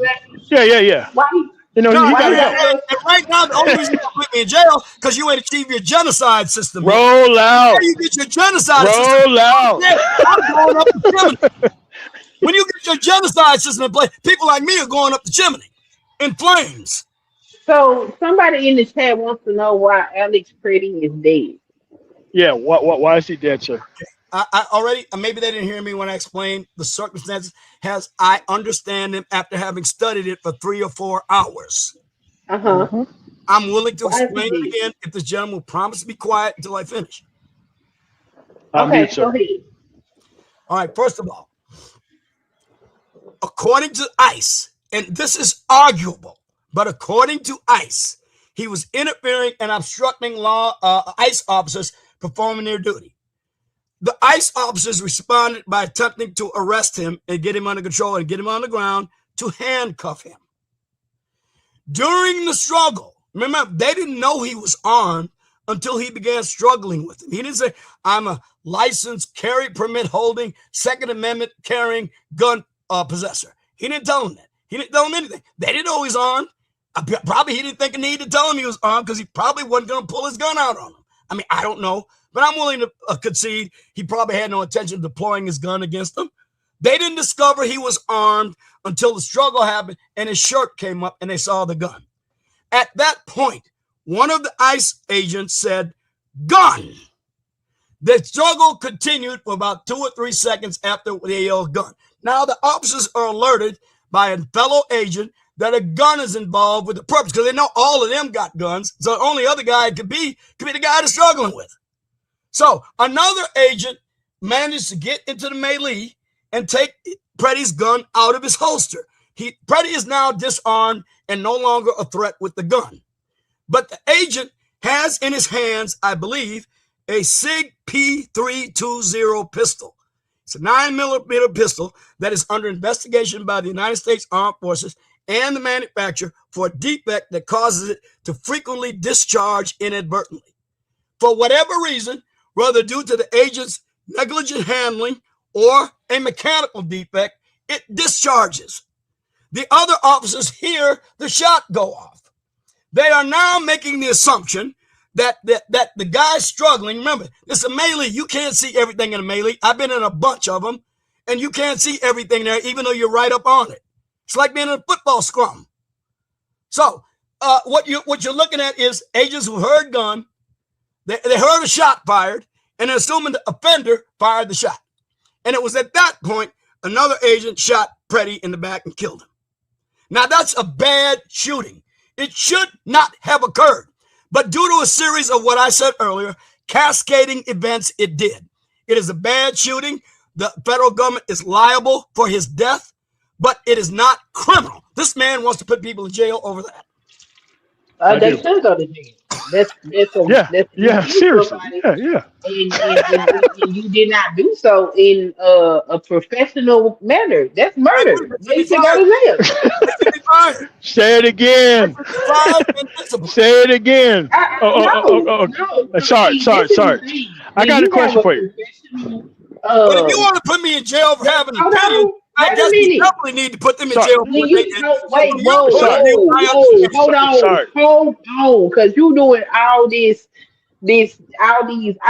Yeah. Why? He got to go. And right now, the only reason you put me in jail because you ain't achieved your genocide system. Roll out. How you get your genocide system? Roll out. I'm going up the chimney. When you get your genocide system in place, people like me are going up the chimney in flames. So somebody in the chat wants to know why Alex Pretty is dead. Yeah, why is he dead, sir? I already, maybe they didn't hear me when I explained the circumstances. I understand them after having studied it for 3 or 4 hours. Uh-huh. I'm willing to explain it again if this gentleman will promise to be quiet until I finish. Okay, go ahead. All right, first of all, according to ICE, and this is arguable, but according to ICE, he was interfering and obstructing ICE officers performing their duty. The ICE officers responded by attempting to arrest him and get him under control and get him on the ground to handcuff him. During the struggle, remember, they didn't know he was armed until he began struggling with them. He didn't say, I'm a licensed carry permit holding, Second Amendment carrying gun possessor. He didn't tell them that. He didn't tell them anything. They didn't know he was armed. Probably he didn't think a need to tell him he was armed because he probably wasn't going to pull his gun out on him. I mean, I don't know. But I'm willing to concede he probably had no intention of deploying his gun against them. They didn't discover he was armed until the struggle happened and his shirt came up and they saw the gun. At that point, one of the ICE agents said, gun. The struggle continued for about 2 or 3 seconds after they yelled gun. Now the officers are alerted by a fellow agent that a gun is involved with the purpose because they know all of them got guns. So the only other guy could be the guy they're struggling with. So another agent managed to get into the melee and take Pretty's gun out of his holster. Pretty is now disarmed and no longer a threat with the gun. But the agent has in his hands, I believe, a SIG P320 pistol. It's a 9mm pistol that is under investigation by the United States Armed Forces and the manufacturer for a defect that causes it to frequently discharge inadvertently. For whatever reason, whether due to the agent's negligent handling or a mechanical defect, it discharges. The other officers hear the shot go off. They are now making the assumption that the guy's struggling. Remember, it's a melee. You can't see everything in a melee. I've been in a bunch of them, and you can't see everything there, even though you're right up on it. It's like being in a football scrum. So what you're looking at is agents who heard gun, they heard a shot fired, and they're assuming the offender fired the shot. And it was at that point another agent shot Pretty in the back and killed him. Now that's a bad shooting. It should not have occurred. But due to a series of what I said earlier, cascading events, it did. It is a bad shooting. The federal government is liable for his death, but it is not criminal. This man wants to put people in jail over that. They should go to jail. That's seriously. Yeah. And you did not do so in a professional manner. That's murder. They should go to jail. Say it again. Say it again. Sorry. I got a question for you. But if you want to put me in jail for having an opinion, I guess you definitely need to put them in jail. Hold on, because you're doing all these, I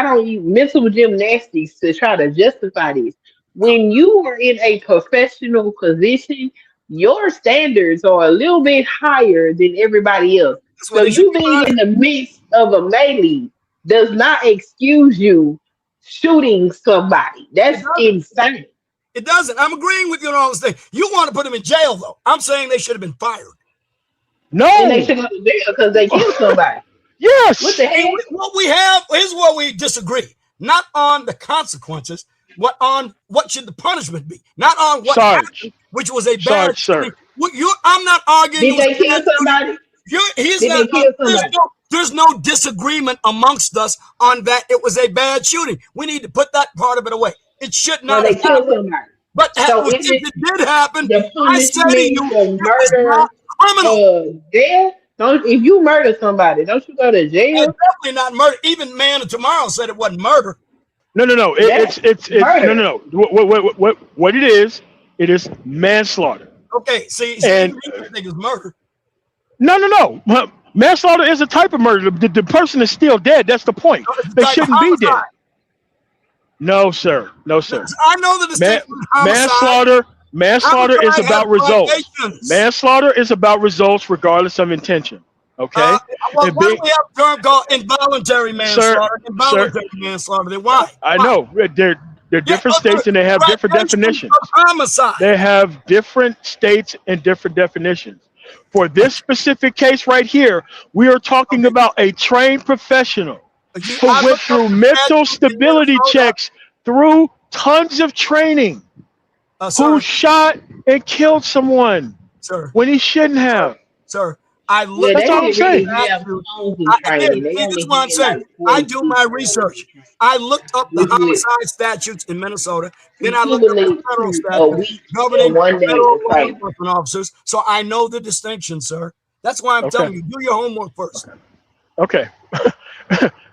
don't even mental gymnastics to try to justify this. When you are in a professional position, your standards are a little bit higher than everybody else. So you being in the midst of a melee does not excuse you shooting somebody. That's insane. It doesn't. I'm agreeing with you on all this thing. You want to put them in jail, though. I'm saying they should have been fired. No. And they should go to jail because they killed somebody. Yes. What the hell? What we have is where we disagree. Not on the consequences, but on what should the punishment be. Not on what happened, which was a bad thing. I'm not arguing. Did they kill somebody? There's no disagreement amongst us on that it was a bad shooting. We need to put that part of it away. It should not have happened. But if it did happen, I say to you, it's not criminal. If you murder somebody, don't you go to jail? It's definitely not murder. Even Man of Tomorrow said it wasn't murder. No. It's no. What it is manslaughter. Okay, see, and you think it's murder. No. Manslaughter is a type of murder. The person is still dead. That's the point. They shouldn't be dead. No, sir. I know the distinction. Manslaughter is about results. Manslaughter is about results regardless of intention. Okay? Why do we have a term called involuntary manslaughter? Manslaughter. Why? I know. They're different states and they have different definitions. Homicide. They have different states and different definitions. For this specific case right here, we are talking about a trained professional who went through mental stability checks through tons of training, who shot and killed someone when he shouldn't have. Sir, I look. That's all I'm saying. This is what I'm saying. I do my research. I looked up the homicide statutes in Minnesota. Then I looked up the federal statutes governing federal law enforcement officers. So I know the distinction, sir. That's why I'm telling you, do your homework first. Okay.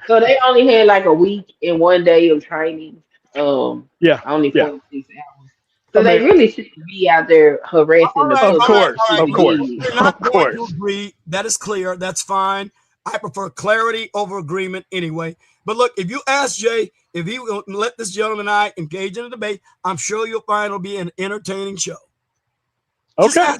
So they only had like a week and 1 day of training. Only 46 hours. So they really shouldn't be out there harassing the public. You're not going to agree. That is clear. That's fine. I prefer clarity over agreement anyway. But look, if you ask Jay, if he will let this gentleman and I engage in a debate, I'm sure you'll find it'll be an entertaining show. Okay.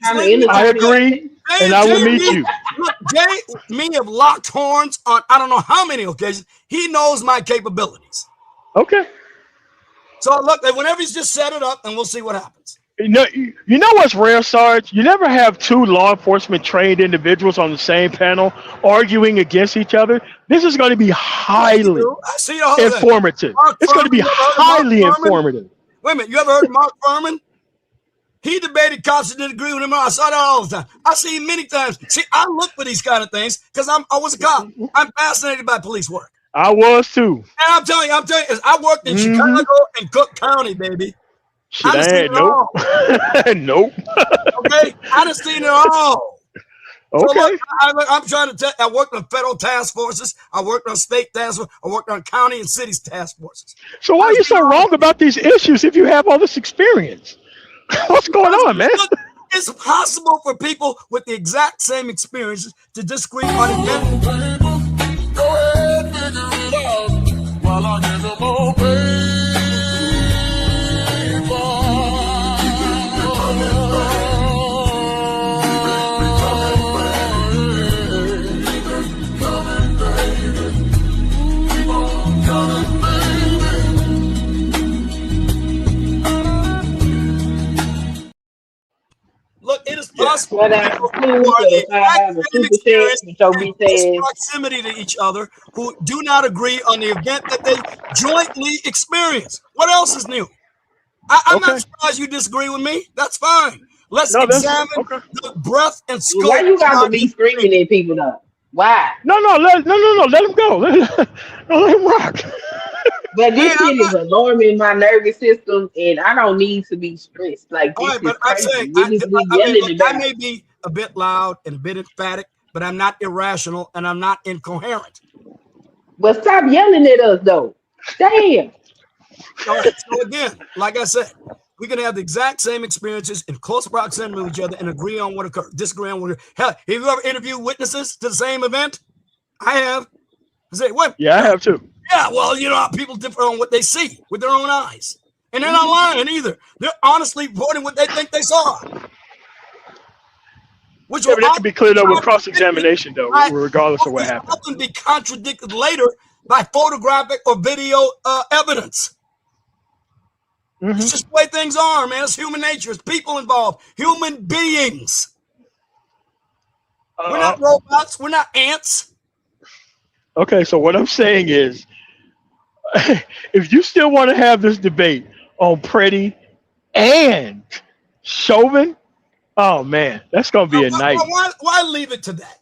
I agree. And I will meet you. Look, Jay, me have locked horns on I don't know how many occasions. He knows my capabilities. Okay. So look, whenever he's just set it up, and we'll see what happens. You know what's rare, Sarge? You never have two law enforcement trained individuals on the same panel arguing against each other. This is going to be highly I see all of that. informative. It's going to be highly informative. Wait a minute, you ever heard of Mark Furman? He debated cops and didn't agree with him. I saw that all the time. I see him many times. See, I look for these kind of things because I was a cop. I'm fascinated by police work. I was too. And I'm telling you, I worked in Chicago and Cook County, baby. Shit, nope. Nope. Okay, I done seen it all. Okay. So look, I'm trying to tell. I worked on federal task forces. I worked on state task forces. I worked on county and cities task forces. So why are you so wrong about these issues if you have all this experience? What's going on, man? Look, it's possible for people with the exact same experiences to disagree on events. Go ahead, figure it out while I give them more Look, it is possible What I have a super chat with your bitch ass. proximity to each other who do not agree on the event that they jointly experience. What else is new? I'm not surprised you disagree with me. That's fine. Let's examine the breadth and scope. Why you got to be screaming at people though? Why? No. Let him go. Let him rock. But this shit is alarming my nervous system, and I don't need to be stressed. Like this is crazy. I may be a bit loud and a bit emphatic, but I'm not irrational and I'm not incoherent. But stop yelling at us, though. Damn. All right. So again, like I said, we can have the exact same experiences in close proximity to each other and agree on what occurred, disagree on what occurred. Hell, have you ever interviewed witnesses to the same event? I have. I say, what? Yeah, I have too. Yeah, well, you know how people differ on what they see with their own eyes. And they're not lying either. They're honestly reporting what they think they saw. Which but that can be cleared up with cross-examination, though, regardless of what happened. Often be contradicted later by photographic or video evidence. It's just the way things are, man. It's human nature. It's people involved. Human beings. We're not robots. We're not ants. Okay, so what I'm saying is, if you still want to have this debate on Pretty and Chauvin, oh man, that's gonna be a night. Why leave it to that?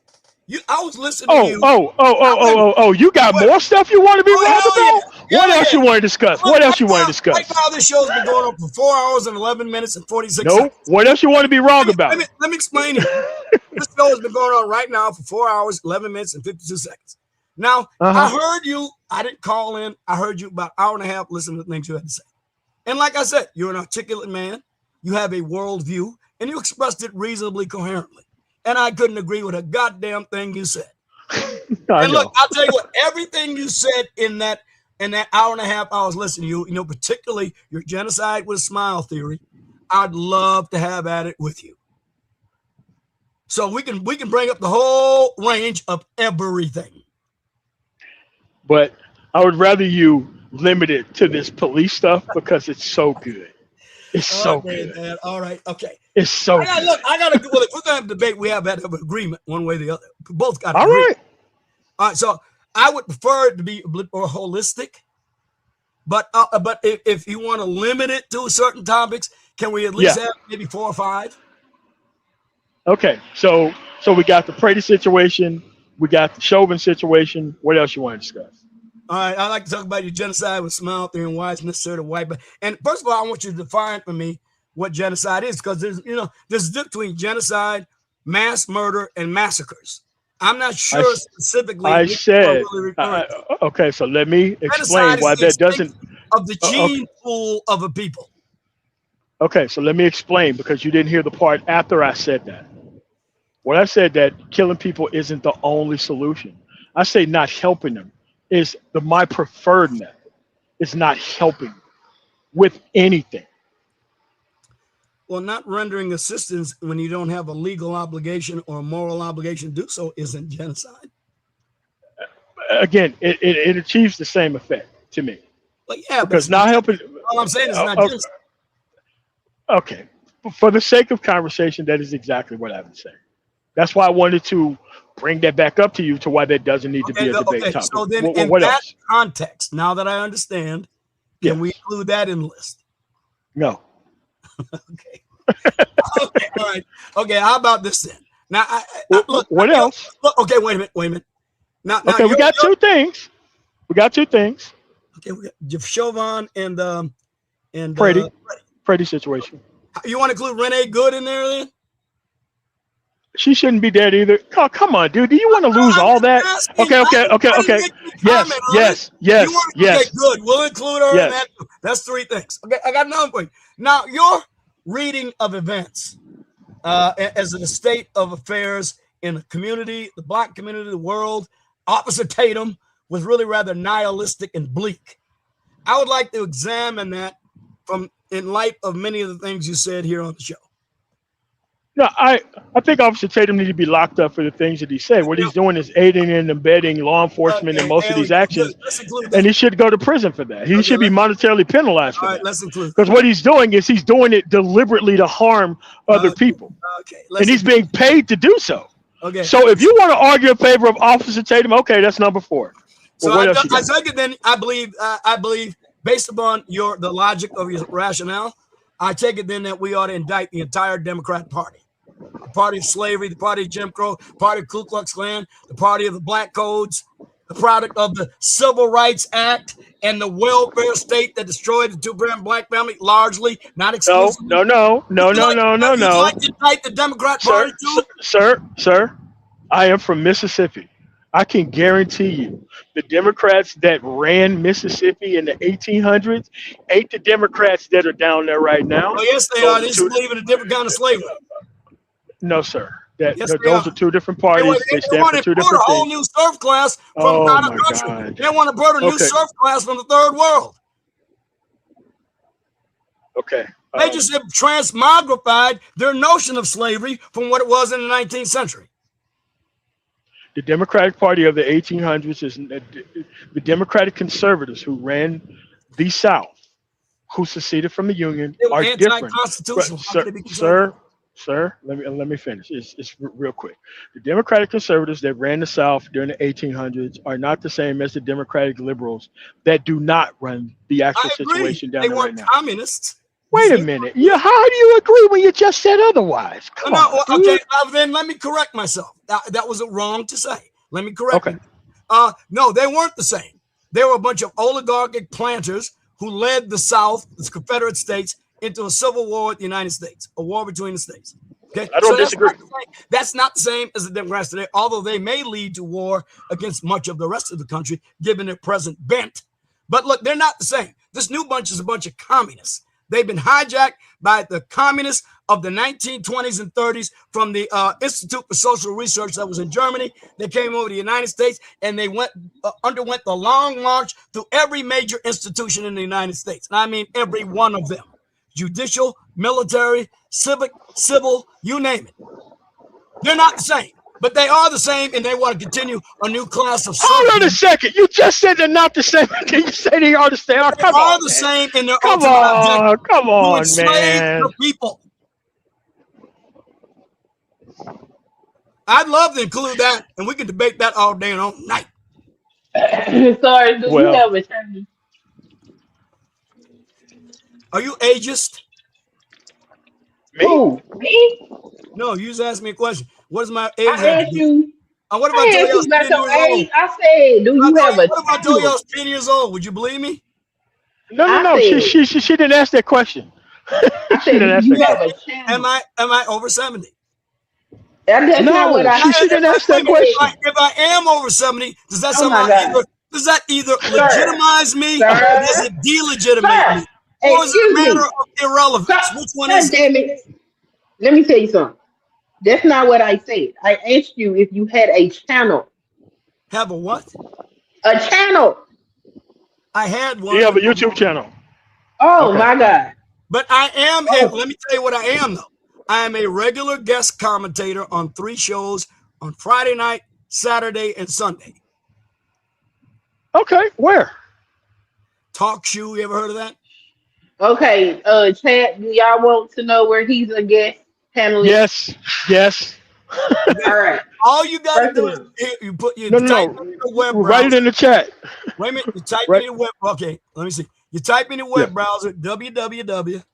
I was listening to you. You got more stuff you want to be wrong about? What else you want to discuss? What else you want to discuss? Right now, this show's been going on for 4 hours and 11 minutes and 46 seconds. What else you want to be wrong about? Let me explain it. This show has been going on right now for 4 hours, 11 minutes, and 52 seconds. Now, I heard you. I didn't call in. I heard you about an hour and a half listening to the things you had to say. And like I said, you're an articulate man. You have a worldview, and you expressed it reasonably coherently. And I couldn't agree with a goddamn thing you said. And look, I'll tell you what, everything you said in that hour and a half I was listening to you, particularly your genocide with a smile theory, I'd love to have at it with you. So we can bring up the whole range of everything. But I would rather you limit it to this police stuff because it's so good. It's so good. Man. All right. Okay. It's so good. Look, I got to do it. If we're going to have a debate, we have that agreement one way or the other. We both got to agree. Right. All right. So I would prefer it to be a bit more holistic. But if you want to limit it to certain topics, can we at least have maybe 4 or 5? Okay. So we got the Brady situation. We got the Chauvin situation. What else you want to discuss? All right, I'd like to talk about your genocide with smile theory and why it's necessary to wipe. And first of all, I want you to define for me what genocide is, because there's a difference between genocide, mass murder, and massacres. I'm not sure specifically. I said okay. So let me explain why that doesn't of the gene pool of a people. Okay, so let me explain because you didn't hear the part after I said that. When I said that killing people isn't the only solution, I say not helping them is my preferred method. It's not helping with anything. Well, not rendering assistance when you don't have a legal obligation or a moral obligation to do so isn't genocide. Again, it achieves the same effect to me. But yeah, because not helping. All I'm saying is not genocide. Okay, for the sake of conversation, that is exactly what I would say. That's why I wanted to bring that back up to you to why that doesn't need to be a debate topic. So then in what that else? context, now that I understand, can we include that in the list? No. Okay. Okay. All right. Okay. How about this then? Now, look. What else? Look, okay. Wait a minute. Now okay, we got two things. Okay, we got Chauvin and Freddie situation. You want to include Renee Good in there then? She shouldn't be dead either. Oh, come on, dude. Do you want to lose all that? Okay. Yes. Okay, good. We'll include her in that. That's three things. Okay, I got another point. Now, your reading of events as in a state of affairs in the community, the black community, the world, Officer Tatum was really rather nihilistic and bleak. I would like to examine that in light of many of the things you said here on the show. No, I think Officer Tatum needs to be locked up for the things that he said. What he's doing is aiding and abetting law enforcement in most of these actions, and he should go to prison for that. He should be monetarily penalized for that. Let's include. Because what he's doing is he's doing it deliberately to harm other people, and he's being paid to do so. Okay. So if you want to argue in favor of Officer Tatum, okay, that's number 4. So I take it then. I believe based upon the logic of your rationale, I take it then that we ought to indict the entire Democrat Party. The party of slavery, the party of Jim Crow, the party of Ku Klux Klan, the party of the Black Codes, the product of the Civil Rights Act and the welfare state that destroyed the two-parent black family, largely, not exclusively. No. You'd like to indict the Democrat Party too? Sir, I am from Mississippi. I can guarantee you the Democrats that ran Mississippi in the 1800s ain't the Democrats that are down there right now. Oh, yes, they are. They believe in a different kind of slavery. No, sir. Those are two different parties. They stand for two different things. A whole new serf class from out of country. God. They want to build a new serf class from the third world. Okay. They just have transmogrified their notion of slavery from what it was in the 19th century. The Democratic Party of the 1800s is the Democratic conservatives who ran the South, who seceded from the Union, are different. Sir, let me finish. It's real quick. The Democratic conservatives that ran the South during the 1800s are not the same as the Democratic liberals that do not run the actual situation down there right now. They weren't communists. Wait a minit. How do you agree when you just said otherwise? Come on. Okay, then let me correct myself. That was wrong to say. Let me correct you. No, they weren't the same. They were a bunch of oligarchic planters who led the South, the Confederate States, into a civil war with the United States, a war between the states. Okay, I don't disagree. That's not the same as the Democrats today, although they may lead to war against much of the rest of the country, given their present bent. But look, they're not the same. This new bunch is a bunch of communists. They've been hijacked by the communists of the 1920s and 30s from the Institute for Social Research that was in Germany. They came over to the United States and they underwent the long march through every major institution in the United States. And I mean every one of them. Judicial, military, civil, you name it. They're not the same, but they are the same, and they want to continue a new class of. Hold on a second. You just said they're not the same. Can you say they are the same? They are the same in their ultimate objective. Come on, to enslave man. the people. I'd love to include that, and we can debate that all day and all night. Sorry, do you have a turn? Are you ageist? Me? Who? Me? No, you just asked me a question. What is my age? I asked you. What if I told you I was 10 years old? I said, do you have a What if I told you I was 10 years old? Would you believe me? No. She didn't ask that question. She didn't ask that question. Am I over 70? That's not what she didn't ask that question. If I am over 70, does that either legitimize me or does it delegitimize me? Or is it a matter of irrelevance? Which one is it? Let me tell you something. That's not what I said. I asked you if you had a channel. Have a what? A channel. I had one. You have a YouTube channel. Oh, my God. But I am, let me tell you what I am, though. I am a regular guest commentator on 3 shows on Friday night, Saturday, and Sunday. Okay, where? Talk Shoe, you ever heard of that? Okay, chat, do y'all want to know where he's a guest panelist? Yes. All right. All you got to First do of is all, you type it No. in the web Write it browser. in the chat. Wait a minute. You type Right. in the web. Okay, let me see. You type in the web browser www.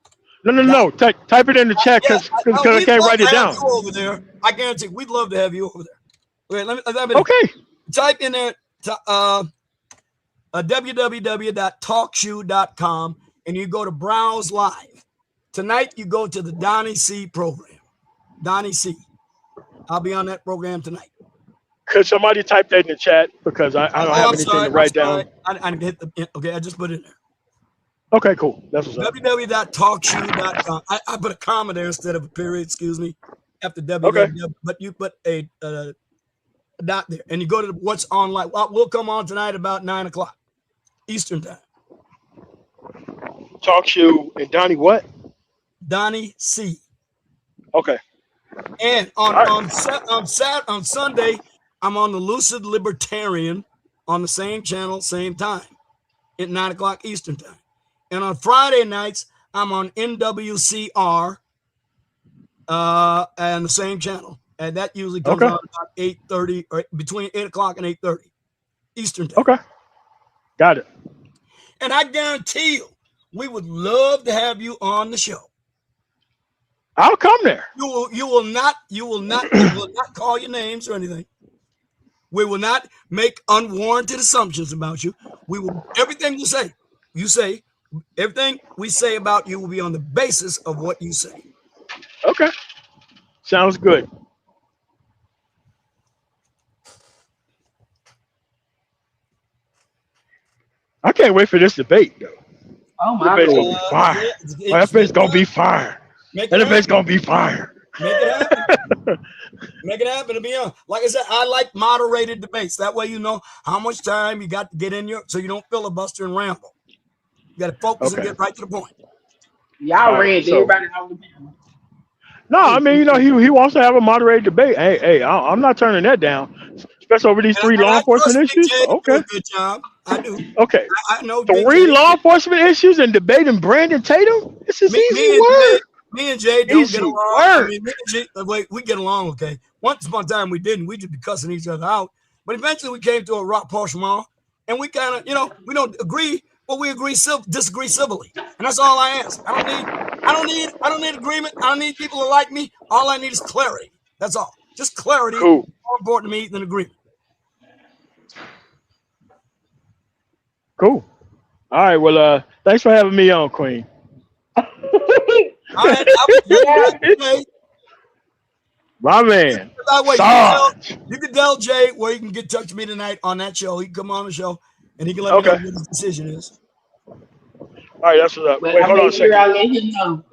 No. Type it in the chat because I We'd can't love write to it have down. you over there. I guarantee we'd love to have you over there. Wait, let me Okay. type in there www.talkshoe.com and you go to browse live. Tonight you go to the Donnie C program. Donnie C. I'll be on that program tonight. Could somebody type that in the chat because I don't have anything to write down. I hit the okay. I just put it in there. Okay, cool. That's what's up. www.talkshoe.com. I put a comma there instead of a period. Excuse me. After www, Okay. but you put a dot there, and you go to what's online. We'll come on tonight about 9:00 Eastern time. Talk shoe and Donnie what? Donnie C. Okay. And on Sunday, I'm on the Lucid Libertarian on the same channel, same time, at 9:00 Eastern time. And on Friday nights, I'm on NWCR and the same channel. And that usually comes on about 8:30 or between 8:00 and 8:30 Eastern time. Okay. Got it. And I guarantee you, we would love to have you on the show. I'll come there. You will not call your names or anything. We will not make unwarranted assumptions about you. We will everything you say, everything we say about you will be on the basis of what you say. Okay. Sounds good. I can't wait for this debate, though. Oh my debate's gonna be fire. That debate's gonna be fire. That debate's gonna be fire. Make it happen. Make it happen. To be honest, like I said, I like moderated debates. That way, you know how much time you got to get in your, so you don't filibuster and ramble. You got to focus and get right to the point. Y'all read everybody out the panel. No, I mean, you know, he wants to have a moderated debate. Hey, I'm not turning that down, especially over these three law enforcement issues. Okay, good job. I do. Okay, I know three law enforcement issues and debating Brandon Tatum. This is easy work. Me and Jay don't get along. I mean, me and Jay, we get along okay. Once upon a time we didn't. We just be cussing each other out. But eventually we came to a rapprochement, and we kind of, you know, we don't agree, but we disagree civilly, and that's all I ask. I don't need agreement. I don't need people to like me. All I need is clarity. That's all. Just clarity. Cool. More important to me than agreement. Cool. All right. Well, thanks for having me on, Queen. All right, my man. By the way, you can tell Jay where you can get in touch with me tonight on that show. He can come on the show and he can let me know what his decision is. All right, that's what's up. Well, wait, hold on a second. I'll let him know.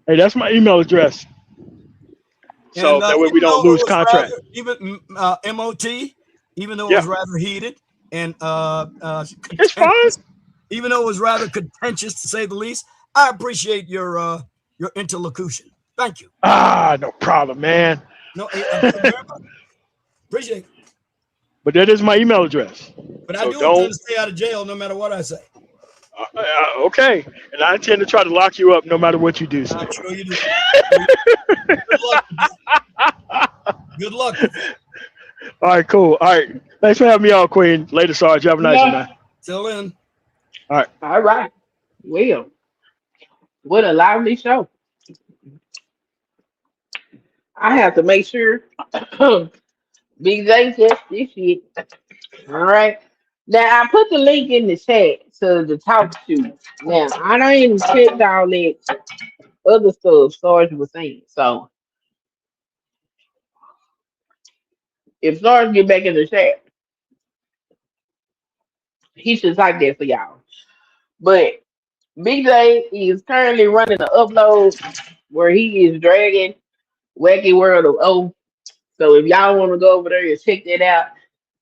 Hey, that's my email address. So that way we don't lose contract. Even MOT, even though it was rather heated and it's fine. Even though it was rather contentious to say the least, I appreciate your interlocution. Thank you. No problem, man. No, appreciate it. But that is my email address. But I do intend to stay out of jail no matter what I say. Okay, and I intend to try to lock you up no matter what you do. I'm sure you do. Good luck. All right, cool. All right, thanks for having me on, Queen. Later, Sarge. Have a nice night. Till then. All right. All right. Well, what a lively show. I have to make sure BIGJ gets this shit. All right. Now, I put the link in the chat to the talk shoes. Now, I don't even check all that other stuff Sarge was saying. So, if Sarge get back in the chat, he should type that for y'all. But BIGJ is currently running an upload where he is dragging Wacky World of O. So if y'all want to go over there and check that out,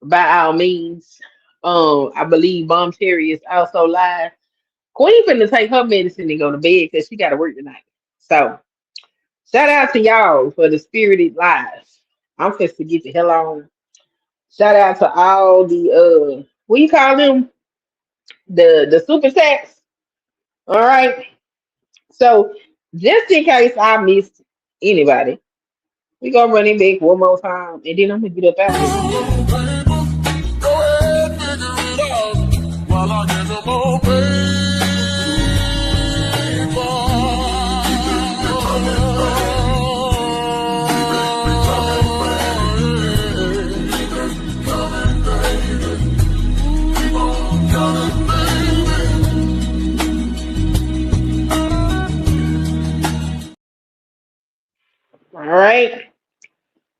by all means. I believe Bomb Terry is also live. Queen finna take her medicine and go to bed because she got to work tonight. So shout out to y'all for the spirited live. I'm supposed to get the hell on. Shout out to all the we call them the super sacks. All right. So just in case I missed anybody, we gonna run it back one more time, and then I'm gonna get up out here. Go ahead, figure it out while I get them all paid. All right.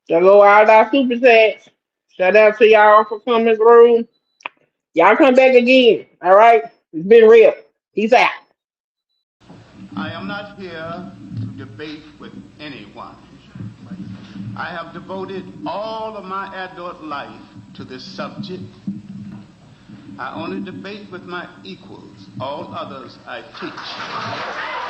So go out our super sacks. Shout out to y'all for coming through. Y'all come back again. All right. It's been real. Peace out. I am not here to debate with anyone. I have devoted all of my adult life to this subject. I only debate with my equals. All others I teach.